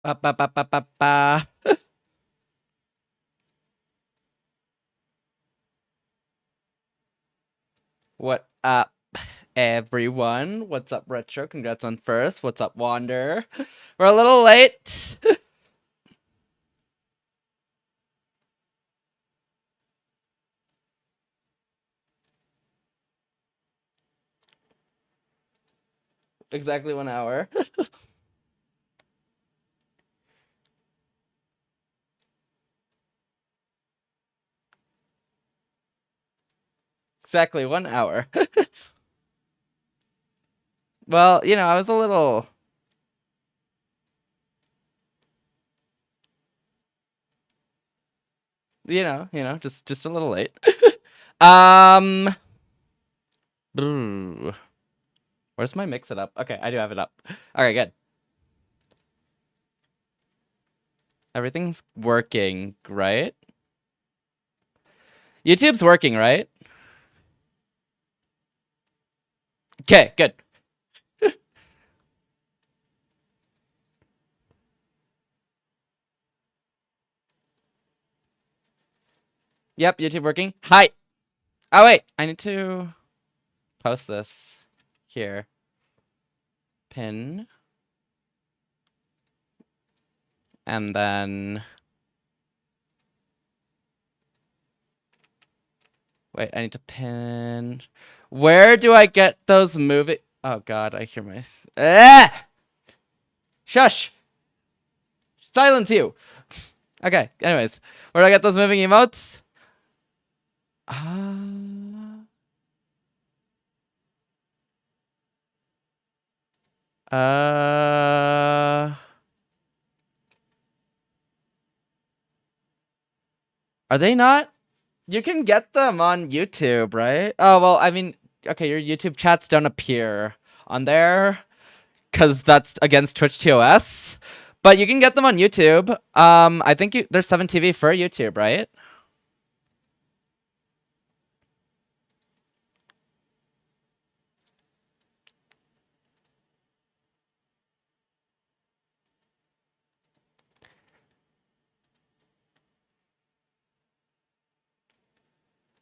Ba, ba, ba, ba, ba, ba. What up, everyone? What's up, Retro? Congrats on first. What's up, Wander? We're a little late. Exactly 1 hour. Exactly 1 hour. Well, you know, I was a little... just a little late. um... Where's my mix it up? Okay, I do have it up. Alright, good. Everything's working, right? YouTube's working, right? Okay, good. Yep, YouTube working. Hi! Oh, wait, I need to post this here. Pin. And then... Wait, I need to pin... Where do I get those moving... Oh, God, I hear my... Ah! Shush! Silence you! Okay, anyways. Where do I get those moving emotes? Are they not? You can get them on YouTube, right? Oh, well, I mean, okay, your YouTube chats don't appear on there because that's against Twitch TOS. But you can get them on YouTube. I think there's 7TV for YouTube, right?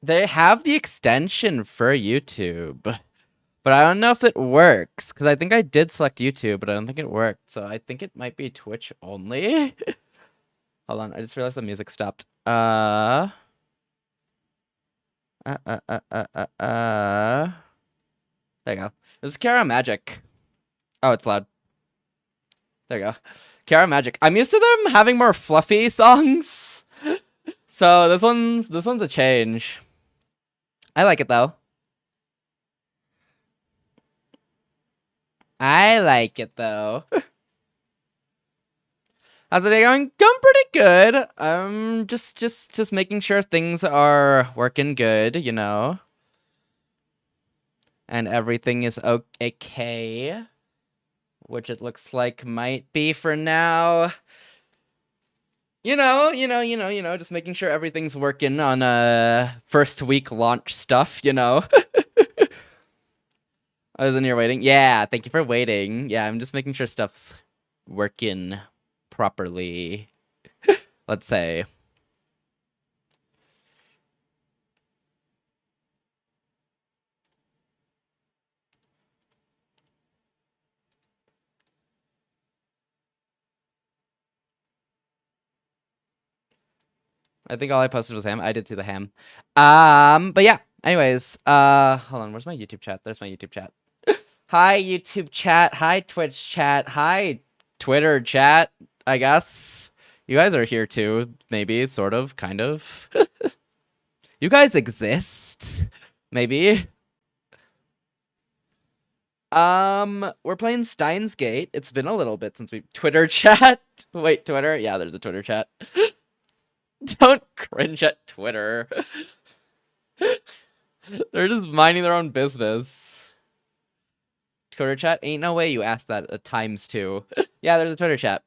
They have the extension for YouTube, but I don't know if it works because I think I did select YouTube, but I don't think it worked. So I think it might be Twitch only. Hold on, I just realized the music stopped. There you go. This is Kara Magic. Oh, it's loud. There you go. Kara Magic. I'm used to them having more fluffy songs. So this one's a change. I like it though. I like it though. How's the day going? Going pretty good. Just making sure things are working good, you know. And everything is okay. Which it looks like might be for now. You know, just making sure everything's working on first week launch stuff, you know. I was in here waiting. Yeah, thank you for waiting. Yeah, I'm just making sure stuff's working properly. Let's say. I think all I posted was ham. I did see the ham. But yeah. Anyways, hold on. Where's my YouTube chat? There's my YouTube chat. Hi, YouTube chat. Hi, Twitch chat. Hi, Twitter chat, I guess. You guys are here too, maybe, sort of, kind of. You guys exist, maybe. We're playing Steins Gate. It's been a little bit since we Twitter chat. Wait, Twitter? Yeah, there's a Twitter chat. Don't cringe at Twitter. They're just minding their own business. Twitter chat? Ain't no way you asked that at times two. Yeah, there's a Twitter chat.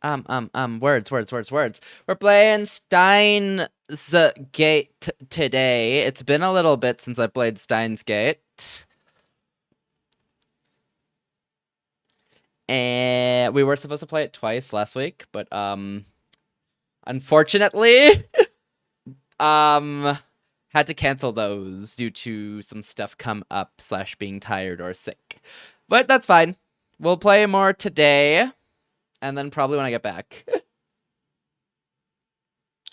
Words. We're playing Steins Gate today. It's been a little bit since I played Steins Gate. And we were supposed to play it twice last week, but unfortunately had to cancel those due to some stuff come up / being tired or sick. But that's fine. We'll play more today, and then probably when I get back.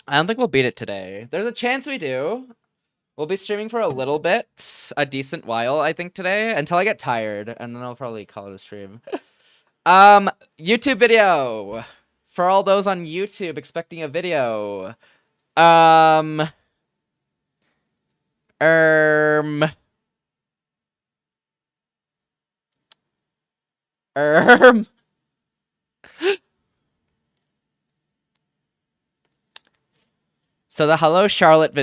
I don't think we'll beat it today. There's a chance we do. We'll be streaming for a little bit, a decent while, I think, today, until I get tired, and then I'll probably call it a stream. YouTube video. For all those on YouTube expecting a video. So the Hello Charlotte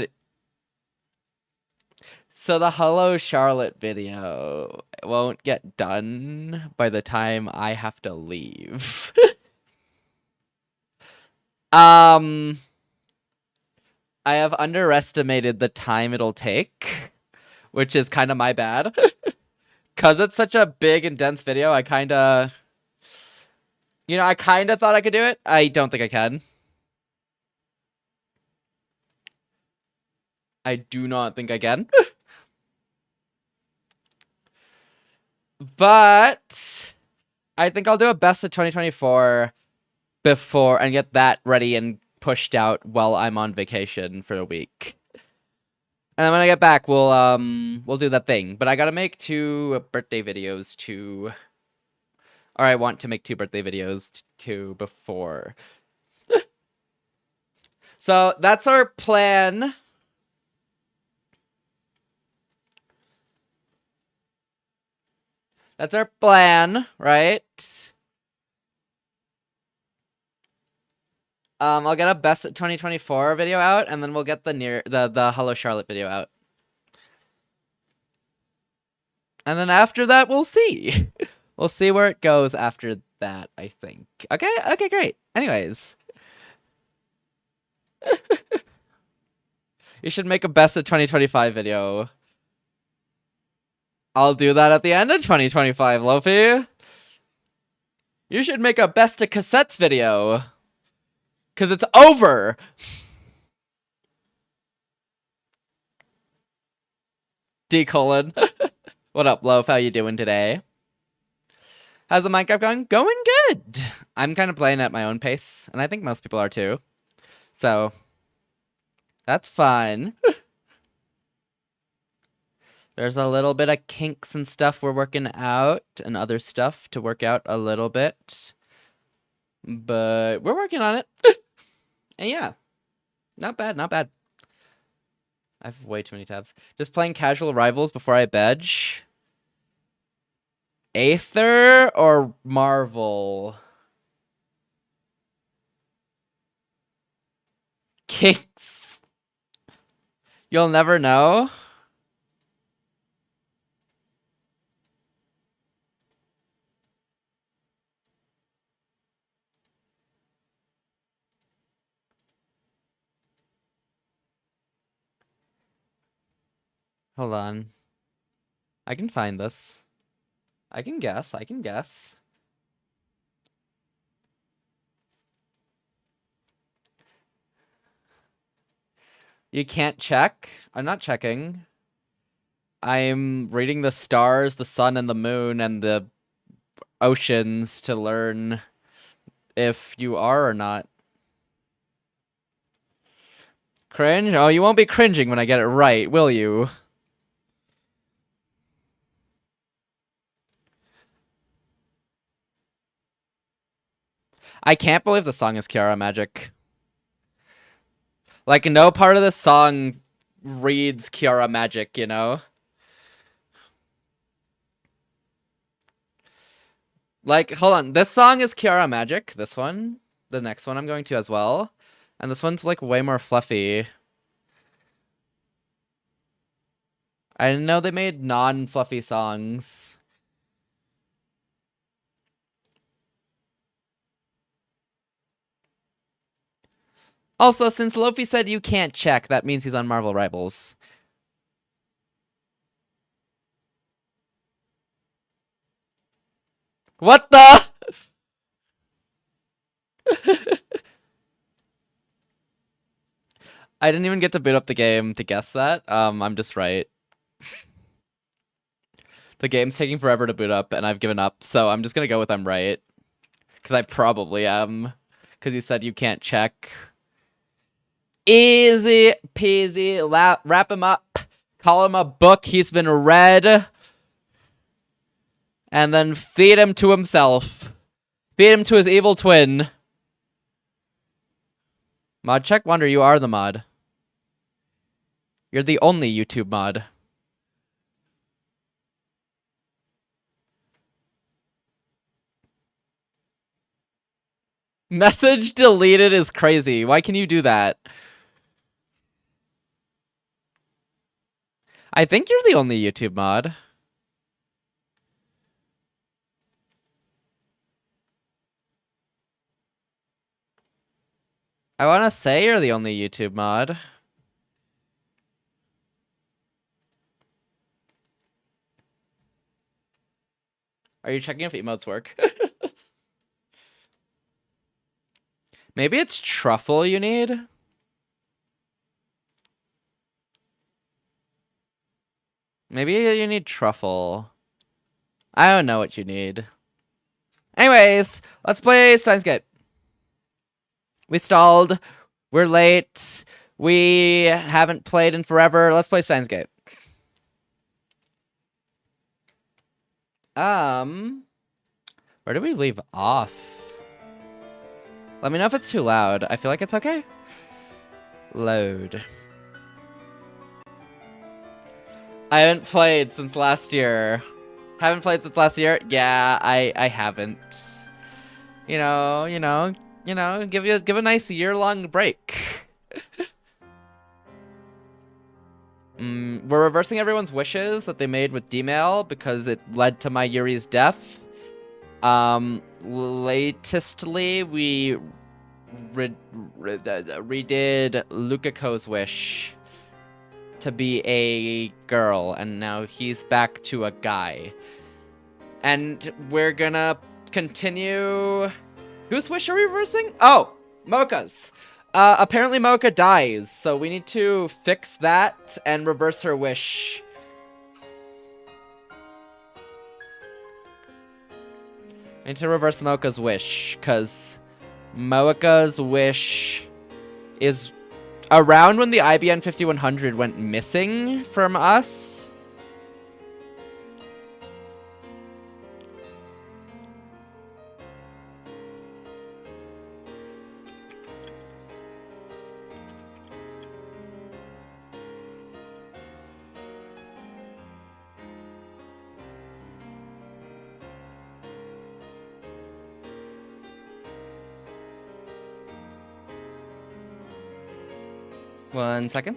video won't get done by the time I have to leave. I have underestimated the time it'll take, which is kind of my bad. Cause it's such a big and dense video, I kind of thought I could do it. I don't think I can. I do not think I can. But I think I'll do a best of 2024 before and get that ready and pushed out while I'm on vacation for a week. And then when I get back, we'll do that thing. But I gotta make 2 birthday videos too. Or I want to make 2 birthday videos too before. So that's our plan. That's our plan, right? I'll get a best of 2024 video out, and then we'll get the Hello Charlotte video out. And then after that, we'll see. We'll see where it goes after that, I think. Okay, great. Anyways. You should make a best of 2025 video. I'll do that at the end of 2025, Lofi. You should make a best of cassettes video. Cause it's over. D:. What up, Loaf? How you doing today? How's the Minecraft going? Going good. I'm kind of playing at my own pace, and I think most people are too. So that's fun. There's a little bit of kinks and stuff we're working out, and other stuff to work out a little bit. But we're working on it. And yeah, not bad. I have way too many tabs. Just playing casual rivals before I bed. Aether or Marvel? Kinks. You'll never know. Hold on. I can find this. I can guess. You can't check? I'm not checking. I'm reading the stars, the sun, and the moon, and the oceans to learn if you are or not. Cringe? Oh, you won't be cringing when I get it right, will you? I can't believe the song is Kiara Magic. Like, no part of this song reads Kiara Magic, you know? Like, hold on. This song is Kiara Magic. This one. The next one I'm going to as well. And this one's, like, way more fluffy. I didn't know they made non-fluffy songs. Also, since Lofi said you can't check, that means he's on Marvel Rivals. What the? I didn't even get to boot up the game to guess that. I'm just right. The game's taking forever to boot up, and I've given up, so I'm just gonna go with I'm right. Because I probably am. Because you said you can't check. Easy peasy. Wrap him up. Call him a book he's been read. And then feed him to himself. Feed him to his evil twin. Mod check wonder, you are the mod. You're the only YouTube mod. Message deleted is crazy. Why can you do that? I think you're the only YouTube mod. I want to say you're the only YouTube mod. Are you checking if emotes work? Maybe it's truffle you need? Maybe you need truffle. I don't know what you need. Anyways, let's play Steins Gate. We stalled. We're late. We haven't played in forever. Let's play Steins Gate. Where do we leave off? Let me know if it's too loud. I feel like it's okay. Load. I haven't played since last year. Haven't played since last year? Yeah, I haven't. You know, give a nice year-long break. We're reversing everyone's wishes that they made with D-Mail because it led to my Yuri's death. Latestly, we redid Lukako's wish to be a girl, and now he's back to a guy. And we're gonna continue... Whose wish are we reversing? Oh, Mocha's. Apparently Mocha dies, so we need to fix that and reverse her wish. I need to reverse Mocha's wish, because Mocha's wish is around when the IBN 5100 went missing from us. One second.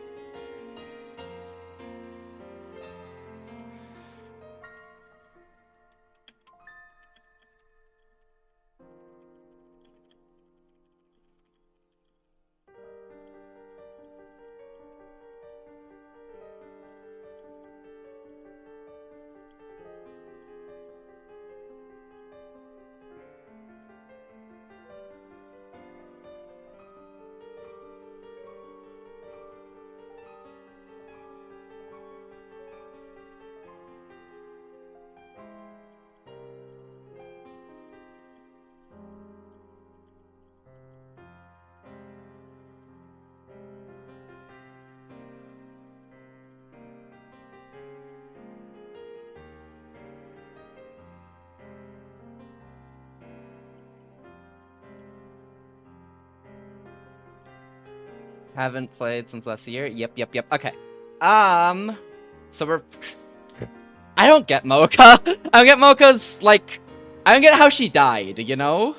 Haven't played since last year. Yep. Okay. So we're... I don't get Mocha. I don't get Mocha's, like... I don't get how she died, you know?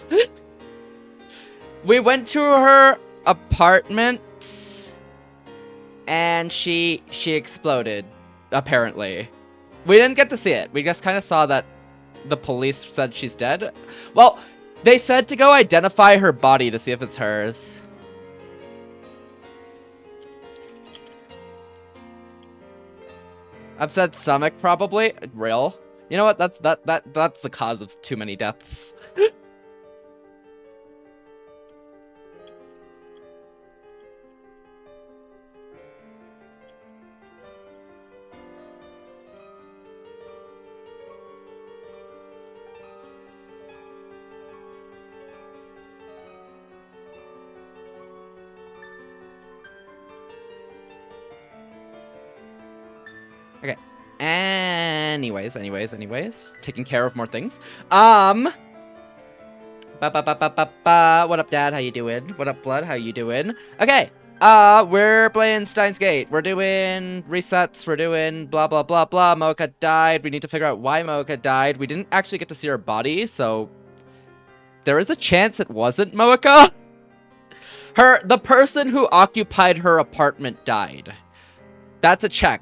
We went to her apartment... and she exploded, apparently. We didn't get to see it. We just kind of saw that the police said she's dead. Well, they said to go identify her body to see if it's hers. Upset stomach, probably. Real. You know what? That's the cause of too many deaths. Okay. Anyways. Taking care of more things. What up, Dad? How you doing? What up, Blood? How you doing? Okay. We're playing Steins Gate. We're doing resets. We're doing blah, blah, blah, blah. Mocha died. We need to figure out why Mocha died. We didn't actually get to see her body, so there is a chance it wasn't Mocha. The person who occupied her apartment died. That's a check,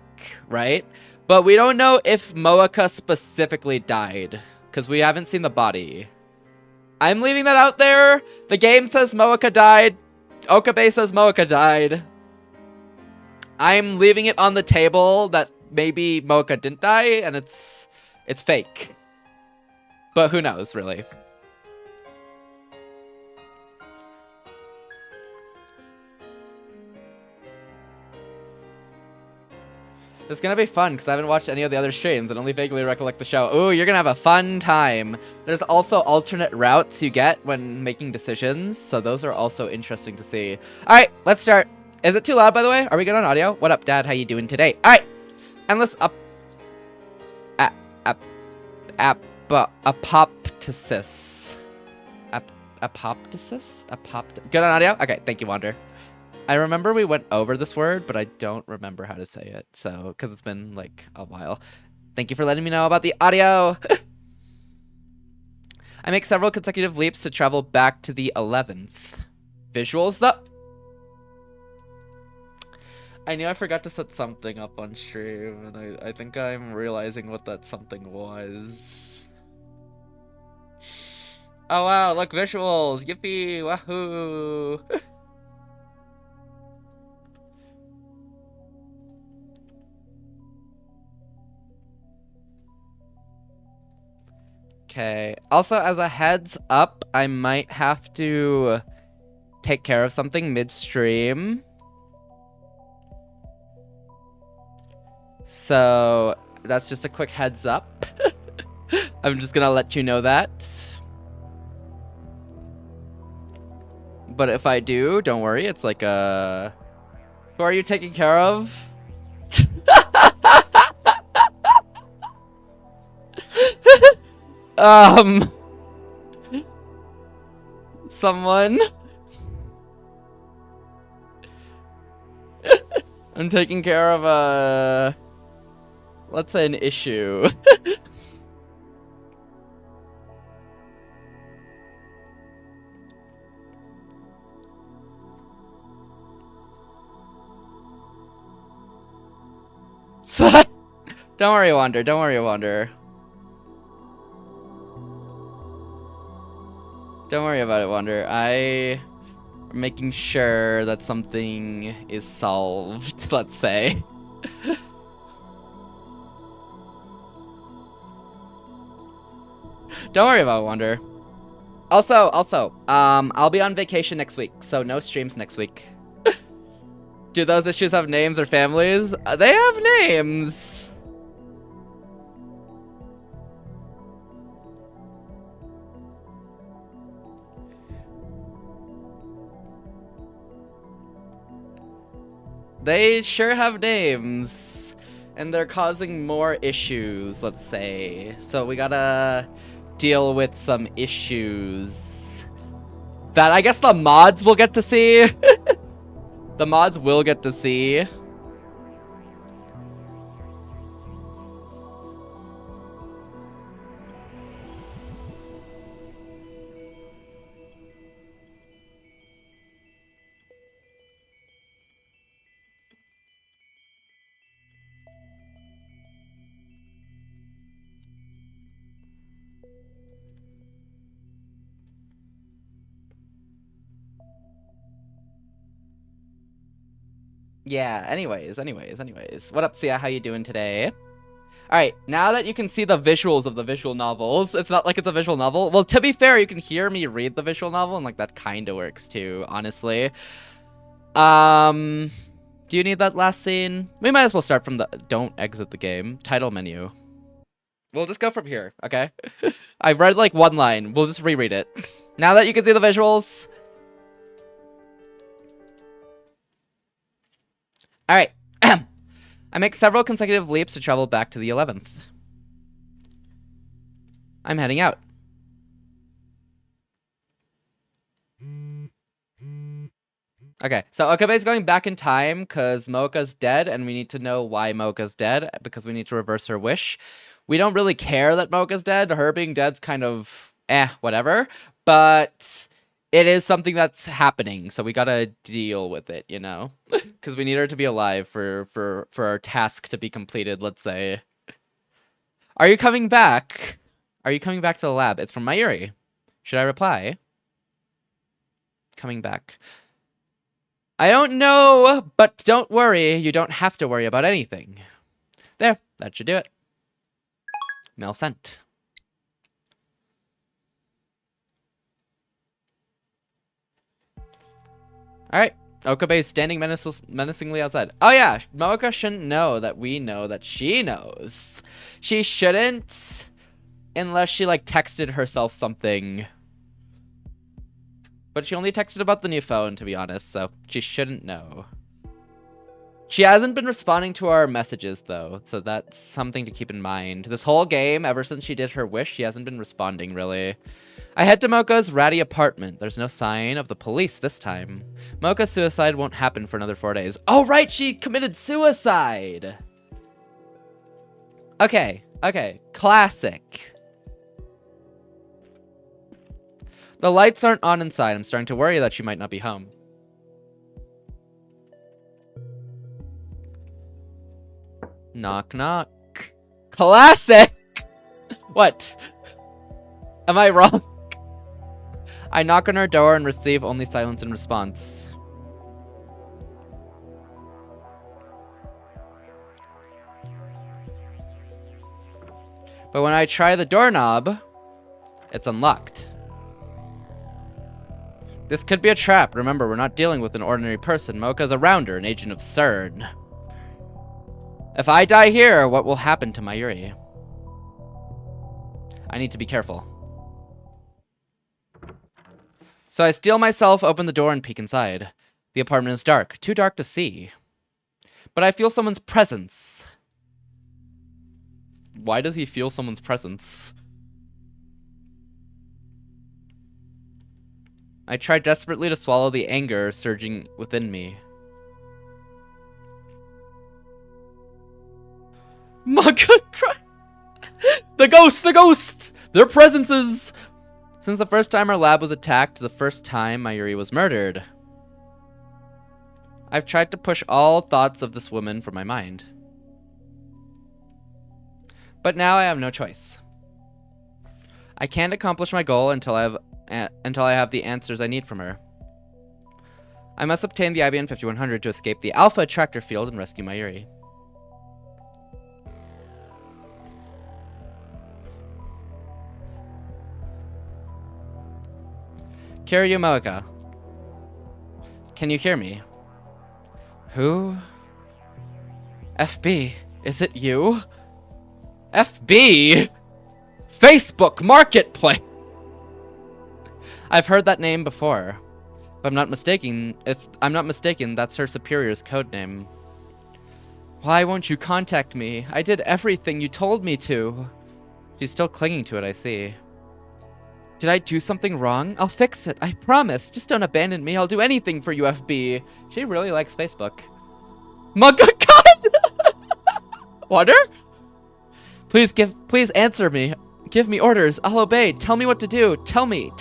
right? But we don't know if Mocha specifically died, because we haven't seen the body. I'm leaving that out there. The game says Mocha died. Okabe says Mocha died. I'm leaving it on the table that maybe Mocha didn't die, and it's fake. But who knows, really? It's gonna be fun because I haven't watched any of the other streams and only vaguely recollect the show. Ooh, you're gonna have a fun time. There's also alternate routes you get when making decisions, so those are also interesting to see. All right, let's start. Is it too loud, by the way? Are we good on audio? What up, Dad? How you doing today? All right, endless apoptosis. Apoptosis? Good on audio? Okay, thank you, Wander. I remember we went over this word, but I don't remember how to say it. So, because it's been like a while. Thank you for letting me know about the audio. I make several consecutive leaps to travel back to the 11th. Visuals though. I knew I forgot to set something up on stream, and I think I'm realizing what that something was. Oh wow, look, visuals! Yippee! Wahoo! Okay. Also, as a heads up, I might have to take care of something midstream. So, that's just a quick heads up. I'm just gonna let you know that. But if I do, don't worry. It's like a... Who are you taking care of? Someone. I'm taking care of a... Let's say an issue. Don't worry, Wander. Don't worry, Wander. Don't worry about it, Wander. I'm making sure that something is solved, let's say. Don't worry about it, Wander. Also, I'll be on vacation next week, so no streams next week. Do those issues have names or families? They have names! They sure have names. And they're causing more issues, let's say. So we gotta deal with some issues that I guess the mods will get to see. The mods will get to see. Yeah, anyways. What up, Sia? How you doing today? Alright, now that you can see the visuals of the visual novels, it's not like it's a visual novel. Well, to be fair, you can hear me read the visual novel, and like that kind of works too, honestly. Do you need that last scene? We might as well start from the don't exit the game title menu. We'll just go from here, okay? I read like one line. We'll just reread it. Now that you can see the visuals. Alright. I make several consecutive leaps to travel back to the 11th. I'm heading out. Okay, so Okabe's going back in time because Mocha's dead, and we need to know why Mocha's dead, because we need to reverse her wish. We don't really care that Mocha's dead. Her being dead's kind of, whatever. But it is something that's happening, so we gotta deal with it, you know? Because we need her to be alive for our task to be completed, let's say. Are you coming back? Are you coming back to the lab? It's from Mayuri. Should I reply? Coming back. I don't know, but don't worry. You don't have to worry about anything. There, that should do it. Mail sent. Alright, Okabe's standing menacingly outside. Oh yeah, Mocha shouldn't know that we know that she knows. She shouldn't, unless she like texted herself something. But she only texted about the new phone, to be honest, so she shouldn't know. She hasn't been responding to our messages, though, so that's something to keep in mind. This whole game, ever since she did her wish, she hasn't been responding, really. I head to Mocha's ratty apartment. There's no sign of the police this time. Mocha's suicide won't happen for another 4 days. Oh, right, she committed suicide! Okay, classic. The lights aren't on inside. I'm starting to worry that she might not be home. Knock, knock. Classic! What? Am I wrong? I knock on her door and receive only silence in response. But when I try the doorknob, it's unlocked. This could be a trap. Remember, we're not dealing with an ordinary person. Mocha's a rounder, an agent of CERN. If I die here, what will happen to Mayuri? I need to be careful. So I steel myself, open the door, and peek inside. The apartment is dark. Too dark to see. But I feel someone's presence. Why does he feel someone's presence? I try desperately to swallow the anger surging within me. Mocha cry. The ghost! The ghost! Their presences! Since the first time our lab was attacked, the first time Mayuri was murdered. I've tried to push all thoughts of this woman from my mind. But now I have no choice. I can't accomplish my goal until I have the answers I need from her. I must obtain the IBN 5100 to escape the Alpha Attractor Field and rescue Mayuri. Kiryu Moeka. Can you hear me? Who? FB, is it you? FB? Facebook Marketplace! I've heard that name before. If I'm not mistaken, that's her superior's codename. Why won't you contact me? I did everything you told me to. She's still clinging to it, I see. Did I do something wrong? I'll fix it, I promise. Just don't abandon me. I'll do anything for you, FB. She really likes Facebook. My God! Water? Please answer me. Give me orders. I'll obey. Tell me what to do. Tell me.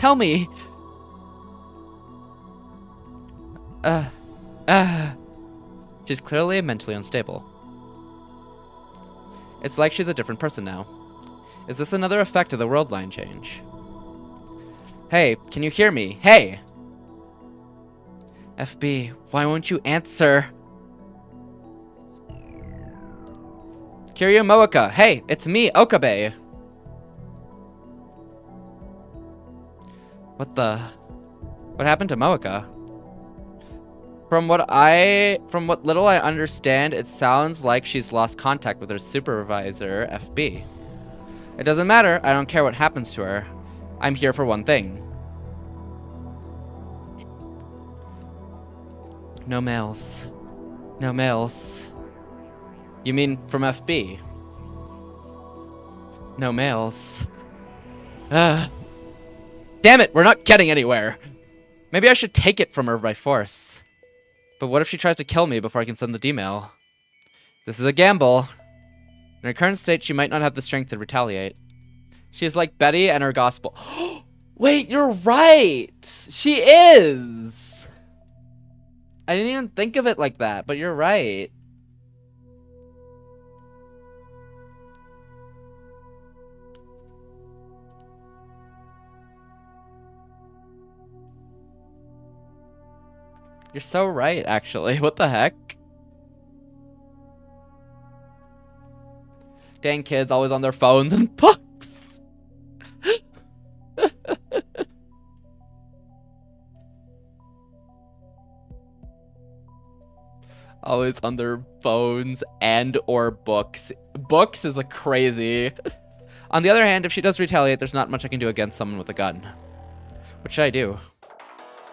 She's clearly mentally unstable. It's like she's a different person now. Is this another effect of the world line change? Hey, can you hear me? Hey! FB, why won't you answer? Kiryu Moeka. Hey, it's me, Okabe. What happened to Moeka? From what little I understand, it sounds like she's lost contact with her supervisor, FB. It doesn't matter. I don't care what happens to her. I'm here for one thing. No mails. No mails. You mean from FB? No mails. Damn it, we're not getting anywhere. Maybe I should take it from her by force. But what if she tries to kill me before I can send the D-mail? This is a gamble. In her current state, she might not have the strength to retaliate. She is like Betty and her gospel. Wait, you're right! She is! I didn't even think of it like that, but you're right. You're so right, actually. What the heck? Dang kids always on their phones and books. Always on their phones and or books. Books is a crazy. On the other hand, if she does retaliate, there's not much I can do against someone with a gun. What should I do?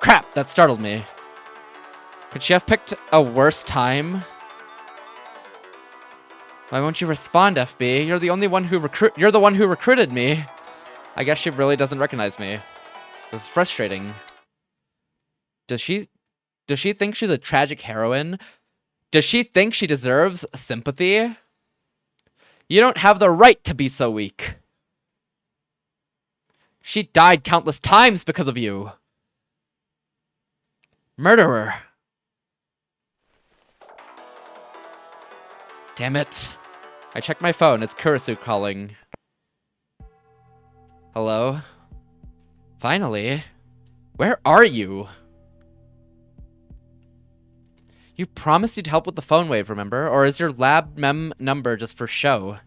Crap, that startled me. Could she have picked a worse time? Why won't you respond, FB? You're the one who recruited me. I guess she really doesn't recognize me. This is frustrating. Does she think she's a tragic heroine? Does she think she deserves sympathy? You don't have the right to be so weak. She died countless times because of you. Murderer. Damn it. I checked my phone. It's Kurisu calling. Hello? Finally. Where are you? You promised you'd help with the phone wave, remember? Or is your lab mem number just for show?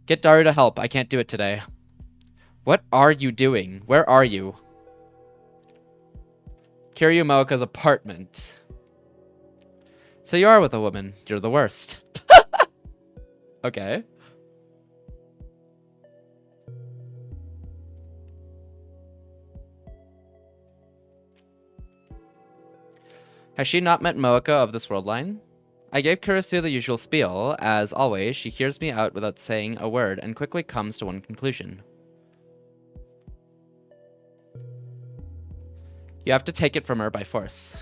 Get Daru to help. I can't do it today. What are you doing? Where are you? Kiryu Moeka's apartment. So you are with a woman. You're the worst. Okay. Has she not met Moeka of this world line? I gave Kurisu the usual spiel. As always, she hears me out without saying a word and quickly comes to one conclusion. You have to take it from her by force.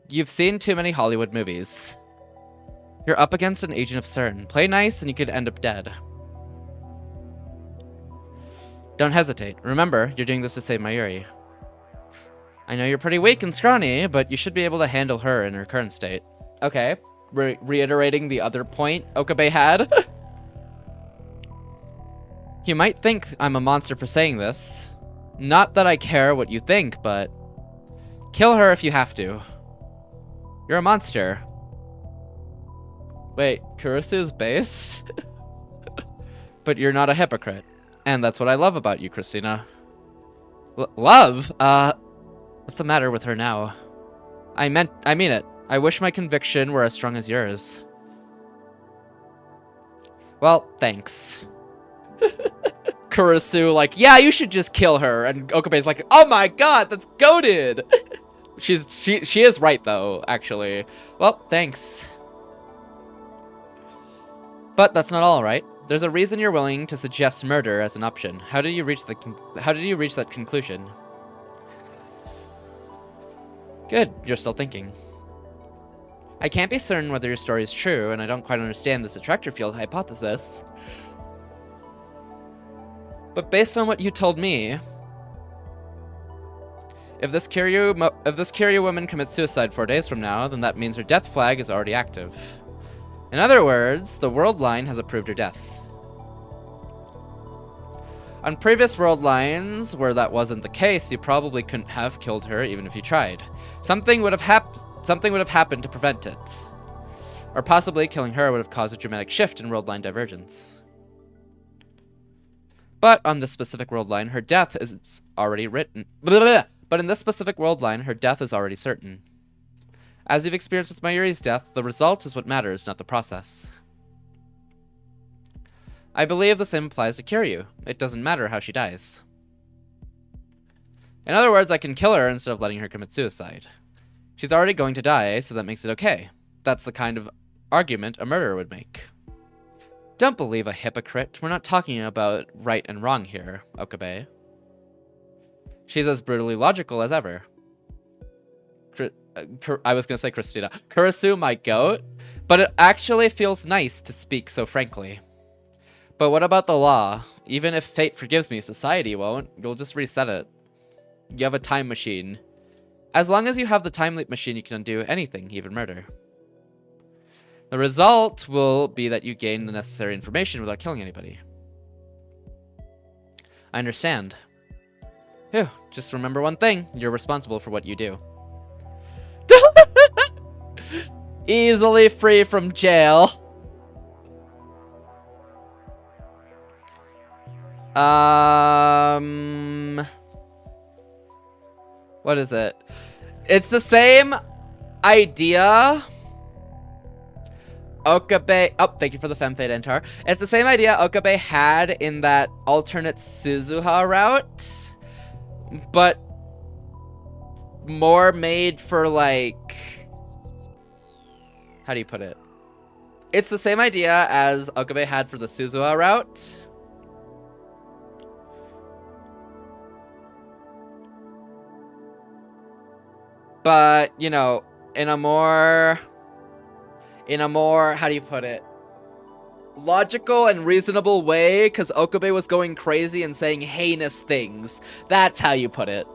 You've seen too many Hollywood movies. You're up against an agent of CERN. Play nice and you could end up dead. Don't hesitate. Remember, you're doing this to save Mayuri. I know you're pretty weak and scrawny, but you should be able to handle her in her current state. Okay. Reiterating the other point Okabe had. You might think I'm a monster for saying this. Not that I care what you think, but kill her if you have to. You're a monster. Wait, Kurisu is based? But you're not a hypocrite. And that's what I love about you, Christina. Love? What's the matter with her now? I mean it. I wish my conviction were as strong as yours. Well, thanks. Kurisu, like, yeah, you should just kill her. And Okabe's like, oh my god, that's goated. She is right, though, actually. Well, thanks. But that's not all, right? There's a reason you're willing to suggest murder as an option. How did you reach that conclusion? Good, you're still thinking. I can't be certain whether your story is true, and I don't quite understand this attractor field hypothesis. But based on what you told me, if this Kiryu woman commits suicide 4 days from now, then that means her death flag is already active. In other words, the world line has approved her death. On previous world lines, where that wasn't the case, you probably couldn't have killed her even if you tried. Something would have happened to prevent it. Or possibly killing her would have caused a dramatic shift in world line divergence. But on this specific world line, her death is already written. Blah, blah, blah. But in this specific world line, her death is already certain. As you've experienced with Mayuri's death, the result is what matters, not the process. I believe the same applies to Kiryu. It doesn't matter how she dies. In other words, I can kill her instead of letting her commit suicide. She's already going to die, so that makes it okay. That's the kind of argument a murderer would make. Don't believe a hypocrite. We're not talking about right and wrong here, Okabe. She's as brutally logical as ever. I was going to say Christina. Kurisu, my goat. But it actually feels nice to speak so frankly. But what about the law? Even if fate forgives me, society won't. You'll just reset it. You have a time machine. As long as you have the time leap machine, you can undo anything, even murder. The result will be that you gain the necessary information without killing anybody. I understand. Phew, just remember one thing. You're responsible for what you do. Easily free from jail. What is it? It's the same idea. Okabe. Oh, thank you for the femfade, Entar. It's the same idea Okabe had in that alternate Suzuha route, but more made for, like, how do you put it? It's the same idea as Okabe had for the Suzuha route. But, you know, in a more, how do you put it? Logical and reasonable way, because Okabe was going crazy and saying heinous things. That's how you put it.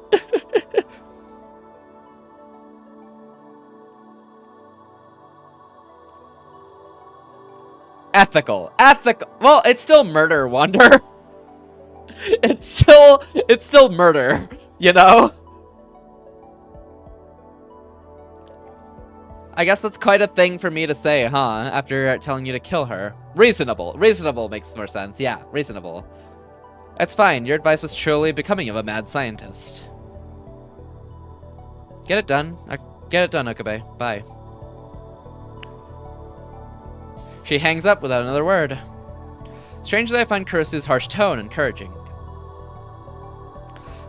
Ethical. Well, it's still murder, Wonder. It's still murder, you know? I guess that's quite a thing for me to say, huh? After telling you to kill her. Reasonable. Reasonable makes more sense. Yeah, reasonable. That's fine. Your advice was truly becoming of a mad scientist. Get it done. Get it done, Okabe. Bye. She hangs up without another word. Strangely, I find Kurisu's harsh tone encouraging.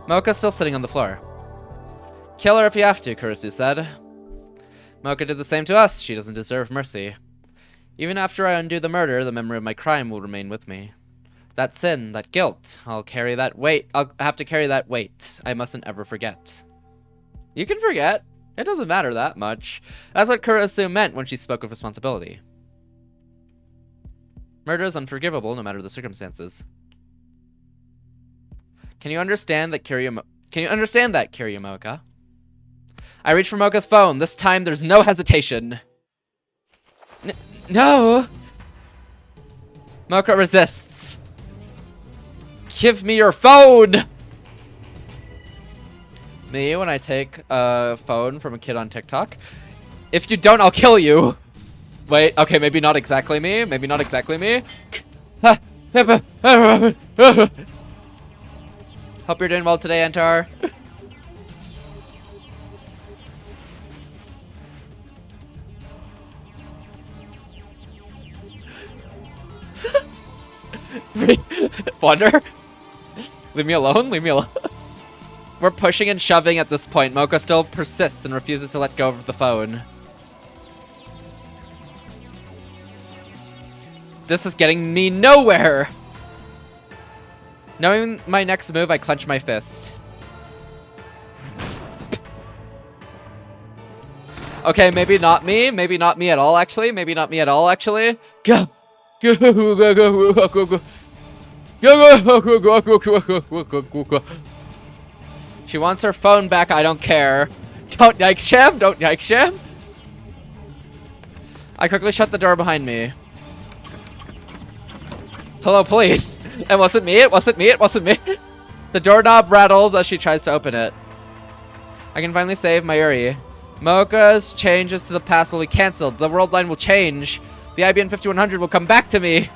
Mocha's still sitting on the floor. Kill her if you have to, Kurisu said. Mocha did the same to us. She doesn't deserve mercy. Even after I undo the murder, the memory of my crime will remain with me. That sin, that guilt, I'll carry that weight. I'll have to carry that weight. I mustn't ever forget. You can forget. It doesn't matter that much. That's what Kurisu meant when she spoke of responsibility. Murder is unforgivable no matter the circumstances. Can you understand that, Kiryu Mocha? I reach for Mocha's phone. This time, there's no hesitation. No! Mocha resists. Give me your phone! Me, when I take a phone from a kid on TikTok. If you don't, I'll kill you. Wait, okay, maybe not exactly me. Maybe not exactly me. Hope you're doing well today, Antar. Wonder? Leave me alone, leave me alone. We're pushing and shoving at this point. Mocha still persists and refuses to let go of the phone. This is getting me nowhere! Knowing my next move, I clench my fist. Okay, maybe not me. Maybe not me at all, actually. Maybe not me at all, actually. Go! Go, go, go, go, go, go, go, go. She wants her phone back, I don't care. Don't yikes sham, don't yikes sham. I quickly shut the door behind me. Hello, police. It wasn't me, it wasn't me, it wasn't me. The doorknob rattles as she tries to open it. I can finally save Mayuri. Mocha's changes to the past will be cancelled. The world line will change. The IBM 5100 will come back to me.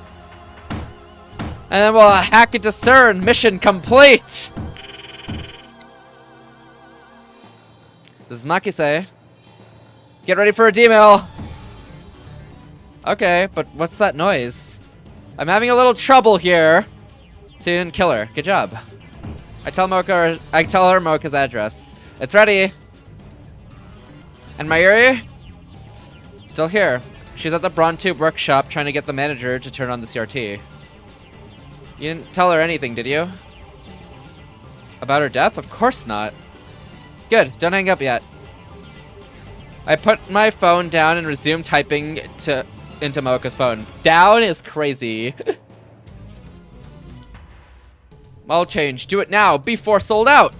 And then we'll hack and discern. Mission complete. This is Makise. Get ready for a D-mill. Okay, but what's that noise? I'm having a little trouble here. So you didn't kill her. Good job. I tell her Mocha's address. It's ready. And Mayuri? Still here. She's at the Vtuber workshop trying to get the manager to turn on the CRT. You didn't tell her anything, did you? About her death? Of course not. Good. Don't hang up yet. I put my phone down and resumed typing into Mocha's phone. Down is crazy. Model change. Do it now before sold out.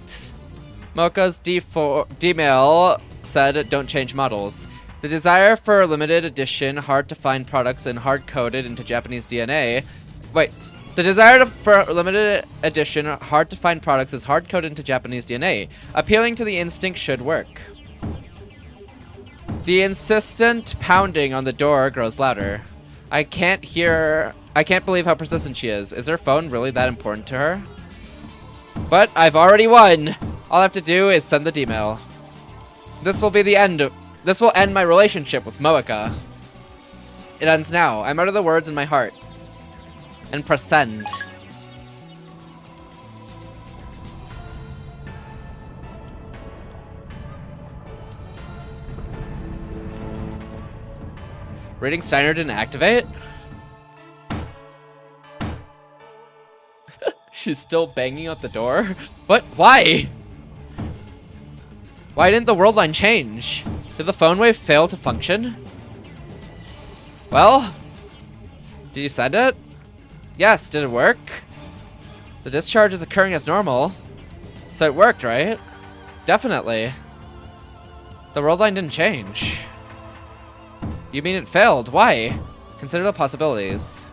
Mocha's D-mail said don't change models. The desire for limited edition hard to find products and hard coded into Japanese DNA. Wait. The desire for limited edition hard to find products is hard coded into Japanese DNA. Appealing to the instinct should work. The insistent pounding on the door grows louder. I can't believe how persistent she is. Is her phone really that important to her? But I've already won. All I have to do is send the D-mail. This will be the end. This will end my relationship with Mocha. It ends now. I'm out of the words in my heart. And press send. Reading Steiner didn't activate? She's still banging at the door? What? Why? Why didn't the world line change? Did the phone wave fail to function? Well? Did you send it? Yes, did it work? The discharge is occurring as normal. So it worked, right? Definitely. The world line didn't change. You mean it failed? Why? Consider the possibilities.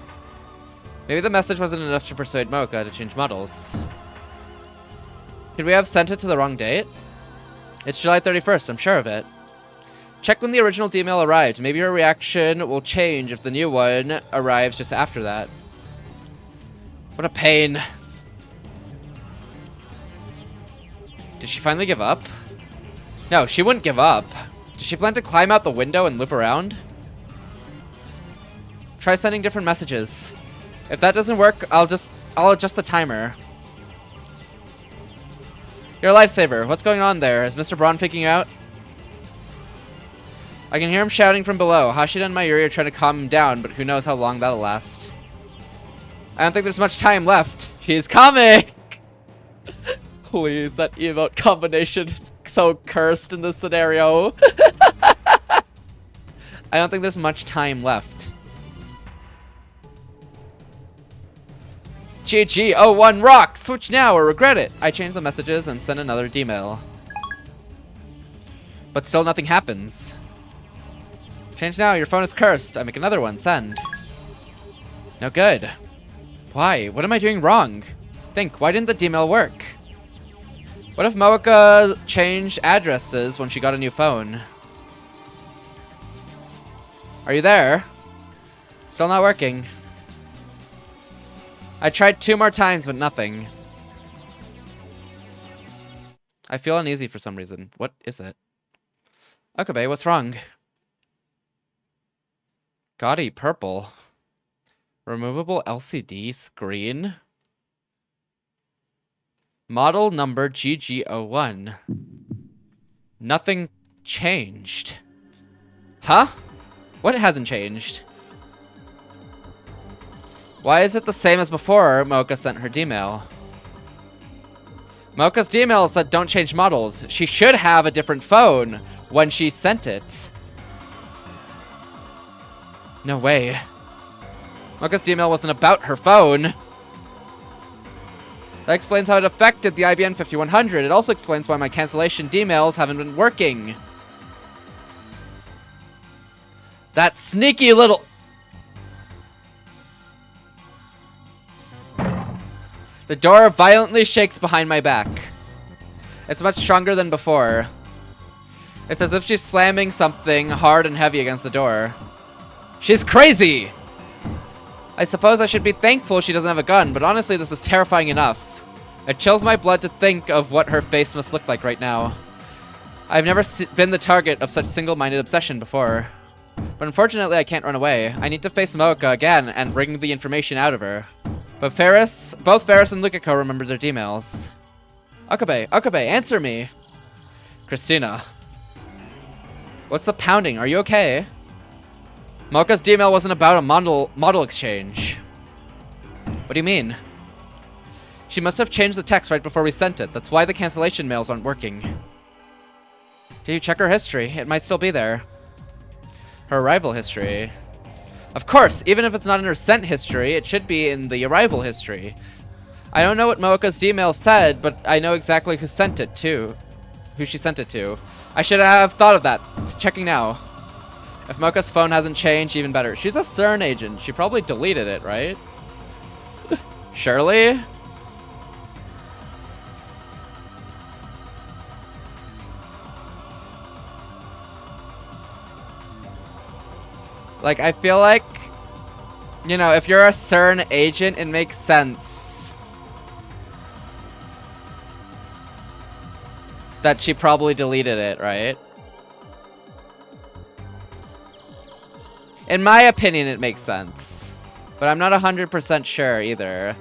Maybe the message wasn't enough to persuade Mocha to change models. Could we have sent it to the wrong date? It's July 31st, I'm sure of it. Check when the original D-mail arrived. Maybe your reaction will change if the new one arrives just after that. What a pain. Did she finally give up? No, she wouldn't give up. Did she plan to climb out the window and loop around? Try sending different messages. If that doesn't work, I'll adjust the timer. You're a lifesaver. What's going on there? Is Mr. Braun faking out? I can hear him shouting from below. Hashida and Mayuri are trying to calm him down, but who knows how long that'll last. I don't think there's much time left. She's coming! Please, that emote combination is so cursed in this scenario. I don't think there's much time left. GG01 rock! Switch now or regret it! I change the messages and send another D-mail. But still nothing happens. Change now, your phone is cursed. I make another one, send. No good. Why? What am I doing wrong? Think, why didn't the D-mail work? What if Mocha changed addresses when she got a new phone? Are you there? Still not working. I tried 2 more times, but nothing. I feel uneasy for some reason. What is it? Okabe, what's wrong? Gaudy purple. Removable LCD screen. Model number GG01. Nothing changed. Huh? What hasn't changed? Why is it the same as before Mocha sent her D-mail? Mocha's D-mail said don't change models. She should have a different phone when she sent it. No way. Mocha's D-mail wasn't about her phone. That explains how it affected the IBM 5100. It also explains why my cancellation D-mails haven't been working. That sneaky little... The door violently shakes behind my back. It's much stronger than before. It's as if she's slamming something hard and heavy against the door. She's crazy! I suppose I should be thankful she doesn't have a gun, but honestly this is terrifying enough. It chills my blood to think of what her face must look like right now. I've never been the target of such single-minded obsession before. But unfortunately I can't run away. I need to face Mocha again and bring the information out of her. But both Ferris and Lukiko remember their emails. Okabe, answer me! Christina. What's the pounding? Are you okay? Mocha's email wasn't about a model exchange. What do you mean? She must have changed the text right before we sent it. That's why the cancellation mails aren't working. Did you check her history? It might still be there. Her arrival history. Of course, even if it's not in her sent history, it should be in the arrival history. I don't know what Mocha's email said, but I know exactly who sent it to. Who she sent it to. I should have thought of that. Checking now. If Mocha's phone hasn't changed, even better. She's a CERN agent. She probably deleted it, right? Surely? Like, I feel like, you know, if you're a CERN agent, it makes sense that she probably deleted it, right? In my opinion, it makes sense. But I'm not 100% sure either.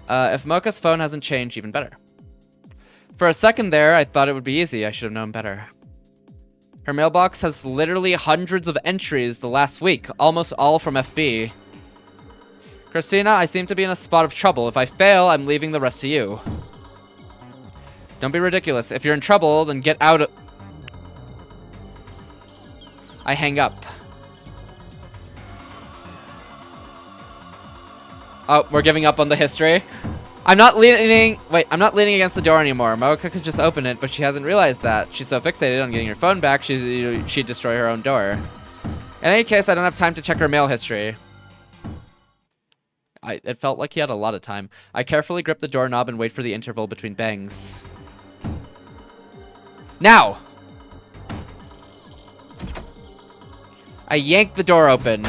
If Mocha's phone hasn't changed, even better. For a second there, I thought it would be easy. I should have known better. Her mailbox has literally hundreds of entries the last week, almost all from FB. Christina, I seem to be in a spot of trouble. If I fail, I'm leaving the rest to you. Don't be ridiculous. If you're in trouble, then get out of... I hang up. Oh, we're giving up on the history. I'm not leaning against the door anymore. Mocha could just open it, but she hasn't realized that. She's so fixated on getting her phone back, she'd destroy her own door. In any case, I don't have time to check her mail history. It felt like he had a lot of time. I carefully grip the doorknob and wait for the interval between bangs. Now! I yank the door open.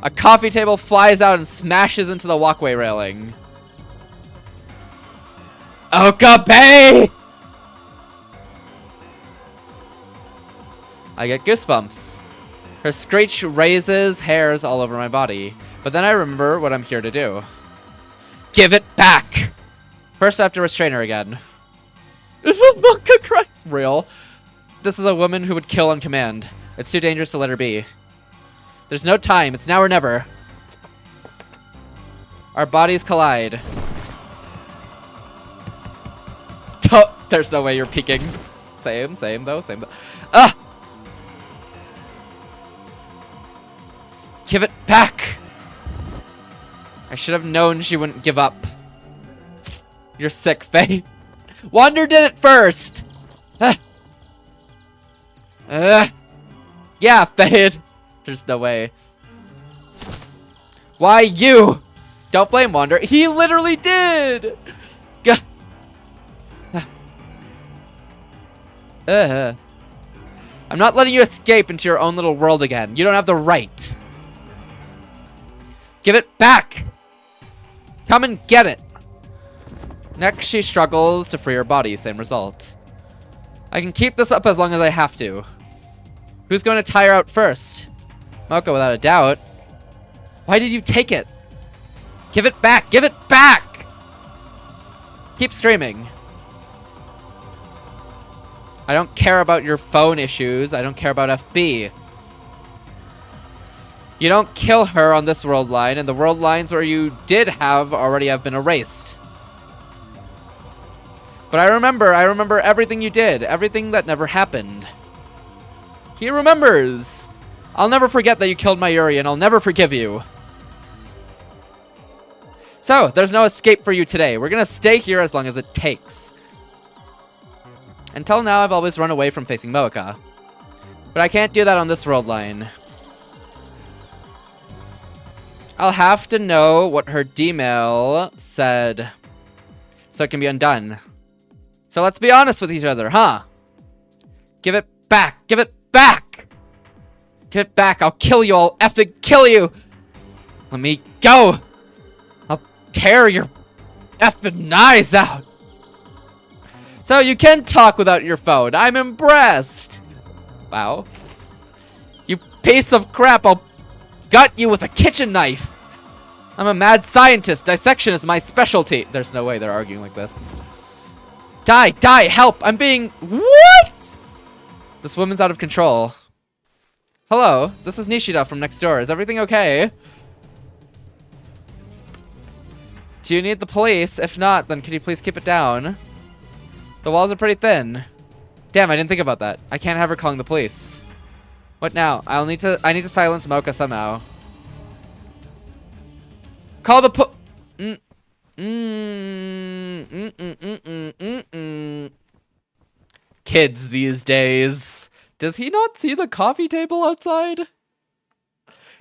A coffee table flies out and smashes into the walkway railing. Okabe! I get goosebumps. Her screech raises hairs all over my body. But then I remember what I'm here to do. Give it back! First I have to restrain her again. Mocha cries. Real. This is a woman who would kill on command. It's too dangerous to let her be. There's no time. It's now or never. Our bodies collide. There's no way you're peeking. Same though. Ah! Give it back! I should have known she wouldn't give up. You're sick, Faye. Wander did it first! Yeah, Fade. There's no way. Why you? Don't blame Wander. He literally did! I'm not letting you escape into your own little world again. You don't have the right. Give it back! Come and get it! Next, she struggles to free her body. Same result. I can keep this up as long as I have to. Who's going to tire out first? Mocha, without a doubt. Why did you take it? Give it back! Give it back! Keep screaming. I don't care about your phone issues. I don't care about FB. You don't kill her on this world line, and the world lines where you did have already have been erased. But I remember everything you did, everything that never happened. He remembers. I'll never forget that you killed my Yuri, and I'll never forgive you. So, there's no escape for you today. We're gonna stay here as long as it takes. Until now, I've always run away from facing Mocha. But I can't do that on this world line. I'll have to know what her D-mail said so it can be undone. So let's be honest with each other, huh? Give it back. Give it back. Give it back. I'll kill you. I'll effing kill you. Let me go. I'll tear your effing eyes out. So you can talk without your phone. I'm impressed. Wow. You piece of crap. I'll gut you with a kitchen knife. I'm a mad scientist. Dissection is my specialty. There's no way they're arguing like this. Die, die, help. I'm being... What? This woman's out of control. Hello, this is Nishida from next door. Is everything okay? Do you need the police? If not, then could you please keep it down? The walls are pretty thin. Damn, I didn't think about that. I can't have her calling the police. What now? I need to silence Mocha somehow. Call the Kids these days. Does he not see the coffee table outside?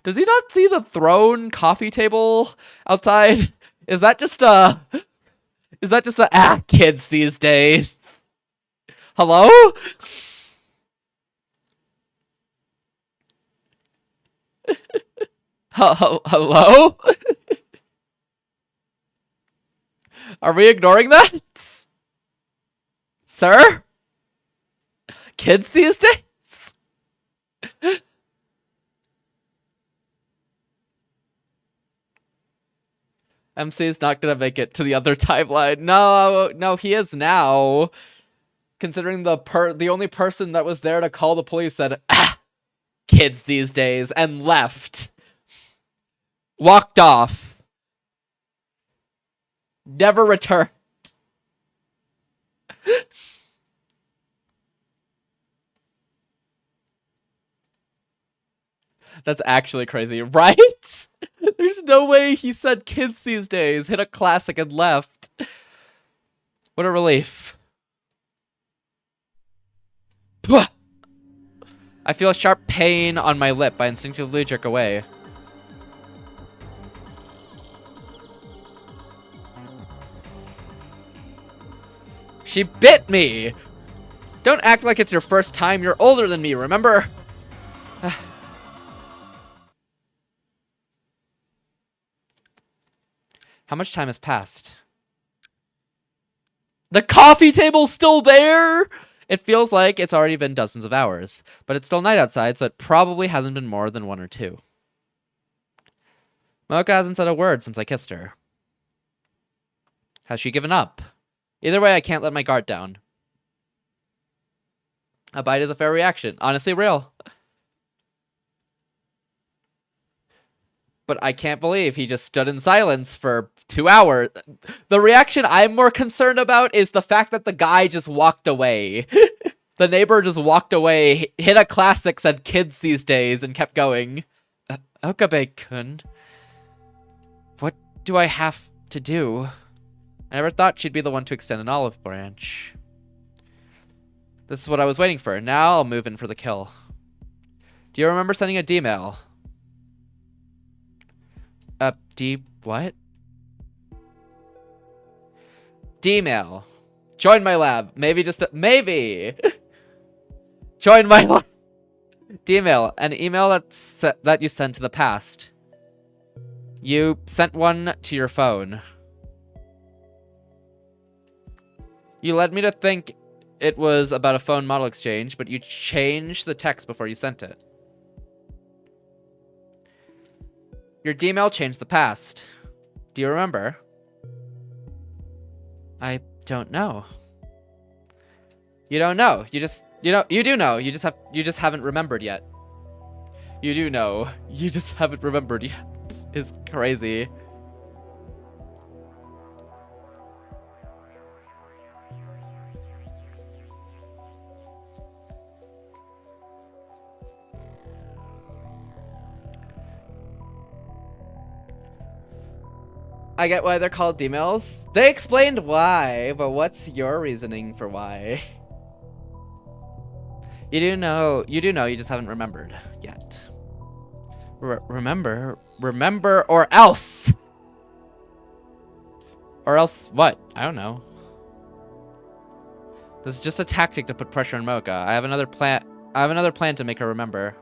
Does he not see the thrown coffee table outside? Is that just a kids these days? Hello? Hello? Are we ignoring that? Sir? Kids these days? MC is not gonna make it to the other timeline. No, he is now. Considering the only person that was there to call the police said, kids these days, and left. Walked off. Never returned. That's actually crazy, right? There's no way he said kids these days, hit a classic and left. What a relief. I feel a sharp pain on my lip. I instinctively jerk away. She bit me! Don't act like it's your first time. You're older than me, remember? How much time has passed? The coffee table's still there? It feels like it's already been dozens of hours, but it's still night outside, so it probably hasn't been more than 1 or 2. Mocha hasn't said a word since I kissed her. Has she given up? Either way, I can't let my guard down. A bite is a fair reaction. Honestly, real. But I can't believe he just stood in silence for 2 hours. The reaction I'm more concerned about is the fact that the guy just walked away. The neighbor just walked away, hit a classic, said kids these days, and kept going. Okabe-kun, what do I have to do? I never thought she'd be the one to extend an olive branch. This is what I was waiting for. Now I'll move in for the kill. Do you remember sending a D-mail? What? D-mail. Join my lab. Maybe. Join my lab. D-mail. An email that you sent to the past. You sent one to your phone. You led me to think it was about a phone model exchange, but you changed the text before you sent it. Your D-mail changed the past. Do you remember? I don't know. You don't know. You do know. You just haven't remembered yet. You do know. You just haven't remembered yet. It's crazy. I get why they're called D-mails. They explained why, but what's your reasoning for why? You do know, you just haven't remembered yet. Remember. Remember or else. Or else what? I don't know. This is just a tactic to put pressure on Mocha. I have another plan to make her remember.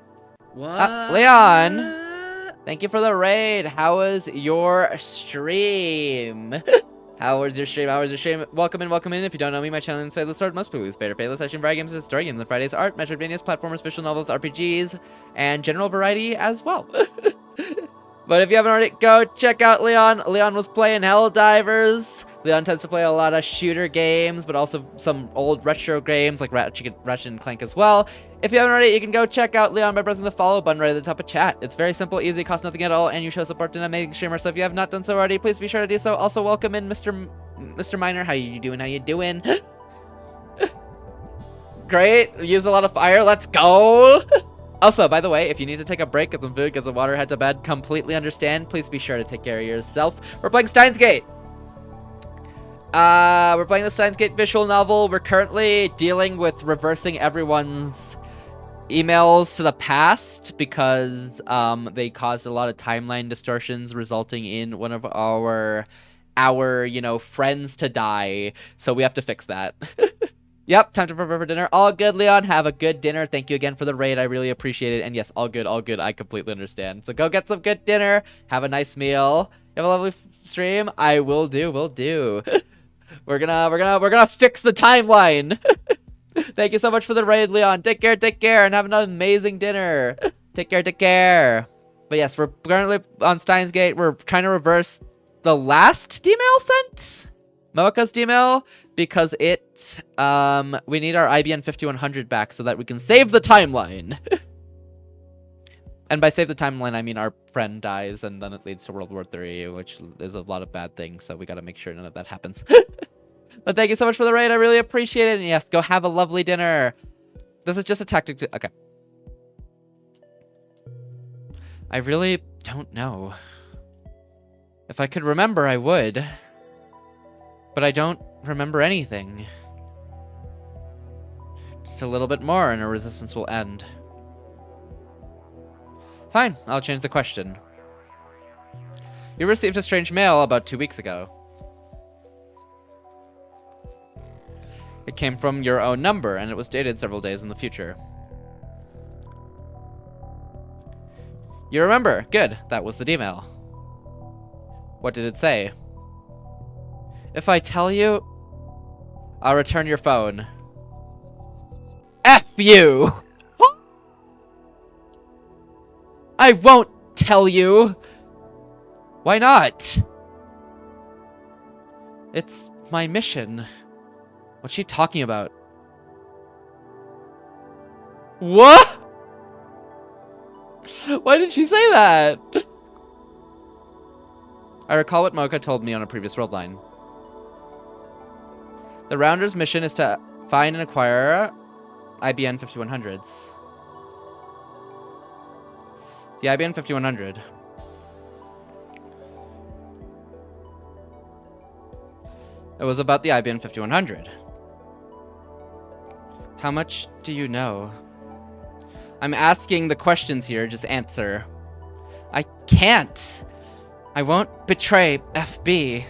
What? Leon! Thank you for the raid. How was your stream? How was your stream? How was your stream? Welcome in, welcome in. If you don't know me, my channel is Fadelessword. Most people use Fadeless. I stream variety games and story games on Fridays, art, Metroidvanias, platformers, visual novels, RPGs, and general variety as well. But if you haven't already, go check out Leon. Leon was playing Helldivers. Leon tends to play a lot of shooter games, but also some old retro games like Ratchet and Clank as well. If you haven't already, you can go check out Leon by pressing the follow button right at the top of chat. It's very simple, easy, costs nothing at all, and you show support to an amazing streamer. So if you have not done so already, please be sure to do so. Also, welcome in Mr. Miner. How you doing? How you doing? Great. Use a lot of fire. Let's go. Also, by the way, if you need to take a break, get some food, get some water, head to bed, completely understand. Please be sure to take care of yourself. We're playing Steins Gate. We're playing the Steins Gate visual novel. We're currently dealing with reversing everyone's emails to the past because they caused a lot of timeline distortions, resulting in one of our friends to die. So we have to fix that. Yep, time to prepare for dinner. All good, Leon. Have a good dinner. Thank you again for the raid. I really appreciate it. And yes, all good, all good. I completely understand. So go get some good dinner. Have a nice meal. You have a lovely stream. I will do. We're gonna fix the timeline. Thank you so much for the raid, Leon. Take care, and have an amazing dinner. Take care. But yes, we're currently on Steins Gate. We're trying to reverse the last D-mail sent. Mocha's D-mail, because we need our IBN 5100 back so that we can save the timeline. And by save the timeline, I mean our friend dies and then it leads to World War III, which is a lot of bad things, so we gotta make sure none of that happens. But thank you so much for the raid, I really appreciate it, and yes, go have a lovely dinner. This is just a tactic to, okay. I really don't know. If I could remember, I would. But I don't remember anything. Just a little bit more and our resistance will end. Fine, I'll change the question. You received a strange mail about 2 weeks ago. It came from your own number and it was dated several days in the future. You remember? Good, that was the email. What did it say? If I tell you, I'll return your phone. F you! I won't tell you! Why not? It's my mission. What's she talking about? What? Why did she say that? I recall what Mocha told me on a previous world line. The Rounder's mission is to find and acquire IBN 5100s. The IBN 5100. It was about the IBN 5100. How much do you know? I'm asking the questions here, just answer. I can't. I won't betray FB.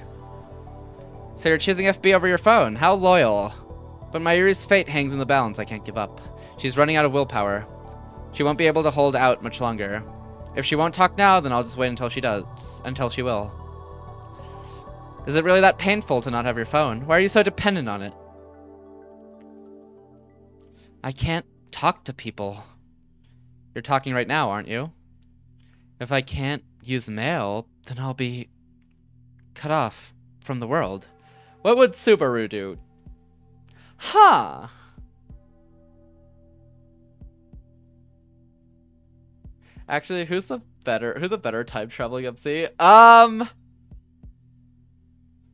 So you're choosing FB over your phone. How loyal. But Mayuri's fate hangs in the balance. I can't give up. She's running out of willpower. She won't be able to hold out much longer. If she won't talk now, then I'll just wait until she does. Until she will. Is it really that painful to not have your phone? Why are you so dependent on it? I can't talk to people. You're talking right now, aren't you? If I can't use mail, then I'll be cut off from the world. What would Subaru do? Huh. Actually, who's a better time traveling MC?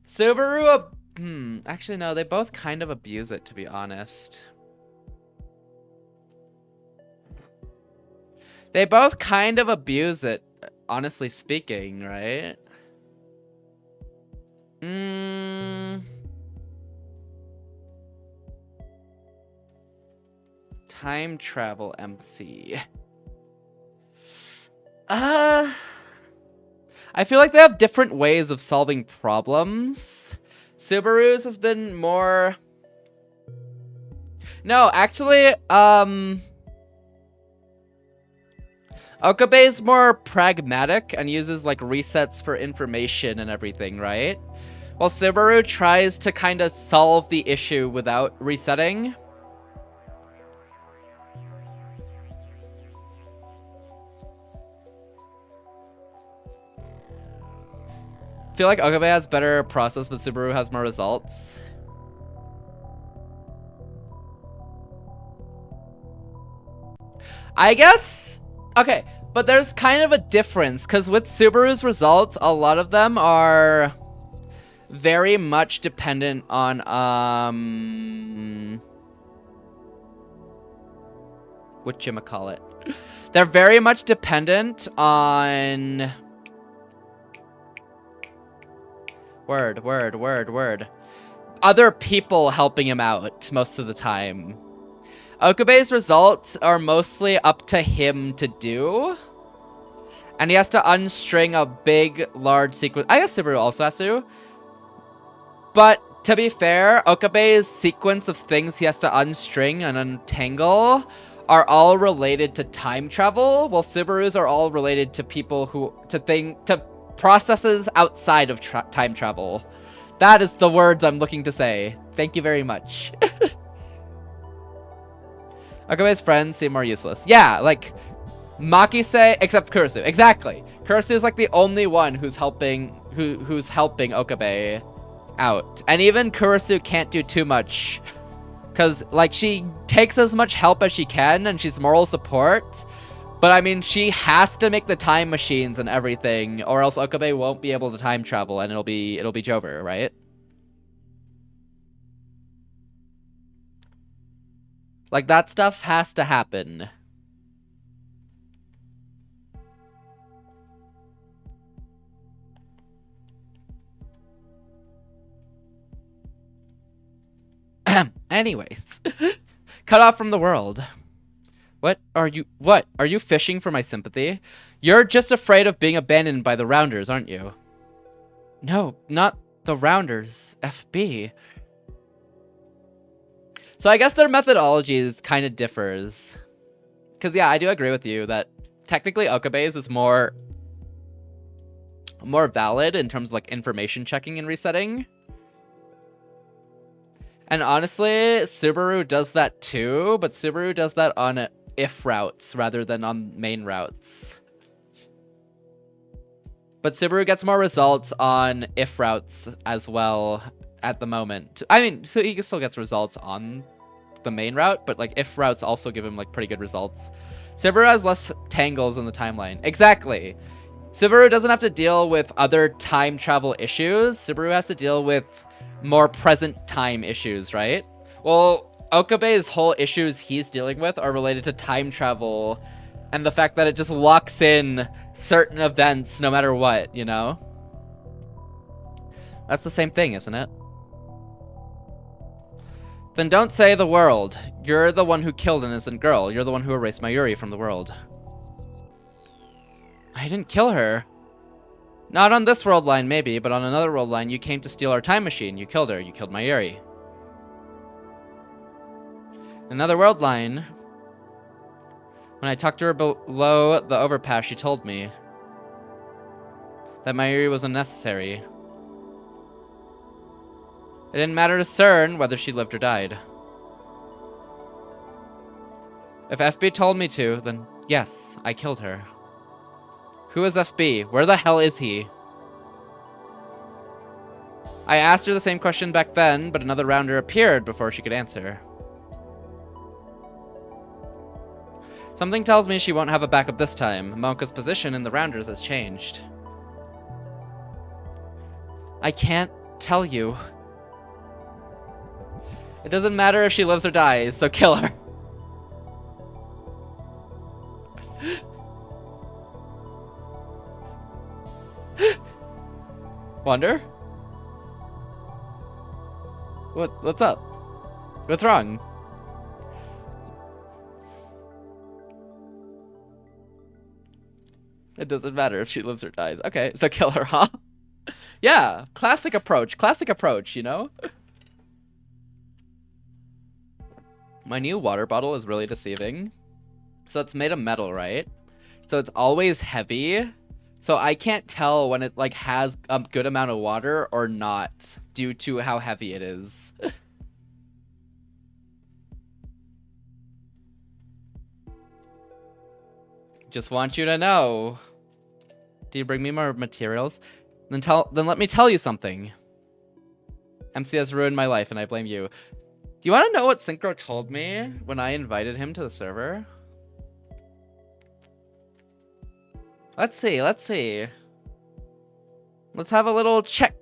Subaru. Actually, no. They both kind of abuse it, to be honest. They both kind of abuse it, honestly speaking, right? Time travel MC. I feel like they have different ways of solving problems. Subaru's has been more... No, actually, Okabe's more pragmatic and uses like resets for information and everything, right? While Subaru tries to kind of solve the issue without resetting. I feel like Okabe has better process, but Subaru has more results. I guess, okay, but there's kind of a difference, because with Subaru's results, a lot of them are very much dependent on, whatchamacallit. They're very much dependent on... Word. Other people helping him out most of the time. Okabe's results are mostly up to him to do. And he has to unstring a big, large sequence. I guess Subaru also has to. But to be fair, Okabe's sequence of things he has to unstring and untangle are all related to time travel, while Subaru's are all related to people who... to processes outside of time travel. That is the words I'm looking to say. Thank you very much. Okabe's friends seem more useless. Yeah, like Makise, except Kurusu. Exactly. Kurusu is like the only one who's helping Okabe out. And even Kurusu can't do too much. Cause like she takes as much help as she can and she's moral support. But I mean, she has to make the time machines and everything, or else Okabe won't be able to time travel, and it'll be Jover, right? Like that stuff has to happen. Anyways, cut off from the world. What are you fishing for my sympathy? You're just afraid of being abandoned by the Rounders, aren't you? No, not the Rounders. FB. So I guess their methodologies kind of differs. Because yeah, I do agree with you that technically Okabe's is more valid in terms of like information checking and resetting. And honestly, Subaru does that too, but Subaru does that on if routes rather than on main routes. But Subaru gets more results on if routes as well at the moment. I mean, so he still gets results on the main route, but like if routes also give him like pretty good results. Subaru has less tangles in the timeline. Exactly. Subaru doesn't have to deal with other time travel issues. Subaru has to deal with more present time issues, right? Well, Okabe's whole issues he's dealing with are related to time travel and the fact that it just locks in certain events no matter what, you know? That's the same thing, isn't it? Then don't say the world. You're the one who killed an innocent girl. You're the one who erased Mayuri from the world. I didn't kill her. Not on this world line, maybe, but on another world line, you came to steal our time machine. You killed her. You killed Mayuri. Another world line. When I talked to her below the overpass, she told me that Mayuri was unnecessary. It didn't matter to CERN whether she lived or died. If FB told me to, then yes, I killed her. Who is FB? Where the hell is he? I asked her the same question back then, but another rounder appeared before she could answer. Something tells me she won't have a backup this time. Monka's position in the rounders has changed. I can't tell you. It doesn't matter if she lives or dies, so kill her. Wonder? What's up? What's wrong? It doesn't matter if she lives or dies. Okay, so kill her, huh? Yeah, classic approach, you know? My new water bottle is really deceiving. So it's made of metal, right? So it's always heavy. So I can't tell when it like has a good amount of water or not due to how heavy it is. Just want you to know. Do you bring me more materials? Then let me tell you something. MC has ruined my life and I blame you. Do you want to know what Synchro told me when I invited him to the server? Let's see. Let's have a little check.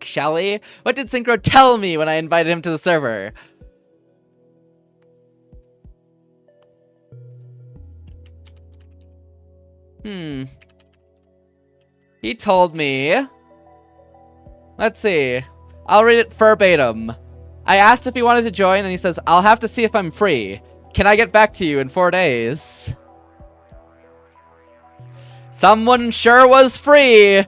Shall we? What did Synchro tell me when I invited him to the server? He told me... Let's see. I'll read it verbatim. I asked if he wanted to join, and he says, I'll have to see if I'm free. Can I get back to you in 4 days? Someone sure was free! And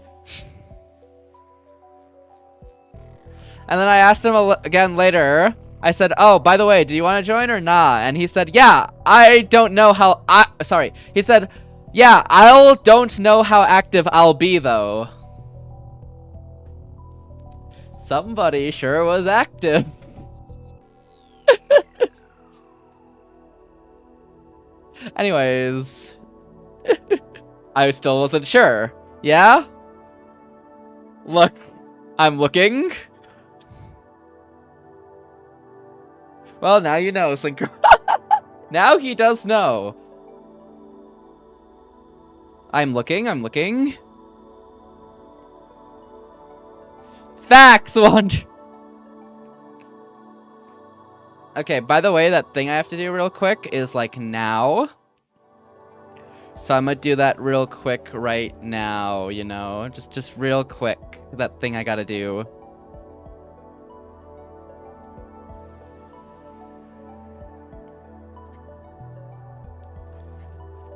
then I asked him again later. I said, oh, by the way, do you want to join or not? And he said, yeah, I don't know how... Sorry. He said, yeah, don't know how active I'll be, though. Somebody sure was active. Anyways. I still wasn't sure. Yeah? Look. I'm looking. Well, now you know, Synchro. Now he does know. I'm looking. Facts, Wonder. Okay, by the way, that thing I have to do real quick is like now. So I'm gonna do that real quick right now, you know? Just real quick. That thing I gotta do.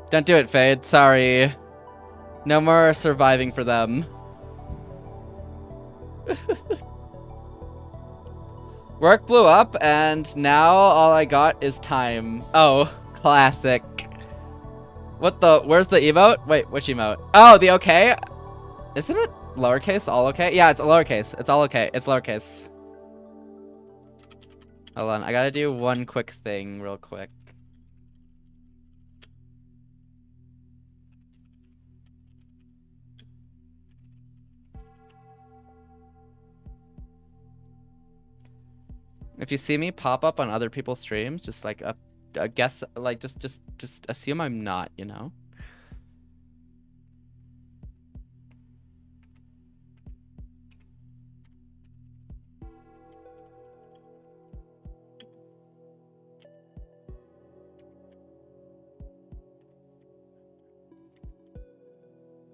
Don't do it, Fade. Sorry. No more surviving for them. Work blew up, and now all I got is time. Oh, classic. What the? Where's the emote? Wait, which emote? Oh, the okay? Isn't it lowercase? All okay? Yeah, it's lowercase. It's all okay. It's lowercase. Hold on, I gotta do one quick thing real quick. If you see me pop up on other people's streams, just like guess, like just assume I'm not, you know.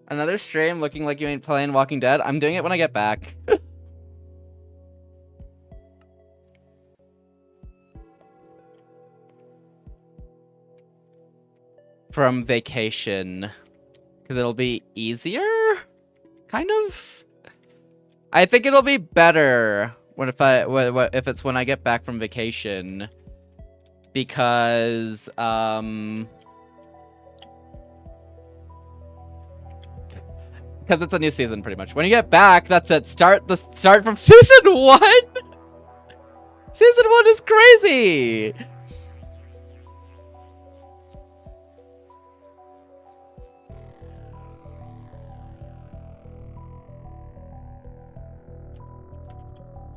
Another stream looking like you ain't playing Walking Dead. I'm doing it when I get back. From vacation. Because it'll be easier? Kind of? I think it'll be better if it's when I get back from vacation. Because, because it's a new season, pretty much. When you get back, that's it. Start from season 1. Season 1 is crazy.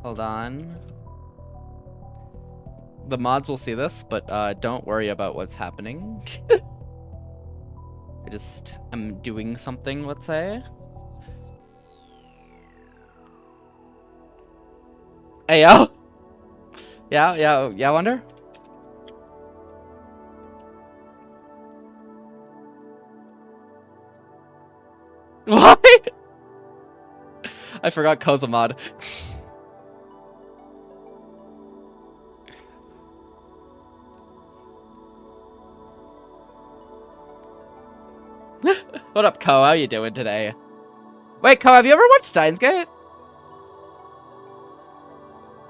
Hold on. The mods will see this, but don't worry about what's happening. I'm doing something, let's say. Heyyo! Yeah, Wonder? Why? I forgot Koza mod. What up, Ko? How you doing today? Wait, Ko, have you ever watched Steins Gate?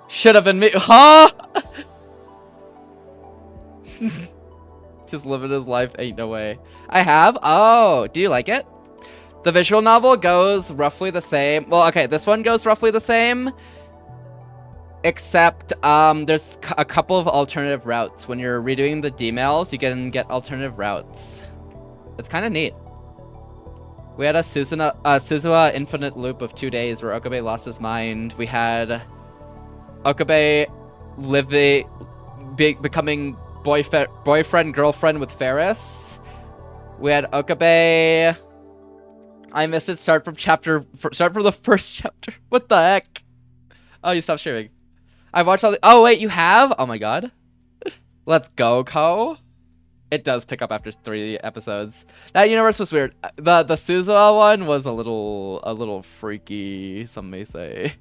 Should have been me. Huh? Just living his life, ain't no way. I have? Oh, do you like it? The visual novel goes roughly the same. Well, okay, this one goes roughly the same. Except, there's a couple of alternative routes. When you're redoing the DMLs, you can get alternative routes. It's kind of neat. We had a Suzuha infinite loop of 2 days where Okabe lost his mind. We had Okabe becoming boyfriend, girlfriend with Ferris. We had Okabe. I missed it. Start from the first chapter. What the heck? Oh, you stopped streaming. I watched all the. Oh wait, you have? Oh my god. Let's go, Ko. It does pick up after 3 episodes. That universe was weird. The Suzuha one was a little freaky, some may say.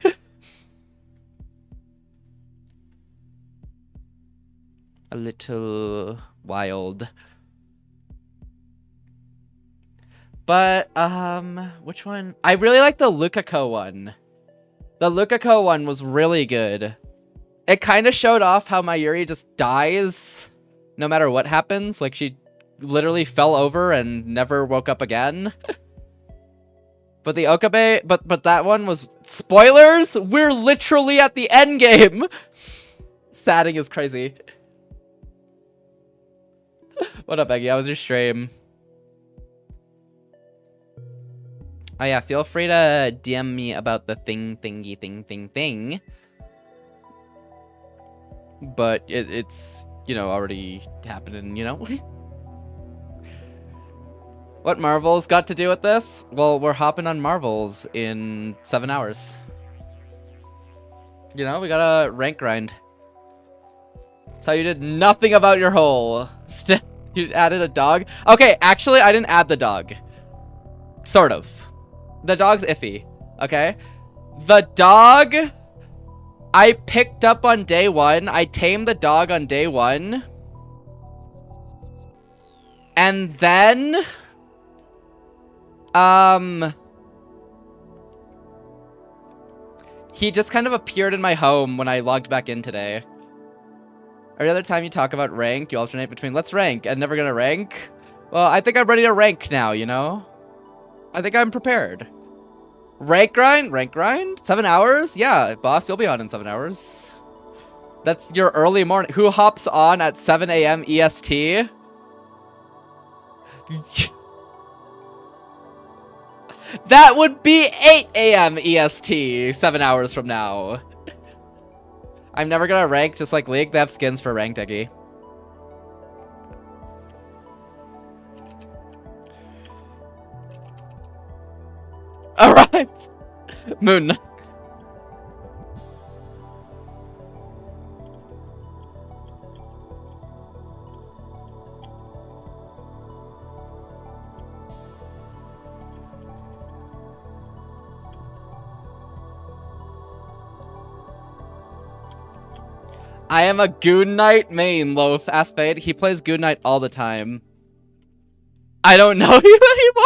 A little wild. But which one? I really like the Lukako one. The Lukako one was really good. It kind of showed off how Mayuri just dies no matter what happens. Like, she literally fell over and never woke up again. But the Okabe, but that one was spoilers. We're literally at the end game. Sadding is crazy. What up, Eggy? How was your stream? Oh yeah, feel free to DM me about the thing. But it's, you know, already happening, you know? What Marvel's got to do with this? Well, we're hopping on Marvel's in 7 hours. You know, we gotta rank grind. So you did nothing about your hole. You added a dog? Okay, actually, I didn't add the dog. Sort of. The dog's iffy, okay? The dog I picked up on day 1. I tamed the dog on day 1. And then he just kind of appeared in my home when I logged back in today. Every other time you talk about rank, you alternate between let's rank and never gonna rank. Well, I think I'm ready to rank now, you know? I think I'm prepared. Rank grind? Rank grind? 7 hours? Yeah, boss, you'll be on in 7 hours. That's your early morning. Who hops on at 7 a.m. EST? That would be 8 a.m. EST 7 hours from now. I'm never gonna rank just like League. They have skins for ranked, Eggy. Alright! Moon. I am a Goon Knight main, Loaf. Aspade. He plays Goon Knight all the time. I don't know you anymore.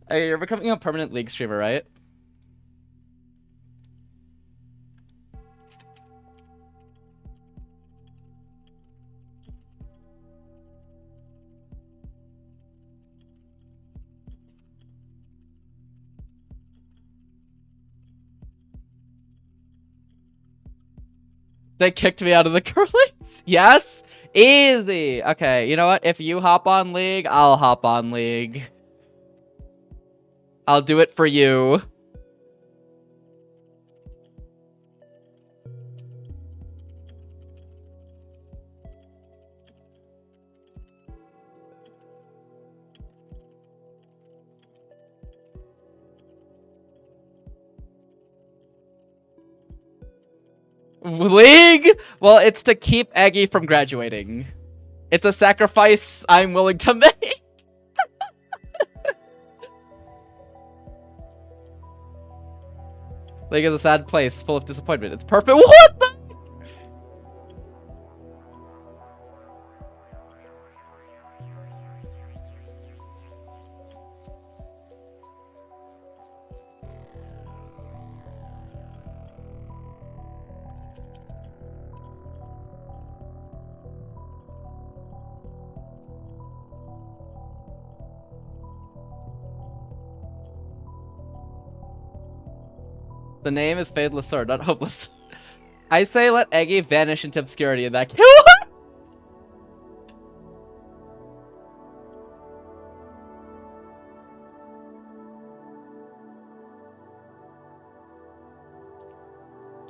Hey, you're becoming a permanent League streamer, right? They kicked me out of the curlies? Yes? Easy. Okay, you know what? If you hop on League, I'll hop on League. I'll do it for you. League? Well, it's to keep Eggy from graduating. It's a sacrifice I'm willing to make. League is a sad place full of disappointment. It's perfect. What the? The name is Fadelessword, not hopeless. I say let Eggy vanish into obscurity in that case.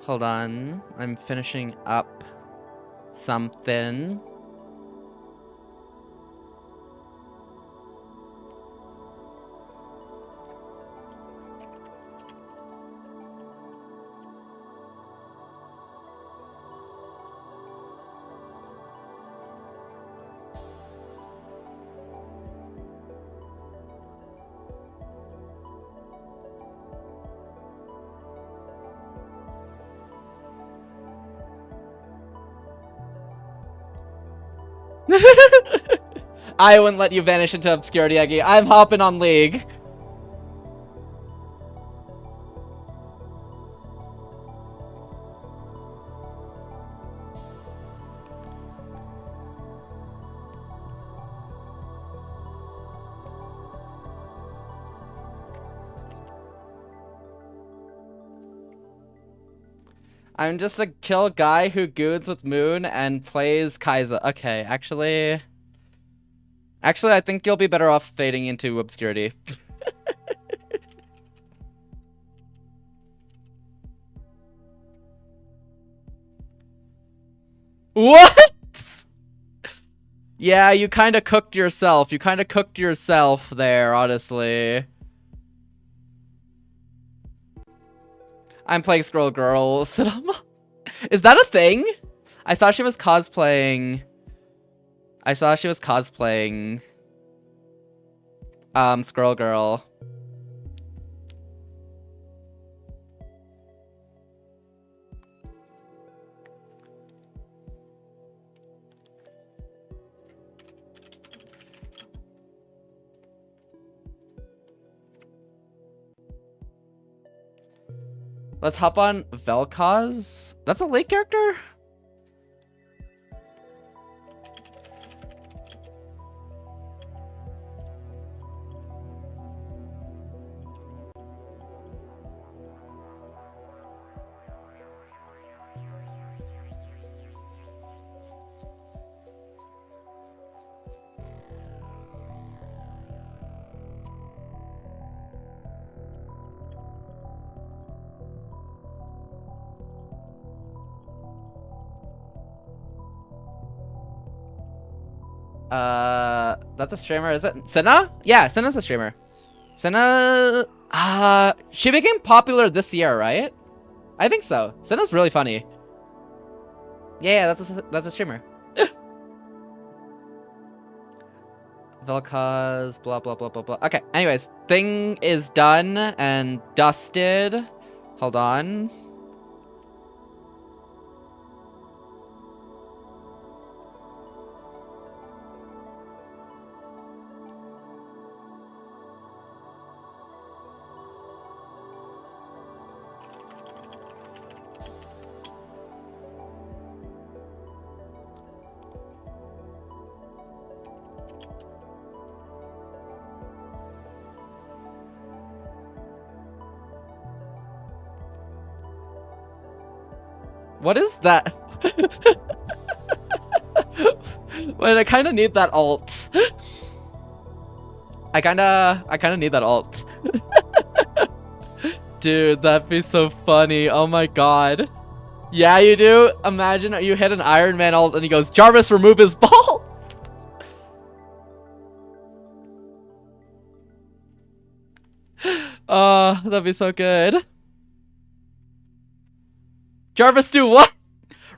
Hold on. I'm finishing up something. I wouldn't let you vanish into obscurity, Eggy. I'm hopping on League. I'm just a chill guy who goons with Moon and plays Kaiser. Okay, actually, I think you'll be better off fading into obscurity. What? Yeah, you kind of cooked yourself. You kind of cooked yourself there, honestly. I'm playing Scroll Girl. Is that a thing? I saw she was cosplaying. Scroll Girl. Let's hop on Vel'Koz. That's a late character? That's a streamer, is it? Senna? Yeah, Senna's a streamer. Senna, she became popular this year, right? I think so. Senna's really funny. Yeah, that's a streamer. Vel'Koz, blah, blah, blah, blah, blah. Okay, anyways, thing is done and dusted. Hold on. What is that? Wait, I kind of need that alt. I kind of need that alt. Dude, that'd be so funny. Oh my god. Yeah, you do? Imagine you hit an Iron Man alt and he goes, Jarvis, remove his ball! Oh, that'd be so good. Jarvis, do what?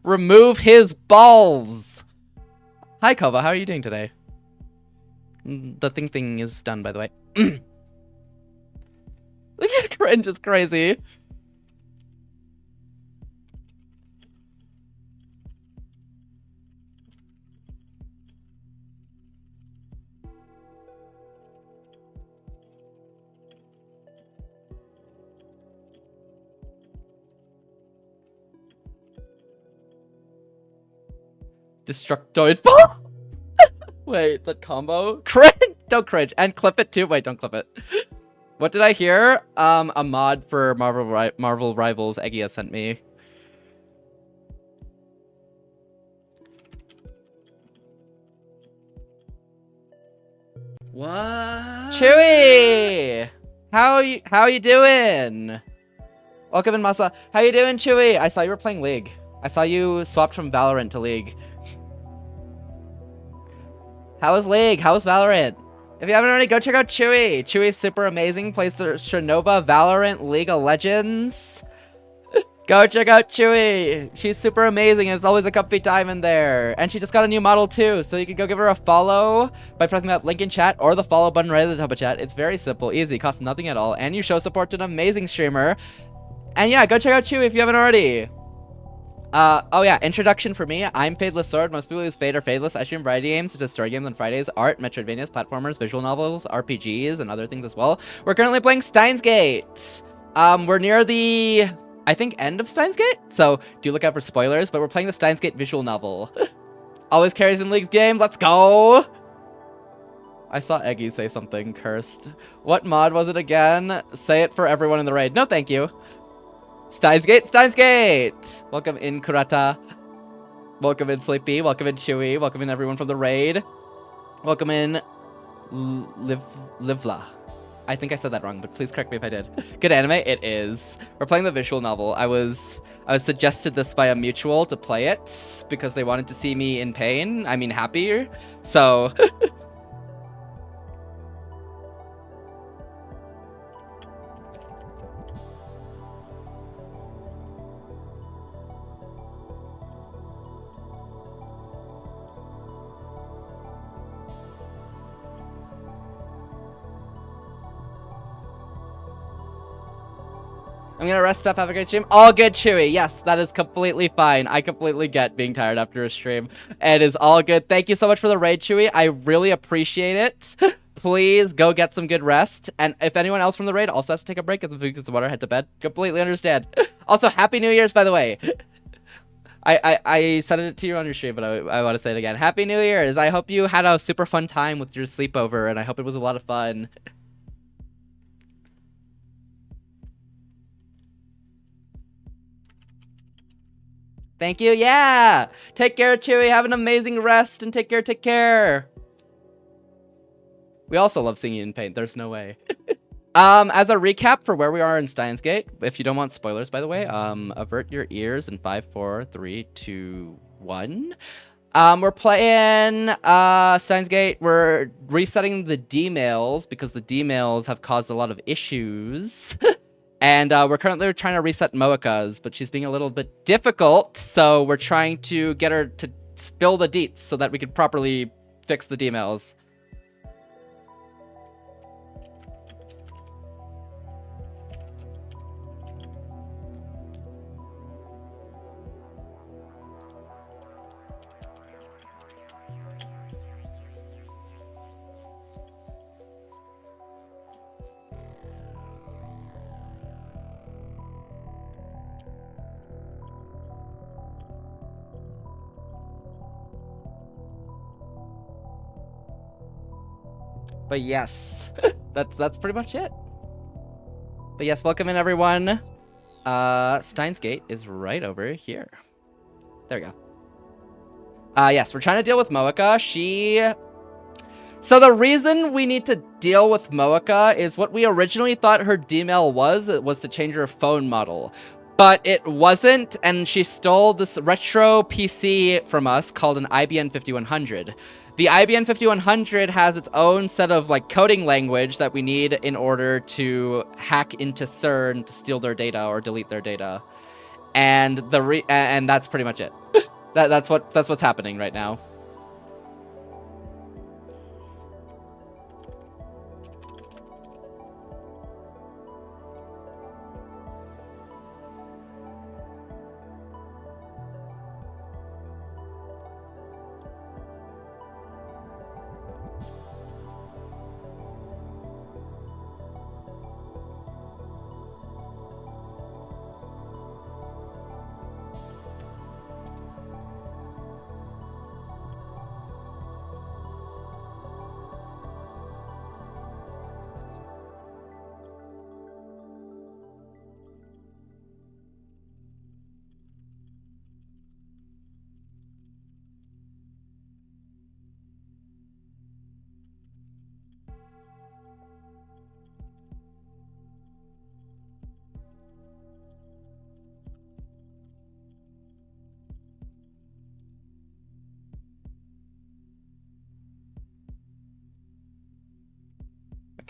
Remove his balls. Hi, Kova. How are you doing today? The thing is done, by the way. Look at cringe is crazy. Destructoid ball. Wait, that combo? Cringe! Don't cringe. And clip it too. Wait, don't clip it. What did I hear? A mod for Marvel Rivals Eggia sent me. What? Chewy! How you doing? Welcome in, Masa. How you doing, Chewy? I saw you were playing League. I saw you swapped from Valorant to League. How was League? How was Valorant? If you haven't already, go check out Chewy. Chewy's super amazing. Plays Shernova, Valorant, League of Legends. Go check out Chewy. She's super amazing, and it's always a comfy time in there. And she just got a new model too, so you can go give her a follow by pressing that link in chat or the follow button right at the top of chat. It's very simple, easy, costs nothing at all, and you show support to an amazing streamer. And yeah, go check out Chewy if you haven't already. Oh yeah, introduction for me. I'm Fadelessword. Most people use Fade or Fadeless. I stream variety games such as story games on Fridays, art, Metroidvanias, platformers, visual novels, RPGs, and other things as well. We're currently playing Steins Gate. We're near the, I think, end of Steins Gate, so do look out for spoilers, but we're playing the Steins Gate visual novel. Always carries in League's game. Let's go! I saw Eggy say something cursed. What mod was it again? Say it for everyone in the raid. No, thank you. Steins Gate, Steins Gate! Welcome in, Kurata. Welcome in, Sleepy. Welcome in, Chewy. Welcome in, everyone from the raid. Welcome in, Livla. I think I said that wrong, but please correct me if I did. Good anime? It is. We're playing the visual novel. I was suggested this by a mutual to play it because they wanted to see me in pain. I mean, happier. So... I'm gonna rest up, have a great stream. All good, Chewy. Yes, that is completely fine. I completely get being tired after a stream. It is all good. Thank you so much for the raid, Chewy. I really appreciate it. Please go get some good rest. And if anyone else from the raid also has to take a break, get some food, get some water, head to bed. Completely understand. Also, Happy New Year's, by the way. I said it to you on your stream, but I want to say it again. Happy New Year's. I hope you had a super fun time with your sleepover, and I hope it was a lot of fun. Thank you. Yeah. Take care, Chewy. Have an amazing rest and take care. Take care. We also love seeing you in pain. There's no way. As a recap for where we are in Steins Gate, if you don't want spoilers, by the way, avert your ears in 5, 4, 3, 2, 1. We're playing Steins Gate. We're resetting the D-mails because the D-mails have caused a lot of issues. And we're currently trying to reset Moika's, but she's being a little bit difficult, so we're trying to get her to spill the deets so that we can properly fix the D-mails. But yes, that's pretty much it. But yes, welcome in, everyone. Steins Gate is right over here. There we go. Yes, we're trying to deal with Moika. So the reason we need to deal with Moika is what we originally thought her D-mail was. It was to change her phone model. But it wasn't, and she stole this retro PC from us called an IBM 5100. The IBM 5100 has its own set of like coding language that we need in order to hack into CERN to steal their data or delete their data, and and that's pretty much it. that's what's happening right now.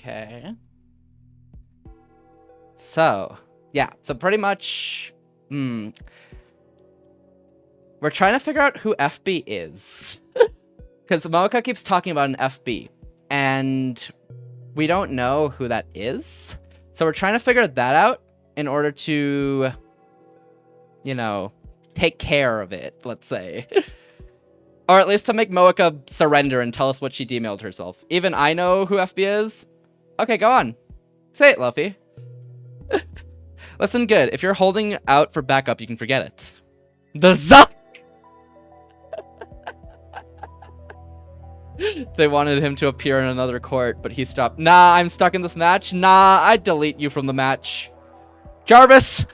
Okay. So, yeah. So pretty much, we're trying to figure out who FB is. Because Mocha keeps talking about an FB. And we don't know who that is. So we're trying to figure that out in order to, you know, take care of it, let's say. Or at least to make Mocha surrender and tell us what she demailed herself. Even I know who FB is. Okay, go on. Say it, Luffy. Listen good. If you're holding out for backup, you can forget it. The Zuck! They wanted him to appear in another court, but he stopped. Nah, I'm stuck in this match. Nah, I'd delete you from the match. Jarvis!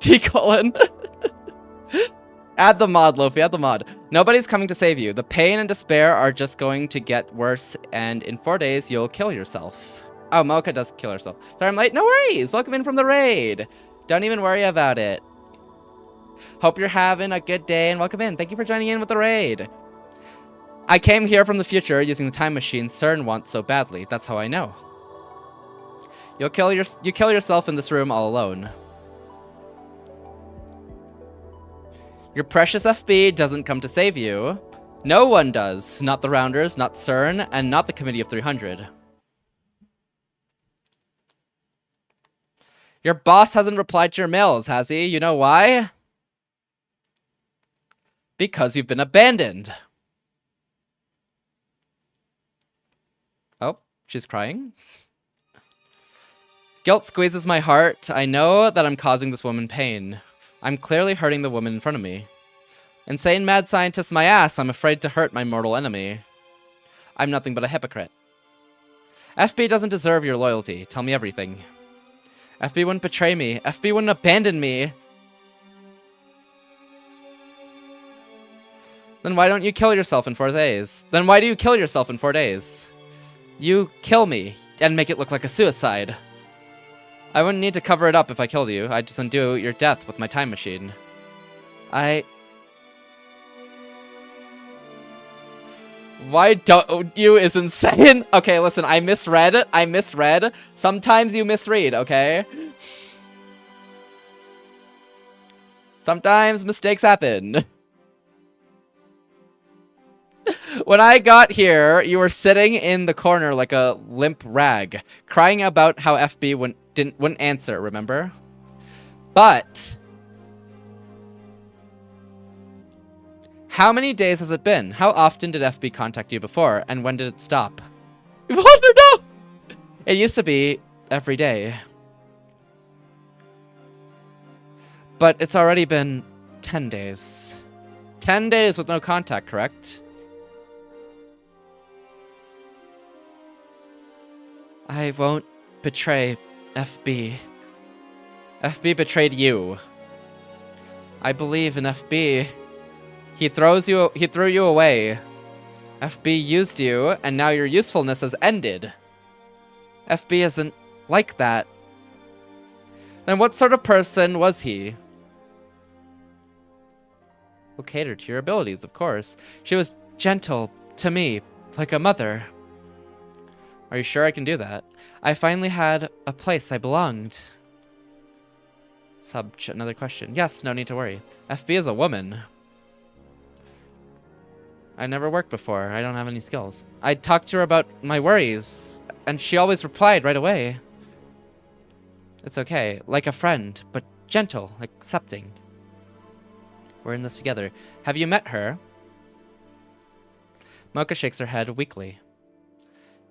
D-colon. Add the mod, Lofi, add the mod. Nobody's coming to save you. The pain and despair are just going to get worse, and in 4 days, you'll kill yourself. Oh, Mocha does kill herself. Sorry I'm late. No worries. Welcome in from the raid. Don't even worry about it. Hope you're having a good day, and welcome in. Thank you for joining in with the raid. I came here from the future using the time machine CERN wants so badly. That's how I know. You kill yourself in this room all alone. Your precious FB doesn't come to save you. No one does. Not the Rounders, not CERN, and not the Committee of 300. Your boss hasn't replied to your mails, has he? You know why? Because you've been abandoned. Oh, she's crying. Guilt squeezes my heart. I know that I'm causing this woman pain. I'm clearly hurting the woman in front of me. Insane mad scientist my ass, I'm afraid to hurt my mortal enemy. I'm nothing but a hypocrite. FB doesn't deserve your loyalty. Tell me everything. FB wouldn't betray me. FB wouldn't abandon me. Then why don't you kill yourself in 4 days? Then why do you kill yourself in 4 days? You kill me and make it look like a suicide. I wouldn't need to cover it up if I killed you. I'd just undo your death with my time machine. Why don't you is insane. Okay, listen, I misread. Sometimes you misread, okay? Sometimes mistakes happen. When I got here, you were sitting in the corner like a limp rag, crying about how FB wouldn't answer, remember? But how many days has it been? How often did FB contact you before, and when did it stop? You want to know? It used to be every day. But it's already been 10 days. 10 days with no contact, correct? I won't betray FB. FB betrayed you. I believe in FB. He threw you away. FB used you, and now your usefulness has ended. FB isn't like that. Then what sort of person was he? Will cater to your abilities, of course. She was gentle to me, like a mother. Are you sure I can do that? I finally had a place I belonged. Another question. Yes, no need to worry. FB is a woman. I never worked before. I don't have any skills. I talked to her about my worries, and she always replied right away. It's okay. Like a friend, but gentle, accepting. We're in this together. Have you met her? Mocha shakes her head weakly.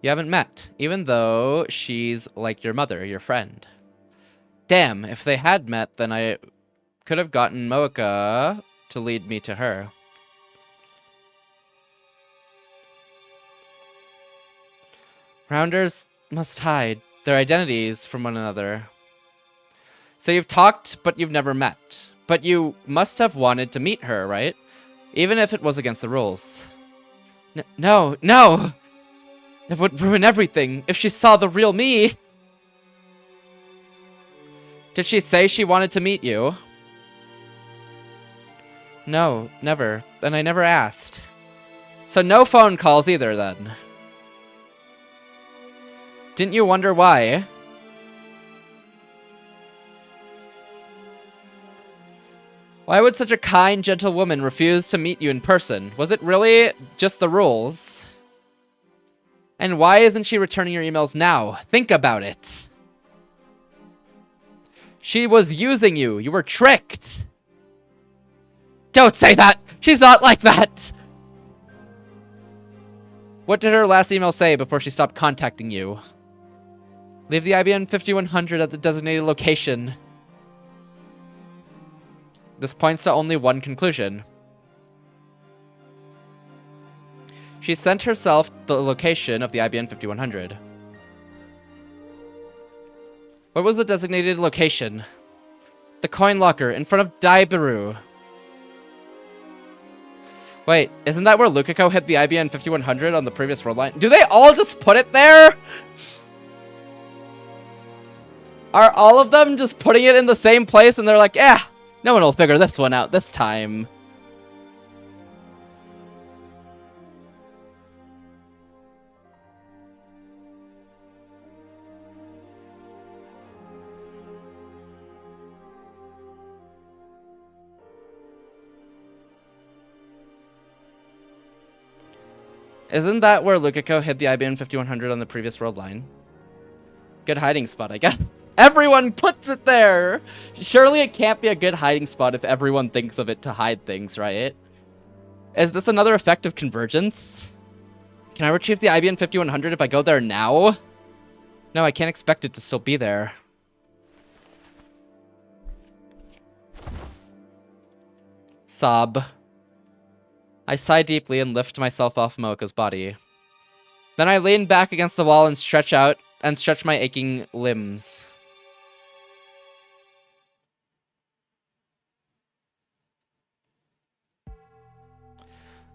You haven't met, even though she's like your mother, your friend. Damn, if they had met, then I could have gotten Mocha to lead me to her. Rounders, must hide their identities from one another. So you've talked, but you've never met. But you must have wanted to meet her, right? Even if it was against the rules. No! It would ruin everything if she saw the real me. Did she say she wanted to meet you? No, never. And I never asked. So no phone calls either, then. Didn't you wonder why? Why would such a kind, gentle woman refuse to meet you in person? Was it really just the rules? And why isn't she returning your emails now? Think about it. She was using you. You were tricked. Don't say that. She's not like that. What did her last email say before she stopped contacting you? Leave the IBM 5100 at the designated location. This points to only one conclusion. She sent herself the location of the IBM 5100. What was the designated location? The coin locker in front of Daibaru. Wait, isn't that where Lukiko hid the IBM 5100 on the previous road line? Do they all just put it there? Are all of them just putting it in the same place and they're like, yeah, no one will figure this one out this time. Isn't that where Lukiko hid the IBM 5100 on the previous road line? Good hiding spot, I guess. Everyone puts it there! Surely it can't be a good hiding spot if everyone thinks of it to hide things, right? Is this another effect of convergence? Can I retrieve the IBM 5100 if I go there now? No, I can't expect it to still be there. Sob. I sigh deeply and lift myself off Mocha's body. Then I lean back against the wall and stretch my aching limbs.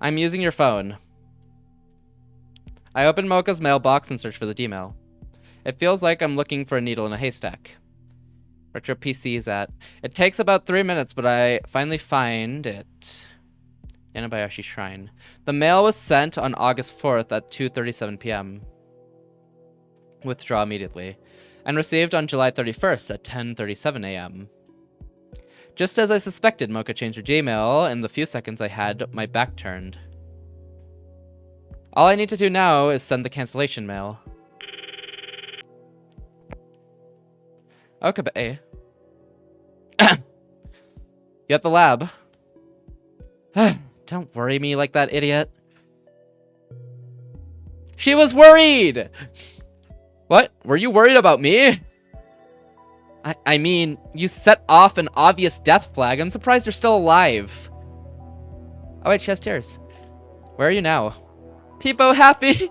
I'm using your phone. I open Mocha's mailbox and search for the D-mail. It feels like I'm looking for a needle in a haystack. Retro PC is at. It takes about 3 minutes, but I finally find it. Yanabayashi Shrine. The mail was sent on August 4th at 2:37 p.m. Withdraw immediately. And received on July 31st at 10:37 a.m. Just as I suspected, Mocha changed her Gmail in the few seconds I had my back turned. All I need to do now is send the cancellation mail. Okay. You at the lab? Don't worry me like that, idiot. She was worried! What? Were you worried about me? I mean, you set off an obvious death flag. I'm surprised you're still alive. Oh wait, she has tears. Where are you now? Peepo happy!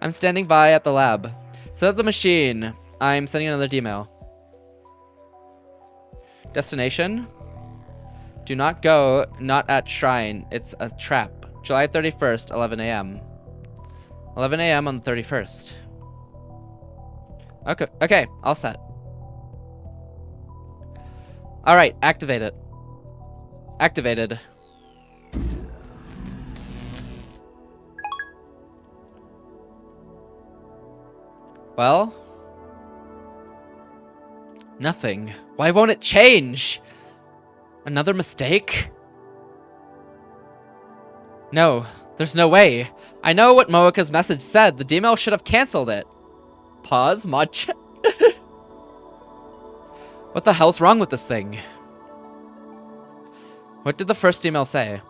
I'm standing by at the lab. Set up the machine. I'm sending another D-mail. Destination? Do not go, not at Shrine. It's a trap. July 31st, 11 a.m. 11 a.m. on the 31st. Okay, all set. Alright, activate it. Activated. Well? Nothing. Why won't it change? Another mistake? No, there's no way. I know what Mocha's message said. The D-mail should have cancelled it. Pause, mod chat. What the hell's wrong with this thing? What did the first email say?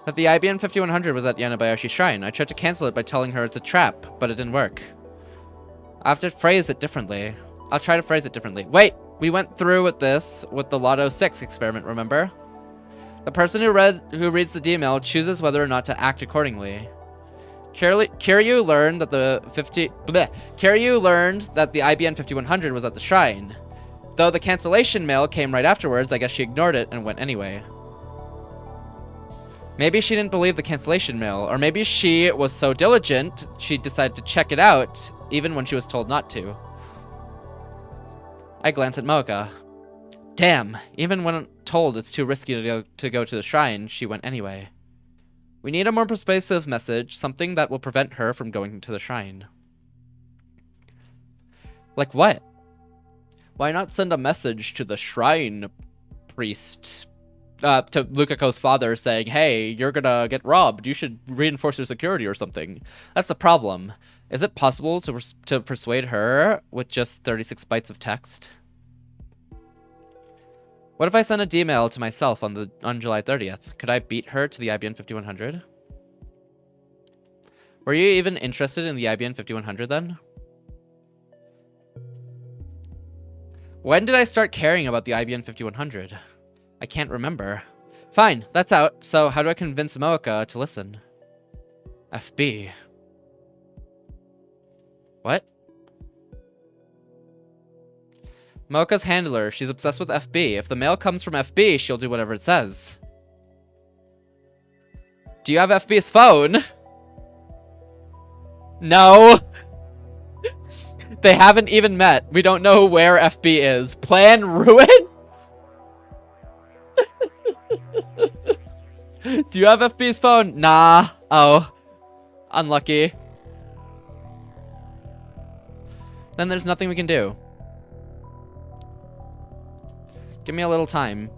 That the IBM 5100 was at Yanabayashi Shrine. I tried to cancel it by telling her it's a trap, but it didn't work. I have to phrase it differently. I'll try to phrase it differently. Wait, we went through with this with the Lotto 6 experiment, remember? The person who reads the email chooses whether or not to act accordingly. Kiryu learned that the Kiryu learned that the IBN 5100 was at the shrine. Though the cancellation mail came right afterwards, I guess she ignored it and went anyway. Maybe she didn't believe the cancellation mail, or maybe she was so diligent she decided to check it out even when she was told not to. I glanced at Mocha. Damn, even when told it's too risky to go to the shrine, she went anyway. We need a more persuasive message, something that will prevent her from going to the shrine. Like what? Why not send a message to the shrine priest, to Lukako's father saying, hey, you're gonna get robbed, you should reinforce your security or something. That's the problem. Is it possible to persuade her with just 36 bytes of text? What if I send a D-mail to myself on July 30th? Could I beat her to the IBN 5100? Were you even interested in the IBN 5100 then? When did I start caring about the IBN 5100? I can't remember. Fine, that's out. So how do I convince Mocha to listen? FB. What? Mocha's handler. She's obsessed with FB. If the mail comes from FB, she'll do whatever it says. Do you have FB's phone? No. They haven't even met. We don't know where FB is. Plan ruined? Do you have FB's phone? Nah. Oh. Unlucky. Then there's nothing we can do. Give me a little time.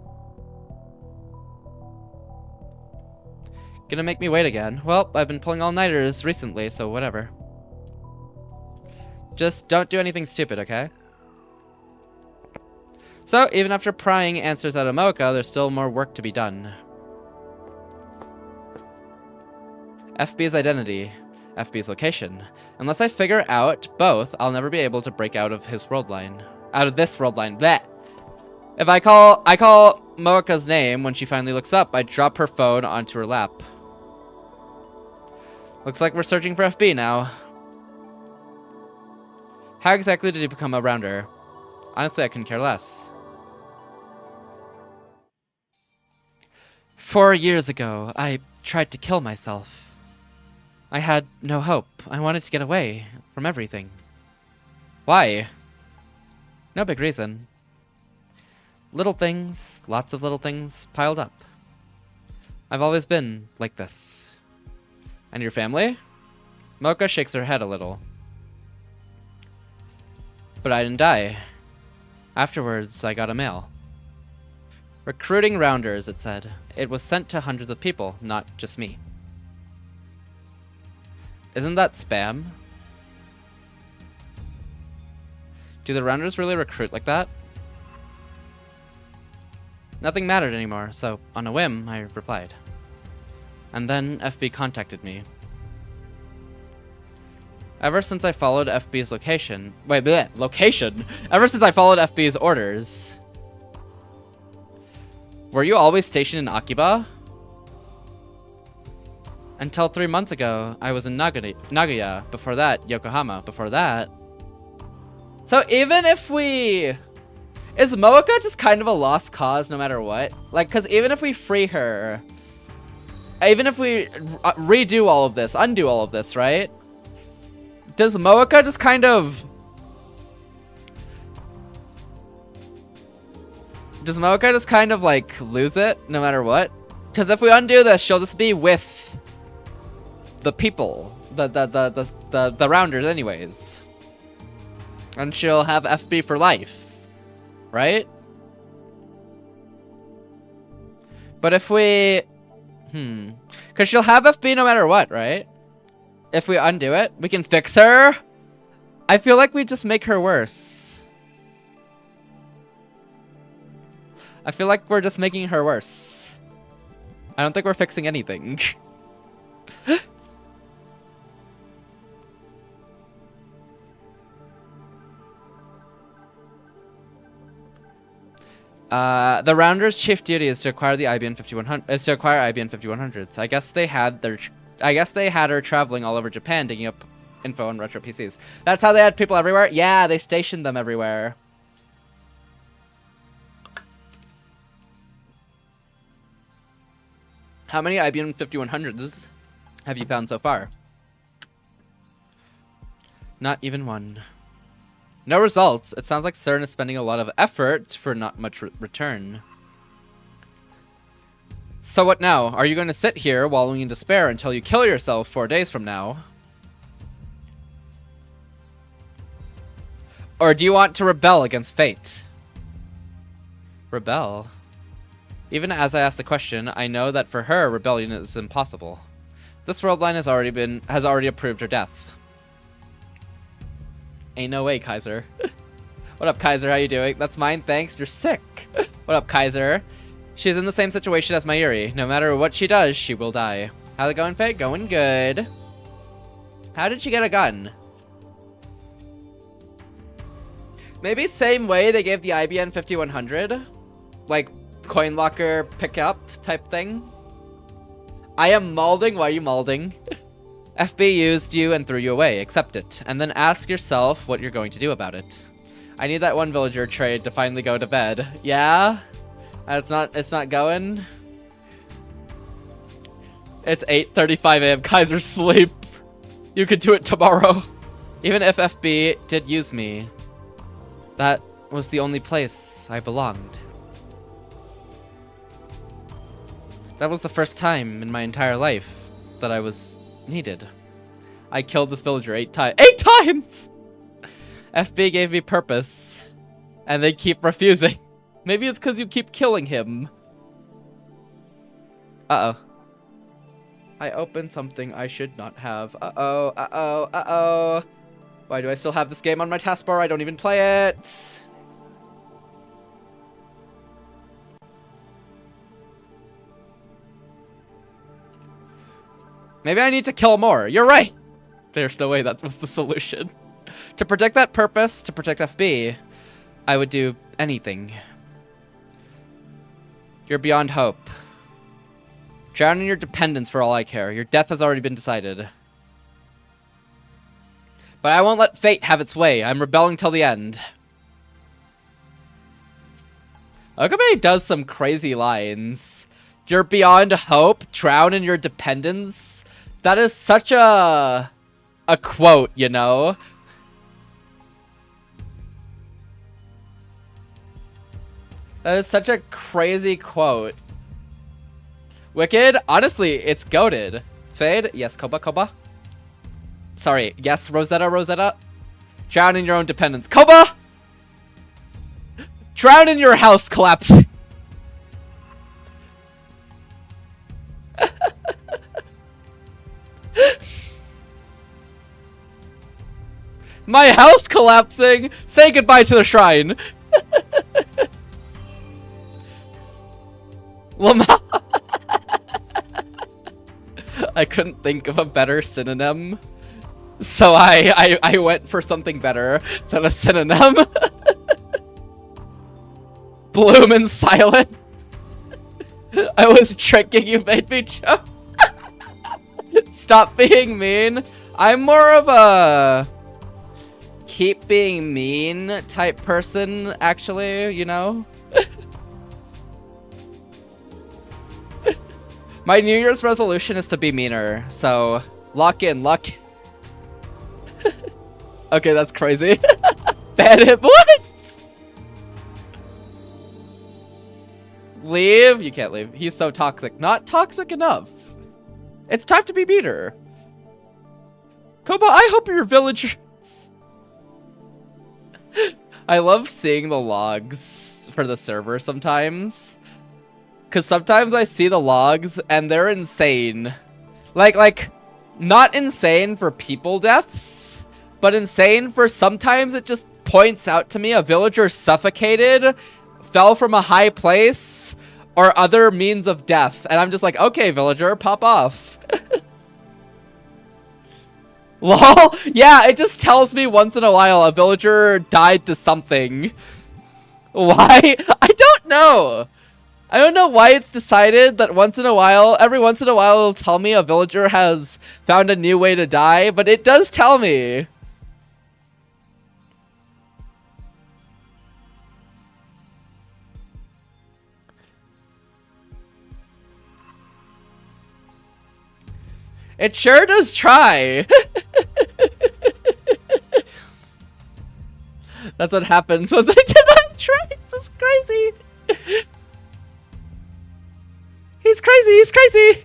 Gonna make me wait again. Well, I've been pulling all-nighters recently, so whatever. Just don't do anything stupid, okay? So, even after prying answers out of Mocha, there's still more work to be done. FB's identity. FB's location. Unless I figure out both, I'll never be able to break out of his world line. Out of this world line. Bleh. If I call Mocha's name when she finally looks up, I drop her phone onto her lap. Looks like we're searching for FB now. How exactly did he become a rounder? Honestly, I couldn't care less. 4 years ago, I tried to kill myself. I had no hope. I wanted to get away from everything. Why? No big reason. Little things, lots of little things piled up. I've always been like this. And your family? Mocha shakes her head a little. But I didn't die. Afterwards, I got a mail. Recruiting rounders, it said. It was sent to hundreds of people, not just me. Isn't that spam? Do the rounders really recruit like that? Nothing mattered anymore, so on a whim, I replied. And then FB contacted me. Ever since I followed FB's location... Wait, bleh, location? Ever since I followed FB's orders. Were you always stationed in Akiba? Until 3 months ago, I was in Nagoya. Before that, Yokohama. Before that... So even if we... Is Mocha just kind of a lost cause no matter what? Like, because even if we free her... Even if we redo all of this, undo all of this, right? Does Mocha just kind of... Does Mocha just kind of, like, lose it no matter what? Because if we undo this, she'll just be with the people. The rounders anyways. And she'll have FB for life. Right? But if we... Because she'll have FB no matter what, right? If we undo it, we can fix her. I feel like we just make her worse. I feel like we're just making her worse. I don't think we're fixing anything. The rounder's chief duty is to acquire the IBN 5100. Is to acquire IBN 5100s. I guess they had their I guess they had her traveling all over Japan, digging up info on retro PCs. That's how they had people everywhere? Yeah, they stationed them everywhere. How many IBM 5100s have you found so far? Not even one. No results. It sounds like CERN is spending a lot of effort for not much return. So what now? Are you going to sit here wallowing in despair until you kill yourself 4 days from now? Or do you want to rebel against fate? Rebel? Even as I ask the question, I know that for her, rebellion is impossible. This world line has already approved her death. Ain't no way, Kaiser. What up, Kaiser? How you doing? That's mine, thanks. You're sick. What up, Kaiser? She's in the same situation as Mayuri. No matter what she does, she will die. How's it going, Faye? Going good. How did she get a gun? Maybe same way they gave the IBM 5100? Like, coin locker pickup type thing? I am malding. Why are you malding? FB used you and threw you away. Accept it. And then ask yourself what you're going to do about it. I need that one villager trade to finally go to bed. Yeah? It's not going? It's 8:35 a.m. Kaiser, sleep. You could do it tomorrow. Even if FB did use me, that was the only place I belonged. That was the first time in my entire life that I was needed. I killed this villager 8 times. 8 times! FB gave me purpose, and they keep refusing. Maybe it's because you keep killing him. Uh-oh. I opened something I should not have. Uh-oh, uh-oh, uh-oh. Why do I still have this game on my taskbar? I don't even play it. Maybe I need to kill more. You're right. There's no way that was the solution. To protect that purpose, to protect FB, I would do anything. You're beyond hope. Drown in your dependence for all I care. Your death has already been decided. But I won't let fate have its way. I'm rebelling till the end. Okabe does some crazy lines. You're beyond hope. Drown in your dependence. That is such a quote, you know? That is such a crazy quote. Wicked? Honestly, it's goated. Fade? Yes, Koba, Koba. Sorry, yes, Rosetta, Rosetta. Drown in your own dependence. Koba! Drown in your house collapse. My house collapsing! Say goodbye to the shrine! Lama. I couldn't think of a better synonym, so I went for something better than a synonym. Bloom in silence. I was tricking you, made me joke. Stop being mean. I'm more of a keep being mean type person, actually, you know? My New Year's resolution is to be meaner, so lock in, lock in. Okay, that's crazy. Ban him, what? Leave? You can't leave. He's so toxic. Not toxic enough. It's time to be meaner. Koba, I hope your villagers... I love seeing the logs for the server sometimes. Because sometimes I see the logs and they're insane. Like, not insane for people deaths, but insane for sometimes it just points out to me a villager suffocated, fell from a high place, or other means of death. And I'm just like, okay, villager, pop off. Lol? Yeah, it just tells me once in a while a villager died to something. Why? I don't know. I don't know why it's decided that every once in a while it'll tell me a villager has found a new way to die, but it does tell me. It sure does try. That's what happens when they did not try. This is crazy. He's crazy. He's crazy.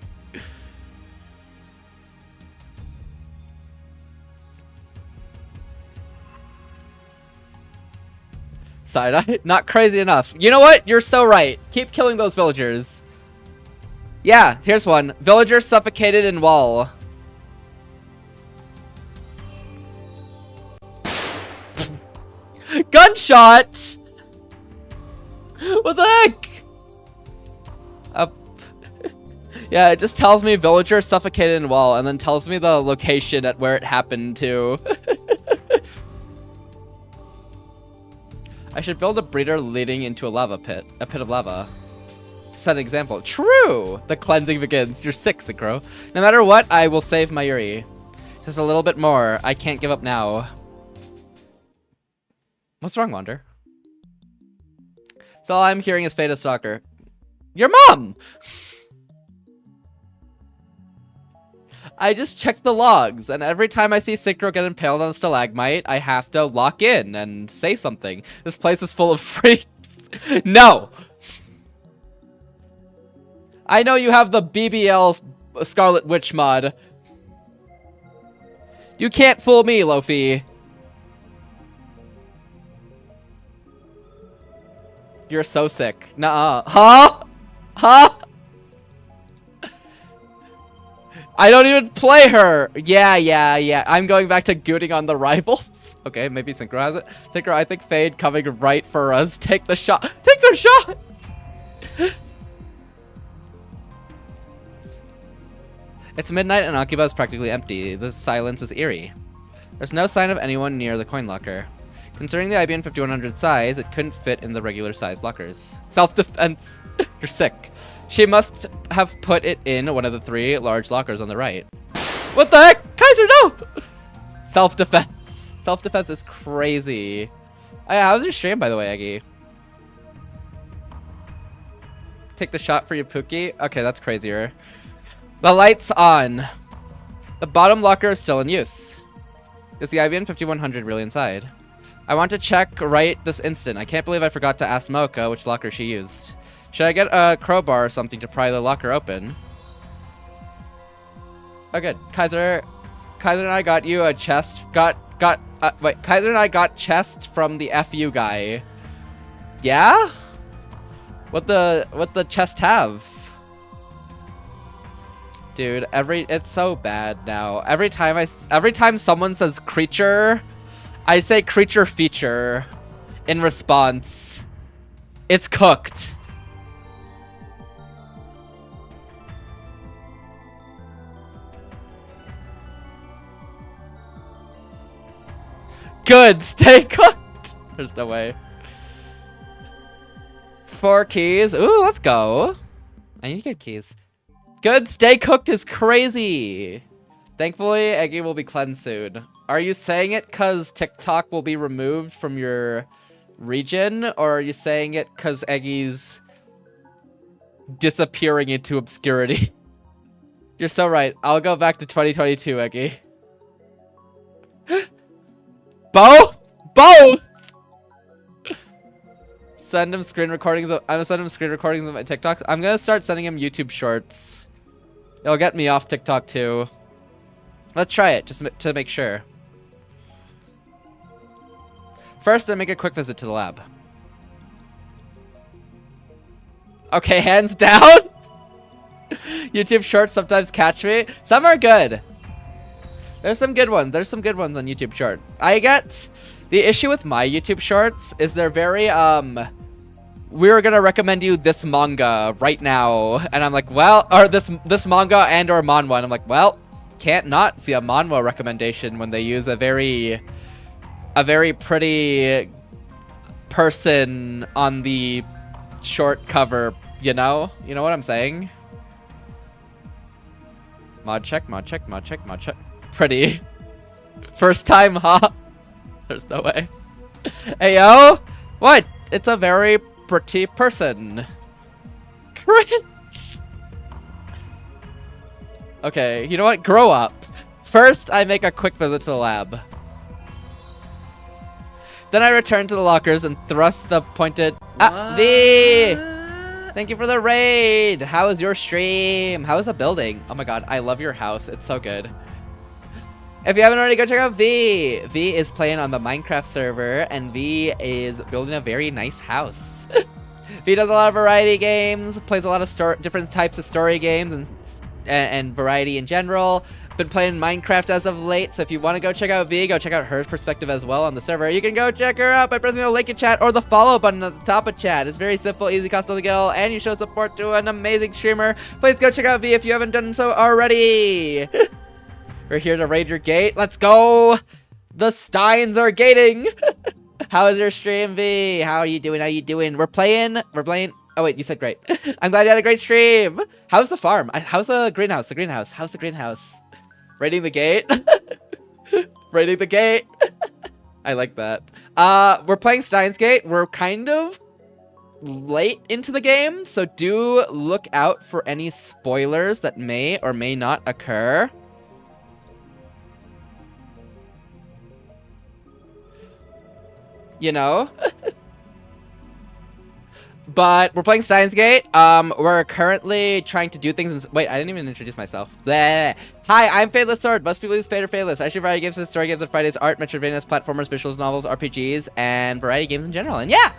Side-eye? Not crazy enough. You know what? You're so right. Keep killing those villagers. Yeah, here's one. Villager suffocated in wall. Gunshot! What the heck? Yeah, it just tells me villager suffocated in wall and then tells me the location at where it happened to. I should build a breeder leading into a pit of lava. Set an example. True! The cleansing begins. You're sick, Synchro. No matter what, I will save my Yuri. Just a little bit more. I can't give up now. What's wrong, Wander? So all I'm hearing is Fadeless Stalker. Your mom! I just checked the logs, and every time I see Synchro get impaled on a stalagmite, I have to lock in and say something. This place is full of freaks. No! I know you have the BBL Scarlet Witch mod. You can't fool me, Lofi. You're so sick. Nuh-uh. Huh? Huh? I don't even play her. Yeah. I'm going back to gooting on the rivals. Okay, maybe Synchro has it. Synchro, I think Fade coming right for us. Take the shot. Take the shot! It's midnight and Akiba is practically empty. The silence is eerie. There's no sign of anyone near the coin locker. Considering the IBM 5100 size, it couldn't fit in the regular size lockers. Self-defense. You're sick. She must have put it in one of the 3 large lockers on the right. What the heck? Kaiser, no! Self-defense. Self-defense is crazy. Oh, yeah, how was your stream, by the way, Eggy? Take the shot for your Pookie? Okay, that's crazier. The light's on. The bottom locker is still in use. Is the IBM 5100 really inside? I want to check right this instant. I can't believe I forgot to ask Mocha which locker she used. Should I get a crowbar or something to pry the locker open? Oh, good. Kaiser and I got you a chest. Wait, Kaiser and I got chest from the FU guy. Yeah? What the chest have? Dude, it's so bad now. Every time someone says creature, I say creature feature in response. It's cooked. Good, stay cooked. There's no way. 4 keys. Ooh, let's go. I need to get keys. Good, stay cooked is crazy. Thankfully, Eggy will be cleansed soon. Are you saying it because TikTok will be removed from your region? Or are you saying it because Eggy's disappearing into obscurity? You're so right. I'll go back to 2022, Eggy. Both? Both! Send him screen recordings. I'm gonna send him screen recordings of my TikToks. I'm gonna start sending him YouTube shorts. It'll get me off TikTok too. Let's try it, just to make sure. First, I make a quick visit to the lab. Okay, hands down. YouTube shorts sometimes catch me. Some are good. There's some good ones. There's some good ones on YouTube short. I get the issue with my YouTube shorts is they're very we're gonna recommend you this manga right now, and I'm like, well, or this manga and or manhwa, and I'm like, well, can't not see a manhwa recommendation when they use a very pretty person on the short cover You know what I'm saying? Mod check, mod check, mod check, mod check. Pretty. First time, huh? There's no way. Hey, yo! What? It's a very pretty person. Cringe! Okay, you know what? Grow up. First, I make a quick visit to the lab. Then I return to the lockers and thrust the pointed... Ah! V! Thank you for the raid! How is your stream? How is the building? Oh my god, I love your house. It's so good. If you haven't already, go check out V. V is playing on the Minecraft server, and V is building a very nice house. V does a lot of variety games, plays a lot of different types of story games and variety in general. Been playing Minecraft as of late, so if you want to go check out V, go check out her perspective as well on the server. You can go check her out by pressing the link in chat or the follow button at the top of chat. It's very simple, easy, custom to get all, and you show support to an amazing streamer. Please go check out V if you haven't done so already. We're here to raid your gate. Let's go. The Steins are gating. How is your stream, V? How are you doing? How you doing? We're playing. Oh wait, you said great. I'm glad you had a great stream. How's the farm? How's the greenhouse? How's the greenhouse? Raiding the gate. Raiding the gate. I like that. We're playing Steins Gate. We're kind of late into the game, so do look out for any spoilers that may or may not occur. You know? But we're playing Steins Gate. We're currently trying to do things. Wait, I didn't even introduce myself. Bleh. Hi, I'm Fadelessword. Most people use Fade or Fadeless. I should variety games and story games on Fridays, art, Metroidvanias, platformers, visuals, novels, RPGs, and variety games in general. And yeah,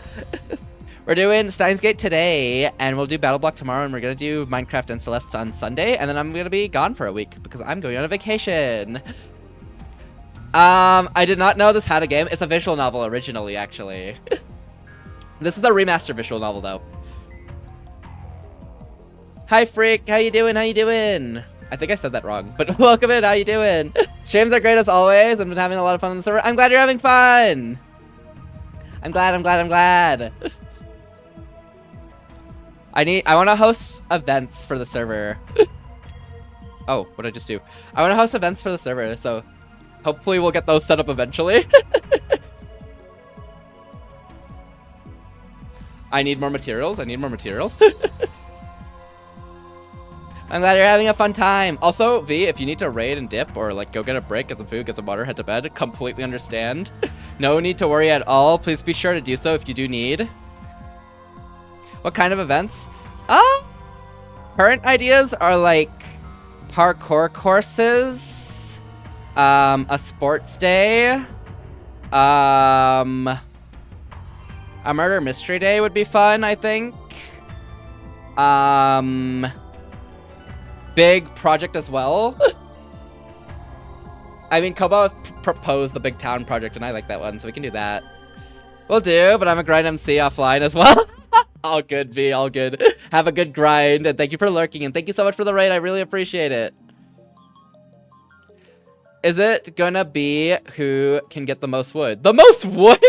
we're doing Steins Gate today, and we'll do Battle Block tomorrow, and we're gonna do Minecraft and Celeste on Sunday, and then I'm gonna be gone for a week because I'm going on a vacation. I did not know this had a game. It's a visual novel originally, actually. This is a remastered visual novel, though. Hi, Freak. How you doing? How you doing? I think I said that wrong, but welcome in. How you doing? Streams are great as always. I've been having a lot of fun on the server. I'm glad you're having fun. I'm glad. I want to host events for the server. Oh, what did I just do? I want to host events for the server, so hopefully we'll get those set up eventually. I need more materials. I'm glad you're having a fun time. Also, V, if you need to raid and dip or like go get a break, get some food, get some water, head to bed, completely understand. No need to worry at all. Please be sure to do so if you do need. What kind of events? Current ideas are like parkour courses, a sports day, a murder mystery day would be fun, I think. Big project as well. I mean, Kobo proposed the big town project, and I like that one, so we can do that. We'll do, but I'm a grind MC offline as well. All good, V, all good. Have a good grind, and thank you for lurking, and thank you so much for the raid. I really appreciate it. Is it gonna be who can get the most wood? The most wood?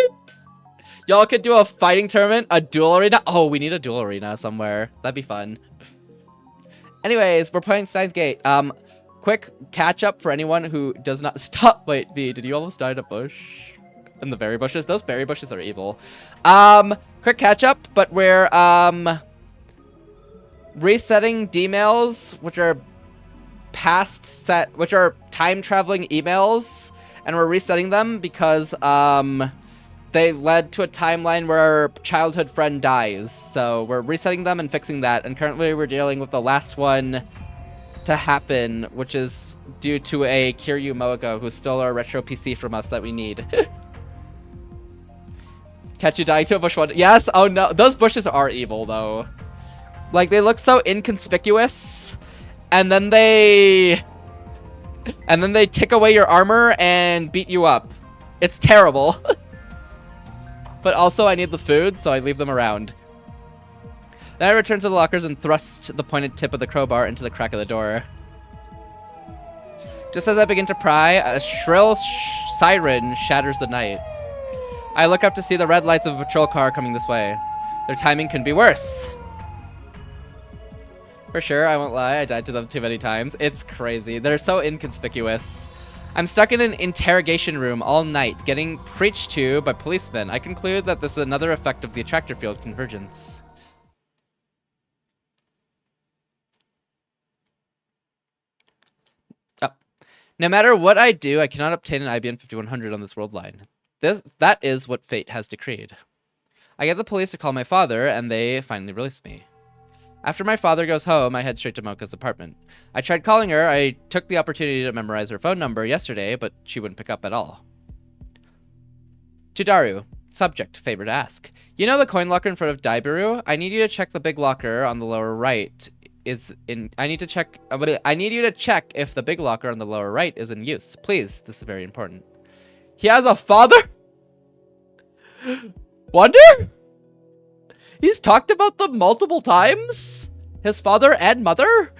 Y'all could do a fighting tournament, a duel arena. Oh, we need a duel arena somewhere. That'd be fun. Anyways, we're playing Steins Gate. Quick catch up for anyone who does not stop. Wait, V, did you almost die in a bush? In the berry bushes? Those berry bushes are evil. Quick catch up, but we're resetting D-mails, which are which are time traveling emails, and we're resetting them because they led to a timeline where our childhood friend dies. So we're resetting them and fixing that. And currently we're dealing with the last one to happen, which is due to a Kiryu Moeko who stole our retro PC from us that we need. Catch you dying to a bush one. Yes, oh no. Those bushes are evil though. Like they look so inconspicuous. And then they tick away your armor and beat you up. It's terrible. But also I need the food, so I leave them around. Then I return to the lockers and thrust the pointed tip of the crowbar into the crack of the door. Just as I begin to pry, a shrill siren shatters the night. I look up to see the red lights of a patrol car coming this way. Their timing couldn't be worse. For sure, I won't lie, I died to them too many times. It's crazy. They're so inconspicuous. I'm stuck in an interrogation room all night, getting preached to by policemen. I conclude that this is another effect of the attractor field convergence. Oh. No matter what I do, I cannot obtain an IBM 5100 on this world line. That is what fate has decreed. I get the police to call my father, and they finally release me. After my father goes home, I head straight to Mocha's apartment. I tried calling her. I took the opportunity to memorize her phone number yesterday, but she wouldn't pick up at all. To Daru. Subject, favor to ask. You know the coin locker in front of Daibaru? I need you to check the big locker on the lower right I need you to check if the big locker on the lower right is in use. Please, this is very important. He has a father? Wonder? He's talked about them multiple times? His father and mother?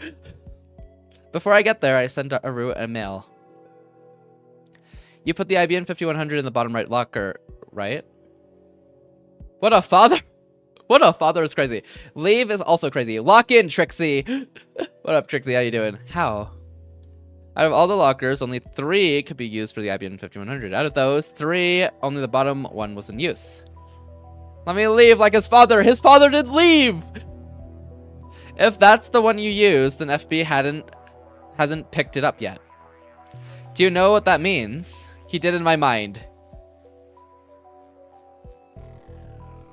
Before I get there, I send Aru a mail. You put the IBM 5100 in the bottom right locker, right? What a father! What a father is crazy. Leave is also crazy. Lock in, Trixie! What up, Trixie? How you doing? How? Out of all the lockers, only 3 could be used for the IBM 5100. Out of those 3, only the bottom one was in use. Let me leave like his father. His father did leave! If that's the one you used, then FB hasn't picked it up yet. Do you know what that means? He did in my mind.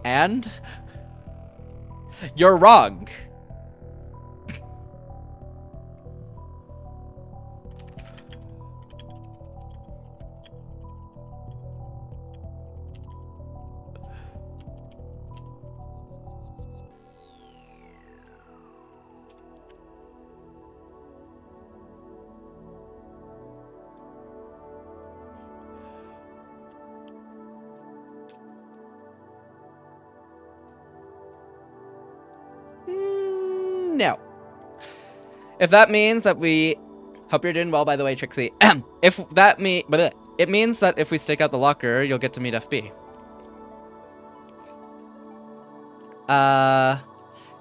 And? You're wrong. No. If that means that we... Hope you're doing well, by the way, Trixie. It means that if we stake out the locker, you'll get to meet FB.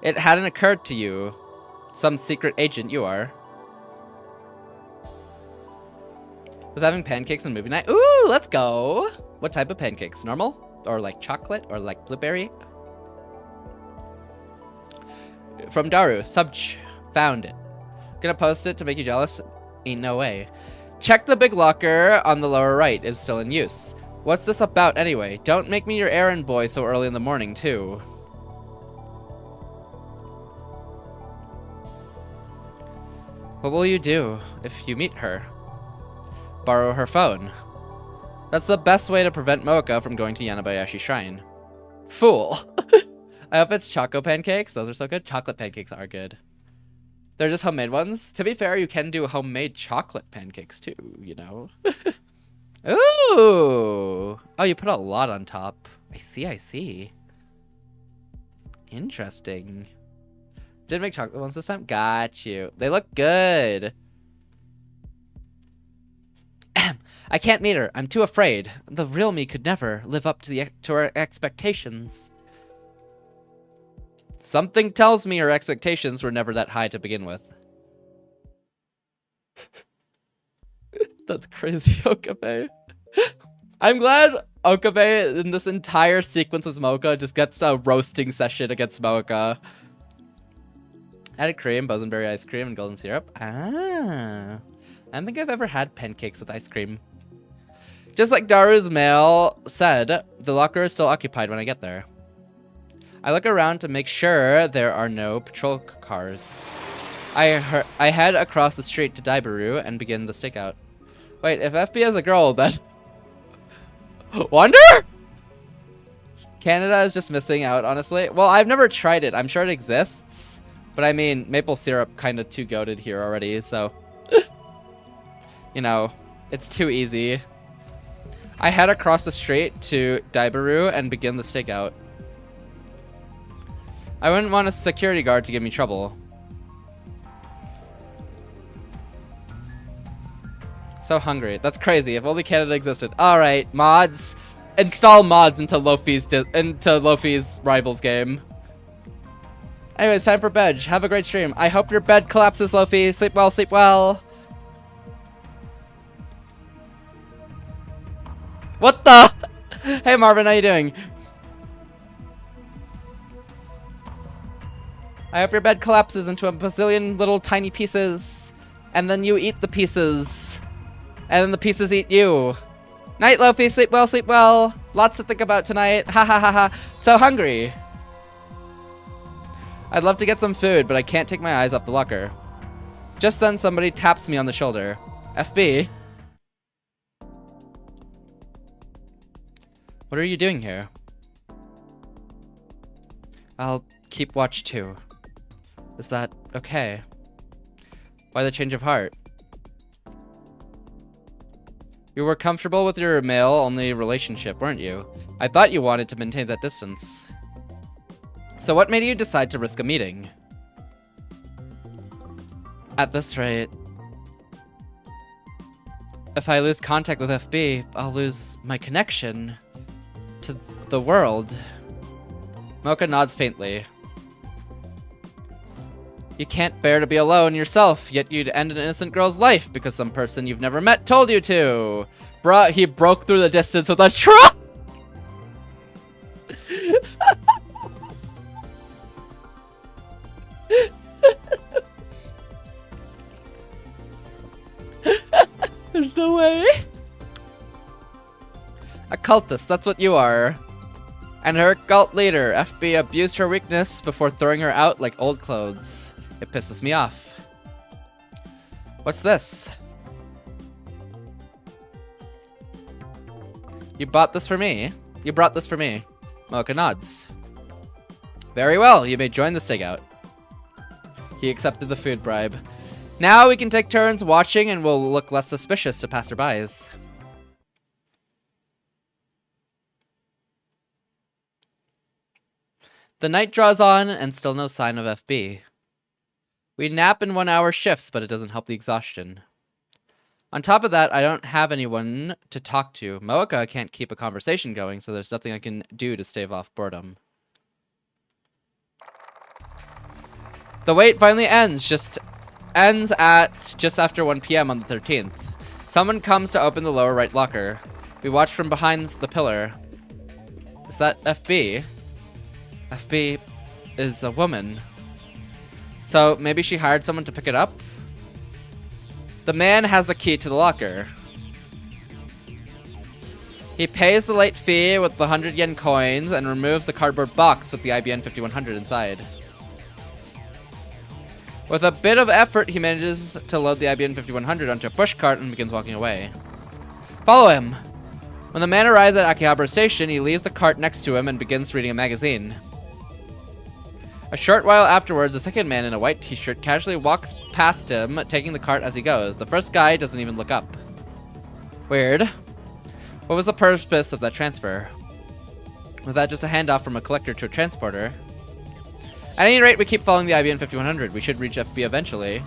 It hadn't occurred to you. Some secret agent you are. Was having pancakes on movie night? Ooh, let's go. What type of pancakes? Normal? Or like chocolate? Or like blueberry? From Daru. Found it. Gonna post it to make you jealous? Ain't no way. Check the big locker on the lower right is still in use. What's this about anyway? Don't make me your errand boy so early in the morning, too. What will you do if you meet her? Borrow her phone. That's the best way to prevent Mocha from going to Yanabayashi Shrine. Fool. I hope it's choco pancakes. Those are so good. Chocolate pancakes are good. They're just homemade ones. To be fair, you can do homemade chocolate pancakes too, you know. Ooh. Oh, you put a lot on top. I see. Interesting. Didn't make chocolate ones this time? Got you. They look good. I can't meet her. I'm too afraid. The real me could never live up to her expectations. Something tells me her expectations were never that high to begin with. That's crazy, Okabe. I'm glad Okabe in this entire sequence of Mocha just gets a roasting session against Mocha. Added cream, bosenberry ice cream, and golden syrup. Ah. I don't think I've ever had pancakes with ice cream. Just like Daru's mail said, the locker is still occupied when I get there. I look around to make sure there are no patrol cars. I head across the street to Daibaru and begin the stakeout. Wait, if FB is a girl, then... Wonder? Canada is just missing out, honestly. Well, I've never tried it. I'm sure it exists. But I mean, maple syrup kind of too goated here already, so... You know, it's too easy. I head across the street to Daibaru and begin the stakeout. I wouldn't want a security guard to give me trouble. So hungry. That's crazy. If only Canada existed. Alright, mods. Install mods into Lofi's Rivals game. Anyways, time for bed. Have a great stream. I hope your bed collapses, Lofi. Sleep well, sleep well. What the? Hey Marvin, how you doing? I hope your bed collapses into a bazillion little tiny pieces. And then you eat the pieces. And then the pieces eat you. Night, Lofi. Sleep well, sleep well. Lots to think about tonight. Ha ha ha ha. So hungry. I'd love to get some food, but I can't take my eyes off the locker. Just then, somebody taps me on the shoulder. FB? What are you doing here? I'll keep watch too. Is that okay? Why the change of heart? You were comfortable with your male-only relationship, weren't you? I thought you wanted to maintain that distance. So what made you decide to risk a meeting? At this rate, if I lose contact with FB, I'll lose my connection to the world. Mocha nods faintly. You can't bear to be alone yourself, yet you'd end an innocent girl's life because some person you've never met told you to. Bruh, he broke through the distance with a truck! There's no way. A cultist, that's what you are. And her cult leader, FB, abused her weakness before throwing her out like old clothes. It pisses me off. What's this? You bought this for me? You brought this for me. Mocha nods. Very well, you may join the stakeout. He accepted the food bribe. Now we can take turns watching and we'll look less suspicious to passerbys. The night draws on and still no sign of FB. We nap in 1-hour shifts, but it doesn't help the exhaustion. On top of that, I don't have anyone to talk to. Mocha can't keep a conversation going, so there's nothing I can do to stave off boredom. The wait finally ends at just after 1 p.m. on the 13th. Someone comes to open the lower right locker. We watch from behind the pillar. Is that FB? FB is a woman. So maybe she hired someone to pick it up? The man has the key to the locker. He pays the late fee with the 100 yen coins and removes the cardboard box with the IBN 5100 inside. With a bit of effort, he manages to load the IBN 5100 onto a pushcart and begins walking away. Follow him! When the man arrives at Akihabara Station, he leaves the cart next to him and begins reading a magazine. A short while afterwards, a second man in a white t-shirt casually walks past him, taking the cart as he goes. The first guy doesn't even look up. Weird. What was the purpose of that transfer? Was that just a handoff from a collector to a transporter? At any rate, we keep following the IBN 5100. We should reach FB eventually.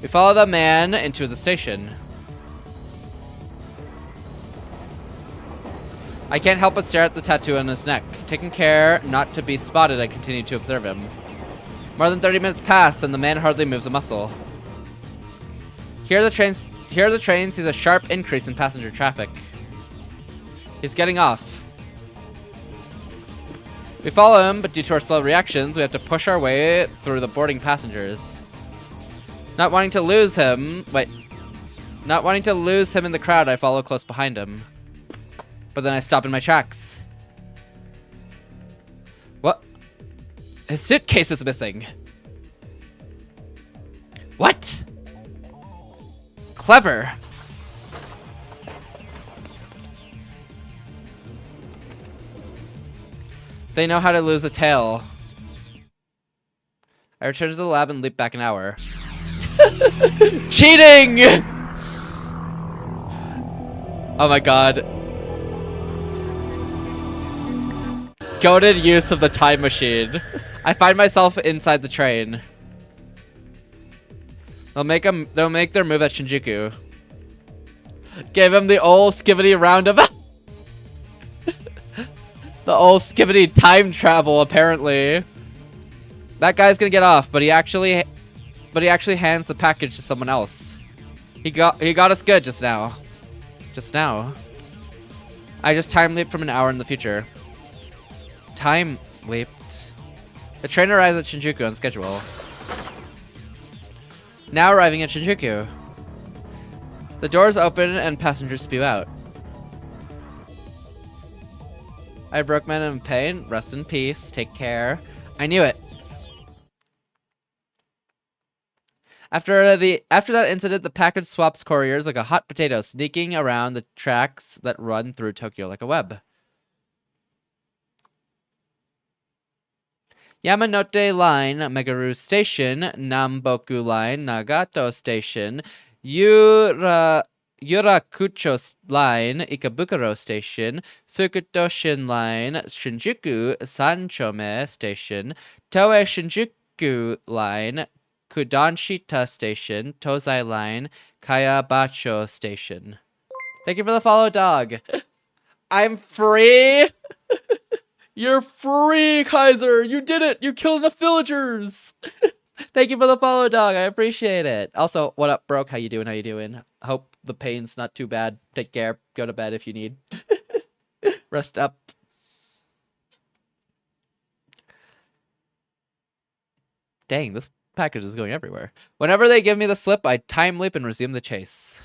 We follow the man into the station. I can't help but stare at the tattoo on his neck. Taking care not to be spotted, I continue to observe him. More than 30 minutes pass, and the man hardly moves a muscle. Here are the trains sees a sharp increase in passenger traffic. He's getting off. We follow him, but due to our slow reactions, we have to push our way through the boarding passengers. Not wanting to lose him in the crowd, I follow close behind him. But then I stop in my tracks. What? His suitcase is missing. What? Clever. They know how to lose a tail. I return to the lab and leap back an hour. Cheating! Oh my god. Goated use of the time machine. I find myself inside the train. They'll make their move at Shinjuku. Gave him the old skibbity roundabout. The old skibbity time travel, apparently. That guy's gonna get off, but he actually hands the package to someone else. He got us good just now. Just now. I just time leaped from an hour in the future. Time leaped. The train arrives at Shinjuku on schedule. Now arriving at Shinjuku. The doors open and passengers spew out. I broke man in pain. Rest in peace. Take care. I knew it. After that incident, the package swaps couriers like a hot potato, sneaking around the tracks that run through Tokyo like a web. Yamanote Line, Meguru Station, Namboku Line, Nagato Station, Yurakucho Line, Ikebukuro Station, Fukutoshin Line, Shinjuku Sanchome Station, Toei Shinjuku Line, Kudanshita Station, Tozai Line, Kayabacho Station. Thank you for the follow, dog. I'm free. You're free, Kaiser. You did it. You killed enough villagers. Thank you for the follow, dog. I appreciate it. Also, what up, Broke? How you doing? How you doing? Hope the pain's not too bad. Take care. Go to bed if you need. Rest up. Dang, this package is going everywhere. Whenever they give me the slip, I time leap and resume the chase.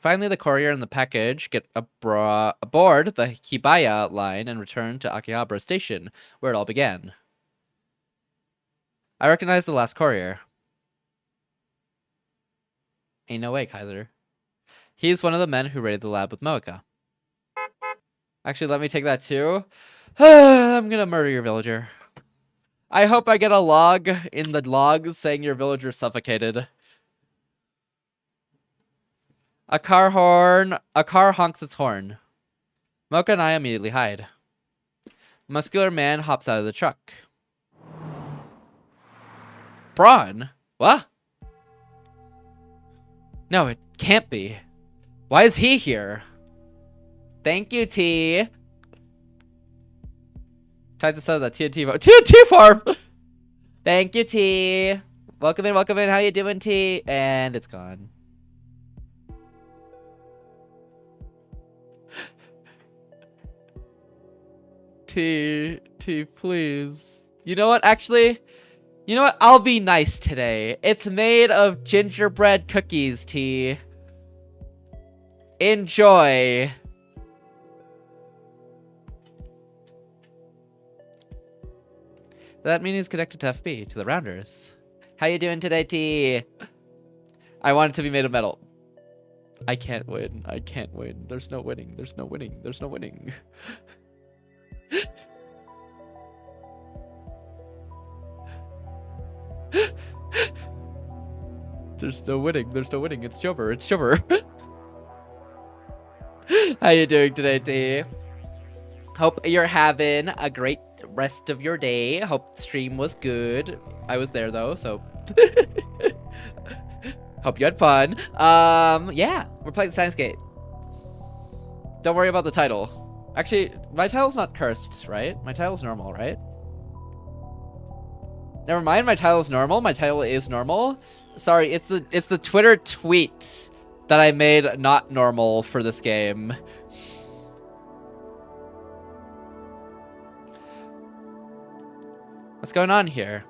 Finally, the courier and the package get aboard the Hibaya line and return to Akihabara Station, where it all began. I recognize the last courier. Ain't no way, Kaiser. He's one of the men who raided the lab with Moeka. Actually, let me take that too. I'm gonna murder your villager. I hope I get a log in the logs saying your villager suffocated. A car honks its horn. Mocha and I immediately hide. A muscular man hops out of the truck. Braun? What? No, it can't be. Why is he here? Thank you, T. Time to sell that TNT farm. TNT farm! Thank you, T. Welcome in, welcome in. How you doing, T? And it's gone. T, please. You know what? Actually, you know what? I'll be nice today. It's made of gingerbread cookies, T. Enjoy. That means he's connected to FB, to the Rounders. How you doing today, T? I want it to be made of metal. I can't win. I can't win. There's no winning. There's no winning. There's no winning. There's no winning. There's no winning. It's Jover. It's Jover. How you doing today, T? Hope you're having a great rest of your day. Hope the stream was good. I was there though, so hope you had fun. Yeah, we're playing Steins Gate. Don't worry about the title. Actually, my title's not cursed, right? My title's normal, right? Never mind, my title is normal. My title is normal. Sorry, it's the Twitter tweet that I made not normal for this game. What's going on here?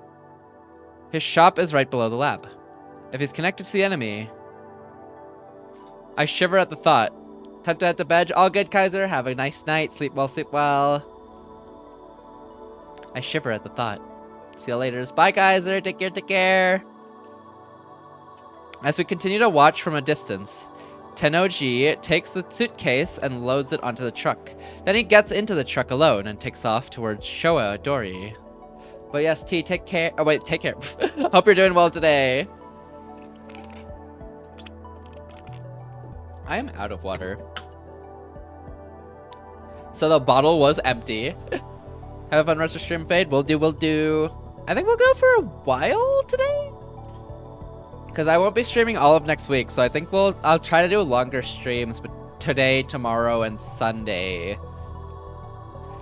His shop is right below the lab. If he's connected to the enemy, I shiver at the thought. Time to head to bed. All good, Kaiser. Have a nice night. Sleep well, sleep well. I shiver at the thought. See you later. Bye, Kaiser. Take care, take care. As we continue to watch from a distance, Tennoji takes the suitcase and loads it onto the truck. Then he gets into the truck alone and takes off towards Showa Dori. But yes, T, take care. Oh, wait, take care. Hope you're doing well today. I am out of water. So the bottle was empty. Have a fun rest of stream, Fade. We'll do. I think we'll go for a while today. Because I won't be streaming all of next week. So I think I'll try to do longer streams, but today, tomorrow, and Sunday.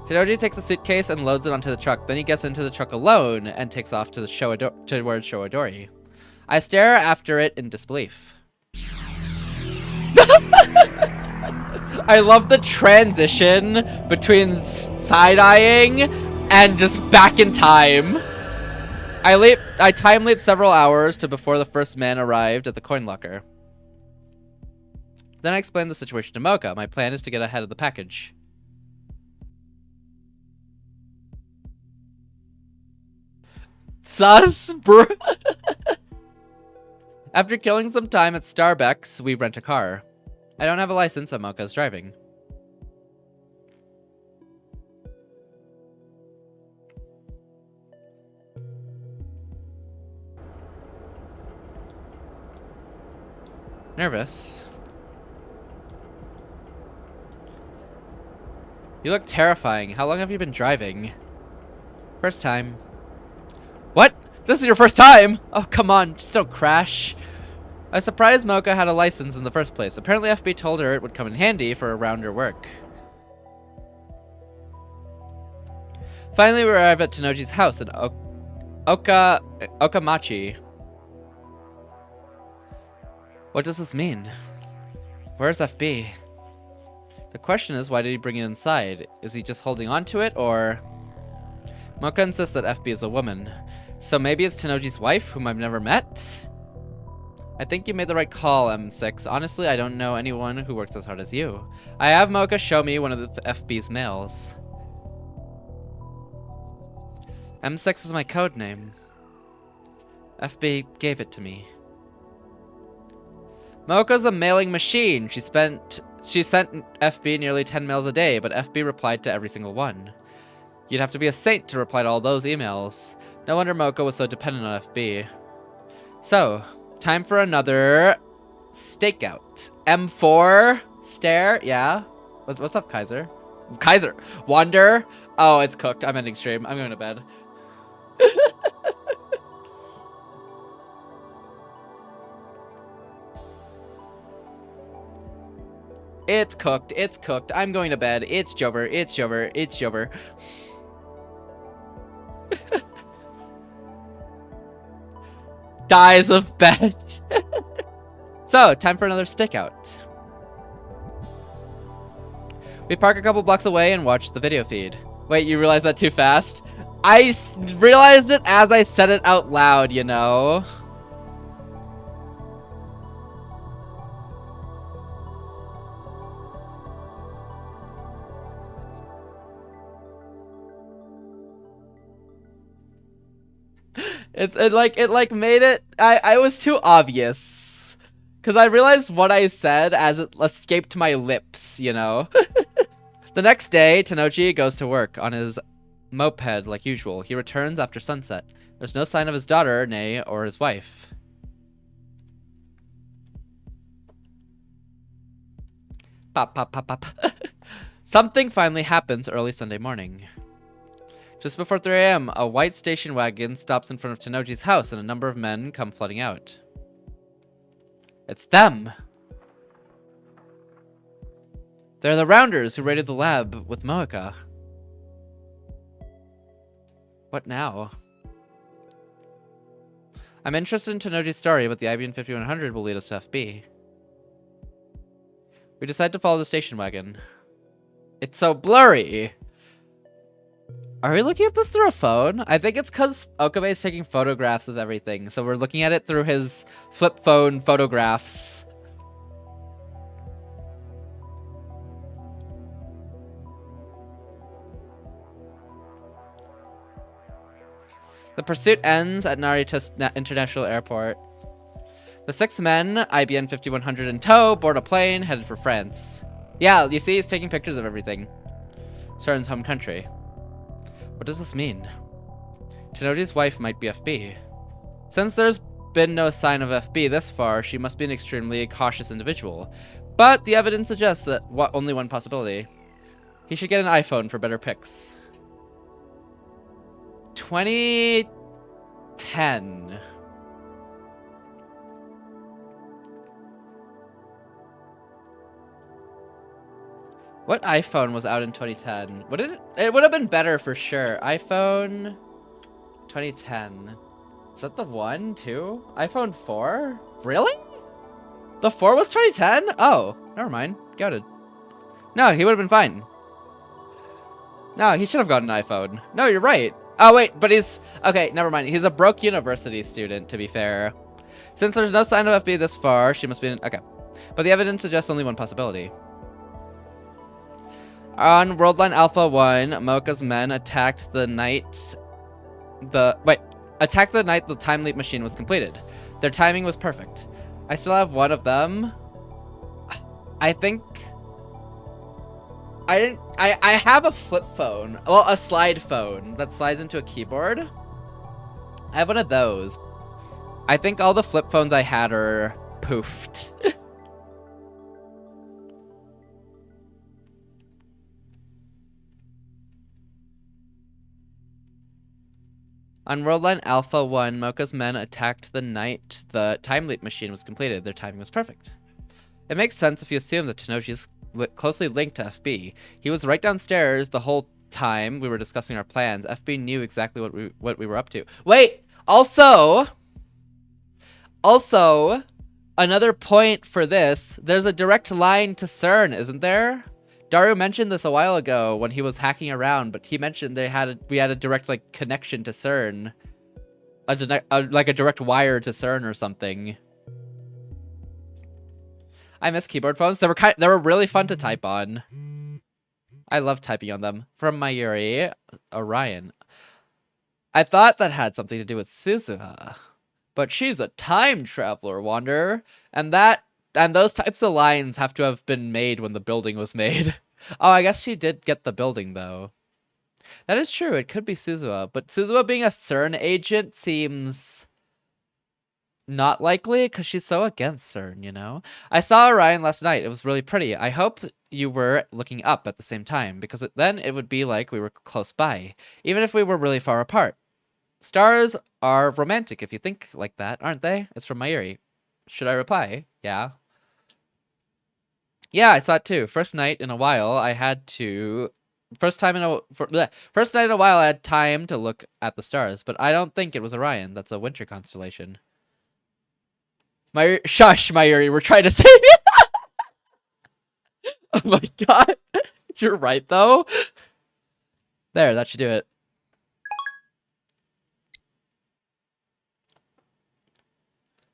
Tenoji takes the suitcase and loads it onto the truck. Then he gets into the truck alone and takes off to the towards Showadori. I stare after it in disbelief. I love the transition between side-eyeing and just back in time. I time leap several hours to before the first man arrived at the coin locker. Then I explained the situation to Mocha. My plan is to get ahead of the package. Sus, bro. After killing some time at Starbucks, we rent a car. I don't have a license, so Mocha's driving. Nervous. You look terrifying. How long have you been driving? First time. What? This is your first time? Oh, come on. Just don't crash. I was surprised Mocha had a license in the first place. Apparently FB told her it would come in handy for around her work. Finally, we arrive at Tenoji's house in Okamachi. What does this mean? Where's FB? The question is, why did he bring it inside? Is he just holding on to it, or... Mocha insists that FB is a woman. So maybe it's Tenoji's wife, whom I've never met? I think you made the right call, M6. Honestly, I don't know anyone who works as hard as you. I have Mocha show me one of the FB's mails. M6 is my code name. FB gave it to me. Mocha's a mailing machine. She sent FB nearly 10 mails a day, but FB replied to every single one. You'd have to be a saint to reply to all those emails. No wonder Mocha was so dependent on FB. So, time for another stakeout. M4 stare, yeah. What's up, Kaiser? Kaiser, Wander. Oh, it's cooked. I'm ending stream. I'm going to bed. It's cooked. It's cooked. I'm going to bed. It's Jover. It's Jover. It's Jover. Dies of bed. So, time for another stakeout. We park a couple blocks away and watch the video feed. Wait, you realized that too fast? I realized it as I said it out loud, you know? It made it, I was too obvious. Cause I realized what I said as it escaped my lips, you know? The next day, Tenoji goes to work on his moped like usual. He returns after sunset. There's no sign of his daughter, Nay, or his wife. Pop, pop, pop, pop. Something finally happens early Sunday morning. Just before 3 a.m., a white station wagon stops in front of Tenoji's house and a number of men come flooding out. It's them! They're the Rounders who raided the lab with Mocha. What now? I'm interested in Tenoji's story, but the IBM 5100 will lead us to FB. We decide to follow the station wagon. It's so blurry! Are we looking at this through a phone? I think it's because Okabe is taking photographs of everything, so we're looking at it through his flip phone photographs. The pursuit ends at Narita International Airport. The 6 men, IBN 5100 in tow, board a plane, headed for France. Yeah, you see, he's taking pictures of everything. Stern's home country. What does this mean? Tenoji's wife might be FB. Since there's been no sign of FB this far, she must be an extremely cautious individual. But the evidence suggests that only one possibility. He should get an iPhone for better pics. 2010. What iPhone was out in 2010? It would have been better for sure. iPhone 2010. Is that the one too? iPhone 4? Really? The 4 was 2010? Oh, never mind. Got it. No, he would have been fine. No, he should have gotten an iPhone. No, you're right. Oh, wait, but he's... Okay, never mind. He's a broke university student, to be fair. Since there's no sign of FB this far, she must be... Okay. But the evidence suggests only one possibility. On Worldline Alpha 1, Mocha's men attacked the night... Attacked the night the time leap machine was completed. Their timing was perfect. I still have one of them. I think... I have a flip phone. Well, a slide phone that slides into a keyboard. I have one of those. I think all the flip phones I had are poofed. On Worldline Alpha 1, Mocha's men attacked the night the time leap machine was completed. Their timing was perfect. It makes sense if you assume that Tenochi's closely linked to FB. He was right downstairs the whole time we were discussing our plans. FB knew exactly what we were up to. Wait, also, another point for this, there's a direct line to CERN, isn't there? Daru mentioned this a while ago when he was hacking around, but he mentioned we had a direct connection to CERN, like a direct wire to CERN or something. I miss keyboard phones. They were really fun to type on. I love typing on them. From Mayuri, Orion. I thought that had something to do with Suzuha, but she's a time traveler, Wanderer, and those types of lines have to have been made when the building was made. Oh, I guess she did get the building though. That is true. It could be Suzuha, but Suzuha being a CERN agent seems not likely because she's so against CERN, you know? I saw Orion last night. It was really pretty. I hope you were looking up at the same time because then it would be like we were close by, even if we were really far apart. Stars are romantic if you think like that, aren't they? It's from Mayuri. Should I reply? Yeah. Yeah, I saw it too. First night in a while I had time to look at the stars, but I don't think it was Orion. That's a winter constellation. Shush, Mayuri, we're trying to save you. Oh my god. You're right, though. There, that should do it.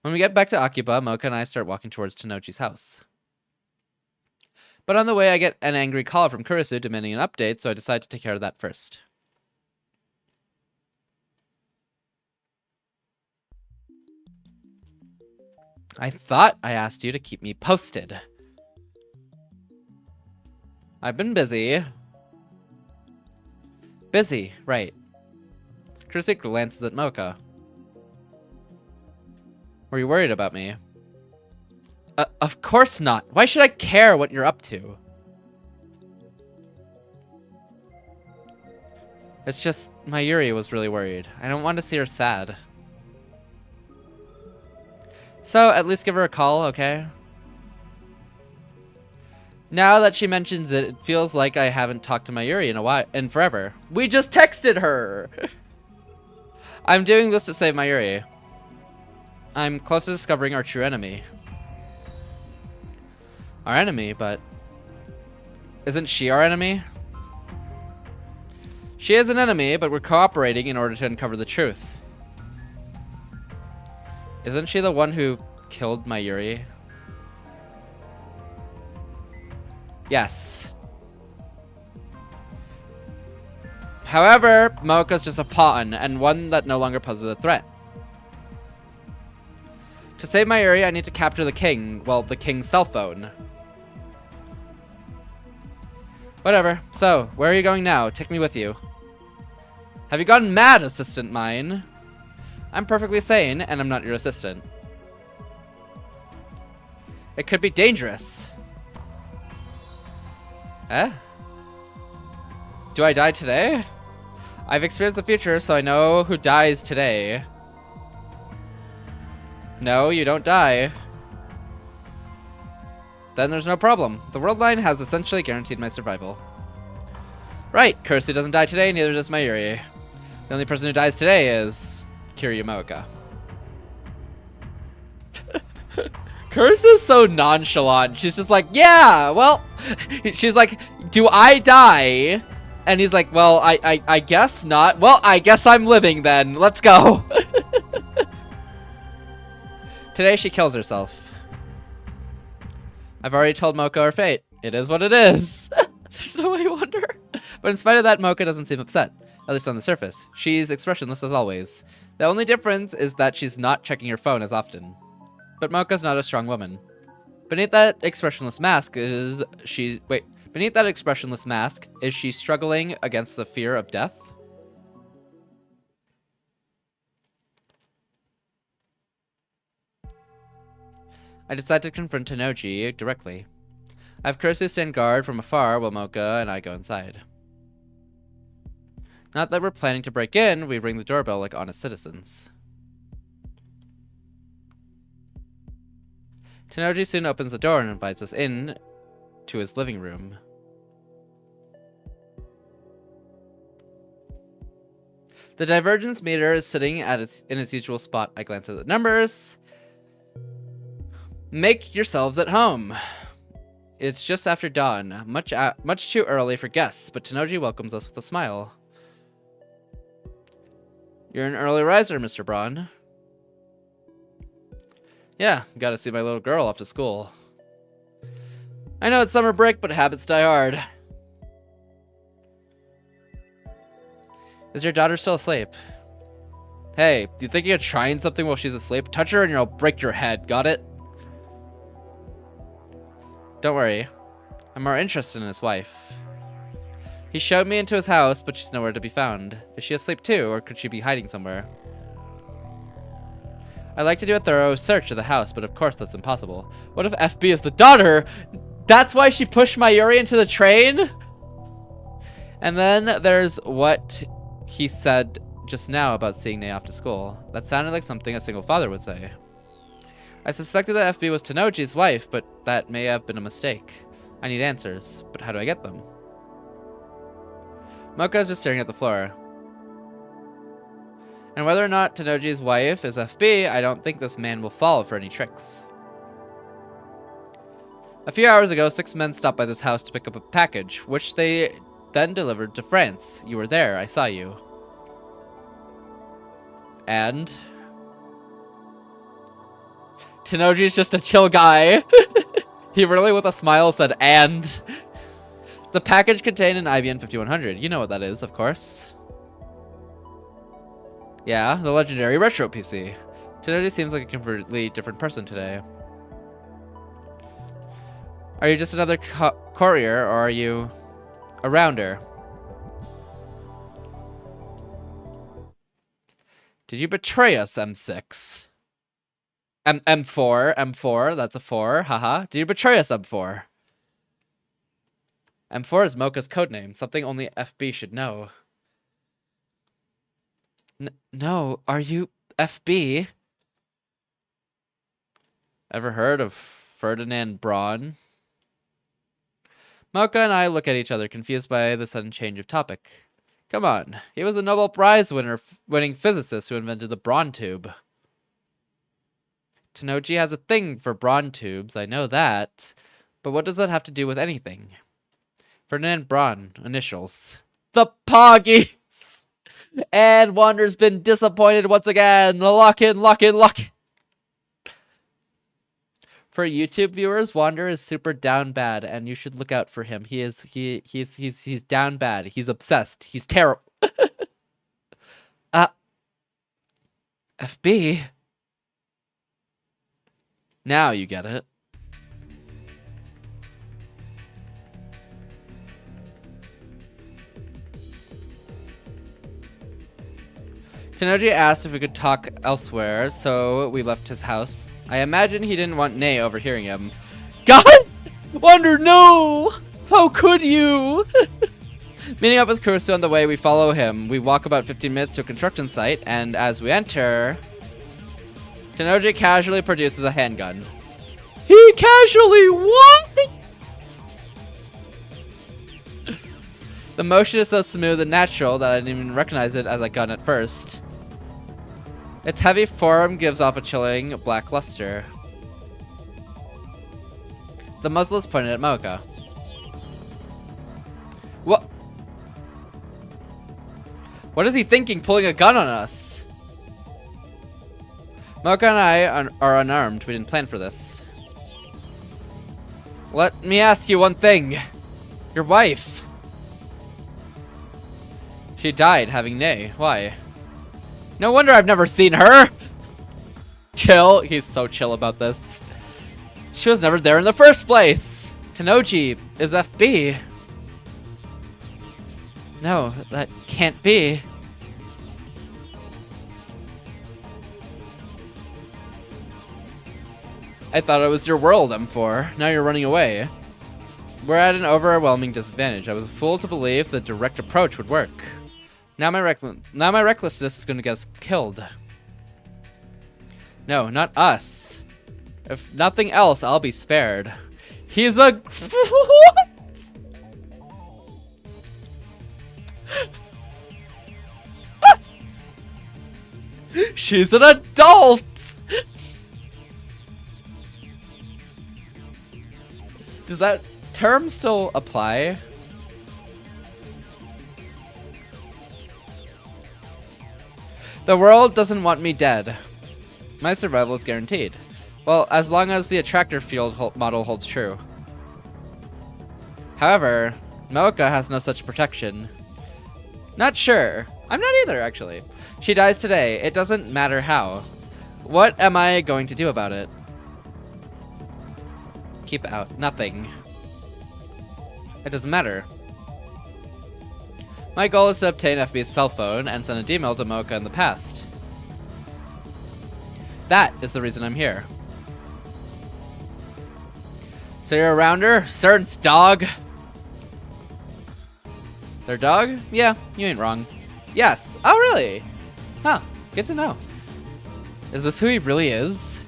When we get back to Akiba, Mocha and I start walking towards Tenochi's house. But on the way, I get an angry call from Kurisu demanding an update, so I decide to take care of that first. I thought I asked you to keep me posted. I've been busy. Busy, right. Kurisu glances at Mocha. Were you worried about me? Of course not. Why should I care what you're up to? It's just Mayuri was really worried. I don't want to see her sad. So, at least give her a call, okay? Now that she mentions it, it feels like I haven't talked to Mayuri in forever. We just texted her! I'm doing this to save Mayuri. I'm close to discovering our true enemy. Our enemy, but... Isn't she our enemy? She is an enemy, but we're cooperating in order to uncover the truth. Isn't she the one who killed Mayuri? Yes. However, Mocha's just a pawn, and one that no longer poses a threat. To save Mayuri, I need to capture the king. Well, the king's cell phone. Whatever. So, where are you going now? Take me with you. Have you gone mad, assistant mine? I'm perfectly sane, and I'm not your assistant. It could be dangerous. Eh? Do I die today? I've experienced the future, so I know who dies today. No, you don't die. Then there's no problem. The world line has essentially guaranteed my survival. Right, Kursu doesn't die today, neither does Mayuri. The only person who dies today is Kiryumoka. Kursu's so nonchalant. She's just like, yeah, well, she's like, do I die? And he's like, well, I guess not. Well, I guess I'm living then. Let's go. Today she kills herself. I've already told Mocha her fate. It is what it is. There's no way to wonder. But in spite of that, Mocha doesn't seem upset. At least on the surface. She's expressionless as always. The only difference is that she's not checking her phone as often. But Mocha's not a strong woman. Beneath that expressionless mask is she... Wait. Beneath that expressionless mask, is she struggling against the fear of death? I decide to confront Tanoji directly. I have Kursu stand guard from afar while Mocha and I go inside. Not that we're planning to break in, we ring the doorbell like honest citizens. Tanoji soon opens the door and invites us in to his living room. The divergence meter is sitting in its usual spot. I glance at the numbers. Make yourselves at home. It's just after dawn, much too early for guests, but Tanoji welcomes us with a smile. You're an early riser, Mr. Braun. Yeah, gotta see my little girl off to school. I know it's summer break, but habits die hard. Is your daughter still asleep? Hey, do you think you're trying something while she's asleep? Touch her and you'll break your head, got it? Don't worry. I'm more interested in his wife. He showed me into his house, but she's nowhere to be found. Is she asleep too, or could she be hiding somewhere? I'd like to do a thorough search of the house, but of course that's impossible. What if FB is the daughter? That's why she pushed Mayuri into the train? And then there's what he said just now about seeing Nae off to school. That sounded like something a single father would say. I suspected that FB was Tanoji's wife, but that may have been a mistake. I need answers, but how do I get them? Mocha is just staring at the floor. And whether or not Tanoji's wife is FB, I don't think this man will fall for any tricks. A few hours ago, 6 men stopped by this house to pick up a package, which they then delivered to France. You were there, I saw you. And? Tanoji's just a chill guy. He really, with a smile, said, and. The package contained an IBM 5100. You know what that is, of course. Yeah, the legendary retro PC. Tanoji seems like a completely different person today. Are you just another courier, or are you a rounder? Did you betray us, M6? M4, that's a 4, haha. Did you betray us, M4? M4 is Mocha's codename, something only FB should know. No, are you FB? Ever heard of Ferdinand Braun? Mocha and I look at each other, confused by the sudden change of topic. Come on, he was a Nobel Prize winning physicist who invented the Braun tube. Tanoji has a thing for Braun tubes, I know that. But what does that have to do with anything? Ferdinand Braun, initials. The Poggies! And Wander's been disappointed once again. Lock in. For YouTube viewers, Wander is super down bad, and you should look out for him. He's down bad. He's obsessed. He's terrible. FB? Now you get it. Tanoji asked if we could talk elsewhere, so we left his house. I imagine he didn't want Nae overhearing him. God! Wander, no! How could you? Meeting up with Kursu on the way, we follow him. We walk about 15 minutes to a construction site, and as we enter, Tanoji casually produces a handgun. He casually what? The motion is so smooth and natural that I didn't even recognize it as I got it first. Its heavy form gives off a chilling black luster. The muzzle is pointed at Mocha. What? What is he thinking pulling a gun on us? Mocha and I are unarmed. We didn't plan for this. Let me ask you one thing. Your wife. She died having Nay. Why? No wonder I've never seen her. Chill. He's so chill about this. She was never there in the first place. Tenoji is FB. No, that can't be. I thought it was your world, M4. Now you're running away. We're at an overwhelming disadvantage. I was a fool to believe the direct approach would work. Now my recklessness is going to get us killed. No, not us. If nothing else, I'll be spared. He's a... What? She's an adult! Does that term still apply? The world doesn't want me dead. My survival is guaranteed. Well, as long as the attractor field model holds true. However, Mocha has no such protection. Not sure. I'm not either, actually. She dies today. It doesn't matter how. What am I going to do about it? Keep out. Nothing. It doesn't matter. My goal is to obtain FB's cell phone and send a email to Mocha in the past. That is the reason I'm here. So you're a rounder? CERN's dog? Their dog? Yeah, you ain't wrong. Yes. Oh, really? Huh. Good to know. Is this who he really is?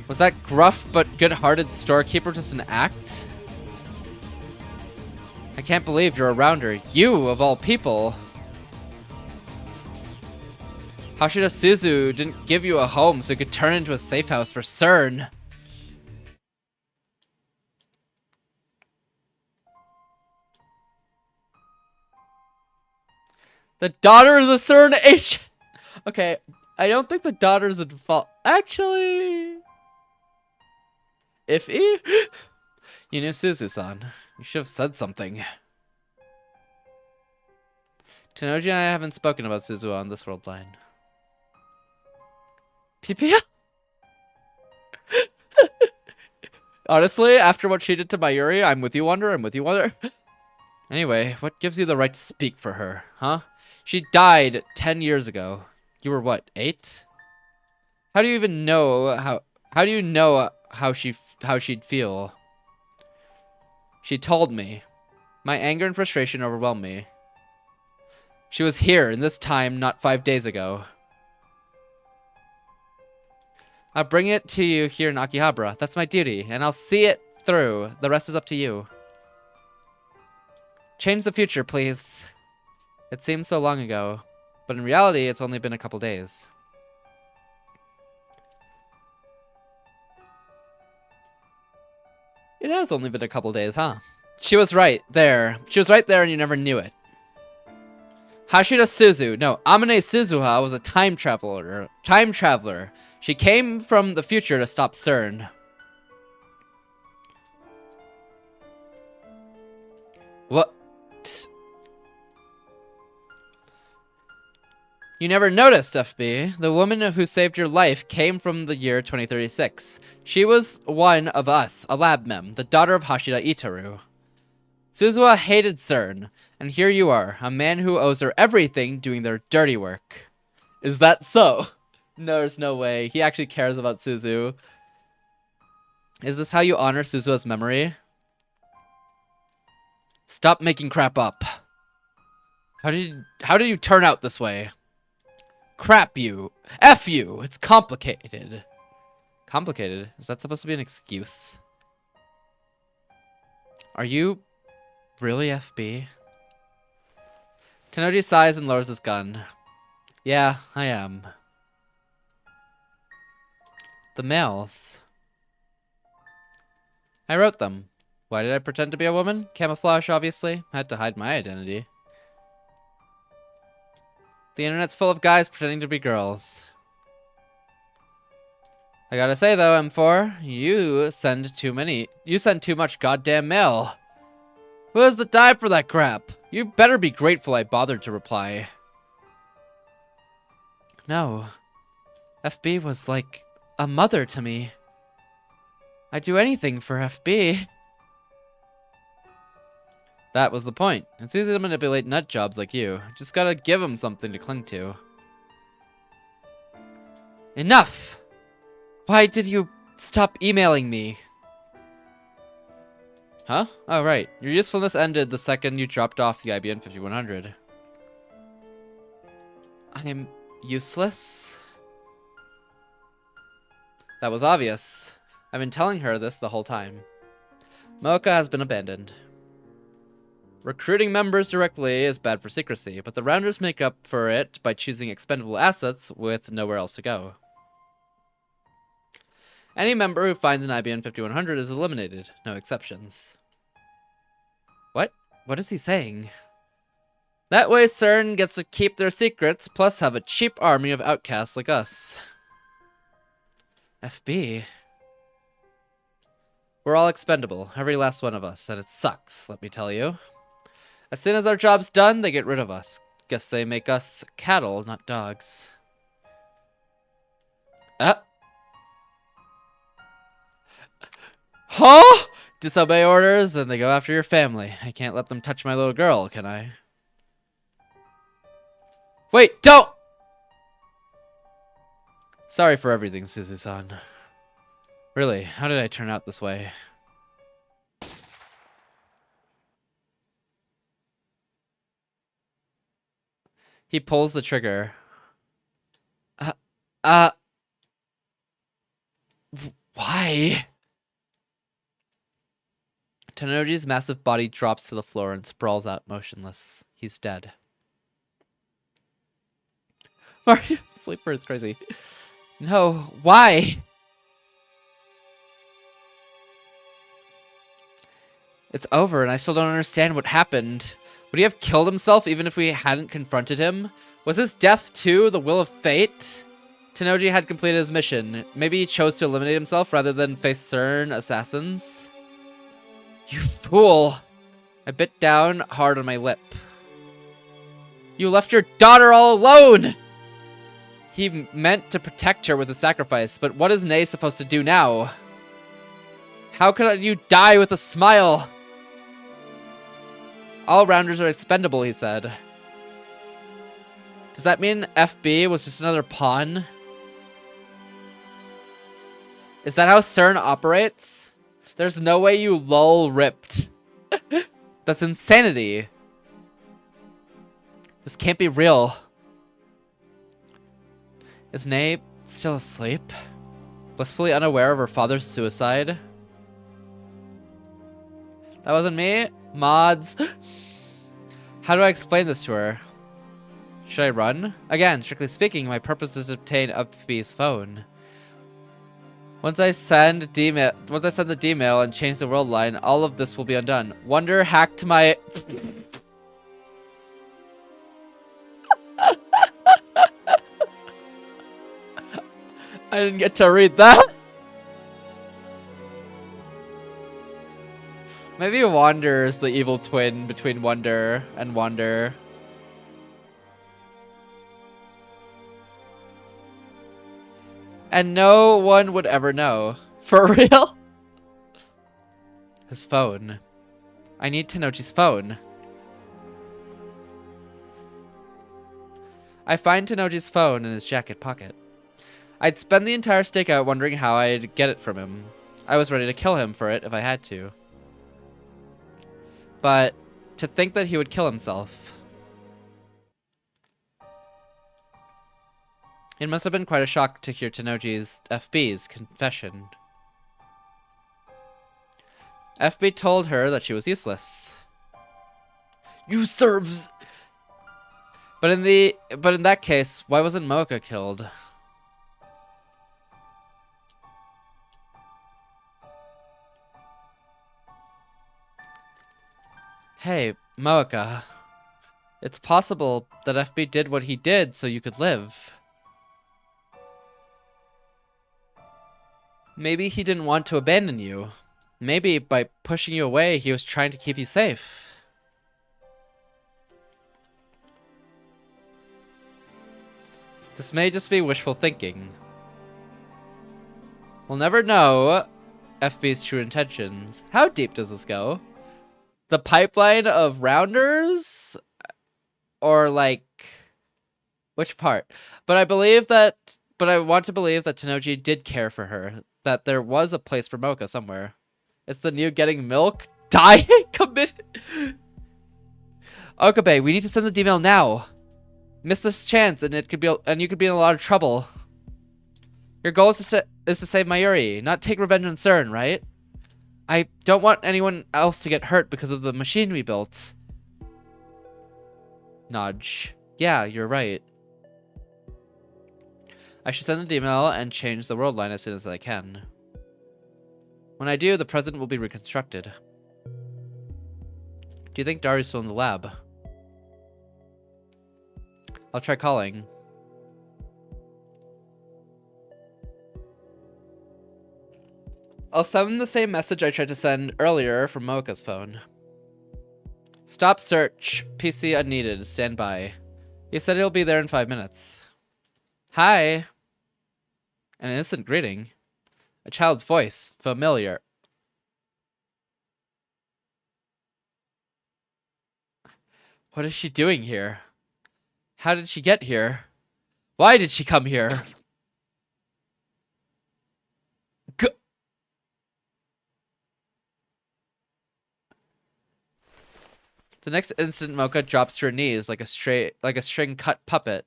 Was that gruff but good-hearted storekeeper just an act? I can't believe you're a rounder. You, of all people. Hashida Suzu didn't give you a home so you could turn into a safe house for CERN. The daughter is a CERN agent. Okay, I don't think the daughter is a default. Actually, if he... You knew Suzu-san. You should have said something. Tenoji and I haven't spoken about Suzu on this world line. PPL? Honestly, after what she did to Mayuri, I'm with you, Wonder. I'm with you, Wonder. Anyway, what gives you the right to speak for her, huh? She died 10 years ago. You were what, 8? How do you even know how do you know how she'd feel? She told me. My anger and frustration overwhelmed me. She was here in this time not 5 days ago. I'll bring it to you here in Akihabara. That's my duty, and I'll see it through. The rest is up to you. Change the future, please. It seems so long ago, but in reality, it's only been a couple days. It has only been a couple days, huh? She was right there. She was right there and you never knew it. Hashida Suzu. No, Amane Suzuha was a time traveler. She came from the future to stop CERN. What? You never noticed, FB. The woman who saved your life came from the year 2036. She was one of us, a lab mem, the daughter of Hashida Itaru. Suzuha hated CERN, and here you are, a man who owes her everything doing their dirty work. Is that so? No, there's no way. He actually cares about Suzu. Is this how you honor Suzuha's memory? Stop making crap up. How did you turn out this way? Crap you. F you. It's complicated. Complicated? Is that supposed to be an excuse? Are you really FB? Tenoji sighs and lowers his gun. Yeah, I am. The mails. I wrote them. Why did I pretend to be a woman? Camouflage, obviously. I had to hide my identity. The internet's full of guys pretending to be girls. I gotta say though, M4, you send too much goddamn mail. Who has the time for that crap? You better be grateful I bothered to reply. No. FB was like a mother to me. I'd do anything for FB. That was the point. It's easy to manipulate nut jobs like you. Just gotta give them something to cling to. Enough! Why did you stop emailing me? Huh? Oh, right. Your usefulness ended the second you dropped off the IBM 5100. I'm useless? That was obvious. I've been telling her this the whole time. Mocha has been abandoned. Recruiting members directly is bad for secrecy, but the Rounders make up for it by choosing expendable assets with nowhere else to go. Any member who finds an IBM 5100 is eliminated, no exceptions. What? What is he saying? That way CERN gets to keep their secrets, plus have a cheap army of outcasts like us. FB. We're all expendable, every last one of us, and it sucks, let me tell you. As soon as our job's done, they get rid of us. Guess they make us cattle, not dogs. Huh? Disobey orders and they go after your family. I can't let them touch my little girl, can I? Wait, don't! Sorry for everything, Suzu-san. Really, how did I turn out this way? He pulls the trigger. Why? Tenoji's massive body drops to the floor and sprawls out motionless. He's dead. Mario Sleeper is crazy. No, why? It's over and I still don't understand what happened. Would he have killed himself even if we hadn't confronted him? Was his death too the will of fate? Tenoji had completed his mission. Maybe he chose to eliminate himself rather than face CERN assassins? You fool! I bit down hard on my lip. You left your daughter all alone! He meant to protect her with a sacrifice, but what is Ney supposed to do now? How could you die with a smile? All Rounders are expendable, he said. Does that mean FB was just another pawn? Is that how CERN operates? There's no way you lol ripped. That's insanity. This can't be real. Is Ney still asleep? Blissfully unaware of her father's suicide? That wasn't me? Mods. How do I explain this to her? Should I run? Again, strictly speaking, my purpose is to obtain FB's phone. Once I send the D-mail and change the world line, all of this will be undone. Wonder hacked my... I didn't get to read that. Maybe Wander is the evil twin between Wonder and Wander. And no one would ever know. For real? His phone. I need Tenoji's phone. I find Tenoji's phone in his jacket pocket. I'd spend the entire stakeout wondering how I'd get it from him. I was ready to kill him for it if I had to. But to think that he would kill himself. It must have been quite a shock to hear Tenoji's FB's confession. FB told her that she was useless. You serves. But in that case, why wasn't Mocha killed? Hey, Mocha. It's possible that FB did what he did so you could live. Maybe he didn't want to abandon you. Maybe by pushing you away, he was trying to keep you safe. This may just be wishful thinking. We'll never know FB's true intentions. How deep does this go? The pipeline of rounders? Or like, which part? But I want to believe that Tenoji did care for her. That there was a place for Mocha somewhere. It's the new getting milk? Dying? Committed? Okabe, we need to send the email now. Miss this chance and you could be in a lot of trouble. Your goal is to save Mayuri, not take revenge on CERN, right? I don't want anyone else to get hurt because of the machine we built. Nudge. Yeah, you're right. I should send an email and change the world line as soon as I can. When I do, the present will be reconstructed. Do you think Dari's still in the lab? I'll try calling. I'll send the same message I tried to send earlier from Mocha's phone. Stop search. PC unneeded. Stand by. He said he'll be there in 5 minutes. Hi. An innocent greeting. A child's voice. Familiar. What is she doing here? How did she get here? Why did she come here? The next instant, Mocha drops to her knees like a string cut puppet.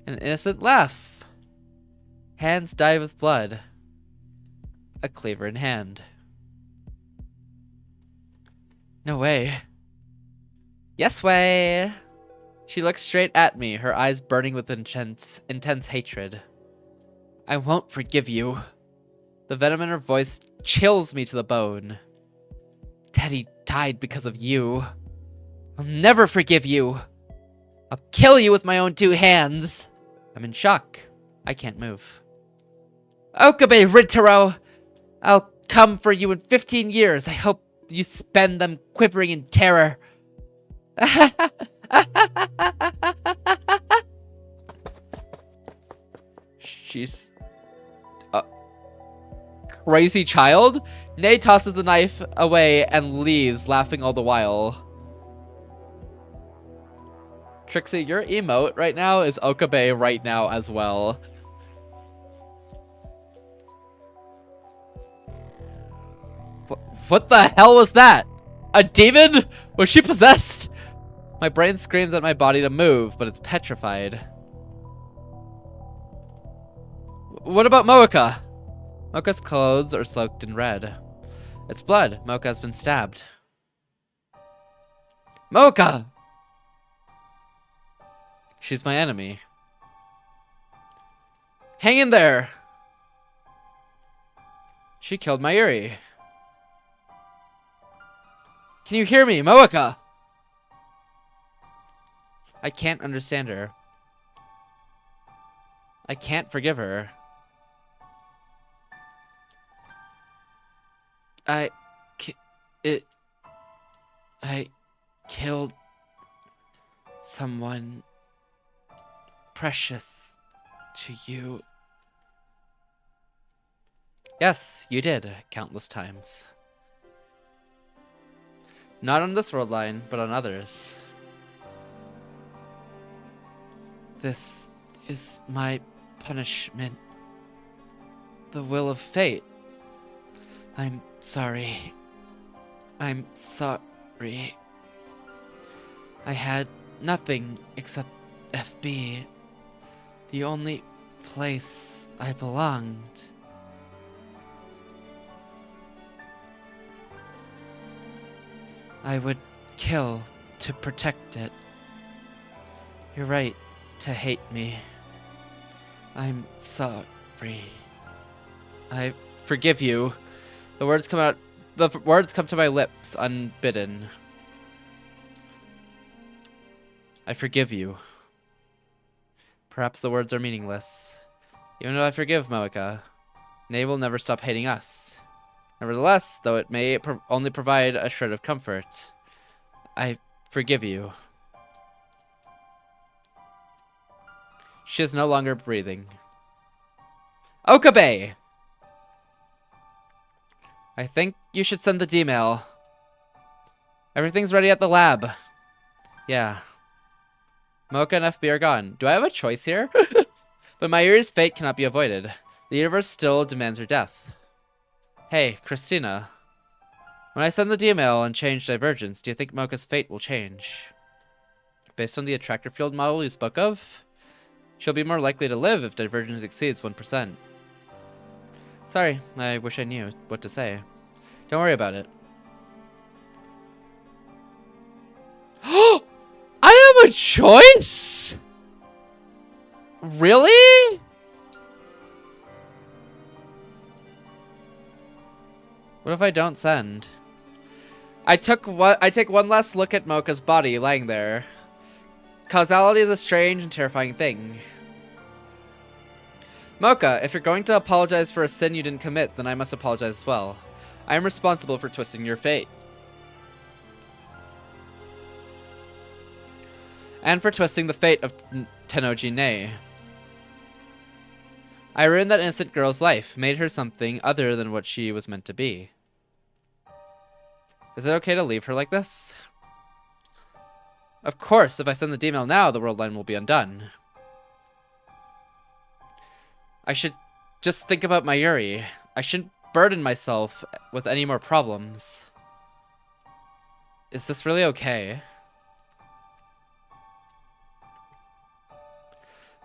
An innocent laugh. Hands dyed with blood. A cleaver in hand. No way. Yes way. She looks straight at me, her eyes burning with intense hatred. I won't forgive you. The venom in her voice chills me to the bone. Daddy died because of you. I'll never forgive you. I'll kill you with my own 2 hands. I'm in shock. I can't move. Okabe Rintaro! I'll come for you in 15 years. I hope you spend them quivering in terror. She's a crazy child? Nay tosses the knife away and leaves, laughing all the while. Trixie, your emote right now is Okabe right now as well. What the hell was that? A demon? Was she possessed? My brain screams at my body to move, but it's petrified. What about Mocha? Mocha's clothes are soaked in red. It's blood. Mocha has been stabbed. Mocha! She's my enemy. Hang in there! She killed Mayuri. Can you hear me, Mocha? I can't understand her. I can't forgive her. I killed someone precious to you. Yes, you did, countless times. Not on this world line, but on others. This is my punishment. The will of fate. I'm sorry. I'm sorry. I had nothing except FB. The only place I belonged. I would kill to protect it. You're right to hate me. I'm sorry. I forgive you. The words come to my lips unbidden. I forgive you. Perhaps the words are meaningless. Even though I forgive Moeka, Nay will never stop hating us. Nevertheless, though it may only provide a shred of comfort, I forgive you. She is no longer breathing. Okabe! I think you should send the D-mail. Everything's ready at the lab. Yeah. Mocha and FB are gone. Do I have a choice here? But Mayuri's fate cannot be avoided. The universe still demands her death. Hey, Christina. When I send the D-mail and change divergence, do you think Mocha's fate will change? Based on the attractor field model you spoke of, she'll be more likely to live if divergence exceeds 1%. Sorry, I wish I knew what to say. Don't worry about it. I have a choice? Really? What if I don't send? I take one last look at Mocha's body lying there. Causality is a strange and terrifying thing. Mocha, if you're going to apologize for a sin you didn't commit, then I must apologize as well. I am responsible for twisting your fate. And for twisting the fate of Tennoji Nei. I ruined that innocent girl's life, made her something other than what she was meant to be. Is it okay to leave her like this? Of course, if I send the D-mail now, the world line will be undone. I should just think about Mayuri. I shouldn't burden myself with any more problems. Is this really okay?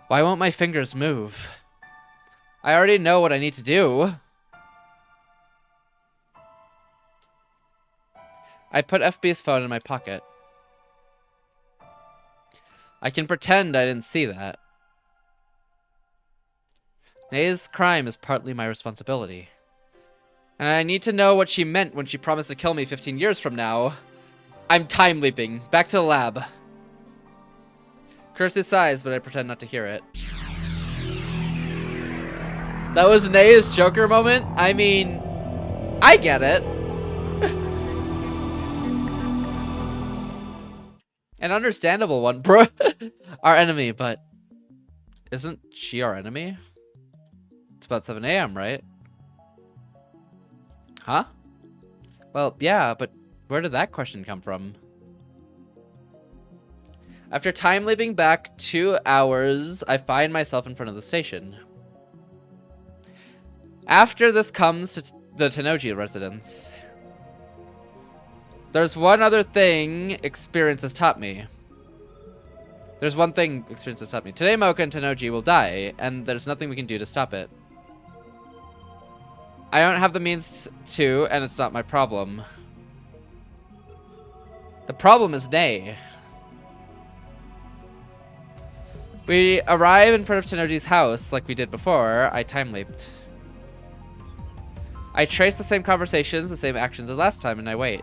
Why won't my fingers move? I already know what I need to do. I put FB's phone in my pocket. I can pretend I didn't see that. Nei's crime is partly my responsibility. And I need to know what she meant when she promised to kill me 15 years from now. I'm time leaping. Back to the lab. Kursu sighs, but I pretend not to hear it. That was Nei's Joker moment? I mean, I get it. An understandable one, bro. Our enemy, but isn't she our enemy? It's about 7 a.m., right? Huh? Well, yeah, but where did that question come from? After time leaping back 2 hours, I find myself in front of the station. After this comes to the Tennoji residence. There's one other thing experience has taught me. There's one thing experience has taught me. Today, Mocha and Tennoji will die, and there's nothing we can do to stop it. I don't have the means to, and it's not my problem. The problem is Nei. We arrive in front of Tennoji's house like we did before. I time leaped. I trace the same conversations, the same actions as last time, and I wait.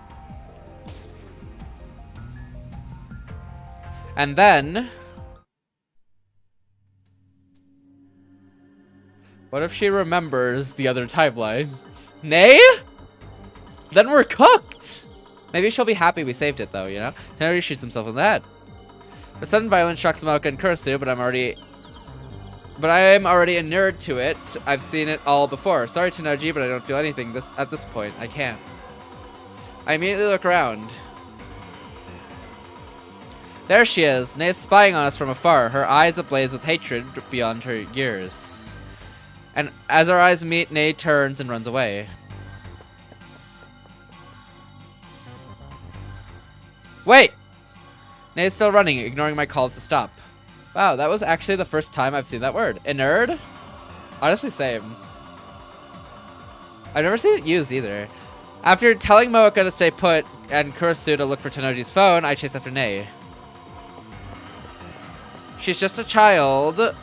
And then... what if she remembers the other timelines? Nei? Then we're cooked! Maybe she'll be happy we saved it, though, you know? Tennoji shoots himself in the head. The sudden violence shocks Mocha and Kursu, but I am already inured to it. I've seen it all before. Sorry, Tennoji, but I don't feel anything at this point. I can't. I immediately look around. There she is. Nei is spying on us from afar, her eyes ablaze with hatred beyond her years. And as our eyes meet, Nei turns and runs away. Wait! Nay's still running, ignoring my calls to stop. Wow, that was actually the first time I've seen that word. Inerd? Honestly, same. I've never seen it used either. After telling Moeka to stay put and Kurisu to look for Tenoji's phone, I chase after Nay. She's just a child.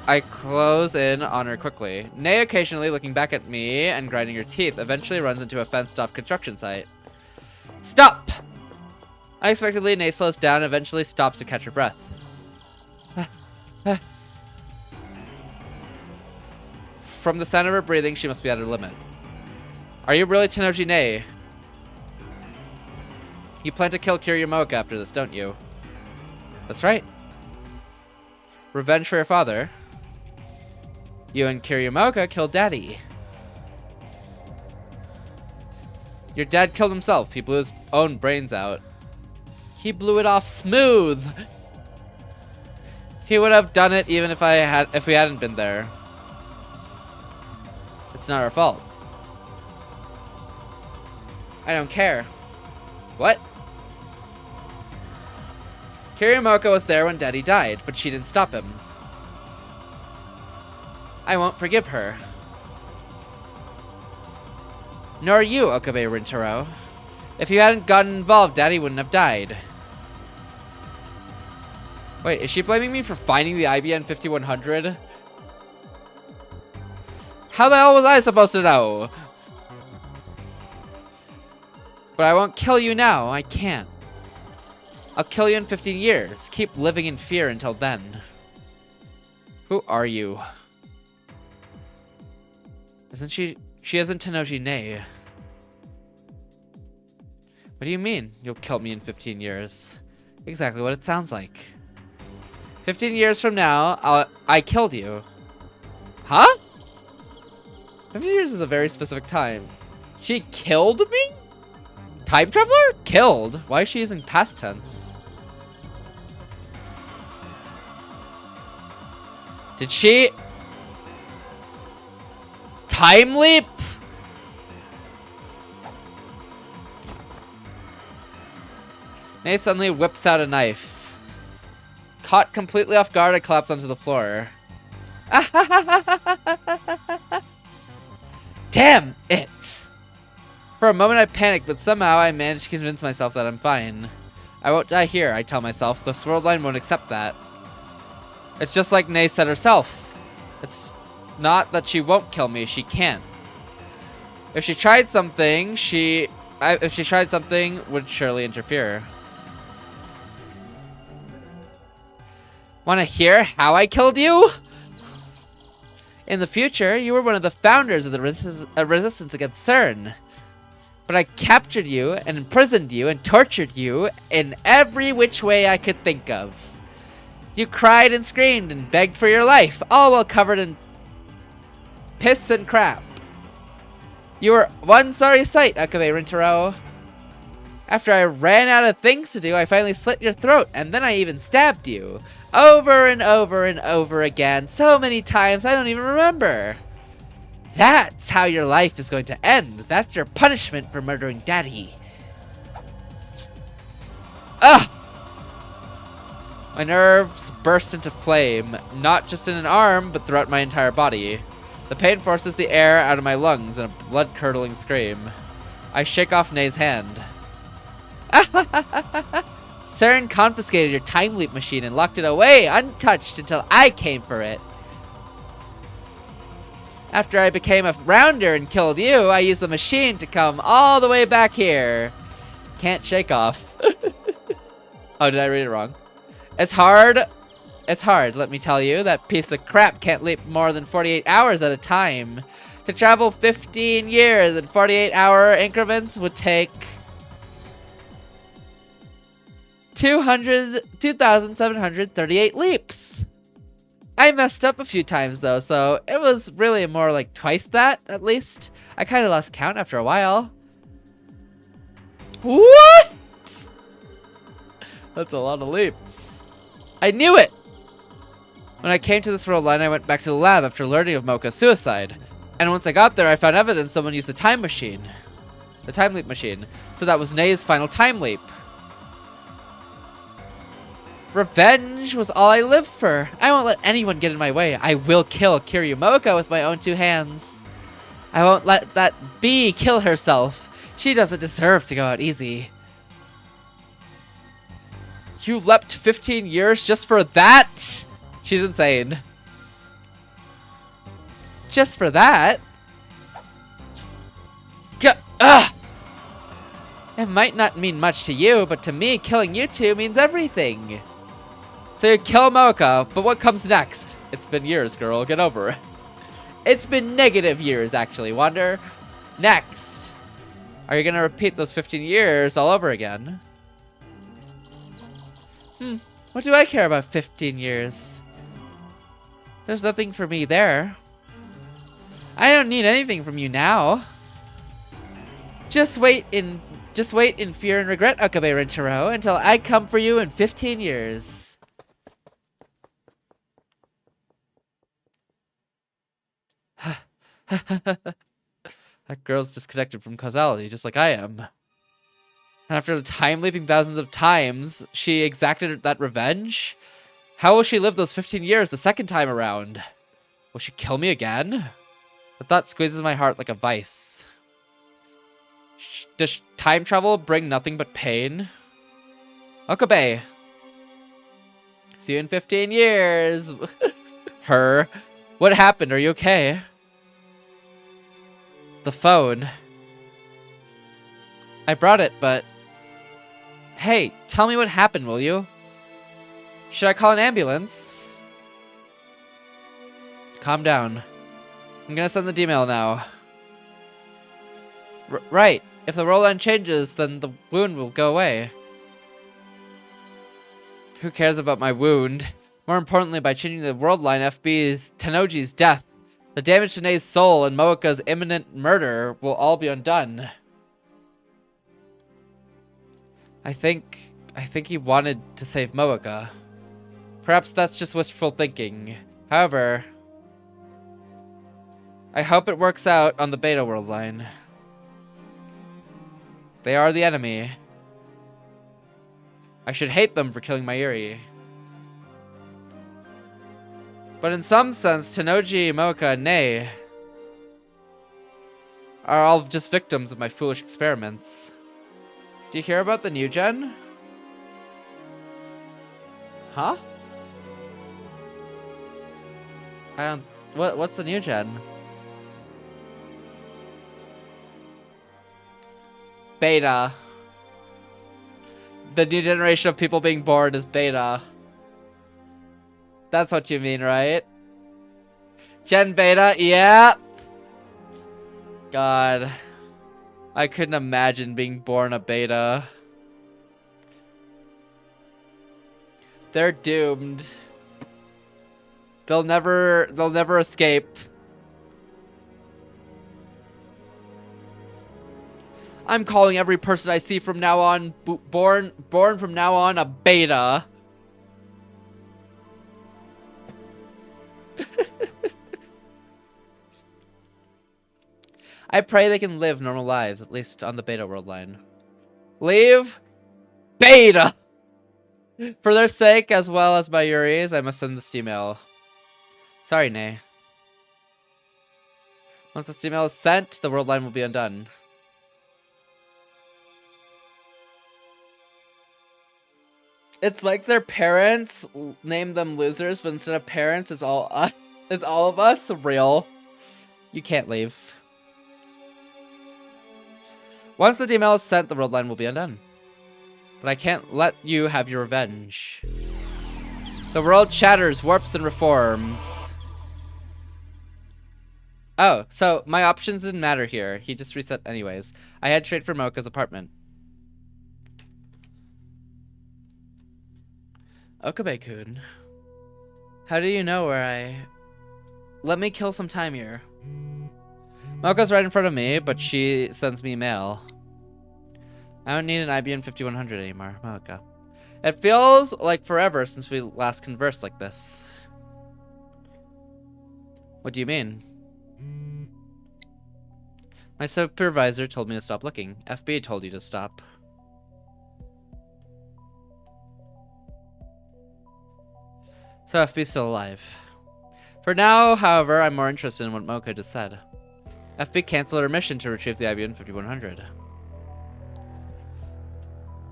I close in on her quickly. Nay, occasionally looking back at me and grinding her teeth, eventually runs into a fenced-off construction site. Stop! Unexpectedly, Nay slows down and eventually stops to catch her breath. From the sound of her breathing, she must be at her limit. Are you really Tenoji Nay? You plan to kill Kiryu after this, don't you? That's right. Revenge for your father. You and Kiryu killed Daddy. Your dad killed himself. He blew his own brains out. He blew it off smooth. He would have done it even if we hadn't been there. It's not our fault. I don't care. What? Kiryu was there when Daddy died, but she didn't stop him. I won't forgive her. Nor you, Okabe Rintaro. If you hadn't gotten involved, Daddy wouldn't have died. Wait, is she blaming me for finding the IBN 5100? How the hell was I supposed to know? But I won't kill you now. I can't. I'll kill you in 15 years. Keep living in fear until then. Who are you? Isn't she... She isn't Tenoji Nay. What do you mean, you'll kill me in 15 years? Exactly what it sounds like. 15 years from now, I killed you. Huh? 15 years is a very specific time. She killed me? Time traveler? Killed? Why is she using past tense? Did she... Time leap? Nay suddenly whips out a knife. Caught completely off guard, I collapse onto the floor. Damn it! For a moment I panicked, but somehow I managed to convince myself that I'm fine. I won't die here, I tell myself. The swirl line won't accept that. It's just like Nay said herself. It's not that she won't kill me, she can't. If she tried something, would surely interfere. Want to hear how I killed you? In the future, you were one of the founders of the resistance against CERN. But I captured you and imprisoned you and tortured you in every which way I could think of. You cried and screamed and begged for your life, all while covered in piss and crap. You were one sorry sight, Akabe Rintaro. After I ran out of things to do, I finally slit your throat, and then I even stabbed you. Over and over and over again, so many times I don't even remember. That's how your life is going to end. That's your punishment for murdering Daddy. Ugh! My nerves burst into flame, not just in an arm, but throughout my entire body. The pain forces the air out of my lungs in a blood-curdling scream. I shake off Nay's hand. CERN confiscated your time leap machine and locked it away untouched until I came for it. After I became a rounder and killed you, I used the machine to come all the way back here. Can't shake off. Oh, did I read it wrong? It's hard. It's hard, let me tell you. That piece of crap can't leap more than 48 hours at a time. To travel 15 years in 48-hour increments would take 2,738 leaps. I messed up a few times though, so it was really more like twice that, at least. I kind of lost count after a while. What? That's a lot of leaps. I knew it! When I came to this world line, I went back to the lab after learning of Mocha's suicide. And once I got there, I found evidence someone used a time machine. The time leap machine. So that was Nay's final time leap. Revenge was all I lived for. I won't let anyone get in my way. I will kill Kiryumoka with my own 2 hands. I won't let that bee kill herself. She doesn't deserve to go out easy. You leapt 15 years just for that? She's insane. Just for that? Ugh! It might not mean much to you, but to me, killing you two means everything. So you kill Mocha, but what comes next? It's been years, girl. Get over it. It's been negative years, actually, Wander. Next. Are you gonna repeat those 15 years all over again? What do I care about 15 years? There's nothing for me there. I don't need anything from you now. Just wait in fear and regret, Okabe Rentaro, until I come for you in 15 years. That girl's disconnected from causality, just like I am. And after time leaping thousands of times, she exacted that revenge? How will she live those 15 years the second time around? Will she kill me again? The thought squeezes my heart like a vice. Does time travel bring nothing but pain? Okabe. See you in 15 years. Her. What happened? Are you okay? The phone. I brought it, but... Hey, tell me what happened, will you? Should I call an ambulance? Calm down. I'm gonna send the email now. Right. If the roll line changes, then the wound will go away. Who cares about my wound? More importantly, by changing the world line, FB's Tenoji's death, the damage to Nei's soul, and Moeka's imminent murder will all be undone. I think he wanted to save Moeka. Perhaps that's just wishful thinking. However, I hope it works out on the Beta world line. They are the enemy. I should hate them for killing Mayuri. But in some sense, Tenoji, Moeka, and Nei are all just victims of my foolish experiments. Do you hear about the new gen? Huh? I don't... What's the new gen? Beta. The new generation of people being born is beta. That's what you mean, right? Gen beta, yeah. God. I couldn't imagine being born a beta. They're doomed. They'll never escape. I'm calling every person I see from now on, born from now on, a beta. I pray they can live normal lives, at least on the Beta world line. Leave Beta! For their sake, as well as Mayuri's, I must send this email. Sorry, Nei. Once this email is sent, the world line will be undone. It's like their parents named them losers, but instead of parents, it's all us. It's all of us. Real. You can't leave. Once the email is sent, the world line will be undone. But I can't let you have your revenge. The world shatters, warps, and reforms. Oh, so my options didn't matter here. He just reset anyways. I had trade for Mocha's apartment. Okabe-kun. How do you know where I... Let me kill some time here. Mocha's right in front of me, but she sends me mail. I don't need an IBM 5100 anymore, Mocha. It feels like forever since we last conversed like this. What do you mean? My supervisor told me to stop looking. FB told you to stop. So FB's still alive. For now, however, I'm more interested in what Mocha just said. FB canceled her mission to retrieve the IBM 5100.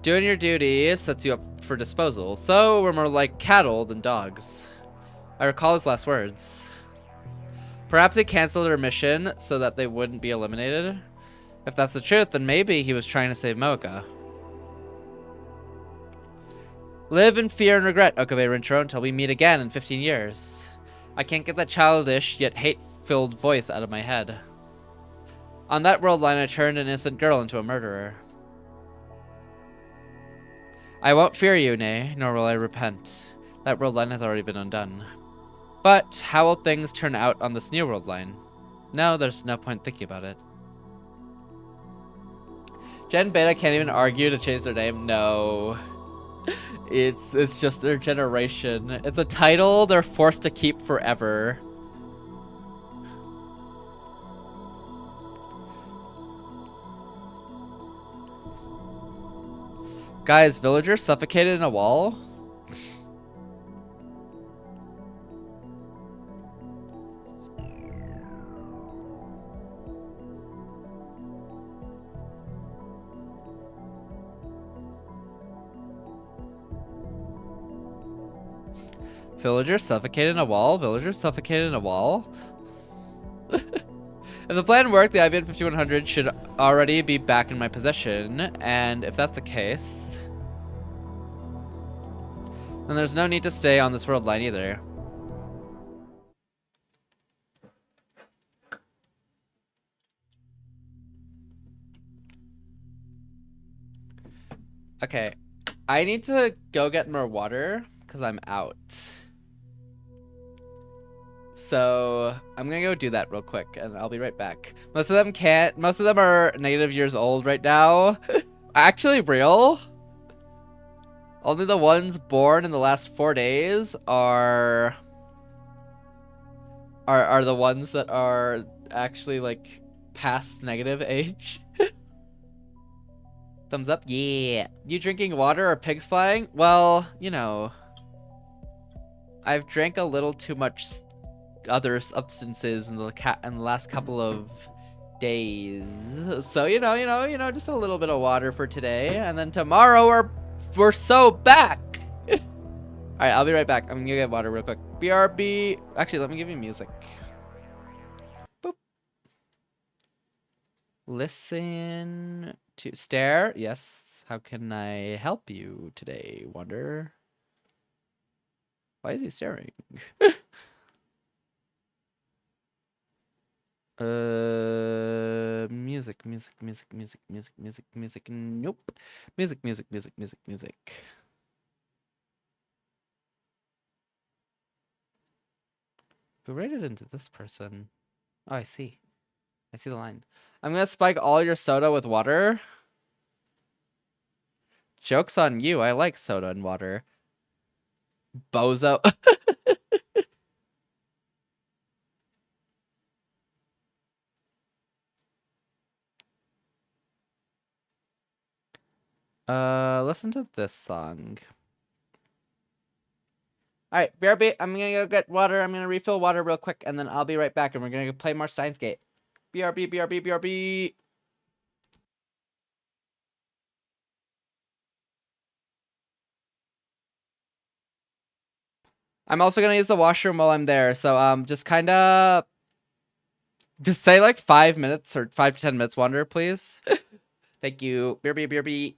Doing your duty sets you up for disposal, so we're more like cattle than dogs. I recall his last words. Perhaps he canceled her mission so that they wouldn't be eliminated. If that's the truth, then maybe he was trying to save Mocha. Live in fear and regret, Okabe Rinchiro, until we meet again in 15 years. I can't get that childish yet hate-filled voice out of my head. On that world line, I turned an innocent girl into a murderer. I won't fear you, nay, nor will I repent. That world line has already been undone. But how will things turn out on this new world line? No, there's no point thinking about it. Gen Beta can't even argue to change their name. No. It's just their generation. It's a title they're forced to keep forever. Guys, villager suffocated in a wall? Villager suffocated in a wall? Villager suffocated in a wall? If the plan worked, the IBM 5100 should already be back in my possession, and if that's the case, then there's no need to stay on this world line either. Okay, I need to go get more water because I'm out. So I'm gonna go do that real quick and I'll be right back. Most of them can't. Most of them are negative years old right now. Actually real. Only the ones born in the last 4 days are the ones that are actually like past negative age. Thumbs up. Yeah. You drinking water or pigs flying? Well, you know, I've drank a little too much other substances in the last couple of days, so you know, just a little bit of water for today, and then tomorrow we're so back. All right, I'll be right back. I'm gonna get water real quick. BRB. Actually, let me give you music. Boop. Listen to stare. Yes. How can I help you today, Wonder? Why is he staring? Music. Nope. Music. Who rated into this person? Oh, I see. I see the line. I'm gonna spike all your soda with water. Joke's on you. I like soda and water. Bozo. Listen to this song. All right, BRB, I'm gonna go get water. I'm gonna refill water real quick, and then I'll be right back, and we're gonna go play more Steins Gate. BRB. I'm also gonna use the washroom while I'm there, so just say like 5 minutes or 5 to 10 minutes, Wander, please. Thank you. BRB.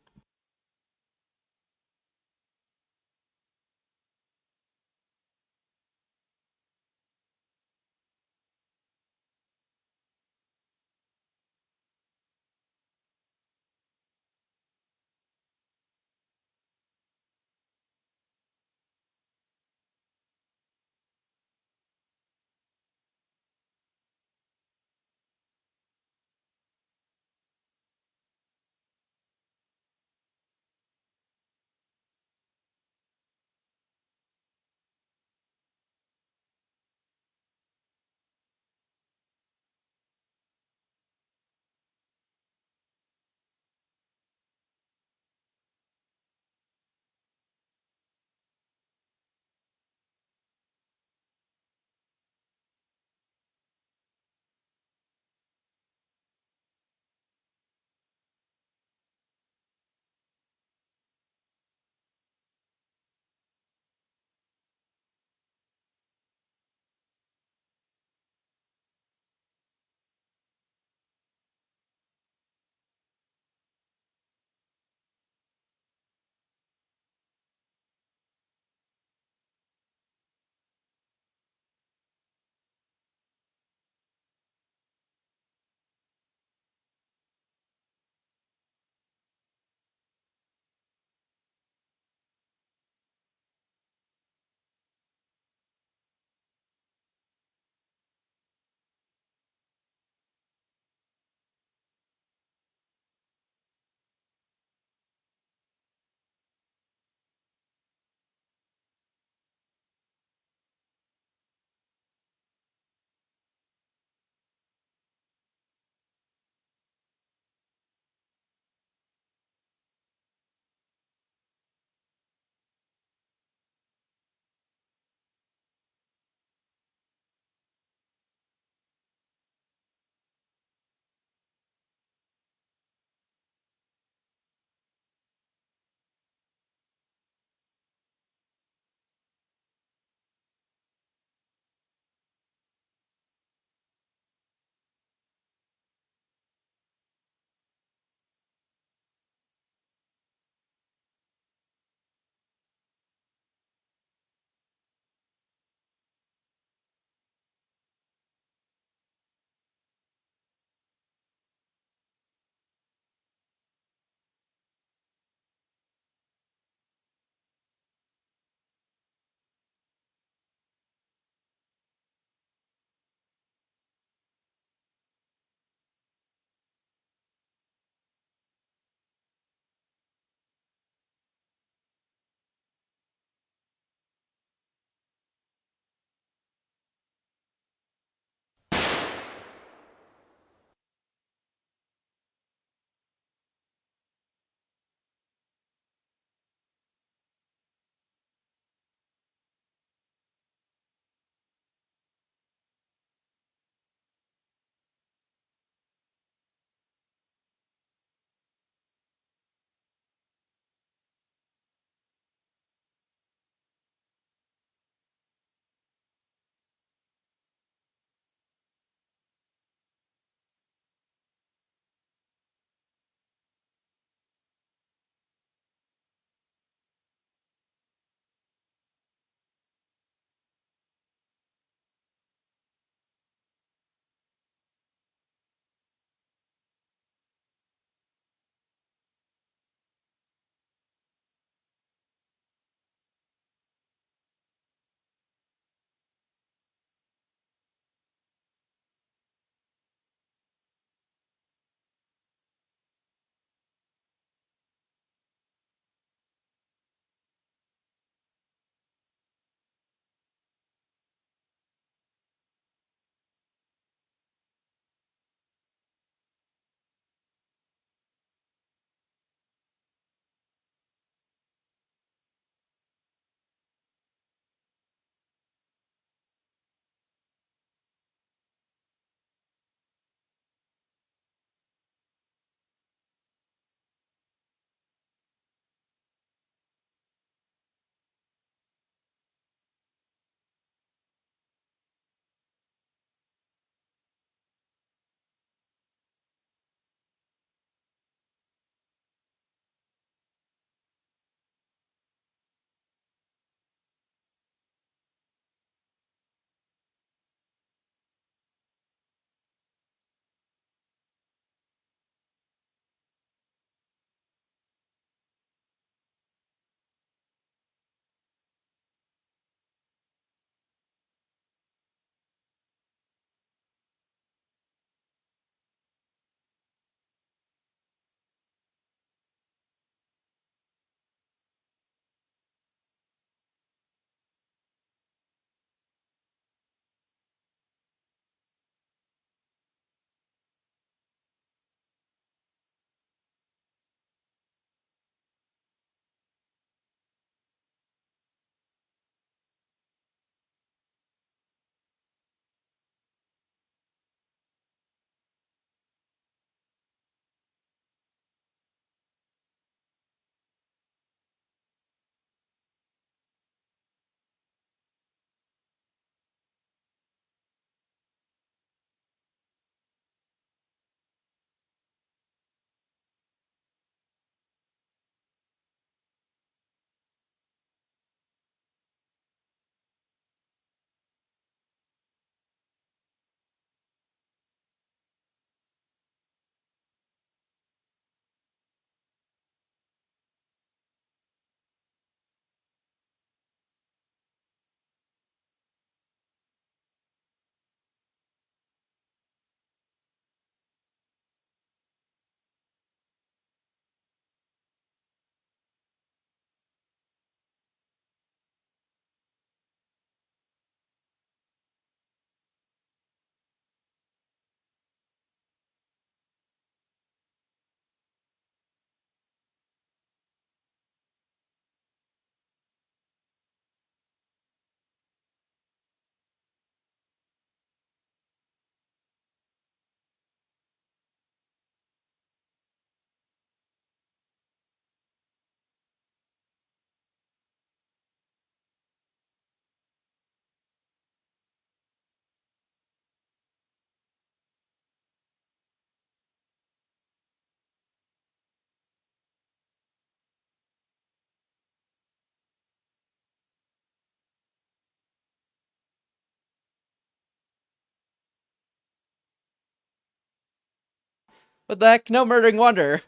What the heck? No murdering wonder.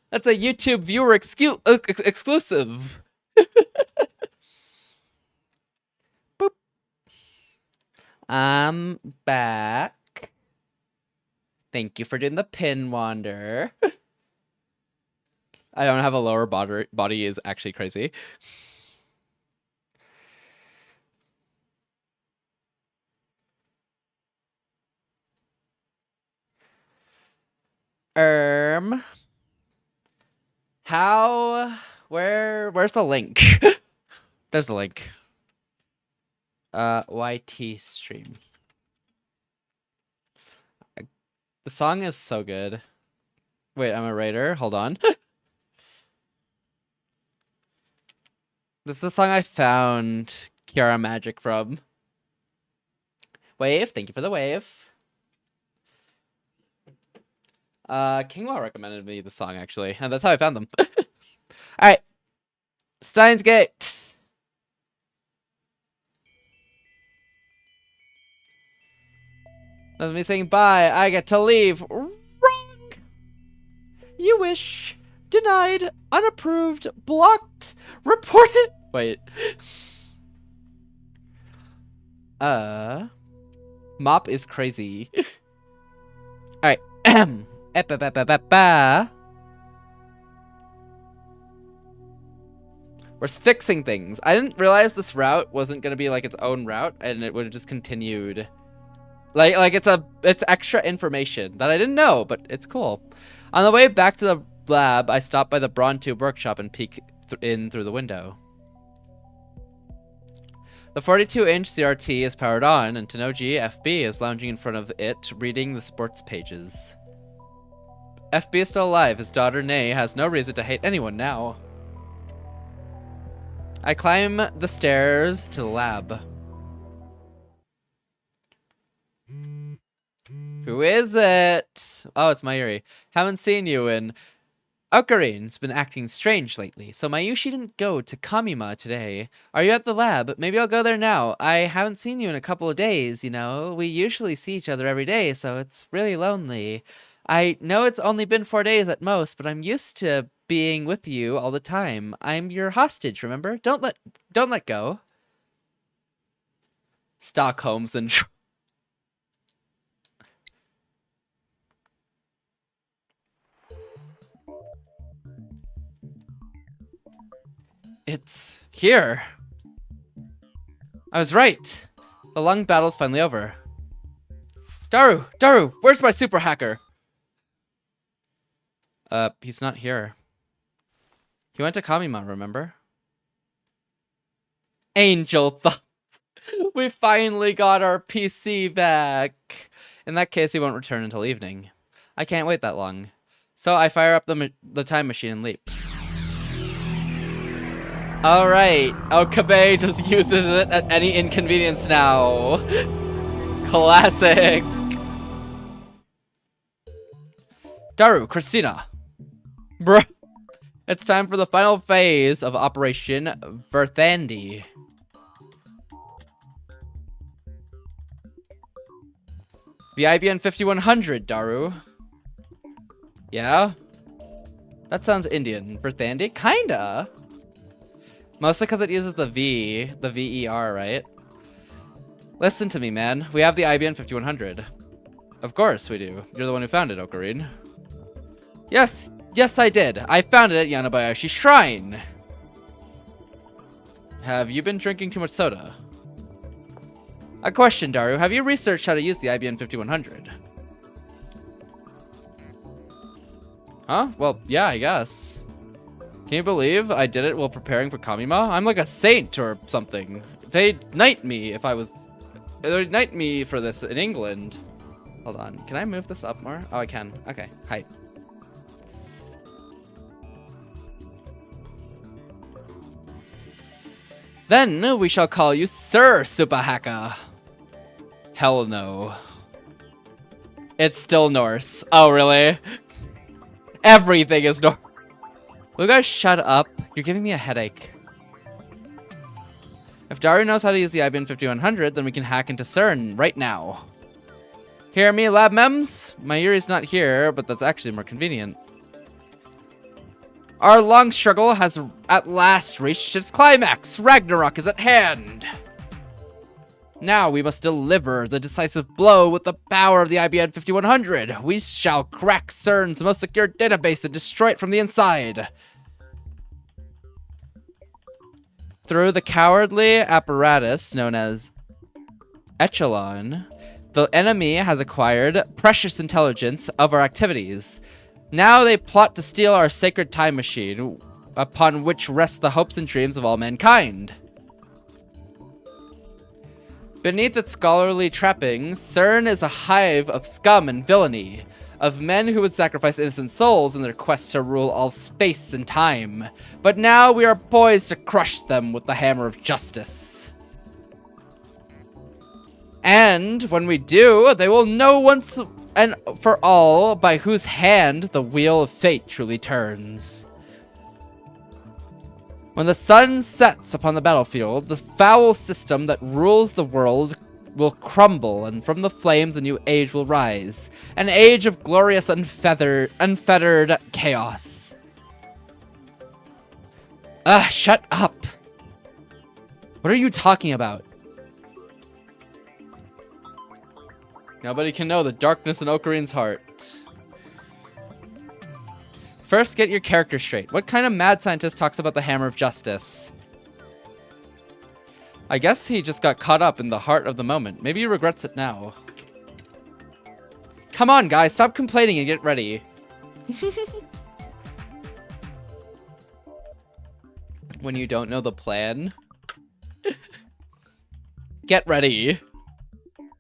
That's a YouTube viewer exclusive. Boop. I'm back. Thank you for doing the pin wander. I don't have a lower body is actually crazy. Where's the link? There's the link. YT stream. The song is so good. Wait, I'm a writer. Hold on. This is the song I found Kiara Magic from. Wave, thank you for the wave. Kingwell recommended me the song, actually, and that's how I found them. Alright. Steins Gate. That's me saying bye. I get to leave. Wrong. You wish. Denied. Unapproved. Blocked. Reported. Wait. Mop is crazy. Alright. We're fixing things. I didn't realize this route wasn't gonna be like its own route, and it would have just continued. Like it's extra information that I didn't know, but it's cool. On the way back to the lab, I stopped by the Vtuber workshop and peeked in through the window. The 42-inch CRT is powered on, and Tanoji FB is lounging in front of it, reading the sports pages. FB is still alive. His daughter, Nay, has no reason to hate anyone now. I climb the stairs to the lab. Who is it? Oh, it's Mayuri. Haven't seen you in... Okarin's been acting strange lately, so Mayushi didn't go to Kamima today. Are you at the lab? Maybe I'll go there now. I haven't seen you in a couple of days, you know. We usually see each other every day, so it's really lonely. I know it's only been 4 days at most, but I'm used to being with you all the time. I'm your hostage, remember? Don't let go. Stockholm Syndrome. It's here. I was right. The long battle's finally over. Daru, where's my super hacker? He's not here. He went to Kamima, remember? Angel thought. We finally got our PC back. In that case, he won't return until evening. I can't wait that long. So I fire up the time machine and leap. Alright. Okabe just uses it at any inconvenience now. Classic. Daru, Christina. Bruh. It's time for the final phase of Operation Verthandi. The IBN 5100, Daru. Yeah? That sounds Indian. Verthandi? Kinda. Mostly because it uses the VER, right? Listen to me, man. We have the IBN 5100. Of course we do. You're the one who found it, Okarin. Yes, I did. I found it at Yanabayashi Shrine. Have you been drinking too much soda? A question, Daru. Have you researched how to use the IBN 5100? Huh? Well, yeah, I guess. Can you believe I did it while preparing for Kamima? I'm like a saint or something. They'd knight me if I was... They'd knight me for this in England. Hold on. Can I move this up more? Oh, I can. Okay. Hi. Then we shall call you Sir Super Hacker. Hell no. It's still Norse. Oh, really? Everything is Norse. Will you guys shut up? You're giving me a headache. If Daru knows how to use the IBN 5100, then we can hack into CERN right now. Hear me, lab mems? Mayuri's not here, but that's actually more convenient. Our long struggle has at last reached its climax. Ragnarok is at hand. Now we must deliver the decisive blow with the power of the IBM 5100. We shall crack CERN's most secure database and destroy it from the inside. Through the cowardly apparatus known as Echelon, the enemy has acquired precious intelligence of our activities. Now they plot to steal our sacred time machine, upon which rest the hopes and dreams of all mankind. Beneath its scholarly trappings, CERN is a hive of scum and villainy, of men who would sacrifice innocent souls in their quest to rule all space and time. But now we are poised to crush them with the hammer of justice. And when we do, they will know once and for all by whose hand the wheel of fate truly turns. When the sun sets upon the battlefield, the foul system that rules the world will crumble, and from the flames a new age will rise. An age of glorious unfettered chaos. Shut up! What are you talking about? Nobody can know the darkness in Okarine's heart. First, get your character straight. What kind of mad scientist talks about the hammer of justice? I guess he just got caught up in the heart of the moment. Maybe he regrets it now. Come on, guys. Stop complaining and get ready. When you don't know the plan. Get ready.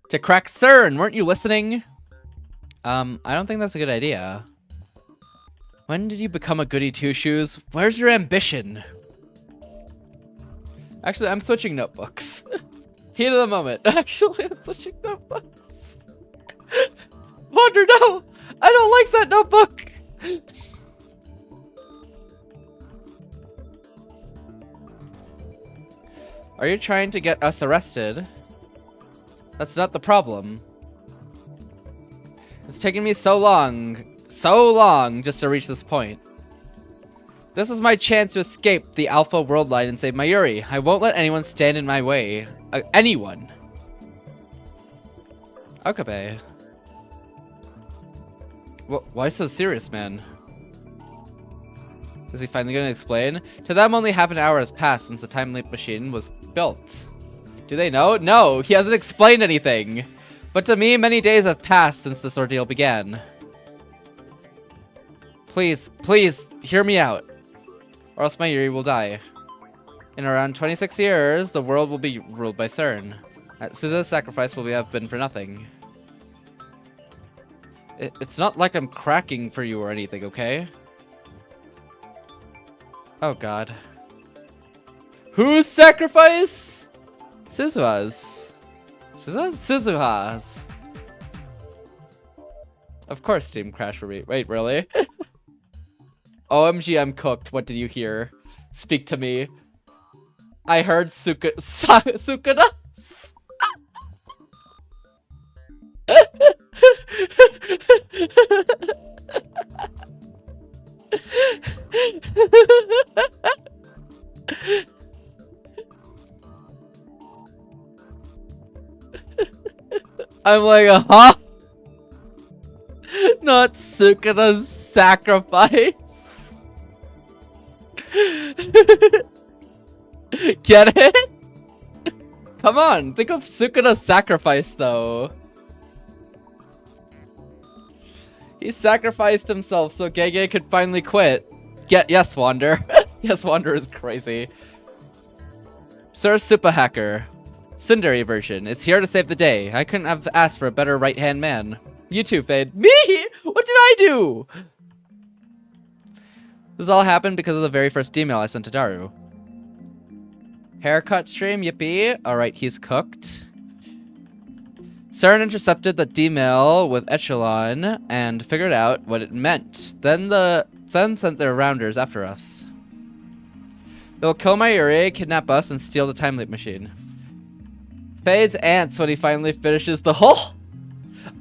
To crack CERN. Weren't you listening? I don't think that's a good idea. When did you become a goody two-shoes? Where's your ambition? Actually, I'm switching notebooks. Heat of the moment. Actually, I'm switching notebooks. Wander, no! I don't like that notebook! Are you trying to get us arrested? That's not the problem. It's taken me so long just to reach this point. This is my chance to escape the Alpha World Line and save Mayuri. I won't let anyone stand in my way. Anyone. Okabe. Why so serious, man? Is he finally going to explain? To them, only half an hour has passed since the time leap machine was built. Do they know? No, he hasn't explained anything. But to me, many days have passed since this ordeal began. Please, please, hear me out, or else Mayuri will die. In around 26 years, the world will be ruled by CERN. Suza's sacrifice will have been for nothing. It's not like I'm cracking for you or anything, okay? Oh god. Whose sacrifice? Suzuha's. Suzuha's. Of course Steam crashed for me. Wait, really? OMG, I'm cooked. What did you hear? Speak to me. I heard Sukuna. I'm like, huh? Not Sukuna's sacrifice. Get it? Come on, think of Sukuna's sacrifice though. He sacrificed himself so Gege could finally quit. Yes, Wander. Yes, Wander is crazy. Sir Super Hacker. Tsundere version is here to save the day. I couldn't have asked for a better right-hand man. You too, Fade. Me? What did I do? This all happened because of the very first email I sent to Daru. Haircut stream, yippee. Alright, he's cooked. CERN intercepted the D-mail with Echelon and figured out what it meant. Then the Sun sent their rounders after us. They'll kill Mayuri, kidnap us, and steal the time leap machine. Fade's ants when he finally finishes the whole...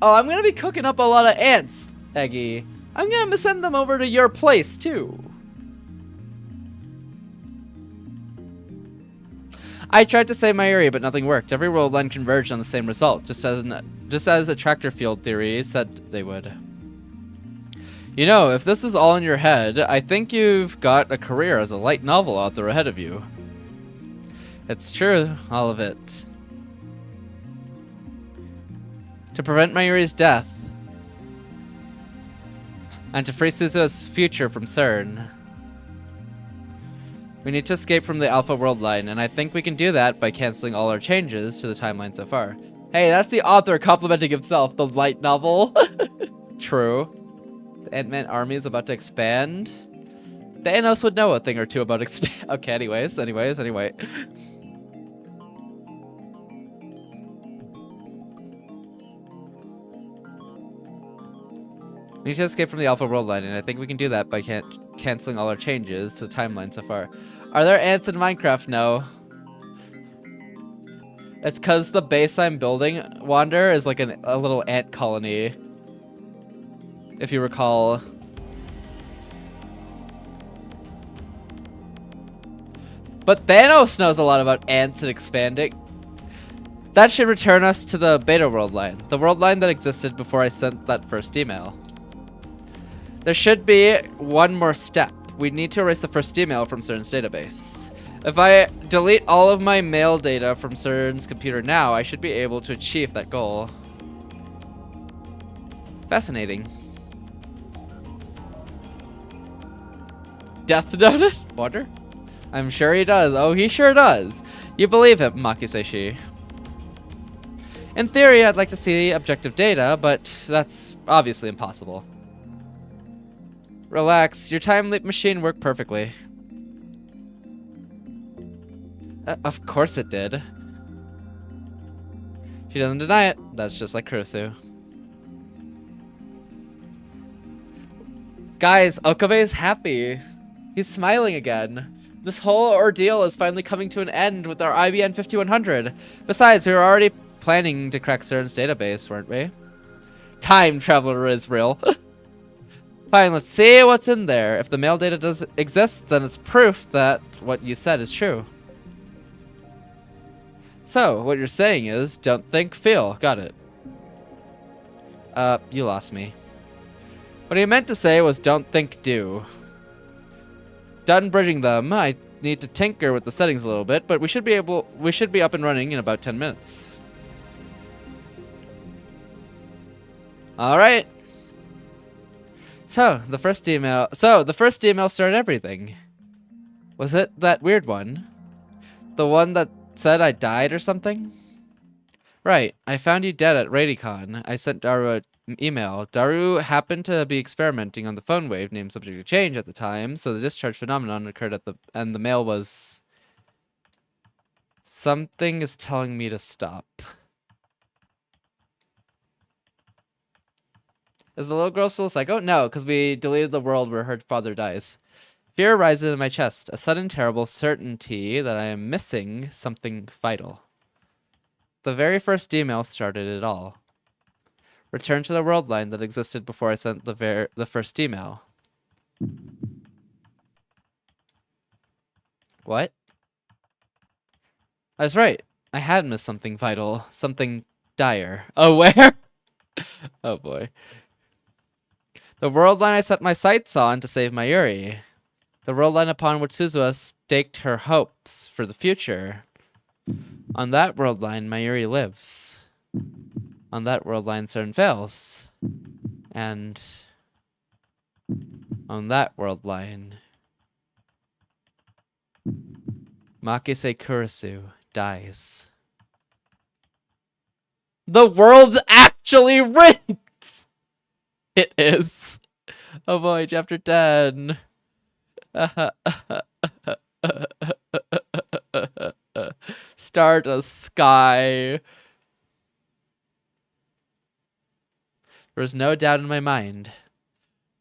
Oh, I'm gonna be cooking up a lot of ants, Eggy. I'm gonna send them over to your place, too. I tried to save my area, but nothing worked. Every world line converged on the same result, just as attractor field theory said they would. You know, if this is all in your head, I think you've got a career as a light novel author ahead of you. It's true, all of it. To prevent Mayuri's death, and to free Suzu's future from CERN, we need to escape from the Alpha world line, and I think we can do that by canceling all our changes to the timeline so far. Hey, that's the author complimenting himself, the light novel. True. The Ant-Man army is about to expand. Thanos would know a thing or two about expand. Okay, anyway. We need to escape from the Alpha world line, and I think we can do that by canceling all our changes to the timeline so far. Are there ants in Minecraft? No. It's because the base I'm building, Wander, is like a little ant colony. If you recall. But Thanos knows a lot about ants and expanding. That should return us to the beta world line. The world line that existed before I sent that first email. There should be one more step. We need to erase the first email from CERN's database. If I delete all of my mail data from CERN's computer now, I should be able to achieve that goal. Fascinating. Death noted? Water? I'm sure he does. Oh, he sure does. You believe him, Makiseshi. In theory, I'd like to see objective data, but that's obviously impossible. Relax, your time leap machine worked perfectly. Of course it did. She doesn't deny it. That's just like Kurusu. Guys, Okabe is happy. He's smiling again. This whole ordeal is finally coming to an end with our IBN 5100. Besides, we were already planning to crack CERN's database, weren't we? Time traveler is real. Fine, let's see what's in there. If the mail data does exist, then it's proof that what you said is true. So, what you're saying is, don't think, feel. Got it. You lost me. What he meant to say was don't think, do. Done bridging them. I need to tinker with the settings a little bit, but we should be up and running in about 10 minutes. All right. So, the first email started everything. Was it that weird one? The one that said I died or something? Right. I found you dead at Radicon. I sent Daru an email. Daru happened to be experimenting on the phone wave named subject to change at the time, so the discharge phenomenon occurred and the mail was... Something is telling me to stop. Is the little girl still a psycho? No, because we deleted the world where her father dies. Fear rises in my chest, a sudden terrible certainty that I am missing something vital. The very first email started it all. Return to the world line that existed before I sent the first email. What? I was right. I had missed something vital, something dire. Oh, where? Oh boy. The world line I set my sights on to save Mayuri. The world line upon which Suzuha staked her hopes for the future. On that world line, Mayuri lives. On that world line, CERN fails. And on that world line, Makise Kurusu dies. The world's actually rigged! It is. Oh boy, chapter 10. Stardust sky. There was no doubt in my mind.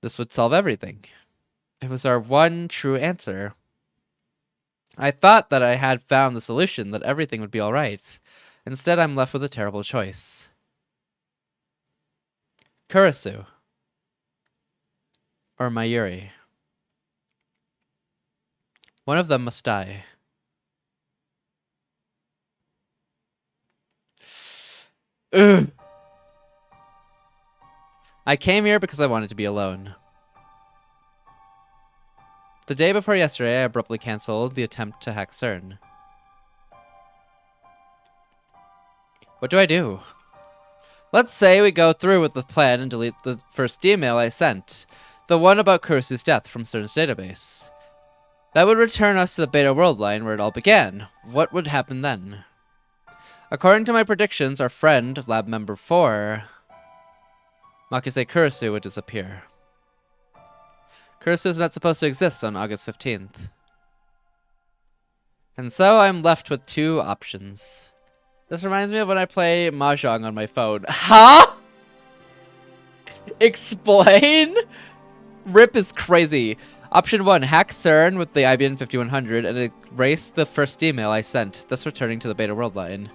This would solve everything. It was our one true answer. I thought that I had found the solution, that everything would be alright. Instead, I'm left with a terrible choice. Kurisu. Or Mayuri. One of them must die. Ugh. I came here because I wanted to be alone. The day before yesterday, I abruptly cancelled the attempt to hack CERN. What do I do? Let's say we go through with the plan and delete the first email I sent. The one about Kurisu's death from CERN's database. That would return us to the beta world line where it all began. What would happen then? According to my predictions, our friend, lab member 4, Makise Kurisu, would disappear. Kurisu is not supposed to exist on August 15th. And so I'm left with 2 options. This reminds me of when I play Mahjong on my phone. Huh? Explain? RIP is crazy. Option 1, hack CERN with the IBM 5100 and erase the first email I sent, thus returning to the beta world line.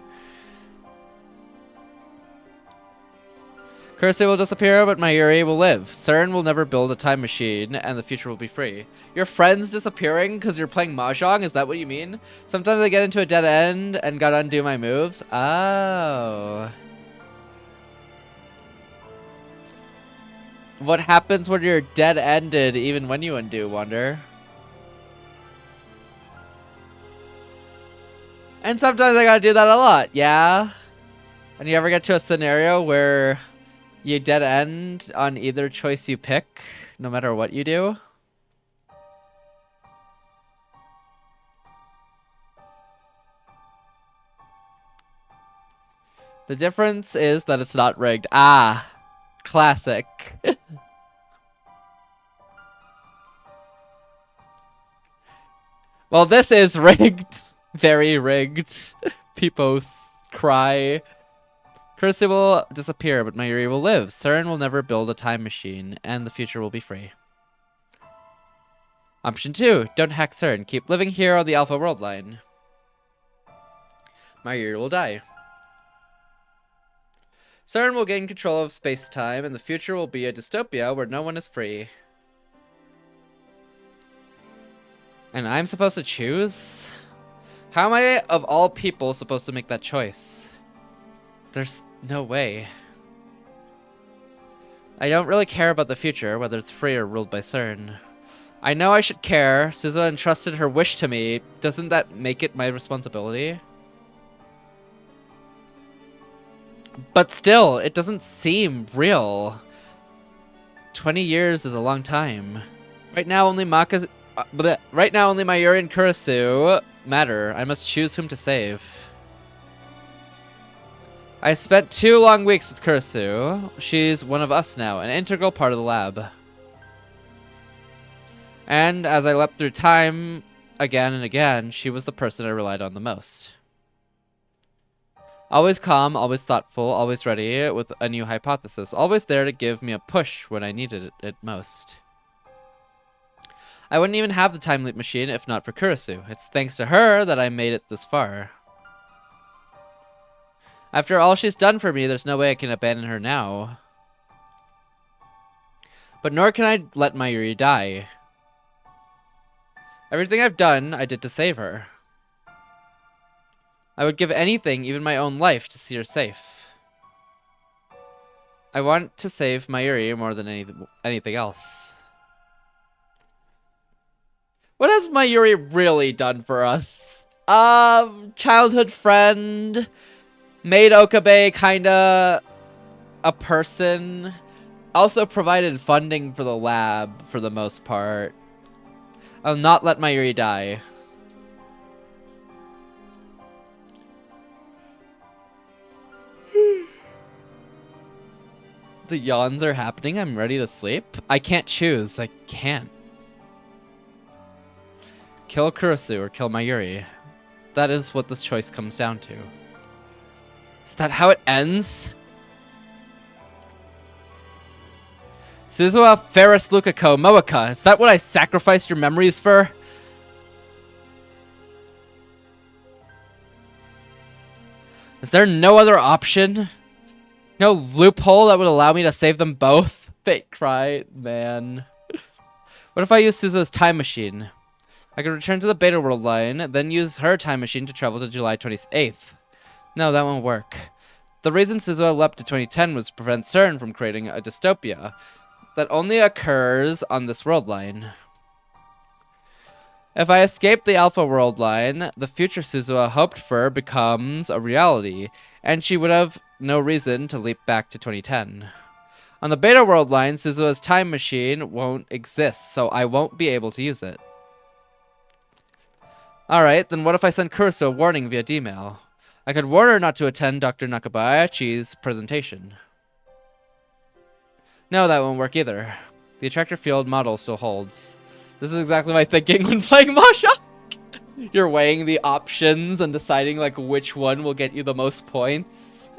Kurisu will disappear, but Mayuri will live. CERN will never build a time machine, and the future will be free. Your friend's disappearing because you're playing Mahjong? Is that what you mean? Sometimes I get into a dead end and gotta undo my moves. Oh. What happens when you're dead-ended even when you undo, Wonder? And sometimes I gotta do that a lot, yeah? And you ever get to a scenario where you dead end on either choice you pick, no matter what you do? The difference is that it's not rigged. Ah, classic. Well, this is rigged. Very rigged. People cry. Kurisu will disappear, but Mayuri will live. CERN will never build a time machine, and the future will be free. Option 2, don't hack CERN. Keep living here on the Alpha World line. Mayuri will die. CERN will gain control of space-time, and the future will be a dystopia where no one is free. And I'm supposed to choose? How am I, of all people, supposed to make that choice? There's no way. I don't really care about the future, whether it's free or ruled by CERN. I know I should care. Suzuha entrusted her wish to me. Doesn't that make it my responsibility? But still, it doesn't seem real. 20 years is a long time. Right now, only Mayuri and Kurisu matter. I must choose whom to save. I spent 2 long weeks with Kurisu. She's one of us now, an integral part of the lab. And as I leapt through time again and again, she was the person I relied on the most. Always calm, always thoughtful, always ready with a new hypothesis, always there to give me a push when I needed it most. I wouldn't even have the time leap machine if not for Kurisu. It's thanks to her that I made it this far. After all she's done for me, there's no way I can abandon her now. But nor can I let Mayuri die. Everything I've done, I did to save her. I would give anything, even my own life, to see her safe. I want to save Mayuri more than anything else. What has Mayuri really done for us? Childhood friend... Made Okabe kinda a person. Also provided funding for the lab for the most part. I'll not let Mayuri die. The yawns are happening. I'm ready to sleep. I can't choose. I can't. Kill Kurisu or kill Mayuri. That is what this choice comes down to. Is that how it ends? Suzuha, Ferris, Lukako, Moeka. Is that what I sacrificed your memories for? Is there no other option? No loophole that would allow me to save them both? Fake cry, man. What if I use Suzu's time machine? I could return to the Beta World line, then use her time machine to travel to July 28th. No, that won't work. The reason Suzuha leapt to 2010 was to prevent CERN from creating a dystopia that only occurs on this world line. If I escape the Alpha World line, the future Suzuha hoped for becomes a reality, and she would have no reason to leap back to 2010. On the Beta World line, Suzuha's time machine won't exist, so I won't be able to use it. Alright, then what if I send Kurusu a warning via D-mail? I could warn her not to attend Dr. Nakabayachi's presentation. No, that won't work either. The attractor field model still holds. This is exactly my thinking when playing Masha. You're weighing the options and deciding like which one will get you the most points.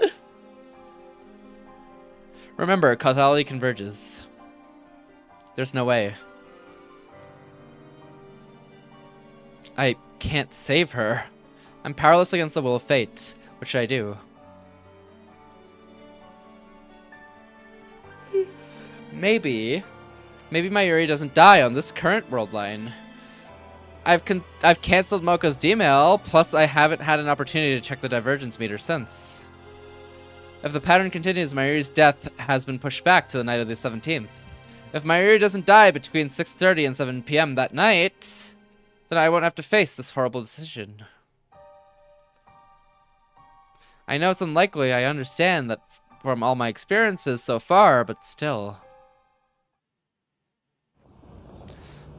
Remember, causality converges. There's no way. I can't save her. I'm powerless against the will of fate. What should I do? Maybe Mayuri doesn't die on this current world line. I've canceled Mocha's D-mail, plus I haven't had an opportunity to check the divergence meter since. If the pattern continues, Mayuri's death has been pushed back to the night of the 17th. If Mayuri doesn't die between 6:30 and 7 p.m. that night, then I won't have to face this horrible decision. I know it's unlikely, I understand that from all my experiences so far, but still.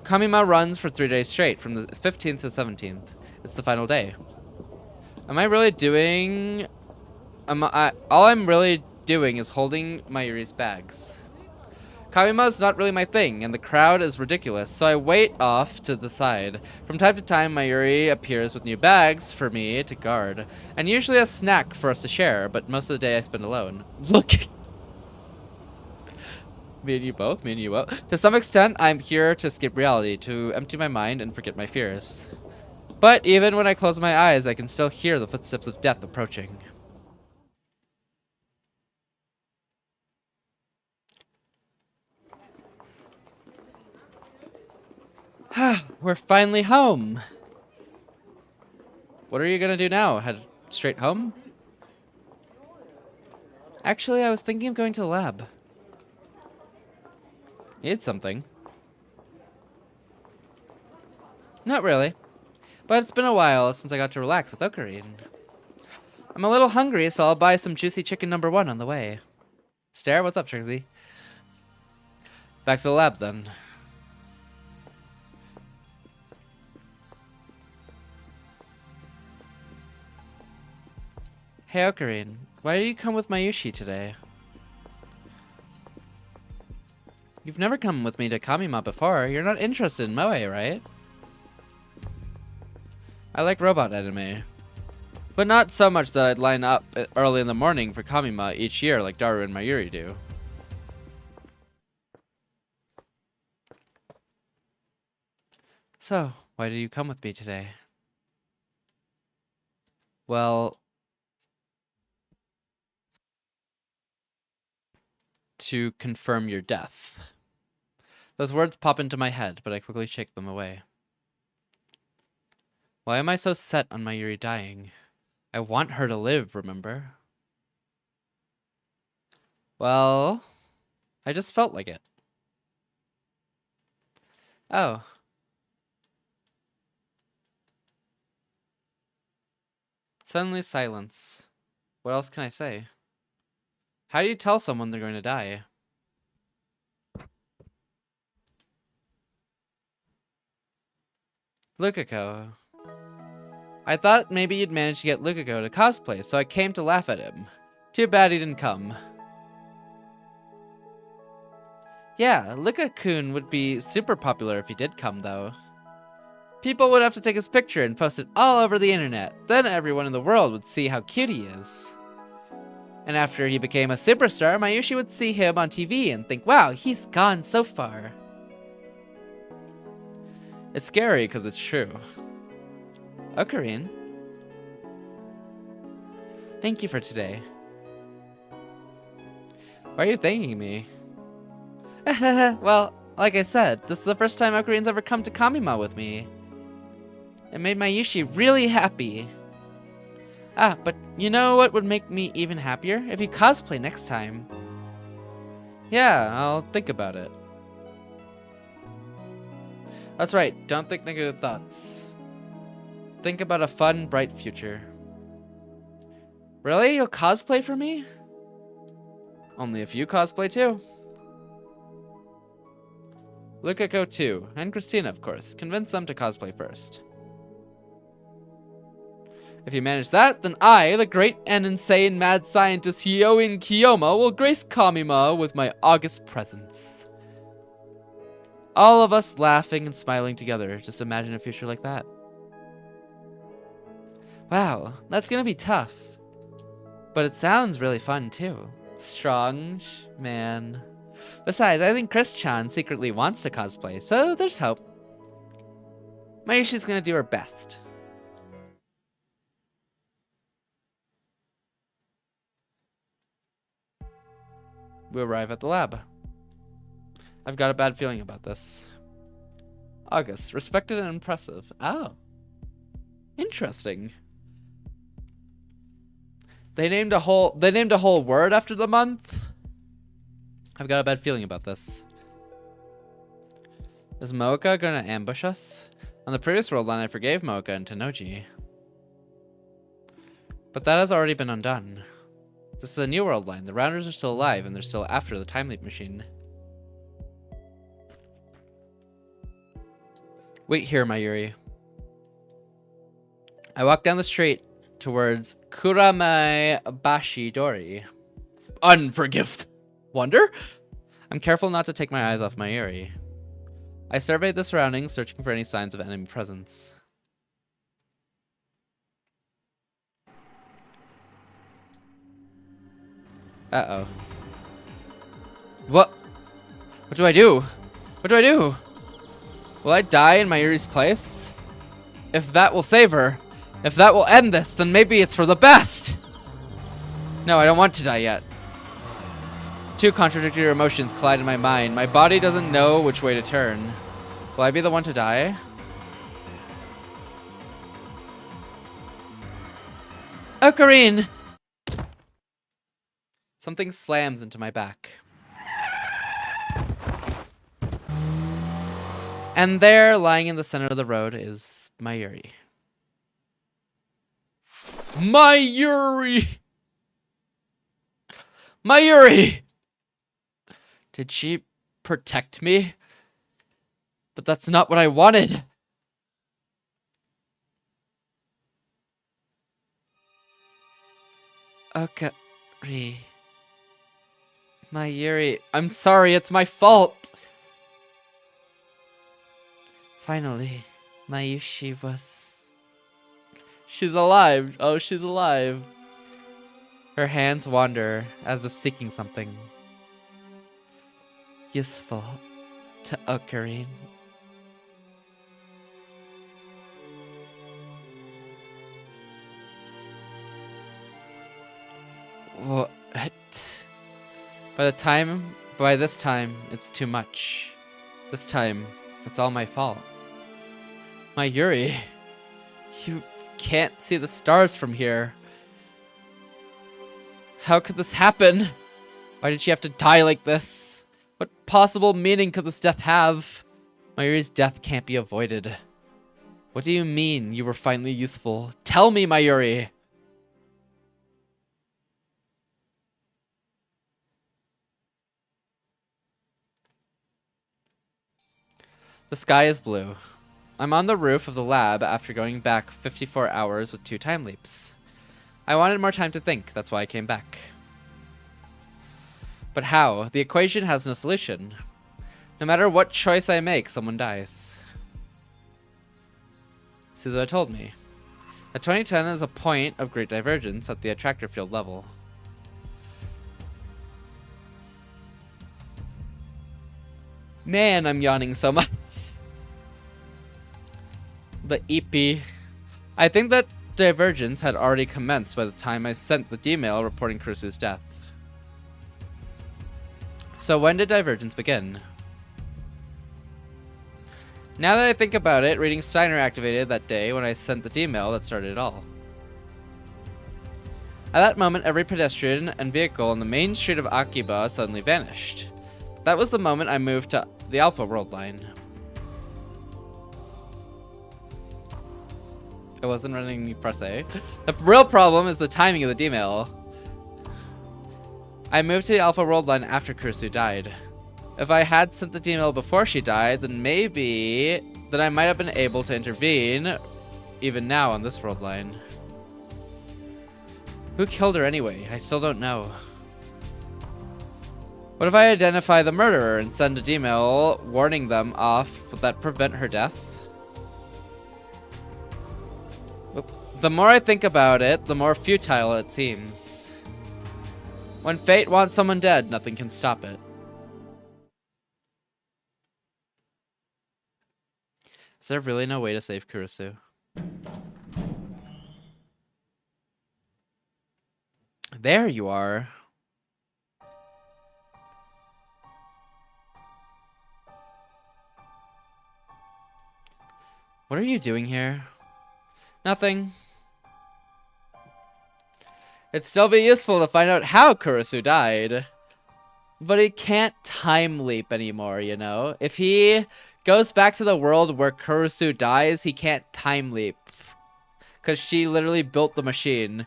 Kamima runs for 3 days straight, from the 15th to the 17th. It's the final day. Am I really doing... all I'm really doing is holding Mayuri's bags. Kamima's not really my thing, and the crowd is ridiculous, so I wait off to the side. From time to time, Mayuri appears with new bags for me to guard, and usually a snack for us to share, but most of the day I spend alone. Look! Me and you both? Me and you both? To some extent, I'm here to escape reality, to empty my mind and forget my fears. But even when I close my eyes, I can still hear the footsteps of death approaching. We're finally home. What are you gonna do now? Head straight home? Actually, I was thinking of going to the lab. Need something? Not really. But it's been a while since I got to relax with Ocarine. I'm a little hungry, so I'll buy some juicy chicken #1 on the way. Stare, what's up, Trixie? Back to the lab, then. Hey, Ocarine, why did you come with Mayushi today? You've never come with me to Kamima before. You're not interested in Moe, right? I like robot anime. But not so much that I'd line up early in the morning for Kamima each year like Daru and Mayuri do. So, why did you come with me today? Well... to confirm your death. Those words pop into my head, but I quickly shake them away. Why am I so set on Mayuri dying? I want her to live, remember? Well, I just felt like it. Oh. Suddenly silence. What else can I say? How do you tell someone they're going to die? Lukako. I thought maybe you'd managed to get Lukako to cosplay, so I came to laugh at him. Too bad he didn't come. Yeah, Lukakun would be super popular if he did come, though. People would have to take his picture and post it all over the internet. Then everyone in the world would see how cute he is. And after he became a superstar, Mayushi would see him on TV and think, wow, he's gone so far. It's scary because it's true. Ocarine. Thank you for today. Why are you thanking me? Well, like I said, this is the first time Okarine's ever come to Kamima with me. It made my Yushi really happy. Ah, but you know what would make me even happier? If you cosplay next time. Yeah, I'll think about it. That's right, don't think negative thoughts. Think about a fun, bright future. Really? You'll cosplay for me? Only if you cosplay too. Lukako too, and Christina, of course. Convince them to cosplay first. If you manage that, then I, the great and insane mad scientist Heyyo Kiyoma, will grace Kamima with my august presence. All of us laughing and smiling together. Just imagine a future like that. Wow, that's gonna be tough. But it sounds really fun too. Strong man. Besides, I think Chris-chan secretly wants to cosplay, so there's hope. Mayushi's gonna do her best. We arrive at the lab. I've got a bad feeling about this. August, respected and impressive. Oh. Interesting. They named a whole word after the month? I've got a bad feeling about this. Is Mooka gonna ambush us? On the previous world line I forgave Mooka and Tenoji. But that has already been undone. This is a new world line. The Rounders are still alive, and they're still after the time leap machine. Wait here, Mayuri. I walk down the street towards Kuramai Bashi Dori. Unforgive wonder? I'm careful not to take my eyes off Mayuri. I surveyed the surroundings, searching for any signs of enemy presence. Uh-oh. What? What do I do? What do I do? Will I die in Mayuri's place? If that will save her, if that will end this, then maybe it's for the best! No, I don't want to die yet. Two contradictory emotions collide in my mind. My body doesn't know which way to turn. Will I be the one to die? Ocarine! Something slams into my back. And there, lying in the center of the road, is Mayuri. Mayuri! Mayuri! Did she protect me? But that's not what I wanted. Okari. Mayuri, I'm sorry, it's my fault. Finally, Mayushi was... She's alive. Oh, she's alive. Her hands wander as if seeking something useful to Ocarine. What? By this time, it's too much. This time, it's all my fault. Mayuri, you can't see the stars from here. How could this happen? Why did she have to die like this? What possible meaning could this death have? Mayuri's death can't be avoided. What do you mean you were finally useful? Tell me, Mayuri! The sky is blue. I'm on the roof of the lab after going back 54 hours with 2 time leaps. I wanted more time to think, that's why I came back. But how? The equation has no solution. No matter what choice I make, someone dies. Suzuha told me. That 2010 is a point of great divergence at the attractor field level. Man, I'm yawning so much. The EP. I think that divergence had already commenced by the time I sent the email reporting Kurusu's death. So when did Divergence begin? Now that I think about it, reading Steiner activated that day when I sent the email that started it all. At that moment, every pedestrian and vehicle on the main street of Akiba suddenly vanished. That was the moment I moved to the Alpha World line. It wasn't running press A. The real problem is the timing of the email. I moved to the Alpha World line after Kurusu died. If I had sent the email before she died, then maybe I might have been able to intervene even now on this world line. Who killed her anyway? I still don't know. What if I identify the murderer and send an email warning them off? Would that prevent her death? The more I think about it, the more futile it seems. When fate wants someone dead, nothing can stop it. Is there really no way to save Kurusu? There you are. What are you doing here? Nothing. It'd still be useful to find out how Kurusu died. But he can't time leap anymore, you know? If he goes back to the world where Kurusu dies, he can't time leap. Because she literally built the machine.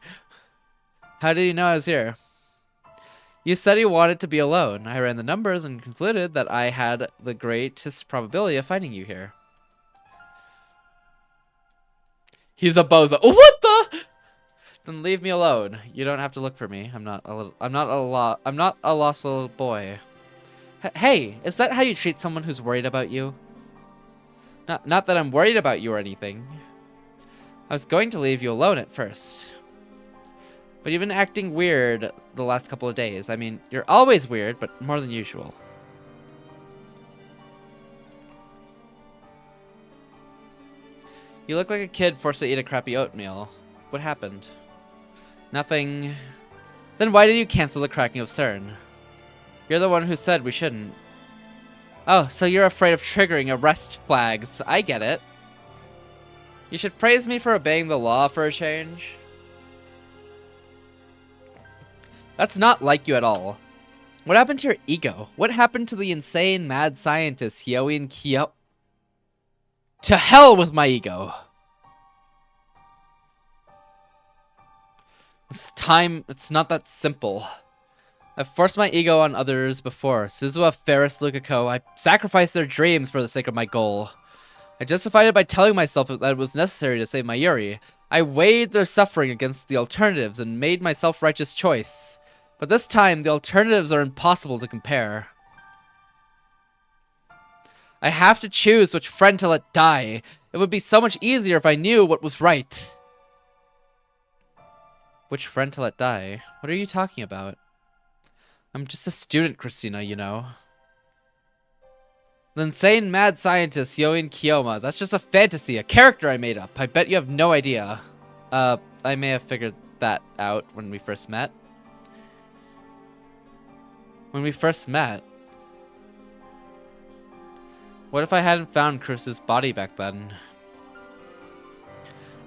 How did you know I was here? You said you wanted to be alone. I ran the numbers and concluded that I had the greatest probability of finding you here. He's a bozo. What the? Then leave me alone. You don't have to look for me. I'm not a lost little boy. Hey, is that how you treat someone who's worried about you? Not that I'm worried about you or anything. I was going to leave you alone at first. But you've been acting weird the last couple of days. I mean, you're always weird, but more than usual. You look like a kid forced to eat a crappy oatmeal. What happened? Nothing. Then why did you cancel the cracking of CERN? You're the one who said we shouldn't. Oh, so you're afraid of triggering arrest flags. I get it. You should praise me for obeying the law for a change. That's not like you at all. What happened to your ego? What happened to the insane mad scientist Heyyo and Kyo? To hell with my ego! It's not that simple. I've forced my ego on others before. Suzuha, Ferris, Lukako, I sacrificed their dreams for the sake of my goal. I justified it by telling myself that it was necessary to save Mayuri. I weighed their suffering against the alternatives and made my self-righteous choice. But this time, the alternatives are impossible to compare. I have to choose which friend to let die. It would be so much easier if I knew what was right. Which friend to let die? What are you talking about? I'm just a student, Christina, you know. The insane mad scientist, Yoin Kiyoma. That's just a fantasy, a character I made up. I bet you have no idea. I may have figured that out when we first met. When we first met? What if I hadn't found Kurusu's body back then?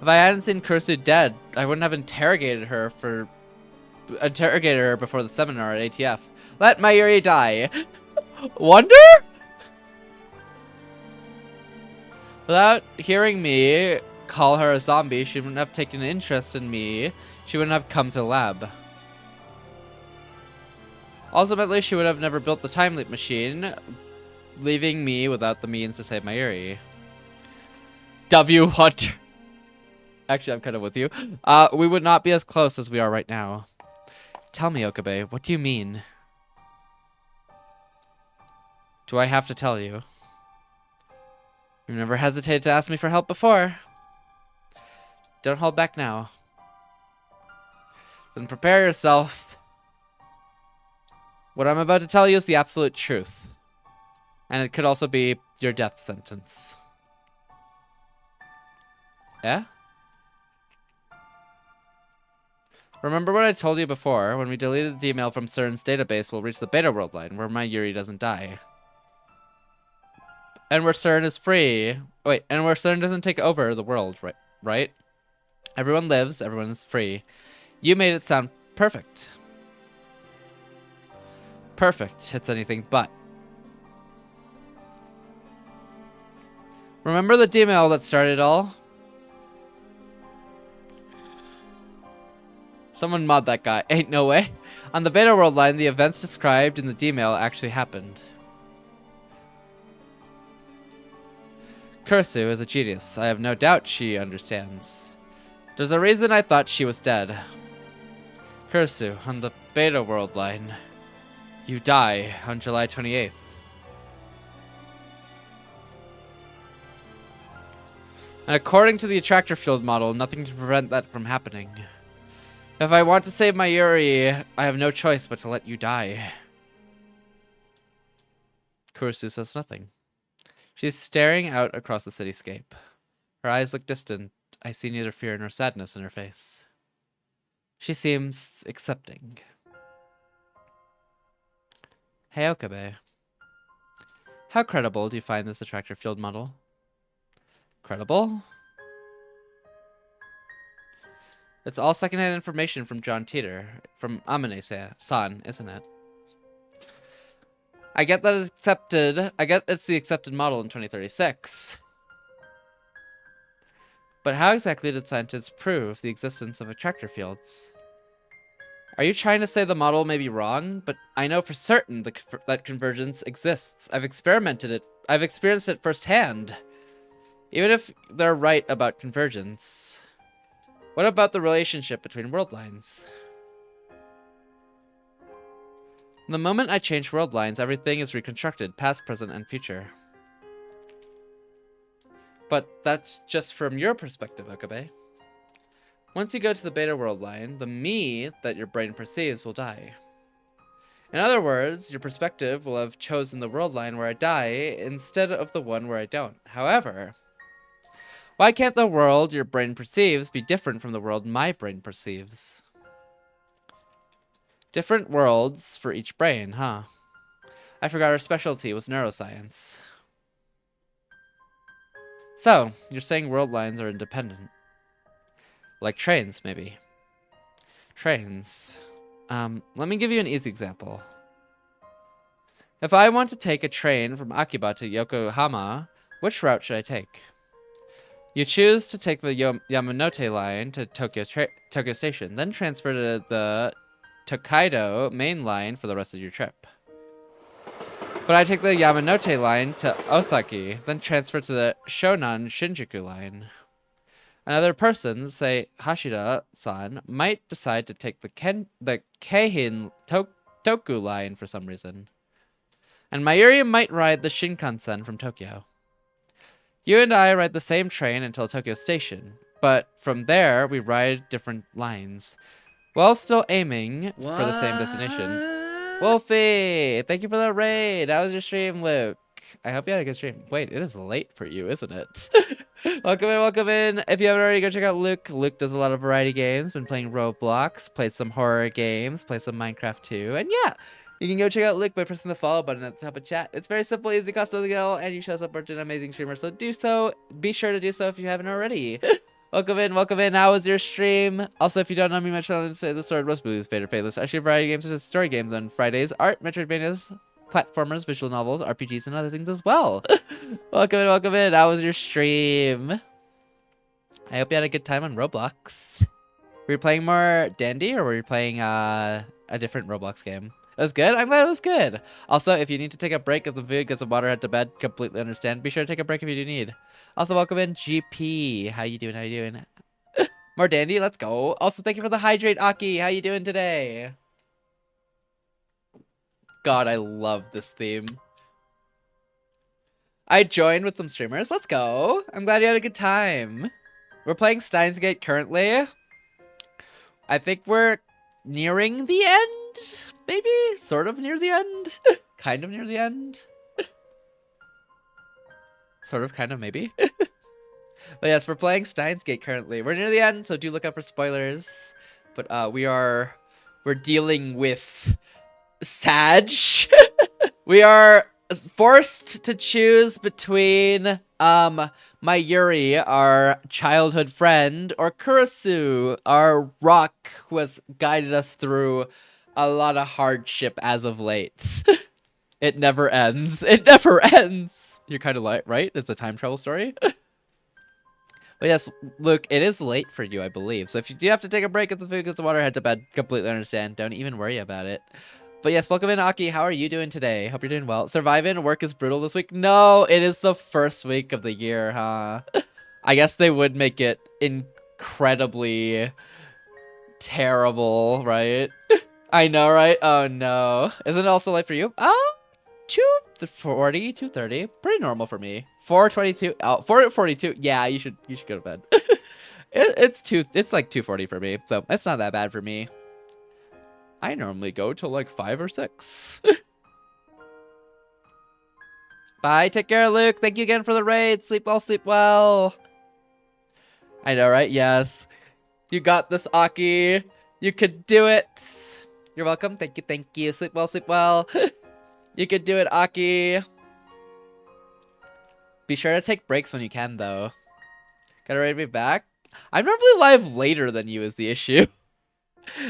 If I hadn't seen Kurusu dead, I wouldn't have interrogated her before the seminar at ATF. Let Mayuri die. Wonder? Without hearing me call her a zombie, she wouldn't have taken an interest in me. She wouldn't have come to the lab. Ultimately, she would have never built the time leap machine, leaving me without the means to save Mayuri. W. Hunter. Actually, I'm kind of with you. We would not be as close as we are right now. Tell me, Okabe, what do you mean? Do I have to tell you? You've never hesitated to ask me for help before. Don't hold back now. Then prepare yourself. What I'm about to tell you is the absolute truth. And it could also be your death sentence. Eh? Remember what I told you before? When we deleted the email from CERN's database, we'll reach the beta world line, where my Yuri doesn't die. And where CERN is free. Wait, and where CERN doesn't take over the world, right? Everyone lives, everyone is free. You made it sound perfect. Perfect. It's anything but. Remember the email that started it all? Someone mod that guy. Ain't no way. On the beta world line, the events described in the email actually happened. Kursu is a genius. I have no doubt she understands. There's a reason I thought she was dead. Kursu, on the beta world line. You die on July 28th. And according to the attractor field model, nothing can prevent that from happening. If I want to save my Yuri, I have no choice but to let you die. Kursu says nothing. She's staring out across the cityscape. Her eyes look distant. I see neither fear nor sadness in her face. She seems accepting. Heyyo, how credible do you find this attractor field model? Credible? It's all secondhand information from John Teeter, from Amane-san, isn't it? I get that it's accepted. I get it's the accepted model in 2036. But how exactly did scientists prove the existence of attractor fields? Are you trying to say the model may be wrong? But I know for certain that convergence exists. I've experimented it. I've experienced it firsthand. Even if they're right about convergence. What about the relationship between world lines? The moment I change world lines, everything is reconstructed, past, present, and future. But that's just from your perspective, Okabe. Once you go to the beta world line, the me that your brain perceives will die. In other words, your perspective will have chosen the world line where I die instead of the one where I don't. However, why can't the world your brain perceives be different from the world my brain perceives? Different worlds for each brain, huh? I forgot our specialty was neuroscience. So, you're saying world lines are independent. Like trains, maybe. Trains. Let me give you an easy example. If I want to take a train from Akiba to Yokohama, which route should I take? You choose to take the Yamanote line to Tokyo Station, then transfer to the Tokaido main line for the rest of your trip. But I take the Yamanote line to Osaki, then transfer to the Shonan Shinjuku line. Another person, say Hashida-san, might decide to take the Keihin Toku line for some reason. And Mayuri might ride the Shinkansen from Tokyo. You and I ride the same train until Tokyo Station, but from there we ride different lines, while still aiming for the same destination. Wolfie, thank you for the raid. How was your stream, Luke? I hope you had a good stream. Wait, it is late for you, isn't it? Welcome in, welcome in. If you haven't already, go check out Luke. Luke does a lot of variety games. Been playing Roblox, played some horror games, played some Minecraft too. And yeah, you can go check out Luke by pressing the follow button at the top of chat. It's very simple, easy, cost of the go, and you show support to an amazing streamer. So do so. Be sure to do so if you haven't already. Welcome in, welcome in. How was your stream? Also, if you don't know me, my channel is Fadelessword, Roast Blues, Fader, Fadeless. I stream variety games such as story games on Fridays, art, Metroidvanias, platformers, visual novels, RPGs, and other things as well. Welcome in, welcome in. How was your stream? I hope you had a good time on Roblox. Were you playing more Dandy, or were you playing a different Roblox game? It was good? I'm glad it was good. Also, if you need to take a break, get some food, get some water, head to bed, completely understand. Be sure to take a break if you do need. Also, welcome in, GP. How you doing? How you doing? More Dandy, let's go. Also, thank you for the hydrate, Aki. How you doing today? God, I love this theme. I joined with some streamers. Let's go. I'm glad you had a good time. We're playing Steins currently. I think we're nearing the end. Maybe? Sort of near the end? Kind of near the end? Sort of, kind of, maybe? But yes, we're playing Steins currently. We're near the end, so do look out for spoilers. but we're dealing with Sag. We are forced to choose between Mayuri, our childhood friend, or Kurisu, our rock who has guided us through a lot of hardship as of late. It never ends. It never ends. You're kind of right? It's a time travel story. But yes, Luke, it is late for you, I believe. So if you do have to take a break, get some food, get some water, head to bed. Completely understand. Don't even worry about it. But yes, welcome in, Aki. How are you doing today? Hope you're doing well. Surviving? Work is brutal this week? No, it is the first week of the year, huh? I guess they would make it incredibly terrible, right? I know, right? Oh, no. Isn't it also late for you? 2:40, 2:30. Pretty normal for me. 4:22. Oh, 4:42. Yeah, you should go to bed. It's like 2:40 for me, so it's not that bad for me. I normally go till like 5 or 6. Bye. Take care, Luke. Thank you again for the raid. Sleep well, sleep well. I know, right? Yes. You got this, Aki. You could do it. You're welcome. Thank you, thank you. Sleep well, sleep well. You could do it, Aki. Be sure to take breaks when you can, though. Gotta ready to be back? I'm normally live later than you is the issue.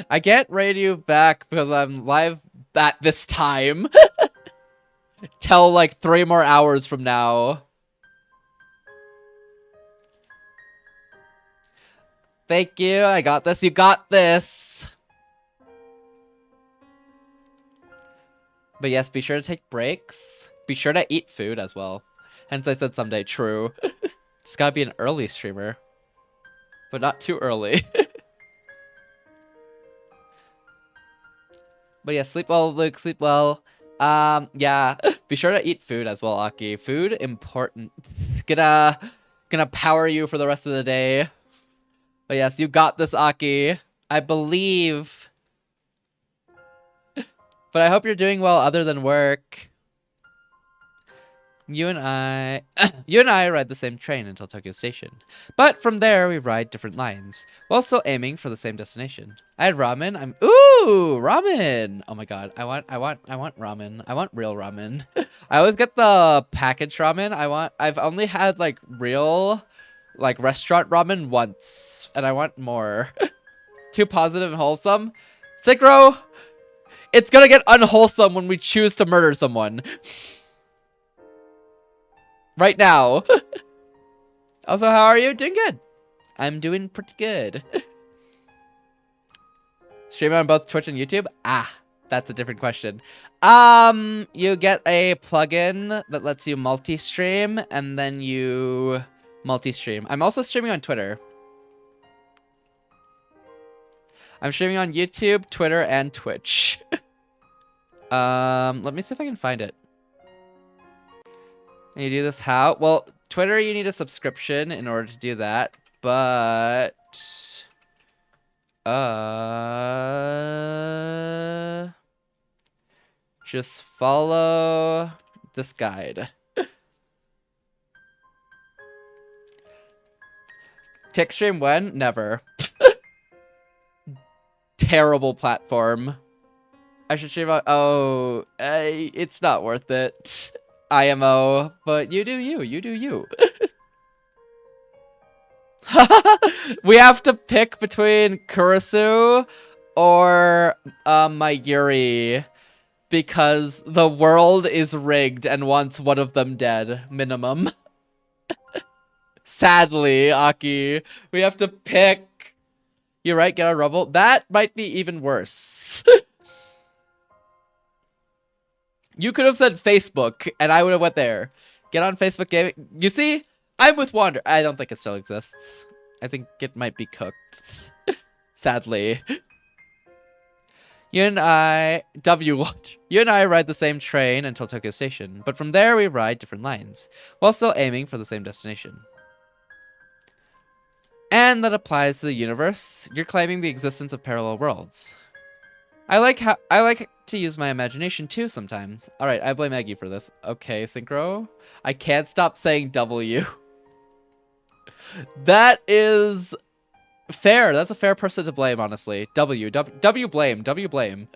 I can't raid you back because I'm live at this time. Till like 3 more hours from now. Thank you. I got this. You got this. But yes, be sure to take breaks. Be sure to eat food as well. Hence I said someday. True. Just gotta be an early streamer. But not too early. But yeah, sleep well, Luke. Sleep well. Yeah. Be sure to eat food as well, Aki. Food, important. Gonna power you for the rest of the day. But yes, you got this, Aki. I believe. But I hope you're doing well other than work. You and I ride the same train until Tokyo Station. But from there, we ride different lines, while still aiming for the same destination. I had ramen. Ooh, ramen! Oh my god, I want ramen. I want real ramen. I always get the packaged ramen. I've only had like real, like restaurant ramen once, and I want more. Too positive and wholesome. Synchro! It's gonna get unwholesome when we choose to murder someone. Right now. Also, how are you? Doing good. I'm doing pretty good. Stream on both Twitch and YouTube? Ah, that's a different question. You get a plugin that lets you multi-stream, and then you multi-stream. I'm also streaming on Twitter. I'm streaming on YouTube, Twitter, and Twitch. Let me see if I can find it. And you do this how? Well, Twitter, you need a subscription in order to do that, but just follow this guide. Tick stream when? Never. Terrible platform. I should stream out. Oh, it's not worth it. IMO, but you do you. You do you. We have to pick between Kurisu or Mayuri because the world is rigged and wants one of them dead, minimum. Sadly, Aki, we have to pick. You're right, get on Rumble. That might be even worse. You could have said Facebook, and I would have went there. Get on Facebook Gaming. You see? I'm with Wander. I don't think it still exists. I think it might be cooked. Sadly. You and I... You and I ride the same train until Tokyo Station, but from there we ride different lines, while still aiming for the same destination. And that applies to the universe. You're claiming the existence of parallel worlds. I like to use my imagination too sometimes. All right, I blame Aggie for this. Okay, Synchro. I can't stop saying W. That is Fair. That's a fair person to blame, honestly. W blame. W blame.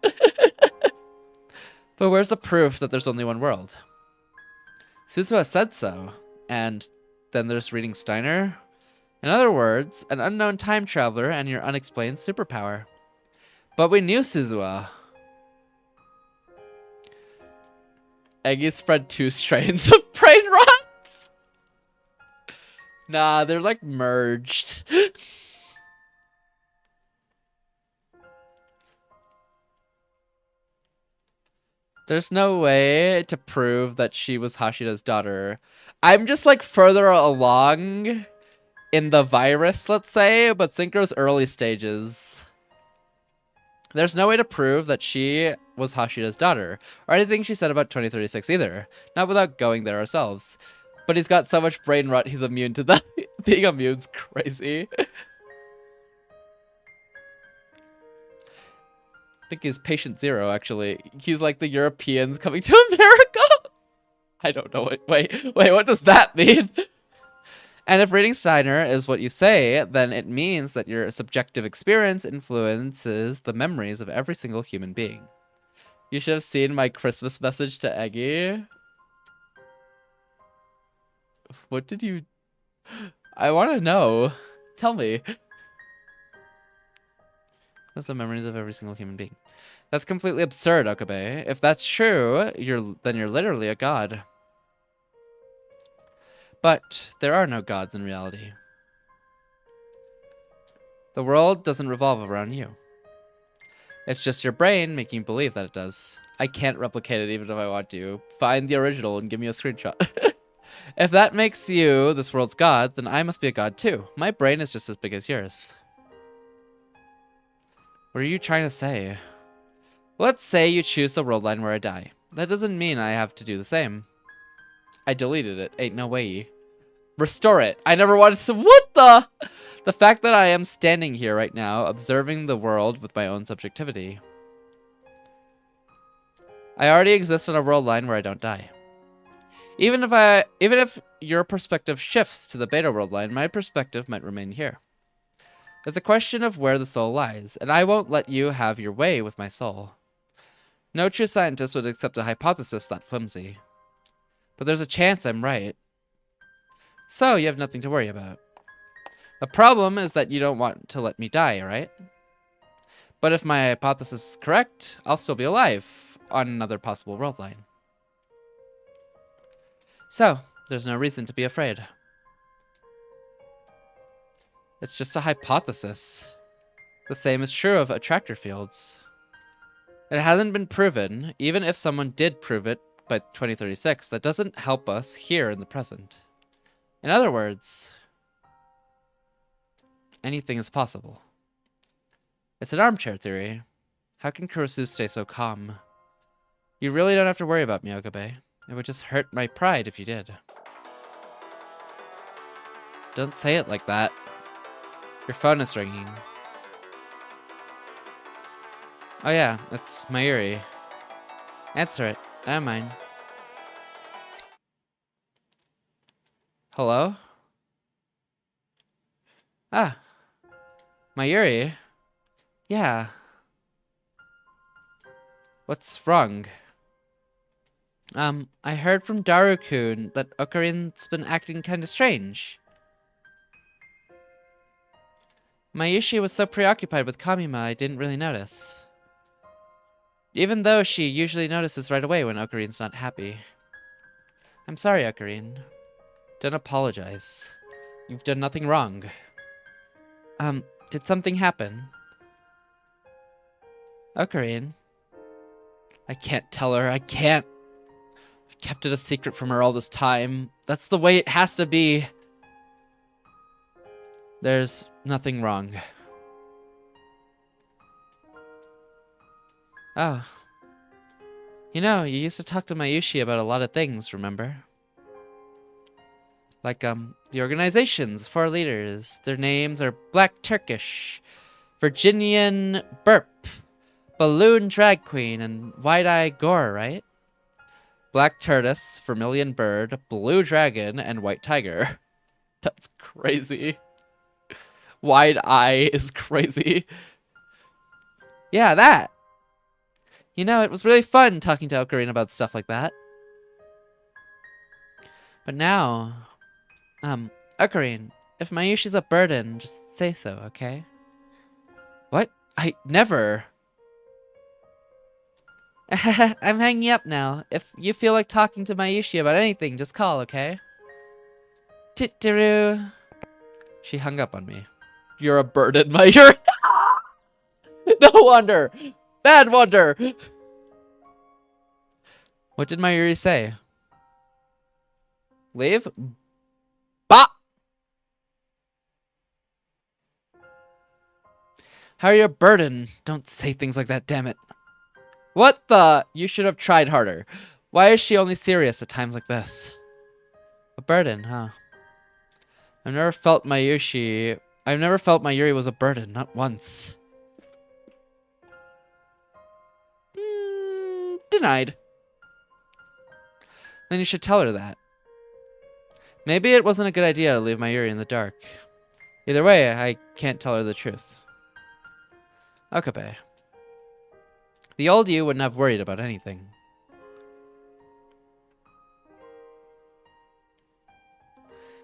But where's the proof that there's only one world? Suzuha said so. And then there's reading Steiner. In other words, an unknown time traveler and your unexplained superpower. But we knew Suzuha. Eggy spread 2 strains of brain rot. Nah, they're like merged. There's no way to prove that she was Hashida's daughter. I'm just like further along in the virus, let's say, but Synchro's early stages. There's no way to prove that she was Hashida's daughter, or anything she said about 2036 either. Not without going there ourselves. But he's got so much brain rot, he's immune to that. Being immune's crazy. I think he's patient 0, actually. He's like the Europeans coming to America. I don't know. Wait, what does that mean? And if reading Steiner is what you say, then it means that your subjective experience influences the memories of every single human being. You should have seen my Christmas message to Eggy. What did you... I want to know. Tell me. That's the memories of every single human being. That's completely absurd, Okabe. If that's true, then you're literally a god. But there are no gods in reality. The world doesn't revolve around you. It's just your brain making you believe that it does. I can't replicate it even if I want to. Find the original and give me a screenshot. If that makes you this world's god, then I must be a god too. My brain is just as big as yours. What are you trying to say? Let's say you choose the world line where I die. That doesn't mean I have to do the same. I deleted it. Ain't no way. Restore it. I never wanted to. What the? The fact that I am standing here right now, observing the world with my own subjectivity. I already exist on a world line where I don't die. Even if your perspective shifts to the beta world line, my perspective might remain here. It's a question of where the soul lies, and I won't let you have your way with my soul. No true scientist would accept a hypothesis that flimsy. But there's a chance I'm right. So you have nothing to worry about. The problem is that you don't want to let me die, right? But if my hypothesis is correct, I'll still be alive on another possible world line. So, there's no reason to be afraid. It's just a hypothesis. The same is true of attractor fields. It hasn't been proven, even if someone did prove it by 2036, that doesn't help us here in the present. In other words, anything is possible. It's an armchair theory. How can Kurosu stay so calm? You really don't have to worry about me, Okabe. It would just hurt my pride if you did. Don't say it like that. Your phone is ringing. Oh yeah, it's Mayuri. Answer it. I don't mind. Hello? Ah. Mayuri? Yeah. What's wrong? I heard from Daru-kun that Okarin's been acting kinda strange. Mayushi was so preoccupied with Kamima I didn't really notice. Even though she usually notices right away when Okarin's not happy. I'm sorry, Okarin. Don't apologize. You've done nothing wrong. Did something happen? Okarin? I can't tell her. I can't. I've kept it a secret from her all this time. That's the way it has to be. There's nothing wrong. Oh. You know, you used to talk to Mayushi about a lot of things, remember? Like, the organizations for leaders. Their names are Black Turkish, Virginian Burp, Balloon Drag Queen, and Wide-Eye Gore, right? Black Tortoise, Vermilion Bird, Blue Dragon, and White Tiger. That's crazy. Wide eye is crazy. Yeah, that. You know, it was really fun talking to Ocarina about stuff like that. But now, Ocarina, if Mayushi's a burden, just say so, okay? What? I never. I'm hanging up now. If you feel like talking to Mayushi about anything, just call, okay? Titiru. She hung up on me. You're a burden, Mayuri. No wonder. Bad wonder. What did Mayuri say? Leave? Bah! How are you a burden? Don't say things like that, damn it. What the? You should have tried harder. Why is she only serious at times like this? A burden, huh? I've never felt Mayuri was a burden, not once. Denied. Then you should tell her that. Maybe it wasn't a good idea to leave Mayuri in the dark. Either way, I can't tell her the truth. Okabe. The old you wouldn't have worried about anything.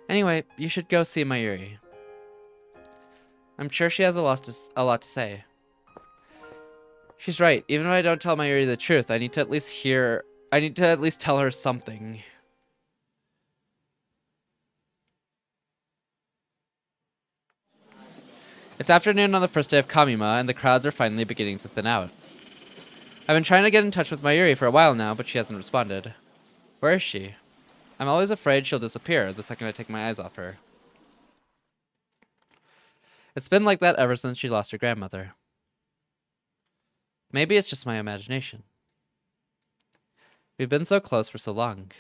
Anyway, you should go see Mayuri. I'm sure she has a lot to say. She's right. Even if I don't tell Mayuri the truth, I need to at least tell her something. It's afternoon on the first day of Kamima, and the crowds are finally beginning to thin out. I've been trying to get in touch with Mayuri for a while now, but she hasn't responded. Where is she? I'm always afraid she'll disappear the second I take my eyes off her. It's been like that ever since she lost her grandmother. Maybe it's just my imagination. We've been so close for so long.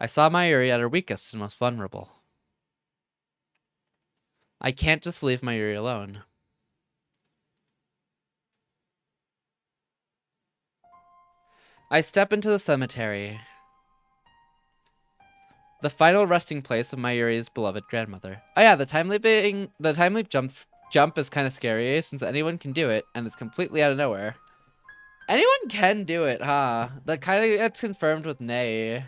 I saw Mayuri at her weakest and most vulnerable. I can't just leave Mayuri alone. I step into the cemetery. The final resting place of Mayuri's beloved grandmother. Oh yeah, the time leap jump is kind of scary since anyone can do it and it's completely out of nowhere. Anyone can do it, huh? That kind of gets confirmed with Nay.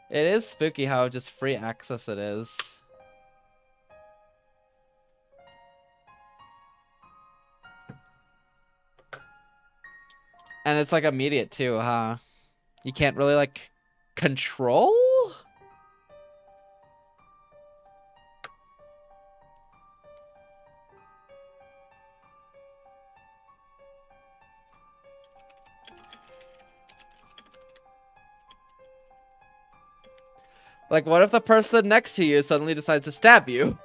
It is spooky how just free access it is. And it's like immediate too, huh? You can't really like control? Like, what if the person next to you suddenly decides to stab you?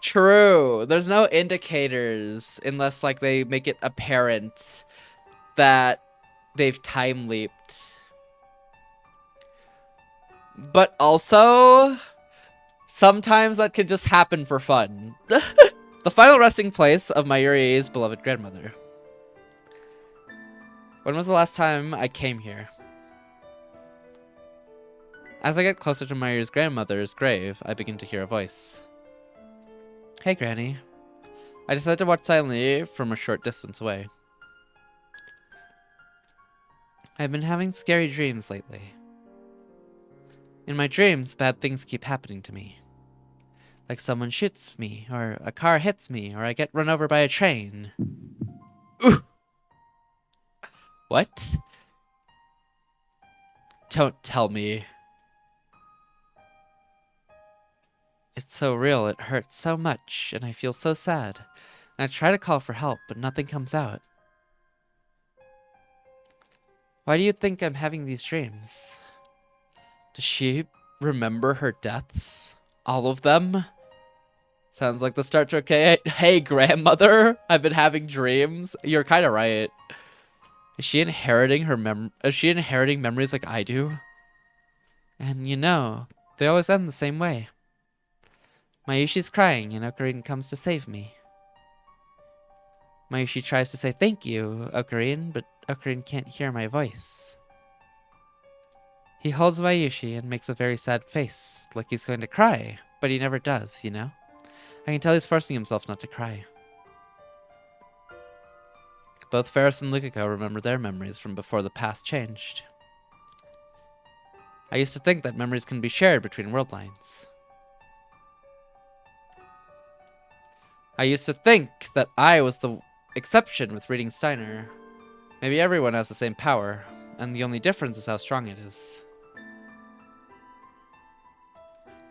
True. There's no indicators unless, like, they make it apparent that they've time leaped. But also, sometimes that could just happen for fun. The final resting place of Mayuri's beloved grandmother. When was the last time I came here? As I get closer to Mayuri's grandmother's grave, I begin to hear a voice. Hey, Granny. I decided to watch silently from a short distance away. I've been having scary dreams lately. In my dreams, bad things keep happening to me. Like someone shoots me, or a car hits me, or I get run over by a train. Ooh. What? Don't tell me. It's so real, it hurts so much, and I feel so sad. And I try to call for help, but nothing comes out. Why do you think I'm having these dreams? Does she remember her deaths? All of them? Sounds like the start to okay. Hey, grandmother, I've been having dreams. You're kind of right. Is she inheriting memories like I do? And you know, they always end the same way. Mayushi's crying and Ocarina comes to save me. Mayushi tries to say thank you, Ocarina, but Ocarina can't hear my voice. He holds Mayushi and makes a very sad face, like he's going to cry, but he never does, you know? I can tell he's forcing himself not to cry. Both Ferris and Lukiko remember their memories from before the past changed. I used to think that memories can be shared between world lines. I used to think that I was the exception with reading Steiner. Maybe everyone has the same power, and the only difference is how strong it is.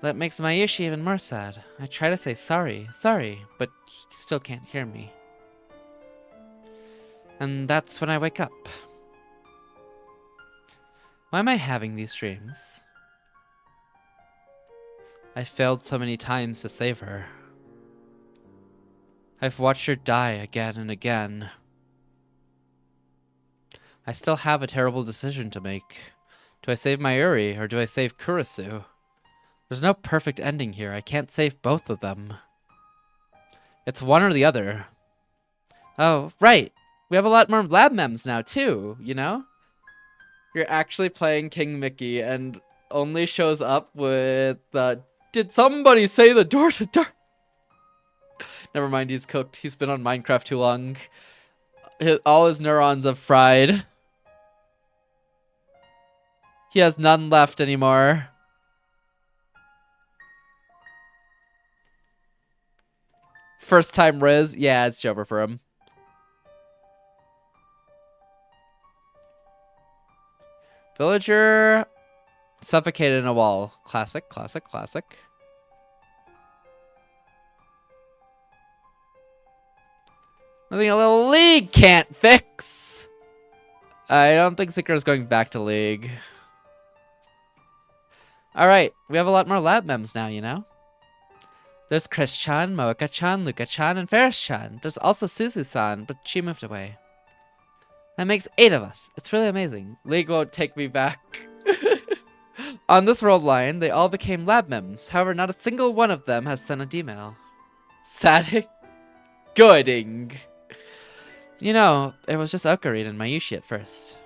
That makes Mayushi even more sad. I try to say sorry, but he still can't hear me. And that's when I wake up. Why am I having these dreams? I failed so many times to save her. I've watched her die again and again. I still have a terrible decision to make. Do I save Mayuri or do I save Kurisu? There's no perfect ending here. I can't save both of them. It's one or the other. Oh, right. We have a lot more lab mems now too, you know? You're actually playing King Mickey and only shows up with did somebody say the door to door? Never mind, he's cooked. He's been on Minecraft too long. All his neurons have fried. He has none left anymore. First time Riz? Yeah, it's over for him. Villager suffocated in a wall. Classic, classic, classic. Nothing a little League can't fix. I don't think Sakura's going back to League. Alright, we have a lot more lab mems now, you know? There's Chris-chan, Moeka-chan, Luka-chan, and Ferris-chan. There's also Suzu-san, but she moved away. That makes 8 of us. It's really amazing. League won't take me back. On this world line, they all became lab mems. However, not a single one of them has sent a D-mail. Sad. Gooding. You know, it was just Ocarina and Mayushi at first.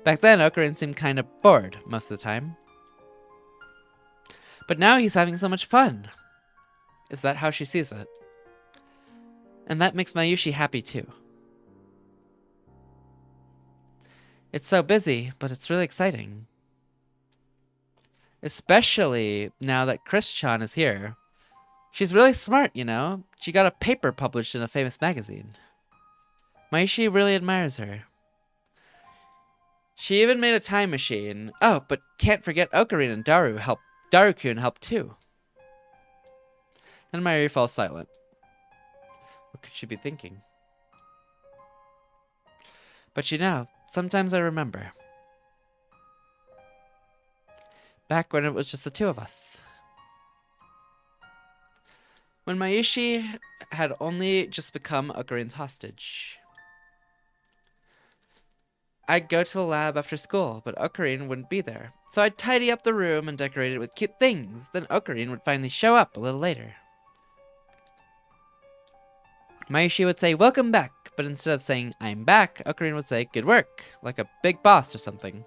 Back then, Ocarina seemed kind of bored most of the time. But now he's having so much fun. Is that how she sees it? And that makes Mayushi happy too. It's so busy, but it's really exciting. Especially now that Chris-chan is here. She's really smart, you know? She got a paper published in a famous magazine. Mayushi really admires her. She even made a time machine. Oh, but can't forget Ocarina and Daru-kun helped too. Then Mayuri falls silent. What could she be thinking? But you know, sometimes I remember. Back when it was just the two of us. When Mayushi had only just become Ocarina's hostage. I'd go to the lab after school, but Ocarina wouldn't be there. So I'd tidy up the room and decorate it with cute things. Then Ocarina would finally show up a little later. Mayushi would say, "Welcome back," but instead of saying, "I'm back," Ocarina would say, "Good work," like a big boss or something.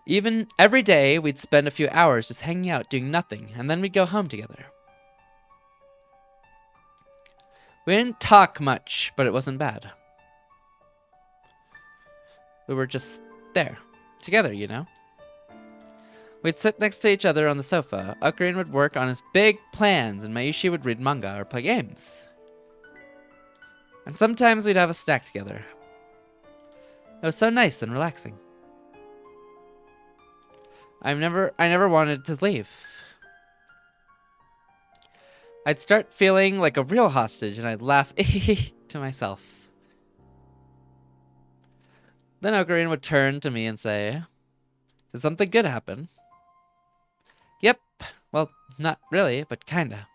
Even every day, we'd spend a few hours just hanging out doing nothing, and then we'd go home together. We didn't talk much, but it wasn't bad. We were just there, together, you know? We'd sit next to each other on the sofa. Ocarina would work on his big plans, and Mayushi would read manga or play games. And sometimes we'd have a snack together. It was so nice and relaxing. I never wanted to leave. I'd start feeling like a real hostage, and I'd laugh to myself. Then Ocarina would turn to me and say, "Did something good happen?" "Yep. Well, not really, but kinda."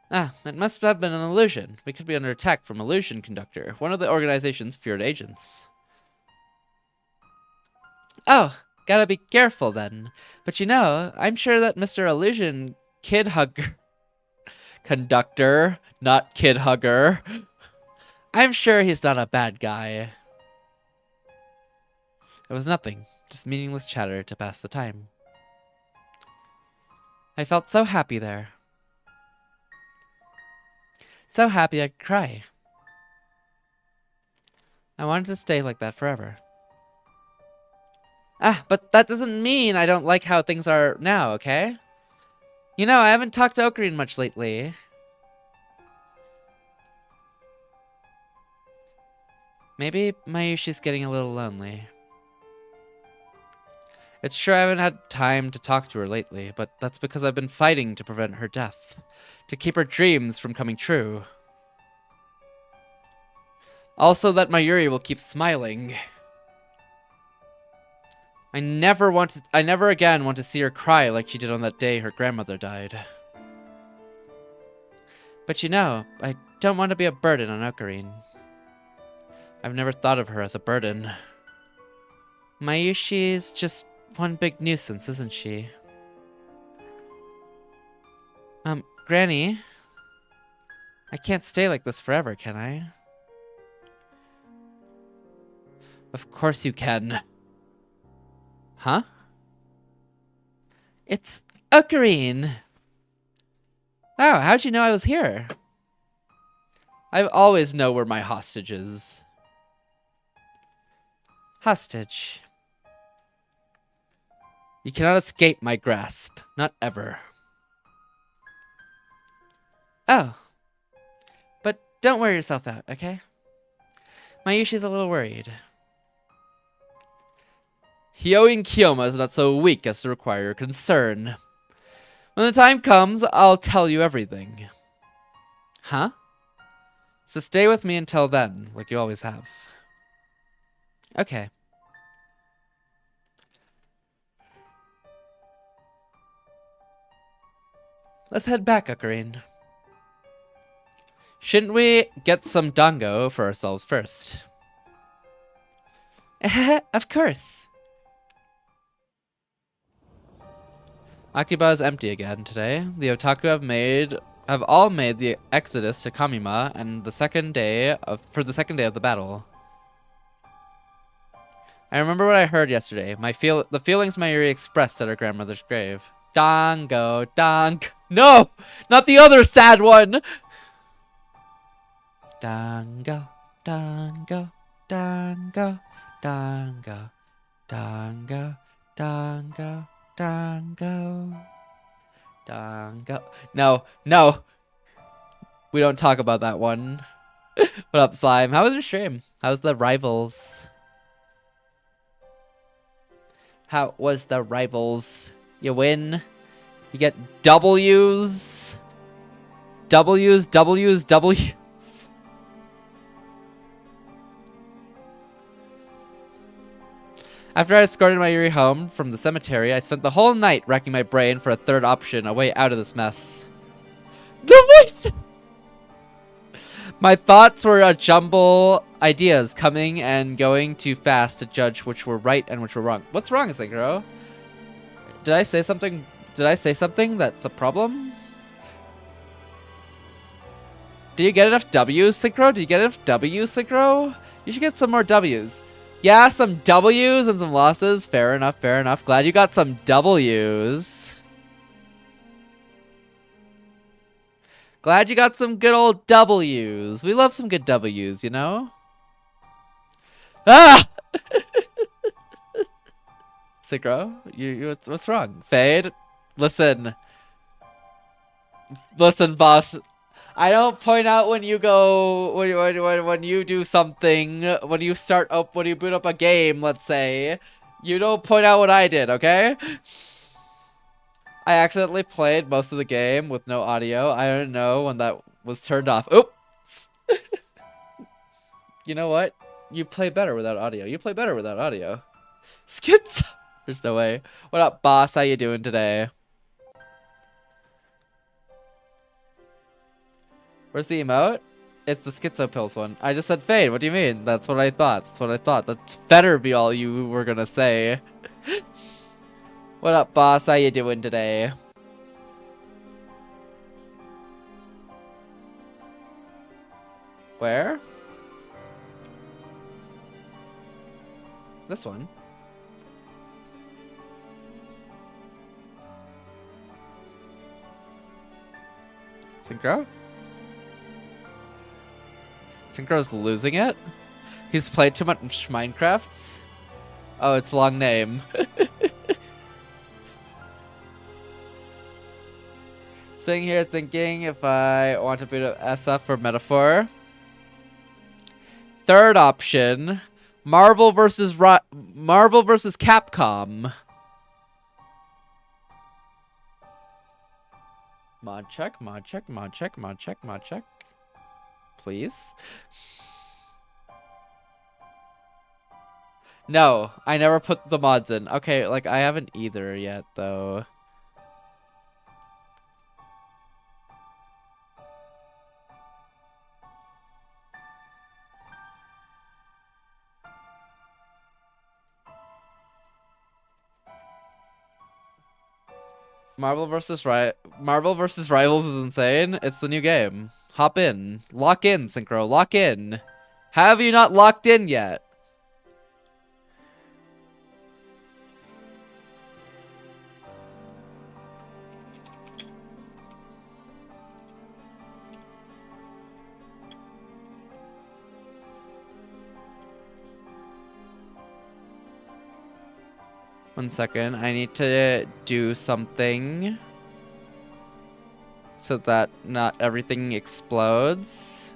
"Ah, it must have been an illusion. We could be under attack from Illusion Conductor, one of the organization's feared agents." "Oh, gotta be careful then. But you know, I'm sure that Mr. Illusion Kid Hugger... Conductor, not Kid Hugger. I'm sure he's not a bad guy. It was nothing, just meaningless chatter to pass the time. I felt so happy there. So happy I could cry. I wanted to stay like that forever. Ah, but that doesn't mean I don't like how things are now, okay? You know, I haven't talked to Ocarine much lately. Maybe Mayushi's getting a little lonely. It's true I haven't had time to talk to her lately, but that's because I've been fighting to prevent her death. To keep her dreams from coming true. Also that Mayuri will keep smiling. I never again want to see her cry like she did on that day her grandmother died. But you know, I don't want to be a burden on Ocarine. I've never thought of her as a burden. Mayushi's just one big nuisance, isn't she? Granny? I can't stay like this forever, can I? Of course you can. Huh? It's Ocarine! Wow, how'd you know I was here? I always know where my hostage is. Hostage. You cannot escape my grasp. Not ever. Oh. But don't wear yourself out, okay? Mayushi's a little worried. Heyyo and Kiyoma is not so weak as to require your concern. When the time comes, I'll tell you everything. Huh? So stay with me until then, like you always have. Okay. Let's head back, Ocarine. Shouldn't we get some dango for ourselves first? Of course. Akiba is empty again today. The otaku have all made the exodus to Kamima and for the second day of the battle. I remember what I heard yesterday. The feelings Mayuri expressed at her grandmother's grave. Dango. No! Not the other sad one! Dango. Dango. Dango. Dango. Dango. Dango. Dango. Dango. No. We don't talk about that one. What up, Slime? How was your stream? How's the rivals? How was the rivals? You win. You get W's. W's. After I escorted Mayuri home from the cemetery, I spent the whole night racking my brain for a third option, a way out of this mess. The voice! My thoughts were a jumble ideas coming and going too fast to judge which were right and which were wrong. What's wrong, Synchro? Did I say something that's a problem? Did you get enough W's, Synchro? Did you get enough W's, Synchro? You should get some more W's. Yeah, some W's and some losses. Fair enough, fair enough. Glad you got some W's. Glad you got some good old W's. We love some good W's, you know? Ah! Synchro, what's wrong? Fade, listen. Listen, boss. I don't point out when you go when you do something, when you boot up a game, let's say. You don't point out what I did, okay? I accidentally played most of the game with no audio. I don't know when that was turned off. Oops. You know what? You play better without audio. Skits. There's no way. What up, boss? How you doing today? Where's the emote? It's the schizo pills one. I just said fade. What do you mean? That's what I thought. That's better be all you were gonna say. What up, boss? How you doing today? Where? This one. Synchro? Synchro's losing it? He's played too much Minecraft? Oh, it's long name. Sitting here thinking if I want to boot up SF for Metaphor. Third option, Marvel versus Capcom. Mod check, mod check, mod check, mod check, mod check. Please. No, I never put the mods in. Okay, like I haven't either yet though. Marvel versus Rivals is insane. It's the new game. Hop in. Lock in, Synchro. Lock in. Have you not locked in yet? One second, I need to do something so that not everything explodes.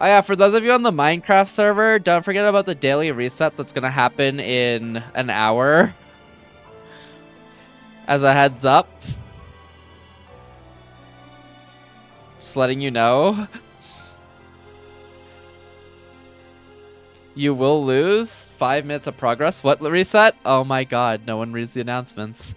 Oh yeah, for those of you on the Minecraft server, don't forget about the daily reset that's gonna happen in an hour. As a heads up. Just letting you know. You will lose 5 minutes of progress. What reset? Oh my god, no one reads the announcements.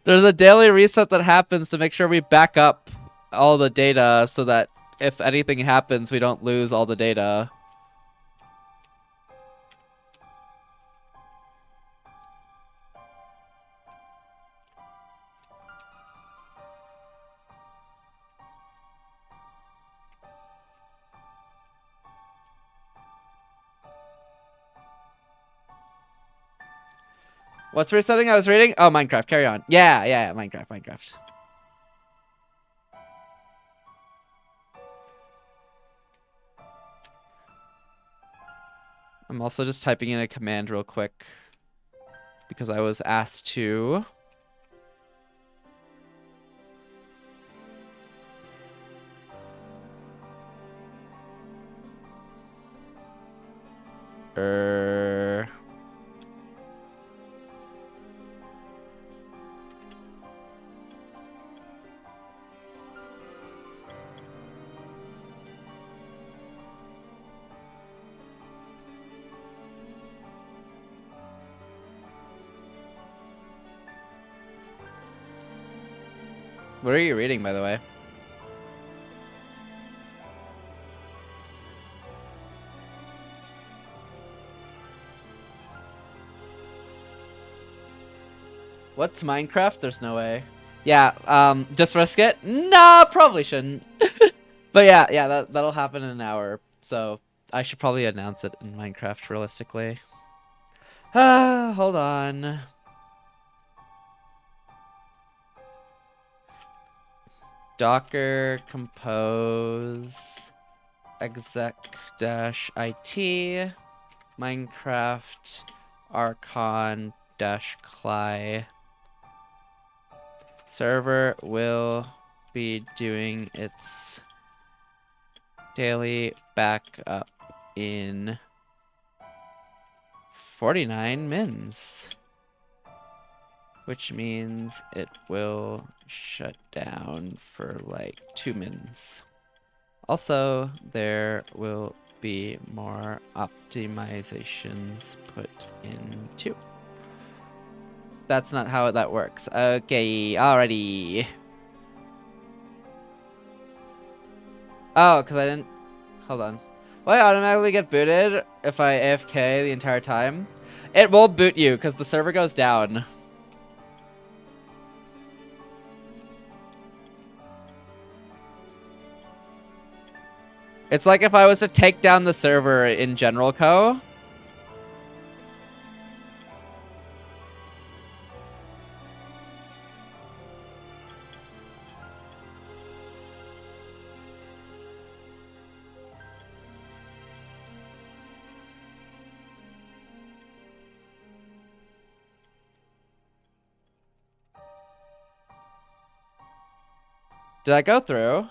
There's a daily reset that happens to make sure we back up all the data so that if anything happens, we don't lose all the data. What's resetting I was reading? Oh, Minecraft. Carry on. Yeah, Minecraft. I'm also just typing in a command real quick because I was asked to. What are you reading, by the way? What's Minecraft? There's no way. Yeah, just risk it? No, probably shouldn't. But yeah, that'll happen in an hour. So I should probably announce it in Minecraft realistically. Hold on. Docker compose exec-it Minecraft archon-cli server will be doing its daily backup in 49 mins, which means it will shut down for like 2 mins. Also, there will be more optimizations put in too. That's not how that works. Okay, alrighty. Oh, because I didn't... Hold on. Will I automatically get booted if I AFK the entire time? It will boot you because the server goes down. It's like if I was to take down the server in General Co. Did that go through?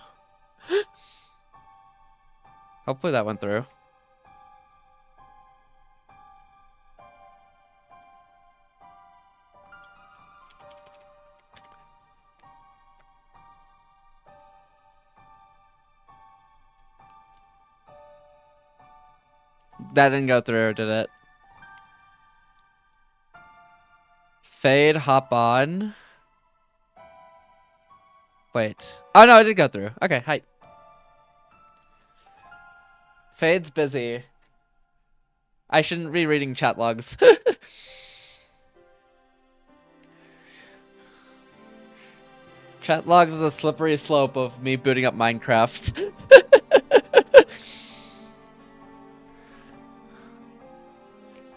Hopefully that went through. That didn't go through, did it? Fade, hop on. Wait. Oh no, it did go through. Okay, hi. Fade's busy. I shouldn't be reading chat logs. Chat logs is a slippery slope of me booting up Minecraft.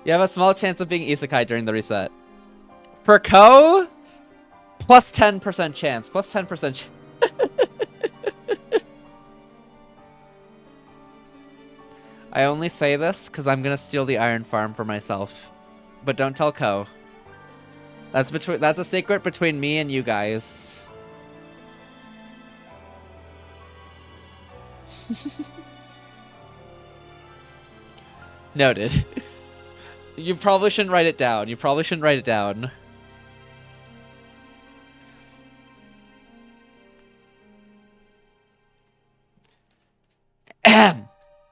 You have a small chance of being isekai during the reset. For Ko, plus 10% chance. Plus 10%. I only say this because I'm gonna steal the iron farm for myself, but don't tell Ko. That's a secret between me and you guys. Noted. You probably shouldn't write it down. You probably shouldn't write it down.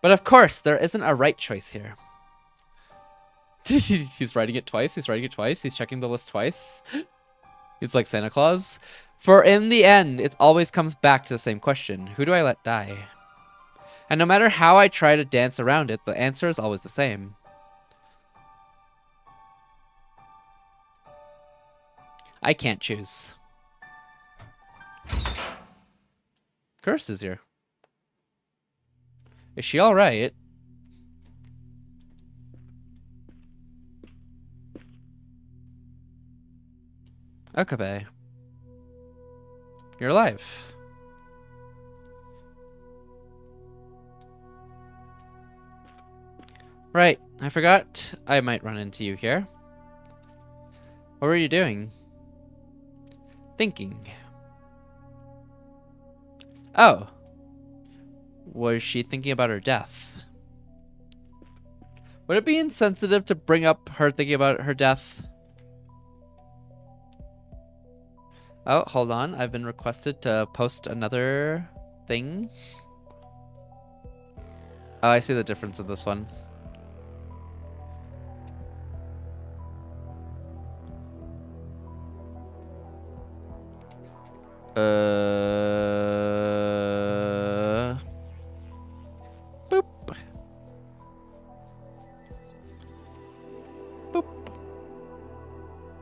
But of course, there isn't a right choice here. He's writing it twice. He's writing it twice. He's checking the list twice. He's like Santa Claus. For in the end, it always comes back to the same question. Who do I let die? And no matter how I try to dance around it, the answer is always the same. I can't choose. Curse is here. Is she alright? Okabe. You're alive. Right, I forgot I might run into you here. What were you doing? Thinking. Oh. Was she thinking about her death? Would it be insensitive to bring up her thinking about her death? Oh, hold on. I've been requested to post another thing. Oh, I see the difference in this one. Boop. Boop.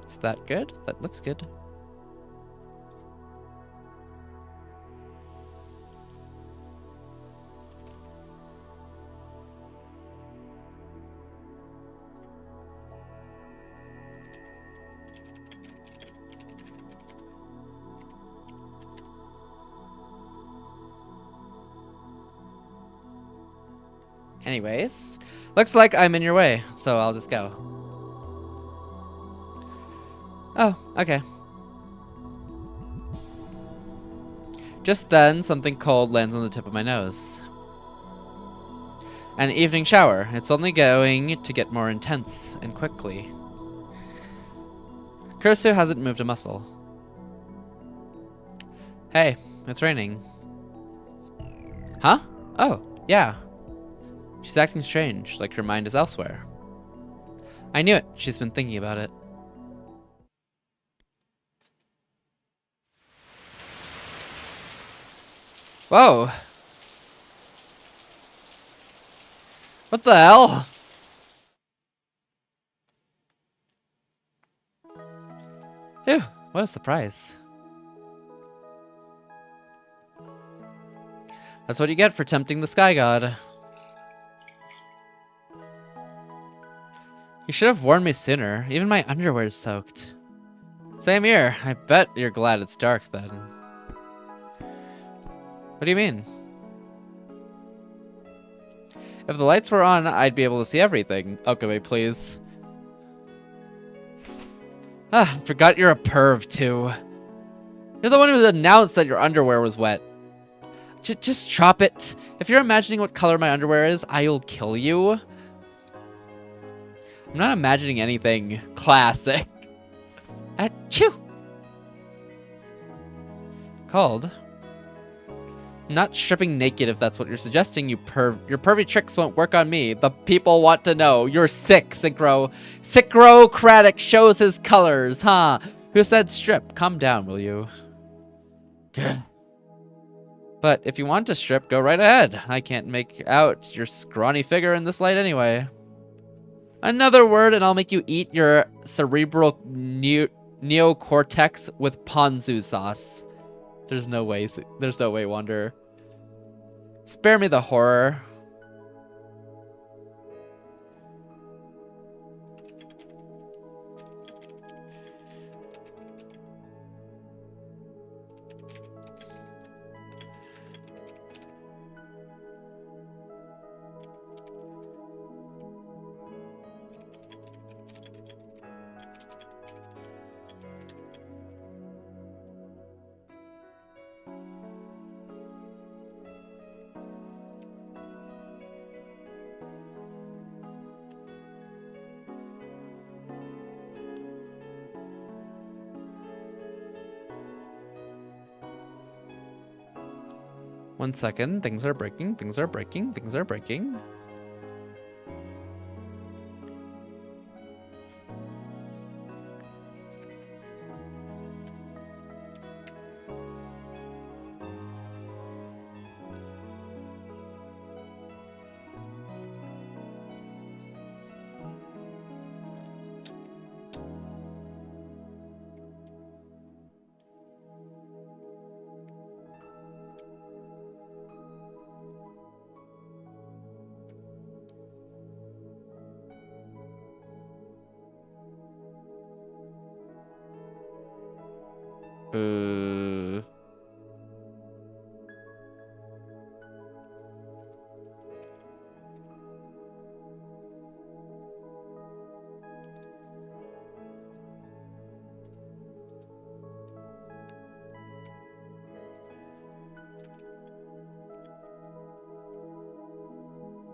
Is that good? That looks good. Anyways, looks like I'm in your way, so I'll just go. Oh, okay. Just then, something cold lands on the tip of my nose. An evening shower. It's only going to get more intense and quickly. Kursu hasn't moved a muscle. Hey, it's raining. Huh? Oh, yeah. She's acting strange, like her mind is elsewhere. I knew it. She's been thinking about it. Whoa. What the hell? Ew, what a surprise. That's what you get for tempting the Sky God. You should have warned me sooner. Even my underwear is soaked. Same here. I bet you're glad it's dark then. What do you mean? If the lights were on, I'd be able to see everything. Okay, please. Ah, forgot you're a perv too. You're the one who announced that your underwear was wet. Just drop it. If you're imagining what color my underwear is, I'll kill you. I'm not imagining anything classic. Achoo! Cold? I'm not stripping naked if that's what you're suggesting, you your pervy tricks won't work on me. The people want to know. You're sick, Synchro. Synchrocratic shows his colors, huh? Who said strip? Calm down, will you? But if you want to strip, go right ahead. I can't make out your scrawny figure in this light anyway. Another word and I'll make you eat your cerebral neocortex with ponzu sauce. There's no way, Wonder. Spare me the horror. One second, things are breaking, things are breaking, things are breaking.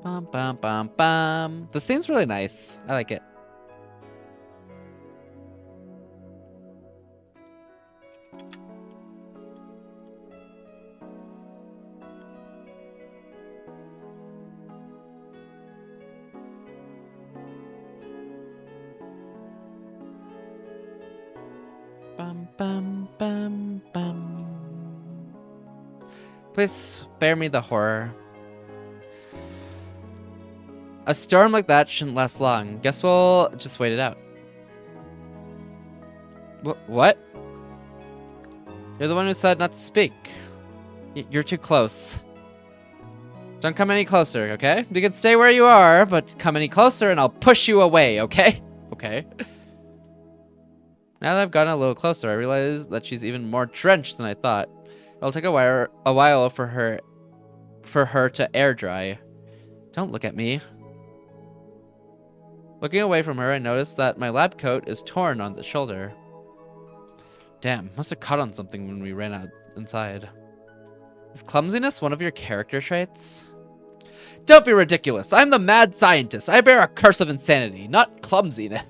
Bum, bum, bum, bum. This seems really nice. I like it. Bum, bum, bum, bum. Please spare me the horror. A storm like that shouldn't last long. Guess we'll just wait it out. What? You're the one who said not to speak. You're too close. Don't come any closer, okay? You can stay where you are, but come any closer and I'll push you away, okay? Okay. Now that I've gotten a little closer, I realize that she's even more drenched than I thought. It'll take a while for her to air dry. Don't look at me. Looking away from her, I noticed that my lab coat is torn on the shoulder. Damn, must have caught on something when we ran out inside. Is clumsiness one of your character traits? Don't be ridiculous. I'm the mad scientist. I bear a curse of insanity, not clumsiness.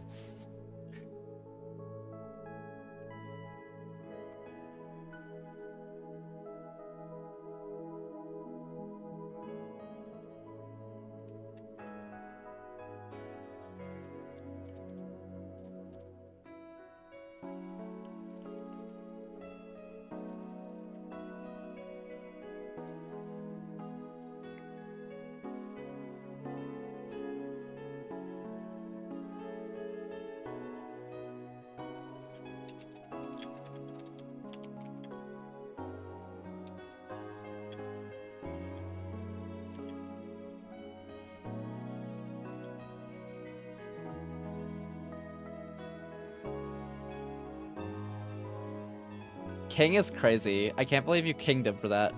King is crazy. I can't believe you kinged him for that.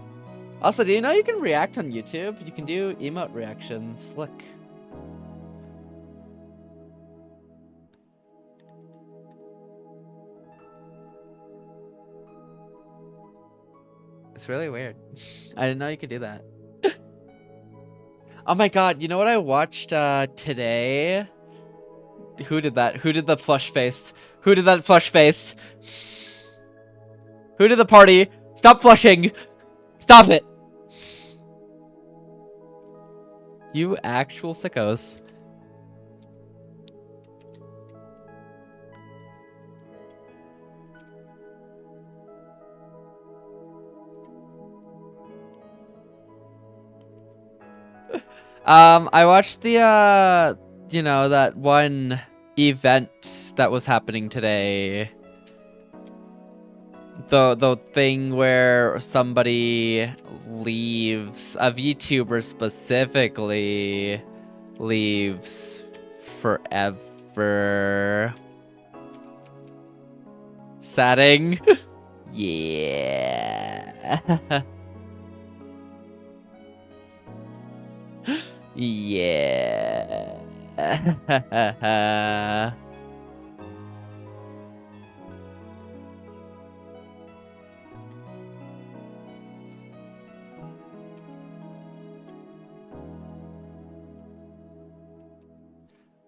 Also, do you know you can react on YouTube? You can do emote reactions. Look. It's really weird. I didn't know you could do that. Oh my god, you know what I watched today? Who did that? Who did the flush faced? Who did that flush faced? Who did the party? Stop flushing! Stop it! You actual sickos. I watched the, you know, that one event that was happening today. The thing where somebody leaves, a VTuber specifically, leaves forever. Setting? Yeah. Yeah.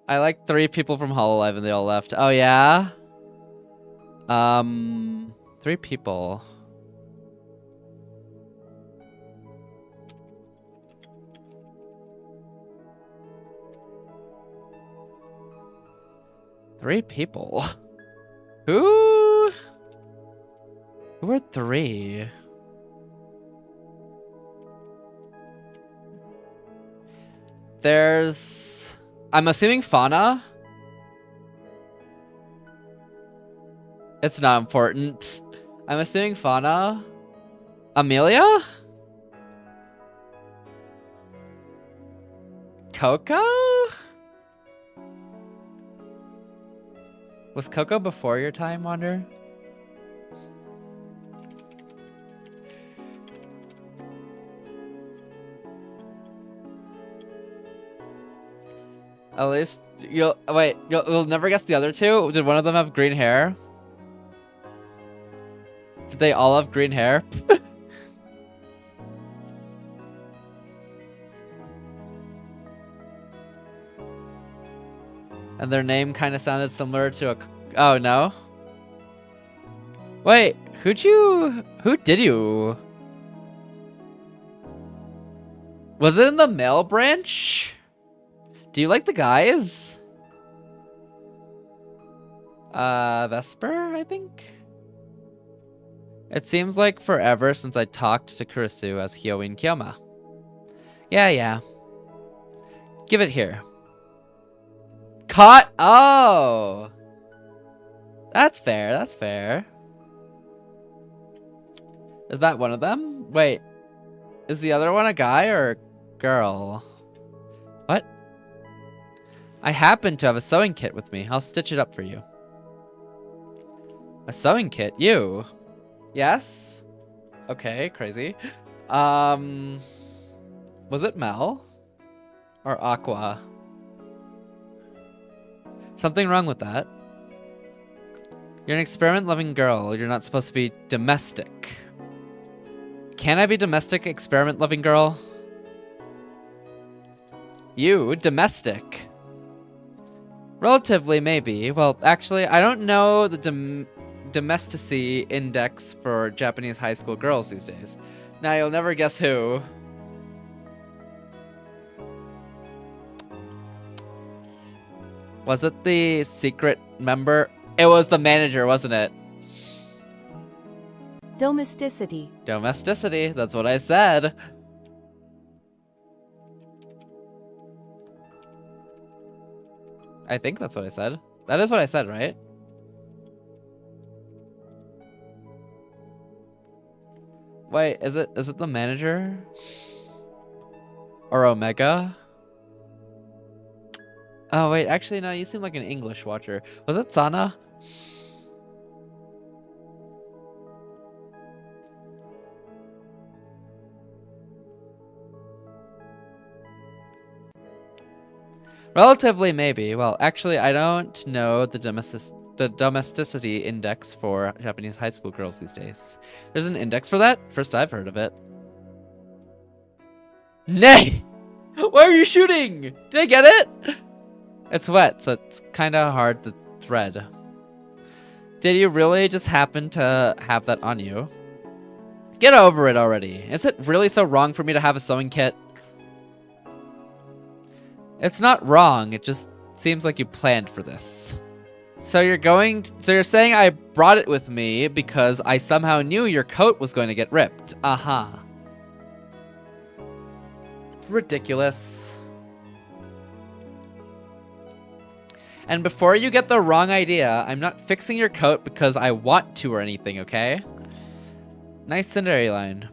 I like 3 people from Hololive and they all left. Oh yeah? 3 people. Three people. Who are 3? There's, I'm assuming Fauna. It's not important. I'm assuming Fauna. Amelia? Coco? Was Coco before your time, Wander? At least you'll wait. You'll never guess the other 2. Did one of them have green hair? Did they all have green hair? And their name kind of sounded similar to a... Oh, no? Wait, who did you? Was it in the male branch? Do you like the guys? Vesper, I think? It seems like forever since I talked to Kurisu as Heyyo and Kyoma. Yeah. Give it here. Caught? Oh! That's fair. Is that one of them? Wait. Is the other one a guy or a girl? What? I happen to have a sewing kit with me. I'll stitch it up for you. A sewing kit? You? Yes? Okay, crazy. Was it Mel? Or Aqua? Something wrong with that. You're an experiment-loving girl. You're not supposed to be domestic. Can I be domestic, experiment-loving girl? You, domestic. Relatively, maybe. Well, actually, I don't know the domesticy index for Japanese high school girls these days. Now, you'll never guess who. Was it the secret member? It was the manager, wasn't it? Domesticity. Domesticity, that's what I said. I think that's what I said. That is what I said, right? Wait, is it the manager? Or Omega? Oh wait, actually no, you seem like an English watcher. Was it Sana? Relatively, maybe. Well, actually, I don't know the the domesticity index for Japanese high school girls these days. There's an index for that? First I've heard of it. Nay! Why are you shooting? Did I get it? It's wet, so it's kind of hard to thread. Did you really just happen to have that on you? Get over it already. Is it really so wrong for me to have a sewing kit? It's not wrong, it just seems like you planned for this. So you're saying I brought it with me because I somehow knew your coat was going to get ripped. Uh-huh. Ridiculous. And before you get the wrong idea, I'm not fixing your coat because I want to or anything, okay? Nice Cinderella line.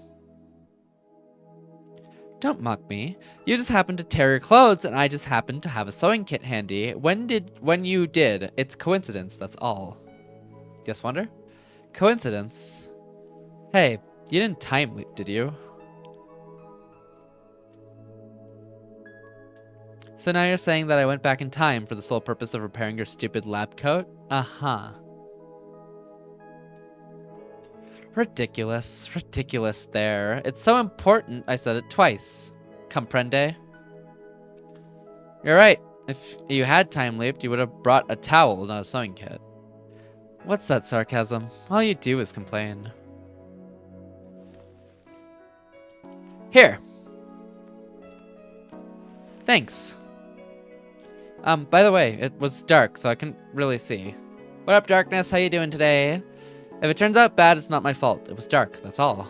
Don't mock me. You just happened to tear your clothes and I just happened to have a sewing kit handy. When you did, it's coincidence, that's all. Guess wonder? Coincidence? Hey, you didn't time leap, did you? So now you're saying that I went back in time for the sole purpose of repairing your stupid lab coat? Uh-huh. Ridiculous. Ridiculous there. It's so important I said it twice. Comprende? You're right. If you had time leaped, you would have brought a towel, not a sewing kit. What's that sarcasm? All you do is complain. Here. Thanks. By the way, it was dark, so I couldn't really see. What up, darkness? How you doing today? If it turns out bad, it's not my fault. It was dark, that's all.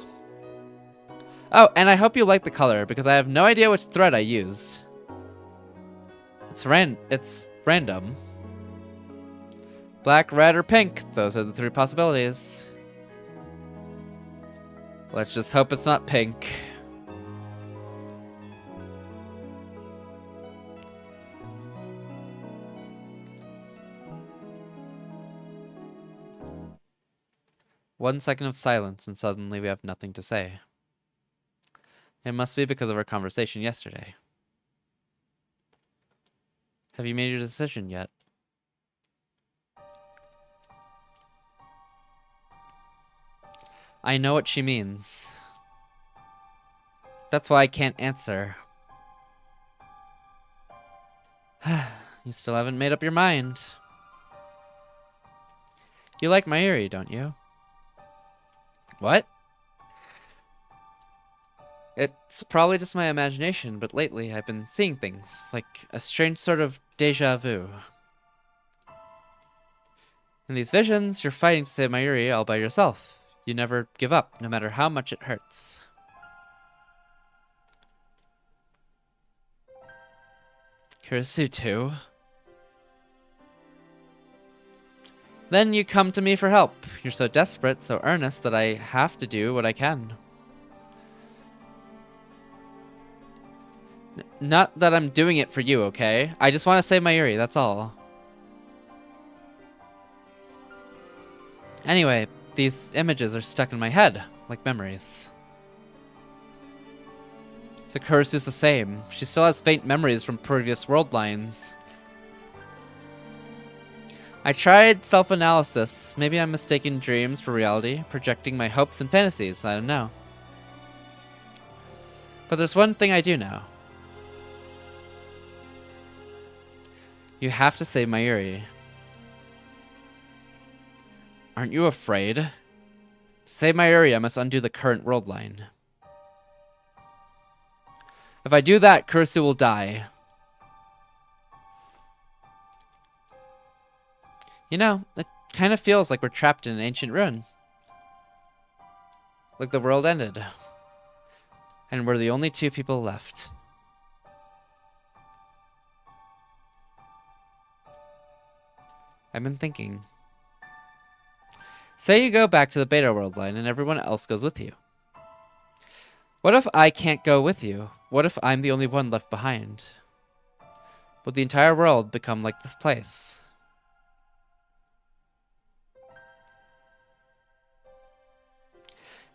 Oh, and I hope you like the color, because I have no idea which thread I used. It's random. Black, red, or pink. Those are the three possibilities. Let's just hope it's not pink. One second of silence, and suddenly we have nothing to say. It must be because of our conversation yesterday. Have you made your decision yet? I know what she means. That's why I can't answer. You still haven't made up your mind. You like Mayuri, don't you? What? It's probably just my imagination, but lately I've been seeing things, like a strange sort of deja vu. In these visions, you're fighting to save Mayuri all by yourself. You never give up, no matter how much it hurts. Kurisu too. Then you come to me for help. You're so desperate, so earnest, that I have to do what I can. Not that I'm doing it for you, okay? I just want to save Mayuri, that's all. Anyway, these images are stuck in my head, like memories. So Kurisu's the same. She still has faint memories from previous world lines. I tried self-analysis. Maybe I'm mistaking dreams for reality, projecting my hopes and fantasies. I don't know. But there's one thing I do know. You have to save Mayuri. Aren't you afraid? To save Mayuri, I must undo the current world line. If I do that, Kurisu will die. You know, it kind of feels like we're trapped in an ancient ruin. Like the world ended. And we're the only two people left. I've been thinking. Say you go back to the beta world line and everyone else goes with you. What if I can't go with you? What if I'm the only one left behind? Would the entire world become like this place?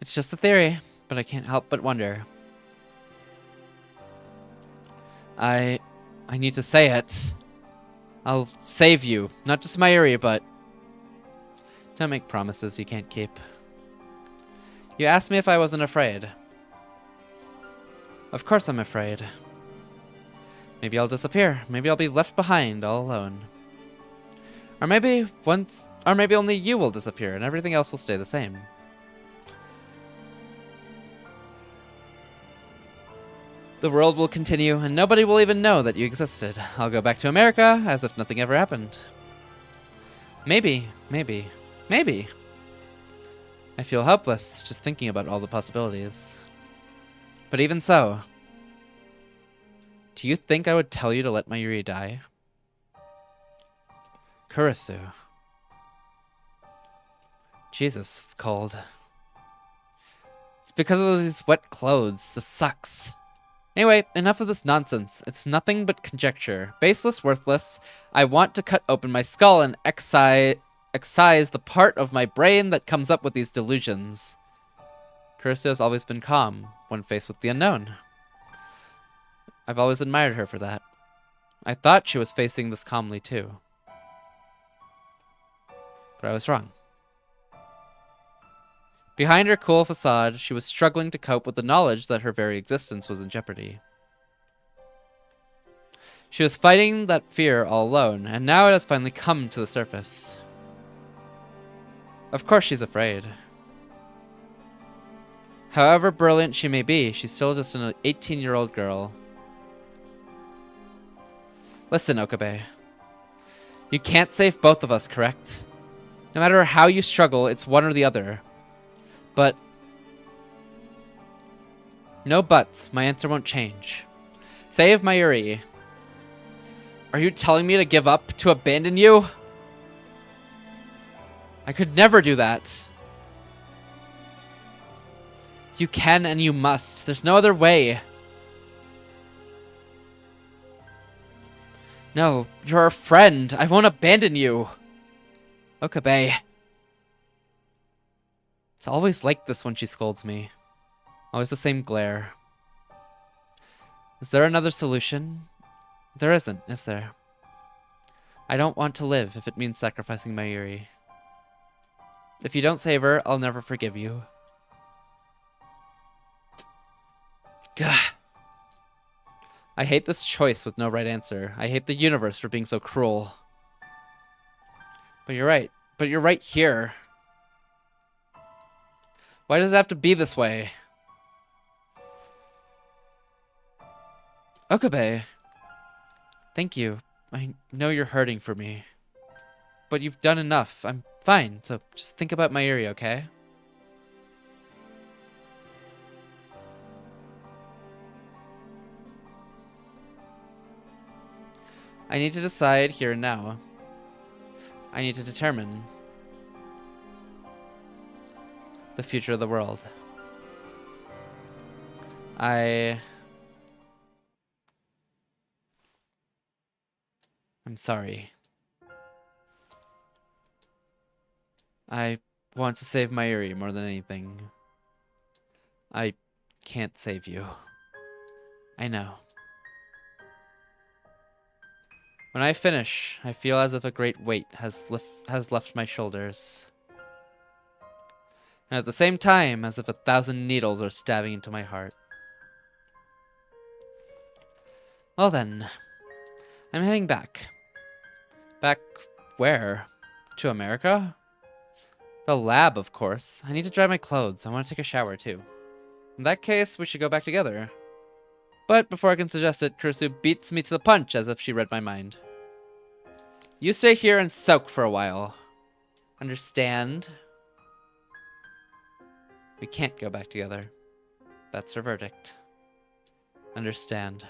It's just a theory, but I can't help but wonder. I need to say it. I'll save you. Not just Mayuri, but Don't make promises you can't keep. You asked me if I wasn't afraid. Of course I'm afraid. Maybe I'll disappear. Maybe I'll be left behind all alone. Or maybe only you will disappear and everything else will stay the same. The world will continue and nobody will even know that you existed. I'll go back to America as if nothing ever happened. Maybe. I feel helpless just thinking about all the possibilities. But even so, do you think I would tell you to let Mayuri die? Kurisu. Jesus, it's cold. It's because of these wet clothes. This sucks. Anyway, enough of this nonsense. It's nothing but conjecture. Baseless, worthless. I want to cut open my skull and excise the part of my brain that comes up with these delusions. Kurisu has always been calm when faced with the unknown. I've always admired her for that. I thought she was facing this calmly too. But I was wrong. Behind her cool facade, she was struggling to cope with the knowledge that her very existence was in jeopardy. She was fighting that fear all alone, and now it has finally come to the surface. Of course she's afraid. However brilliant she may be, she's still just an 18-year-old girl. Listen, Okabe. You can't save both of us, correct? No matter how you struggle, it's one or the other. But... no buts. My answer won't change. Save Mayuri. Are you telling me to give up, to abandon you? I could never do that. You can and you must. There's no other way. No, you're a friend. I won't abandon you. Okabe. It's always like this when she scolds me. Always the same glare. Is there another solution? There isn't, is there? I don't want to live if it means sacrificing Mayuri. If you don't save her, I'll never forgive you. Gah. I hate this choice with no right answer. I hate the universe for being so cruel. But you're right. But you're right here. Why does it have to be this way? Okabe. Thank you. I know you're hurting for me. But you've done enough. I'm fine. So just think about Mayuri, okay? I need to decide here and now. I need to determine the future of the world. I'm sorry. I want to save Mayuri more than anything. I can't save you. I know. When I finish, I feel as if a great weight has left my shoulders. And at the same time, as if 1,000 needles are stabbing into my heart. Well then, I'm heading back. Back where? To America? The lab, of course. I need to dry my clothes. I want to take a shower, too. In that case, we should go back together. But before I can suggest it, Kurisu beats me to the punch as if she read my mind. You stay here and soak for a while. Understand? We can't go back together. That's her verdict. Understand.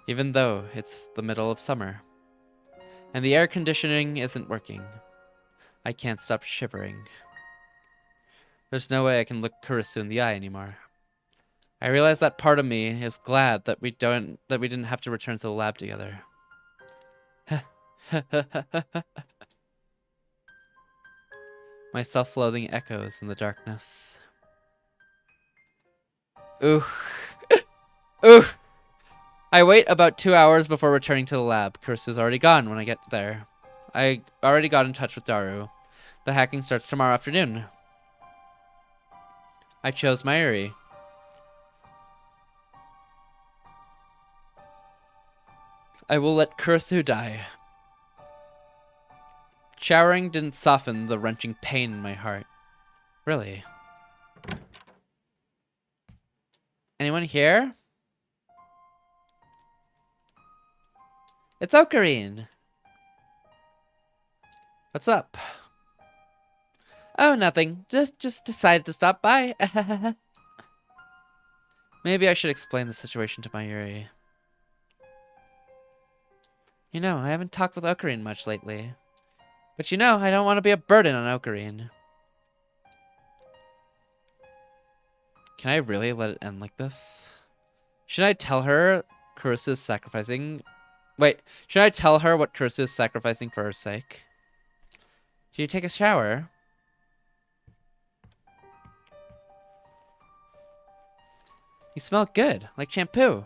Even though it's the middle of summer, and the air conditioning isn't working, I can't stop shivering. There's no way I can look Kurisu in the eye anymore. I realize that part of me is glad that we didn't have to return to the lab together. My self-loathing echoes in the darkness. Ooh. Ooh. I wait about 2 hours before returning to the lab. Kurisu's already gone when I get there. I already got in touch with Daru. The hacking starts tomorrow afternoon. I chose Mayuri. I will let Kurisu die. Showering didn't soften the wrenching pain in my heart. Really? Anyone here? It's Ocarine. What's up? Oh, nothing. Just decided to stop by. Maybe I should explain the situation to Mayuri. You know, I haven't talked with Ocarine much lately. But you know, I don't want to be a burden on Ocarine. Can I really let it end like this? Should I tell her Kurisu is sacrificing... Wait, should I tell her what Kurisu is sacrificing for her sake? Should you take a shower? You smell good, like shampoo.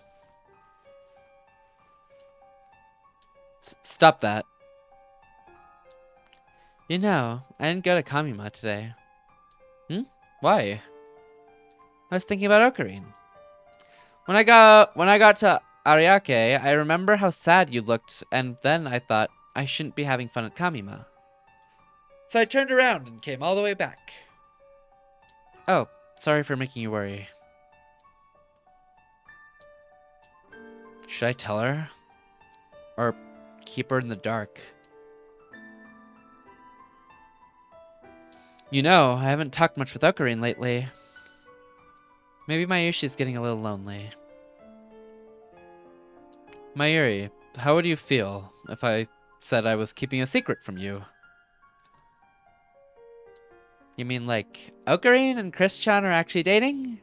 Stop that. You know, I didn't go to Kamima today. Why? I was thinking about Ocarine. When I got to Ariake, I remember how sad you looked, and then I thought I shouldn't be having fun at Kamima. So I turned around and came all the way back. Oh, sorry for making you worry. Should I tell her? Or keep her in the dark? You know, I haven't talked much with Ocarine lately. Maybe Mayushi's getting a little lonely. Mayuri, how would you feel if I said I was keeping a secret from you? You mean like Ocarine and Chris-chan are actually dating?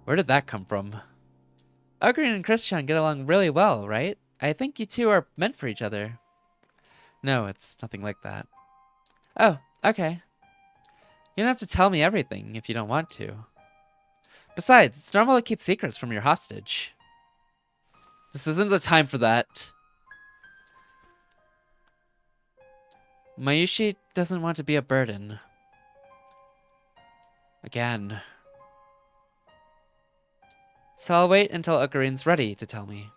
Where did that come from? Ocarine and Chris-chan get along really well, right? I think you two are meant for each other. No, it's nothing like that. Oh, okay. You don't have to tell me everything if you don't want to. Besides, it's normal to keep secrets from your hostage. This isn't the time for that. Mayushi doesn't want to be a burden. Again. So I'll wait until Ocarine's ready to tell me.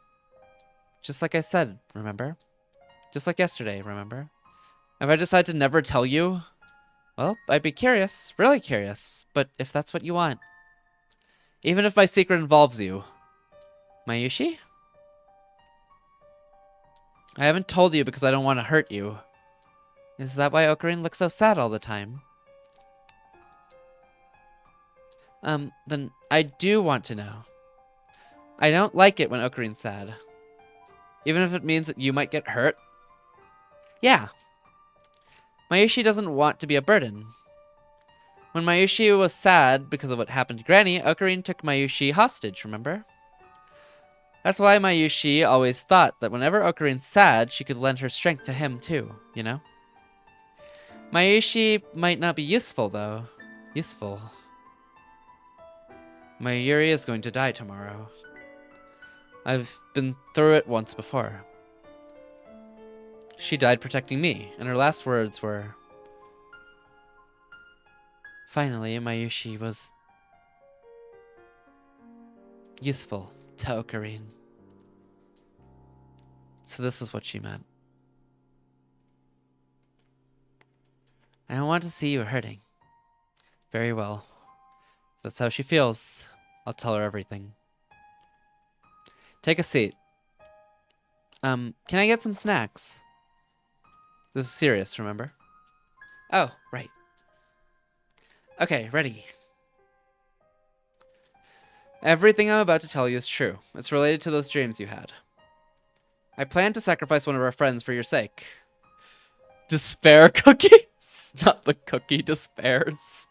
Just like I said, remember? Just like yesterday, remember? If I decide to never tell you, well, I'd be curious, really curious, but if that's what you want. Even if my secret involves you. Mayushi? I haven't told you because I don't want to hurt you. Is that why Ocarine looks so sad all the time? Then I do want to know. I don't like it when Ocarine's sad. Even if it means that you might get hurt. Yeah. Mayushi doesn't want to be a burden. When Mayushi was sad because of what happened to Granny, Ocarine took Mayushi hostage, remember? That's why Mayushi always thought that whenever Ocarine's sad, she could lend her strength to him too, you know? Mayushi might not be useful, though. Useful. Mayuri is going to die tomorrow. I've been through it once before. She died protecting me, and her last words were... Finally, Mayushi was... useful to Ocarine. So this is what she meant. I don't want to see you hurting. Very well. If that's how she feels, I'll tell her everything. Take a seat. Can I get some snacks? This is serious, remember? Oh, right. Okay, ready. Everything I'm about to tell you is true. It's related to those dreams you had. I plan to sacrifice one of our friends for your sake. Despair cookies? Not the cookie despairs.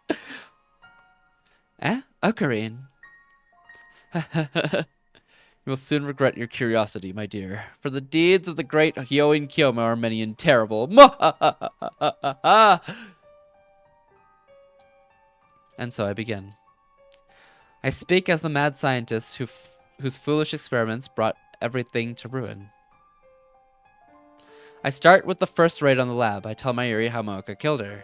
Eh? Ocarine. You will soon regret your curiosity, my dear, for the deeds of the great Heyyo and Kiyoma are many and terrible. And so I begin. I speak as the mad scientist whose foolish experiments brought everything to ruin. I start with the first raid on the lab. I tell Mayuri how Mooka killed her.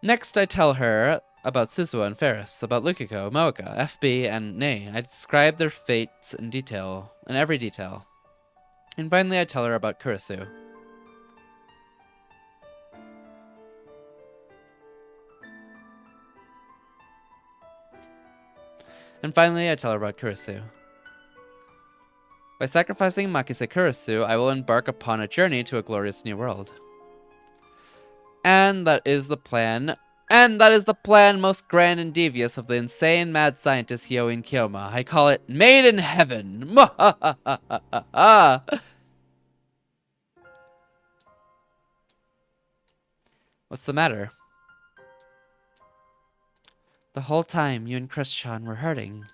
Next, I tell her about Suzuha and Ferris, about Lukiko, Mooka, FB, and Nei. I describe their fates in detail, in every detail. And finally, I tell her about Kurisu. By sacrificing Makise Kurisu, I will embark upon a journey to a glorious new world. And that is the plan. And that is the plan most grand and devious of the insane mad scientist Heyyo in Kyoma. I call it Made in Heaven. What's the matter? The whole time you and Christian were hurting.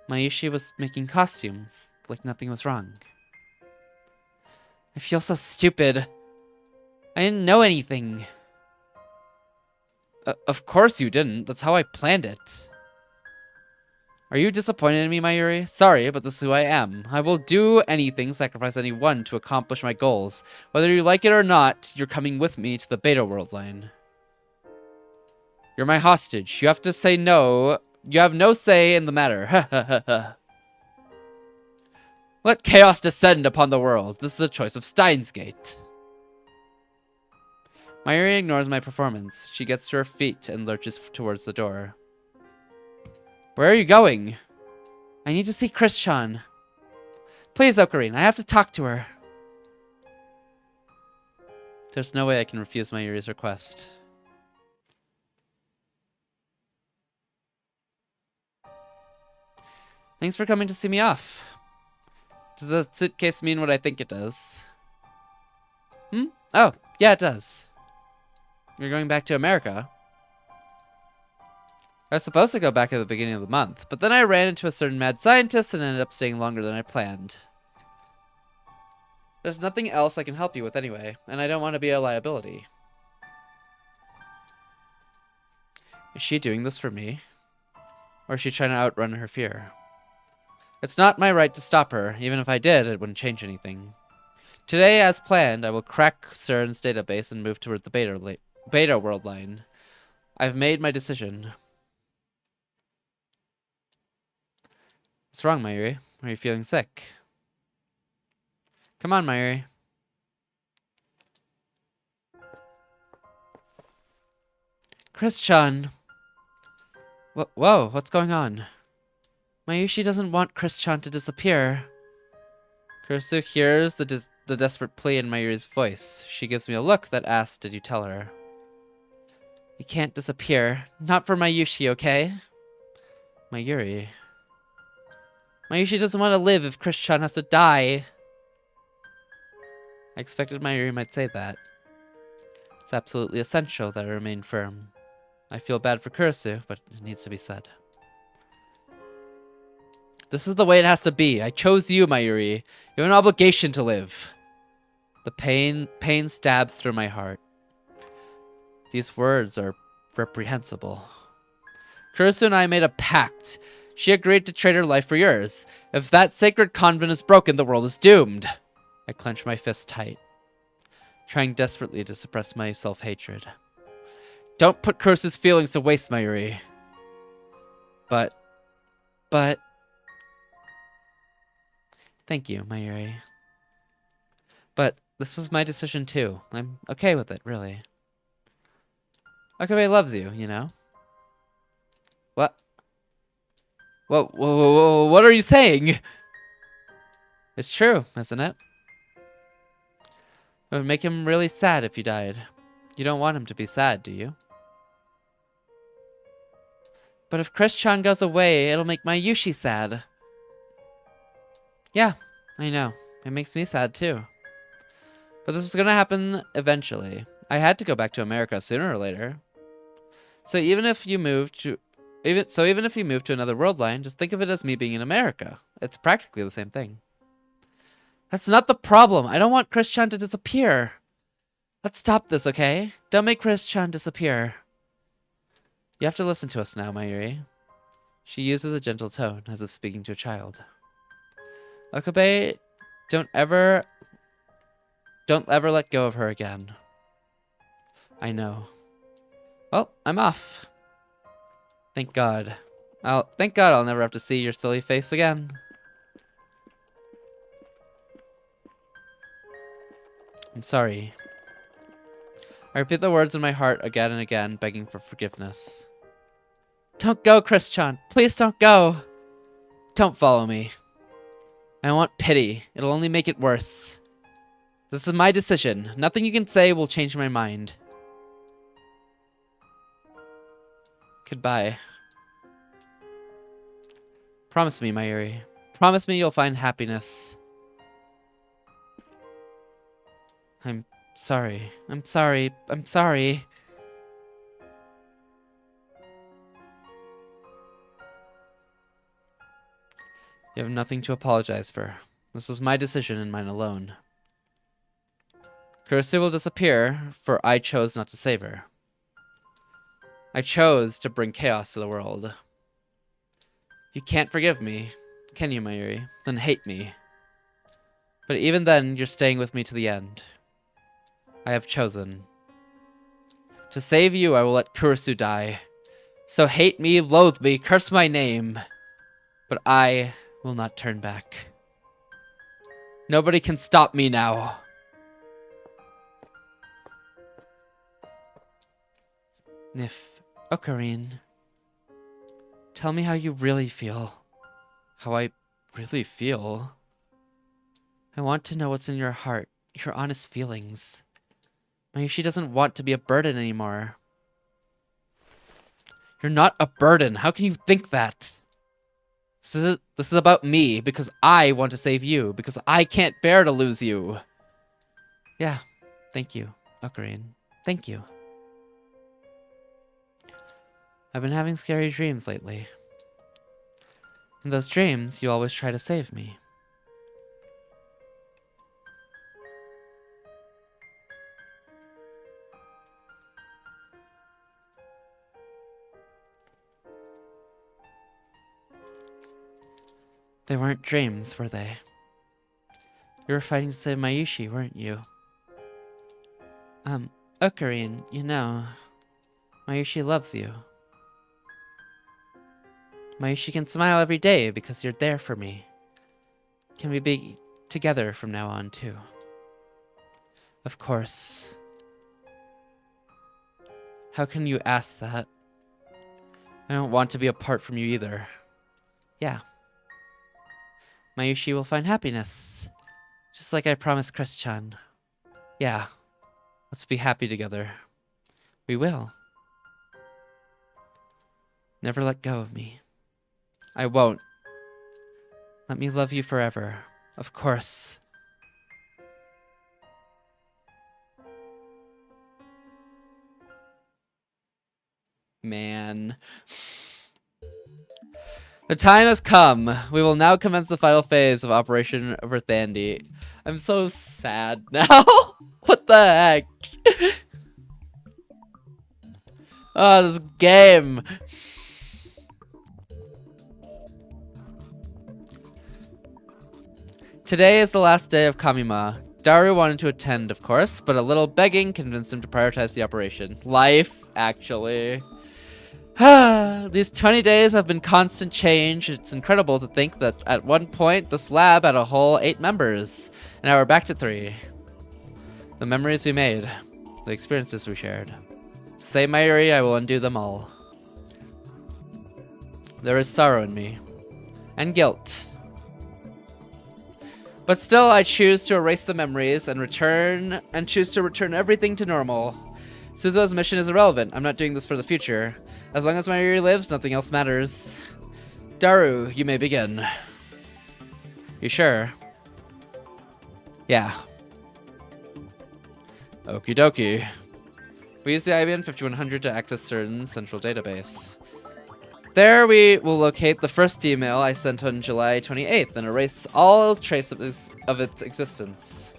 Mayushi was making costumes, like nothing was wrong. I feel so stupid. I didn't know anything. Of course you didn't. That's how I planned it. Are you disappointed in me, Mayuri? Sorry, but this is who I am. I will do anything, sacrifice anyone to accomplish my goals. Whether you like it or not, you're coming with me to the Beta World line. You're my hostage. You have to say no. You have no say in the matter. Let chaos descend upon the world. This is a choice of Steins Gate. Mayuri ignores my performance. She gets to her feet and lurches towards the door. Where are you going? I need to see Christian. Please, Ocarina, I have to talk to her. There's no way I can refuse Mayuri's request. Thanks for coming to see me off. Does the suitcase mean what I think it does? Oh, yeah, it does. You're going back to America? I was supposed to go back at the beginning of the month, but then I ran into a certain mad scientist and ended up staying longer than I planned. There's nothing else I can help you with anyway, and I don't want to be a liability. Is she doing this for me? Or is she trying to outrun her fear? It's not my right to stop her. Even if I did, it wouldn't change anything. Today, as planned, I will crack CERN's database and move toward the Beta World line. I've made my decision. What's wrong, Mayuri? Are you feeling sick? Come on, Mayuri. Christian! Whoa, what's going on? Mayushi doesn't want Christian to disappear. Kurisu hears the desperate plea in Mayuri's voice. She gives me a look that asks, did you tell her? You can't disappear. Not for Mayushi, okay? Mayuri. Mayushi doesn't want to live if Christian has to die. I expected Mayuri might say that. It's absolutely essential that I remain firm. I feel bad for Kurisu, but it needs to be said. This is the way it has to be. I chose you, Mayuri. You have an obligation to live. The pain stabs through my heart. These words are reprehensible. Kurisu and I made a pact. She agreed to trade her life for yours. If that sacred convent is broken, the world is doomed. I clench my fist tight, trying desperately to suppress my self-hatred. Don't put Kurisu's feelings to waste, Mayuri. But... Thank you, Mayuri. But this is my decision too. I'm okay with it, really. Okabe loves you, you know? What? What are you saying? It's true, isn't it? It would make him really sad if you died. You don't want him to be sad, do you? But if Christian goes away, it'll make Mayushi sad. Yeah, I know. It makes me sad too. But this was gonna happen eventually. I had to go back to America sooner or later. So even if you move to another world line, just think of it as me being in America. It's practically the same thing. That's not the problem. I don't want Christian to disappear. Let's stop this, okay? Don't make Christian disappear. You have to listen to us now, Mayuri. She uses a gentle tone, as if speaking to a child. Okabe, don't ever let go of her again. I know. Well, I'm off. Thank God. Thank God I'll never have to see your silly face again. I'm sorry. I repeat the words in my heart again and again, begging for forgiveness. Don't go, Christian. Please don't go. Don't follow me. I want pity. It'll only make it worse. This is my decision. Nothing you can say will change my mind. Goodbye. Promise me, Mayuri. Promise me you'll find happiness. I'm sorry. I'm sorry. I'm sorry. You have nothing to apologize for. This was my decision and mine alone. Kurisu will disappear, for I chose not to save her. I chose to bring chaos to the world. You can't forgive me, can you, Mayuri? Then hate me. But even then, you're staying with me to the end. I have chosen. To save you, I will let Kurisu die. So hate me, loathe me, curse my name. But I will not turn back. Nobody can stop me now. Nif, Ocarine, tell me how you really feel. How I really feel? I want to know what's in your heart, your honest feelings. Mayushi doesn't want to be a burden anymore. You're not a burden. How can you think that? This is about me, because I want to save you, because I can't bear to lose you. Yeah, thank you, Ocarine. Thank you. I've been having scary dreams lately. In those dreams, you always try to save me. They weren't dreams, were they? You were fighting to save Mayushi, weren't you? Ocarine, you know, Mayushi loves you. Mayushi can smile every day because you're there for me. Can we be together from now on, too? Of course. How can you ask that? I don't want to be apart from you either. Yeah. Mayushi will find happiness. Just like I promised Chris-chan. Yeah. Let's be happy together. We will. Never let go of me. I won't. Let me love you forever. Of course. Man. The time has come. We will now commence the final phase of Operation Verthandi. I'm so sad now. What the heck? Oh, this game. Today is the last day of Kamima. Daru wanted to attend, of course, but a little begging convinced him to prioritize the operation. Life, actually. These 20 days have been constant change. It's incredible to think that at one point, this lab had a whole 8 members, and now we're back to 3. The memories we made, the experiences we shared. To save Mayuri, I will undo them all. There is sorrow in me, and guilt. But still, I choose to erase the memories and choose to return everything to normal. Suzuo's mission is irrelevant. I'm not doing this for the future. As long as Mayuri lives, nothing else matters. Daru, you may begin. You sure? Yeah. Okie dokie. We use the IBM 5100 to access certain central database. There we will locate the first email I sent on July 28th and erase all trace of its existence.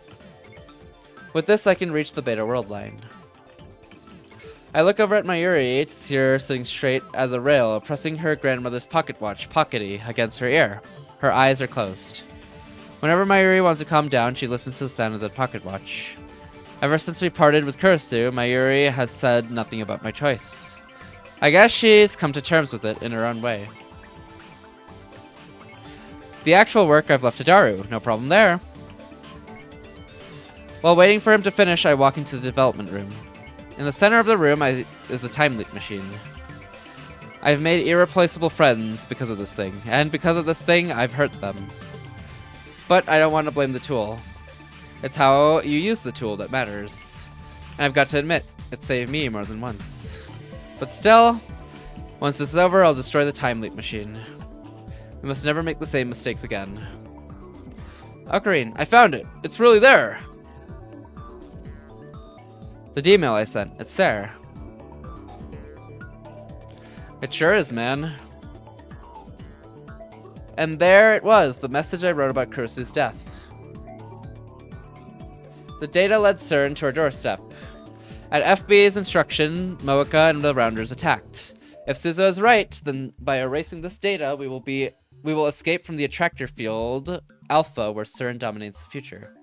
With this, I can reach the beta world line. I look over at Mayuri to see her sitting straight as a rail, pressing her grandmother's pocket watch, Pockety, against her ear. Her eyes are closed. Whenever Mayuri wants to calm down, she listens to the sound of the pocket watch. Ever since we parted with Kurisu, Mayuri has said nothing about my choice. I guess she's come to terms with it in her own way. The actual work I've left to Daru, no problem there. While waiting for him to finish, I walk into the development room. In the center of the room is the time leap machine. I've made irreplaceable friends because of this thing, and because of this thing, I've hurt them. But I don't want to blame the tool. It's how you use the tool that matters. And I've got to admit, it saved me more than once. But still, once this is over, I'll destroy the time leap machine. We must never make the same mistakes again. Ocarine, I found it! It's really there! The D-mail I sent, it's there. It sure is, man. And there it was, the message I wrote about Kurisu's death. The data led CERN to our doorstep. At FBA's instruction, Moeka and the Rounders attacked. If Suzo is right, then by erasing this data, we will escape from the attractor field Alpha, where CERN dominates the future.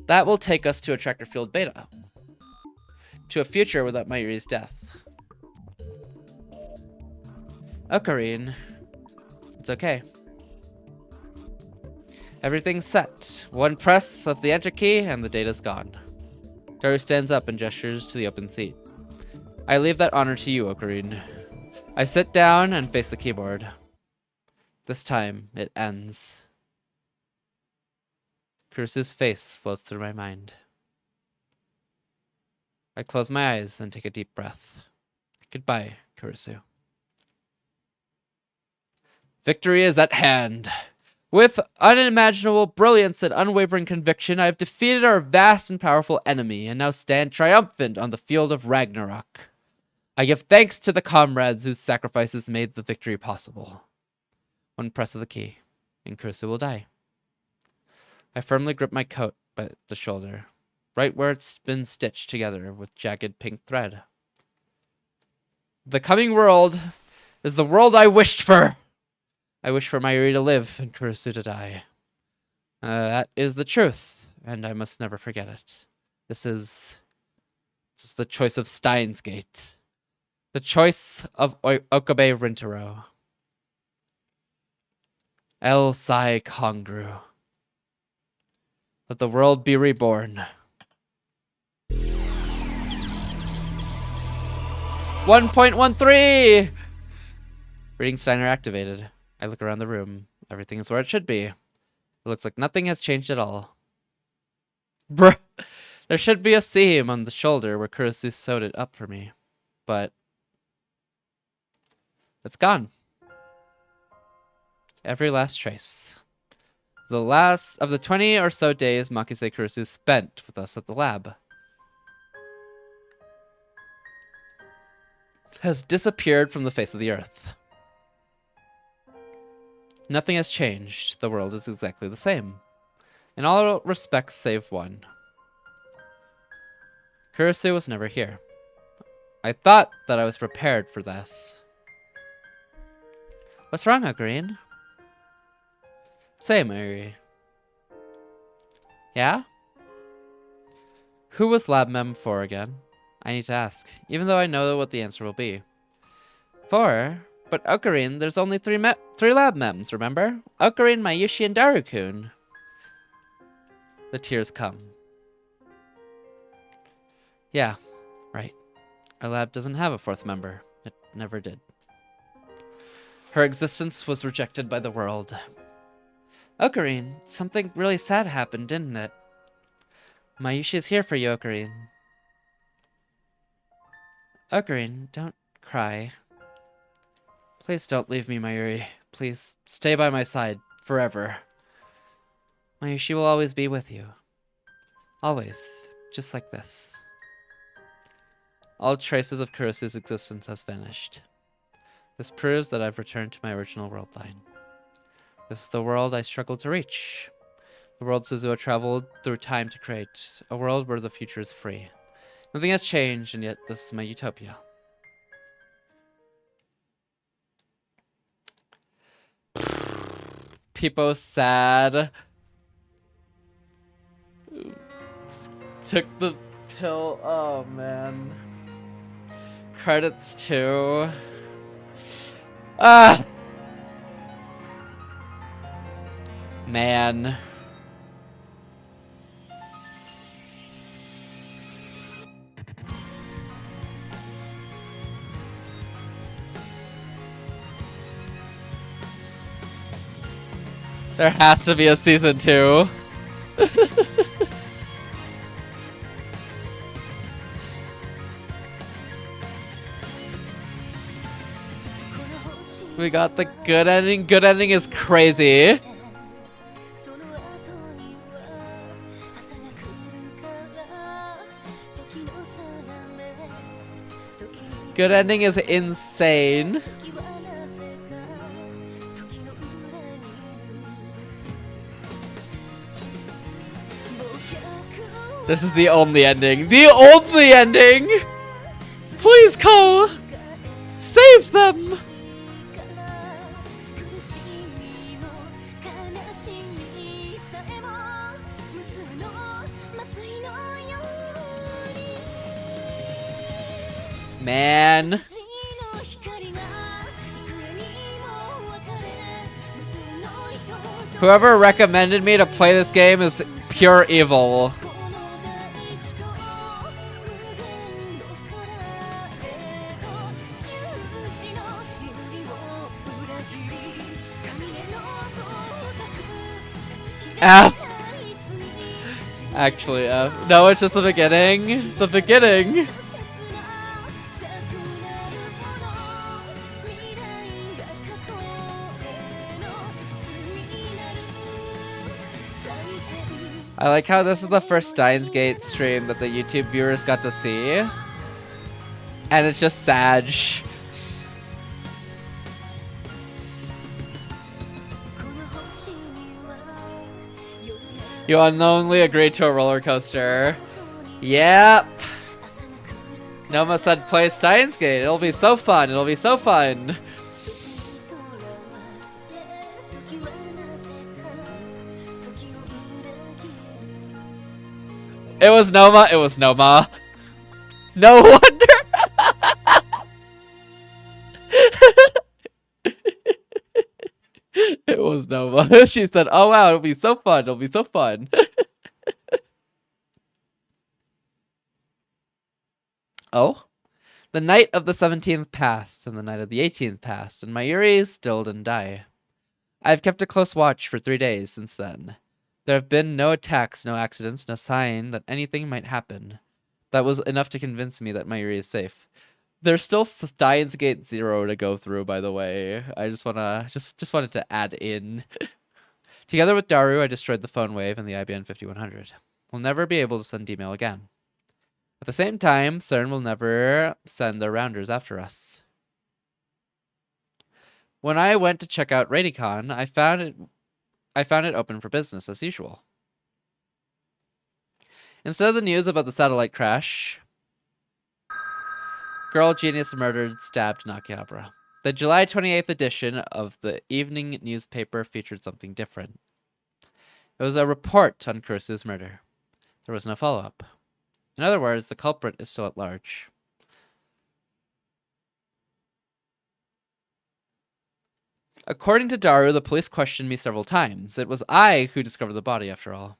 That will take us to attractor field Beta. To a future without Mayuri's death. Ocarine. It's okay. Everything's set. One press of the enter key and the data's gone. Daru stands up and gestures to the open seat. I leave that honor to you, Ocarine. I sit down and face the keyboard. This time, it ends. Kurisu's face floats through my mind. I close my eyes and take a deep breath. Goodbye, Kurisu. Victory is at hand. With unimaginable brilliance and unwavering conviction, I have defeated our vast and powerful enemy, and now stand triumphant on the field of Ragnarok. I give thanks to the comrades whose sacrifices made the victory possible. One press of the key, and Kurisu will die. I firmly grip my coat by the shoulder, right where it's been stitched together with jagged pink thread. The coming world is the world I wished for. I wish for Mayuri to live and Kurisu to die. That is the truth, and I must never forget it. This is the choice of Steins Gate. The choice of Okabe Rintaro. El Sai Kongru. Let the world be reborn. 1.13! Reading Steiner activated. I look around the room. Everything is where it should be. It looks like nothing has changed at all. Bruh! There should be a seam on the shoulder where Kurisu sewed it up for me. But it's gone. Every last trace. The last of the 20 or so days Makise Kurisu spent with us at the lab has disappeared from the face of the earth. Nothing has changed. The world is exactly the same. In all respects save one. Kurisu was never here. I thought that I was prepared for this. What's wrong, Ocarine? Say, Mayuri. Yeah? Who was lab mem for again? I need to ask, even though I know what the answer will be. 4? But Ocarine, there's only 3 lab mems, remember? Ocarine, Mayushi, and Daru-kun. The tears come. Yeah, right. Our lab doesn't have a 4th member. It never did. Her existence was rejected by the world. Ocarine, something really sad happened, didn't it? Mayushi's here for you, Ocarine. Ocarine, don't cry. Please don't leave me, Mayuri. Please stay by my side forever. Mayushi will always be with you. Always. Just like this. All traces of Kurisu's existence has vanished. This proves that I've returned to my original world line. This is the world I struggled to reach. The world Suzuo traveled through time to create. A world where the future is free. Nothing has changed, and yet this is my utopia. People sad. Took the pill. Oh man. Credits too. Ah. Man. There has to be a season 2. We got the good ending. Good ending is crazy. Good ending is insane. This is the only ending. The only ending! Please, Ko! Save them! Man. Whoever recommended me to play this game is pure evil. F. Actually, F. No, it's just the beginning. The beginning. I like how this is the first Steins Gate stream that the YouTube viewers got to see. And it's just sad. You unknowingly agreed to a roller coaster. Yep. Noma said play Steins Gate. It'll be so fun. It'll be so fun. It was Noma. It was Noma. No wonder. It was Noma. She said, "Oh wow, it'll be so fun. It'll be so fun." Oh, the night of the 17th passed, and the night of the 18th passed, and my Yuri still didn't die. I have kept a close watch for 3 days since then. There have been no attacks, no accidents, no sign that anything might happen. That was enough to convince me that my Yuri is safe. There's still Steins Gate 0 to go through, by the way. I just wanted to add in. Together with Daru, I destroyed the phone wave and the IBM 5100. We'll never be able to send email again. At the same time, CERN will never send their rounders after us. When I went to check out Radicon, I found it open for business as usual. Instead of the news about the satellite crash, girl genius murdered, stabbed in Akihabara. The July 28th edition of the evening newspaper featured something different. It was a report on Kurusu's murder. There was no follow-up. In other words, the culprit is still at large. According to Daru, the police questioned me several times. It was I who discovered the body, after all.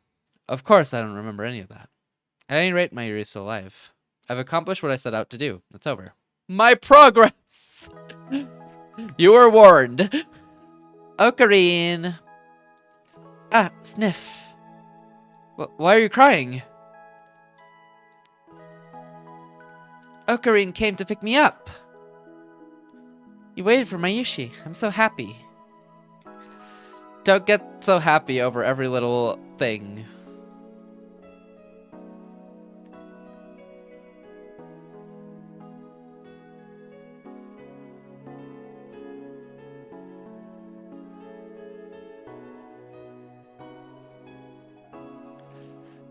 Of course, I don't remember any of that. At any rate, my Yuri is still alive. I've accomplished what I set out to do. It's over. My progress! You were warned. Ocarine. Ah, sniff. Why are you crying? Ocarine came to pick me up. You waited for Mayushi. I'm so happy. Don't get so happy over every little thing.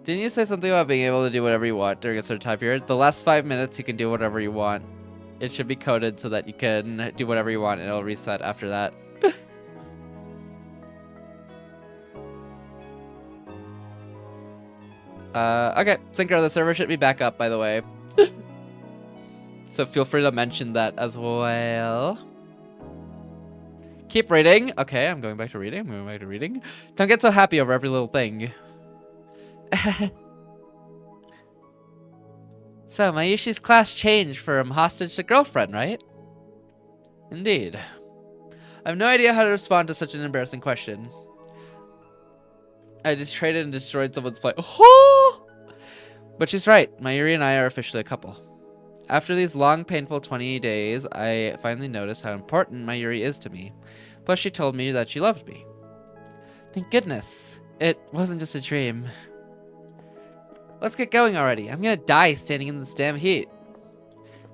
Didn't you say something about being able to do whatever you want during a certain time period? The last 5 minutes, you can do whatever you want. It should be coded so that you can do whatever you want and it'll reset after that. Okay, Synchro, the server should be back up, by the way. So feel free to mention that as well. Keep reading. Okay, I'm going back to reading. Don't get so happy over every little thing. So, Mayushi's class changed from hostage to girlfriend, right? Indeed. I have no idea how to respond to such an embarrassing question. I just traded and destroyed someone's play. Oh! But she's right. Mayuri and I are officially a couple. After these long, painful 20 days, I finally noticed how important Mayuri is to me. Plus, she told me that she loved me. Thank goodness. It wasn't just a dream. Let's get going already. I'm gonna die standing in this damn heat.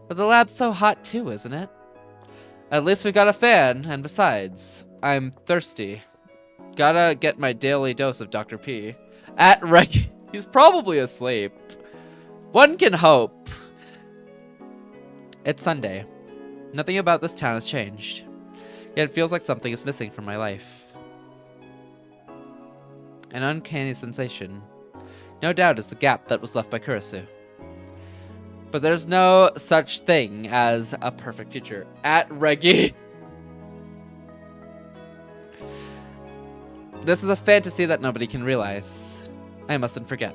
But the lab's so hot too, isn't it? At least we got a fan, and besides, I'm thirsty. Gotta get my daily dose of Dr. P. At Reg. He's probably asleep. One can hope. It's Sunday. Nothing about this town has changed. Yet it feels like something is missing from my life. An uncanny sensation. No doubt it's the gap that was left by Kurisu. But there's no such thing as a perfect future. At Reggie. This is a fantasy that nobody can realize. I mustn't forget.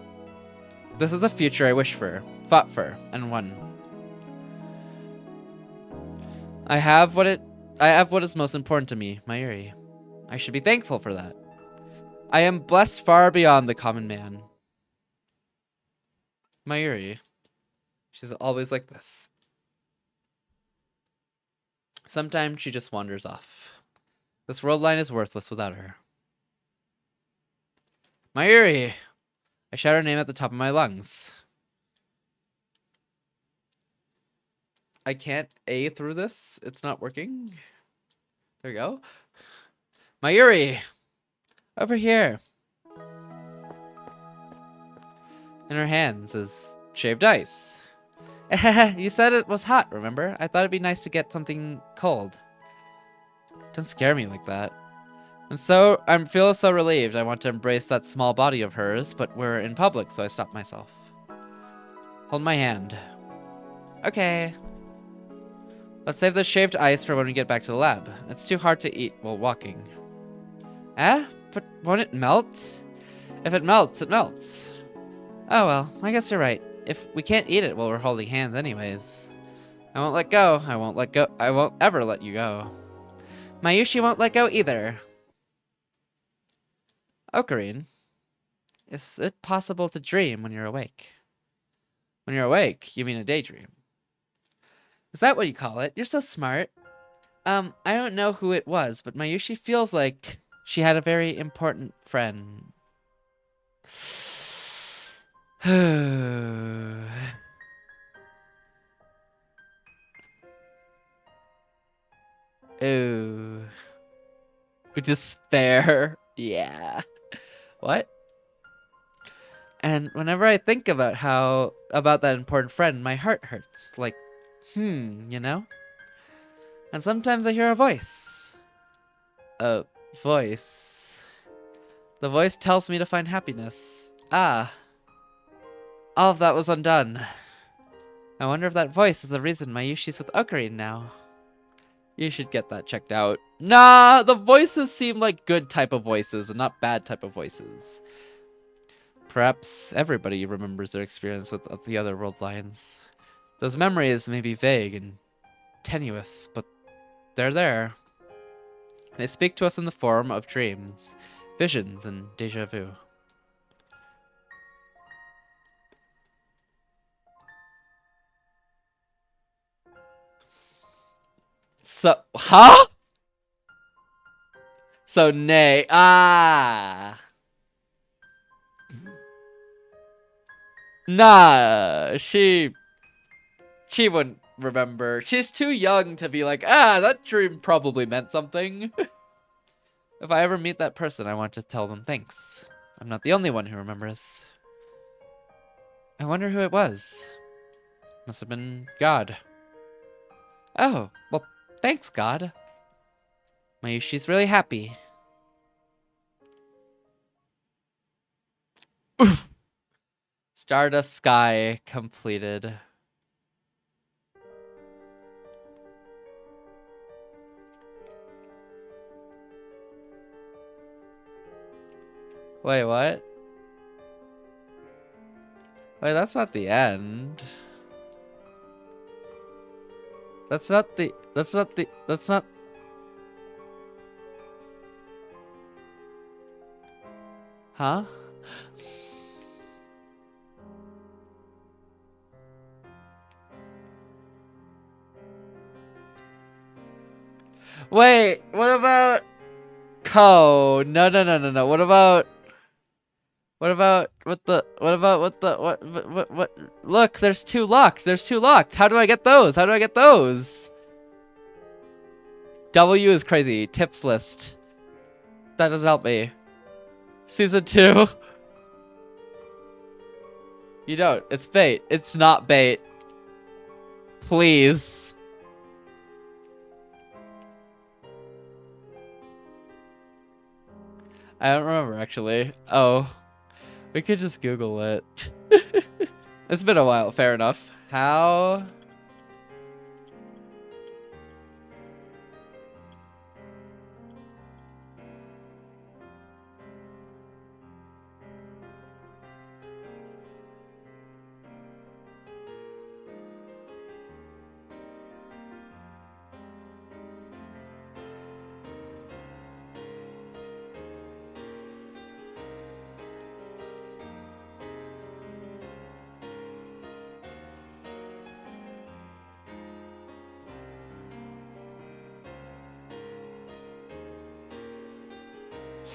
This is the future I wish for, fought for, and won. I have what is most important to me, Mayuri. I should be thankful for that. I am blessed far beyond the common man. Mayuri. She's always like this. Sometimes she just wanders off. This world line is worthless without her. Mayuri! I shout her name at the top of my lungs. I can't A through this. It's not working. There we go. Mayuri! Over here. In her hands is shaved ice. You said it was hot, remember? I thought it'd be nice to get something cold. Don't scare me like that. I feel so relieved. I want to embrace that small body of hers, but we're in public, so I stop myself. Hold my hand. Okay. Let's save the shaved ice for when we get back to the lab. It's too hard to eat while walking. But won't it melt? If it melts, it melts. Oh well, I guess you're right. If we can't eat it while we're holding hands anyways. I won't let go. I won't ever let you go. Mayushi won't let go either. Ocarine, is it possible to dream when you're awake? When you're awake, you mean a daydream. Is that what you call it? You're so smart. I don't know who it was, but Mayushi feels like she had a very important friend. Ooh. Despair. Yeah. What? And whenever I think about that important friend, my heart hurts. Like, you know? And sometimes I hear a voice. A voice. The voice tells me to find happiness. Ah. All of that was undone. I wonder if that voice is the reason Mayushi's with Ocarine now. You should get that checked out. Nah, the voices seem like good type of voices and not bad type of voices. Perhaps everybody remembers their experience with the other world lines. Those memories may be vague and tenuous, but they're there. They speak to us in the form of dreams, visions, and deja vu. So, huh? So, nay. Ah. Nah, she wouldn't remember. She's too young to be like, that dream probably meant something. If I ever meet that person, I want to tell them thanks. I'm not the only one who remembers. I wonder who it was. Must have been God. Oh, well, thanks, God. Mayushi's really happy. Stardust Sky completed. Wait, what? Wait, that's not the end. That's not... Huh? Wait, what about... Ko? No. What about... What Look, there's two locked. How do I get those? W is crazy. Tips list. That doesn't help me. Season 2. You don't. It's bait. It's not bait. Please. I don't remember, actually. Oh. We could just Google it. It's been a while. Fair enough. How...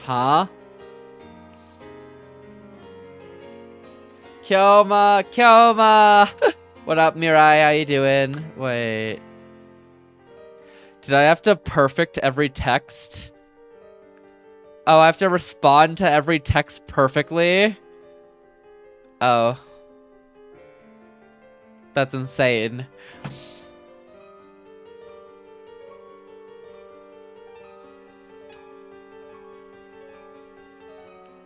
Huh? Kyoma! What up, Mirai? How you doing? Wait. Did I have to perfect every text? Oh, I have to respond to every text perfectly? Oh. That's insane.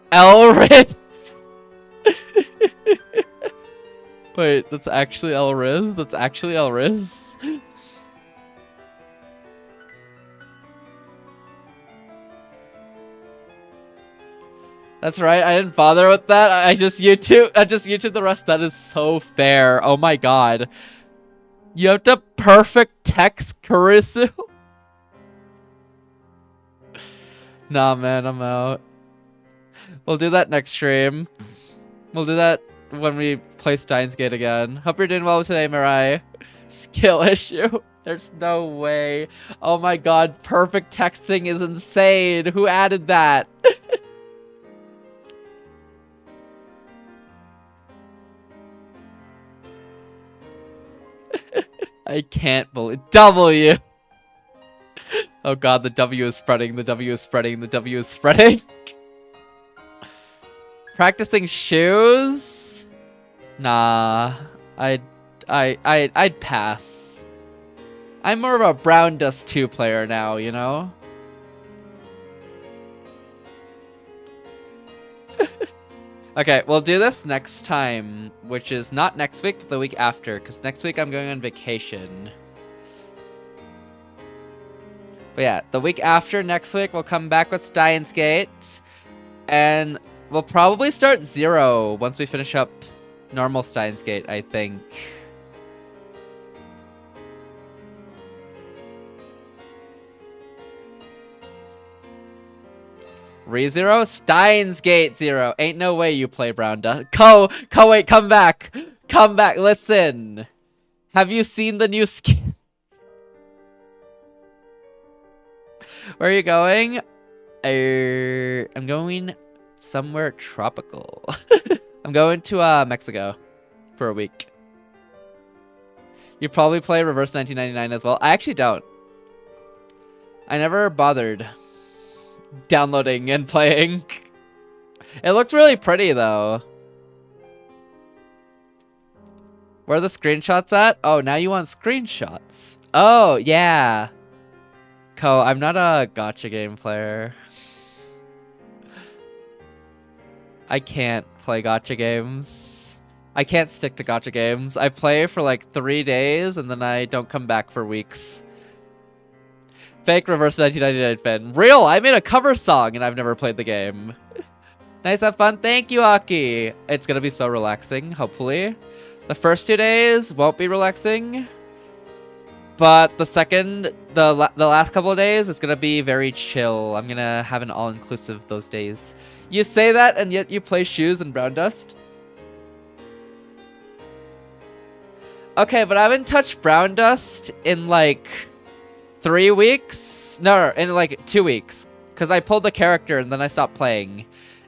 Elriz! Wait, that's actually Elriz? That's right, I didn't bother with that. I just YouTube the rest. That is so fair. Oh my god. You have to perfect text Kurisu? Nah, man, I'm out. We'll do that next stream. We'll do that when we play Steins Gate again. Hope you're doing well today, Mirai. Skill issue. There's no way. Oh my god, perfect texting is insane. Who added that? I can't believe... W! Oh god, the W is spreading. Practicing shoes? Nah, I'd pass. I'm more of a Brown Dust 2 player now, you know? Okay, we'll do this next time, which is not next week, but the week after, because next week I'm going on vacation. But yeah, the week after, next week, we'll come back with Steins Gate, and we'll probably start 0 once we finish up normal Steins Gate, I think. ReZero? Steins Gate 0. Ain't no way you play Brown Dust. Ko, wait, come back. Listen. Have you seen the new skin? Where are you going? I'm going somewhere tropical. I'm going to Mexico for a week. You probably play Reverse 1999 as well. I actually don't. I never bothered downloading and playing. It looks really pretty though. Where are the screenshots at? Oh, now you want screenshots. Oh, yeah. Ko, I'm not a gacha game player. I can't play gacha games. I can't stick to gacha games. I play for like 3 days and then I don't come back for weeks. Fake reverse 1999 fan. Real, I made a cover song and I've never played the game. Nice, have fun. Thank you, Aki. It's gonna be so relaxing, hopefully. The first 2 days won't be relaxing. But the last couple of days, it's gonna be very chill. I'm gonna have an all-inclusive those days. You say that, and yet you play Shoes and Brown Dust? Okay, but I haven't touched Brown Dust in like 3 weeks? No, in like 2 weeks. Because I pulled the character and then I stopped playing.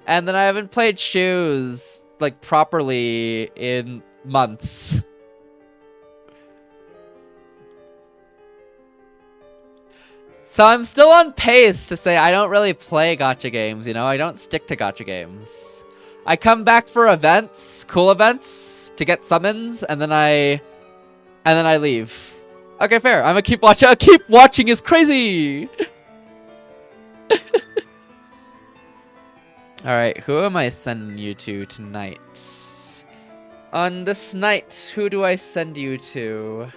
And then I haven't played Shoes like properly in months. So I'm still on pace to say I don't really play gacha games, you know? I don't stick to gacha games. I come back for events, cool events, to get summons, and then I leave. Okay, fair. I'm gonna keep watching. Keep watching is crazy! Alright, who am I sending you to tonight? On this night, who do I send you to?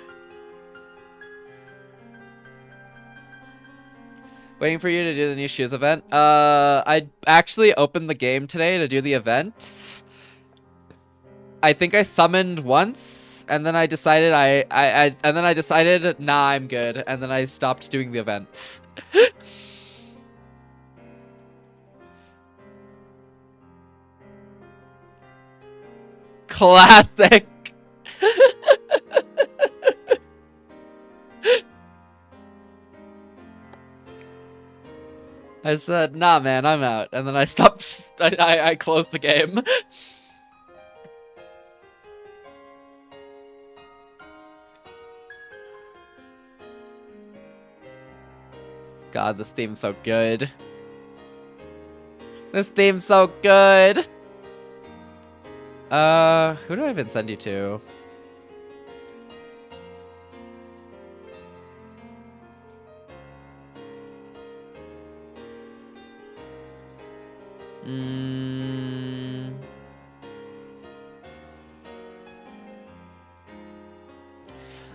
Waiting for you to do the new Shoes event. I actually opened the game today to do the event. I think I summoned once, and then I decided nah, I'm good, and then I stopped doing the event. Classic. I said, nah, man, I'm out. And then I stopped, I closed the game. God, this theme's so good. This theme's so good. Who do I even send you to?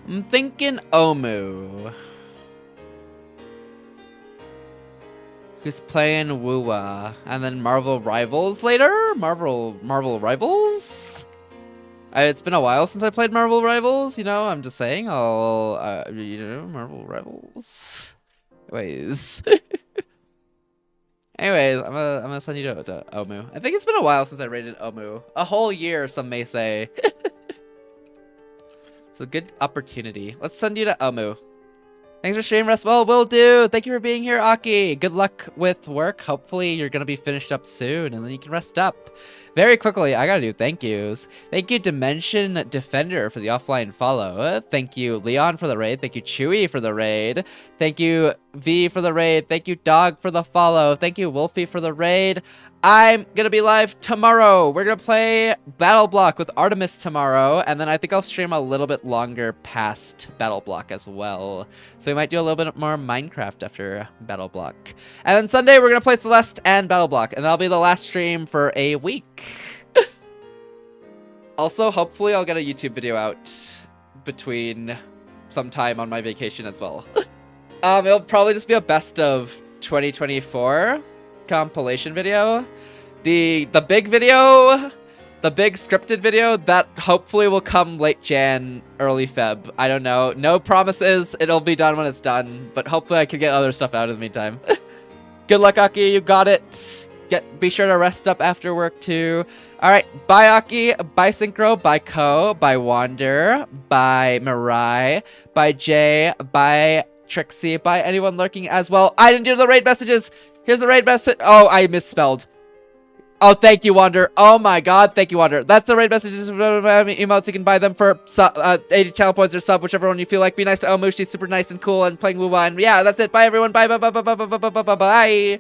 I'm thinking Omu. Who's playing Wuwa, and then Marvel Rivals later? Marvel Rivals? It's been a while since I played Marvel Rivals, you know, I'm just saying, I'll, you know, Marvel Rivals. Anyways. Anyways, I'm gonna send you to Omu. I think it's been a while since I rated Omu. A whole year, some may say. It's a good opportunity. Let's send you to Omu. Thanks for stream, rest well, will do. Thank you for being here, Aki. Good luck with work. Hopefully you're gonna be finished up soon, and then you can rest up. Very quickly, I gotta do thank yous. Thank you, Dimension Defender, for the offline follow. Thank you, Leon, for the raid. Thank you, Chewy, for the raid. Thank you, V, for the raid. Thank you, Dog, for the follow. Thank you, Wolfie, for the raid. I'm gonna be live tomorrow. We're gonna play Battle Block with Artemis tomorrow, and then I think I'll stream a little bit longer past Battle Block as well. So we might do a little bit more Minecraft after Battle Block. And then Sunday, we're gonna play Celeste and Battle Block, and that'll be the last stream for a week. Also, hopefully I'll get a YouTube video out between sometime on my vacation as well. It'll probably just be a best of 2024 compilation video. The big video, the big scripted video, that hopefully will come late Jan, early Feb. I don't know. No promises. It'll be done when it's done, but hopefully I can get other stuff out in the meantime. Good luck, Aki. You got it. Be sure to rest up after work too. All right, bye Aki, bye Synchro, bye Ko, bye Wander, bye Mirai, bye Jay, bye Trixie, bye anyone lurking as well. I didn't do the raid messages. Here's the raid message. Oh, I misspelled. Oh, thank you, Wander. Oh my God, thank you, Wander. That's the raid messages. Emotes, you can buy them for 80 channel points or sub, whichever one you feel like. Be nice to Omu. She's super nice and cool and playing Wuwa. And yeah, that's it. Bye everyone. Bye, bye, bye, bye, bye, bye, bye, bye, bye, bye.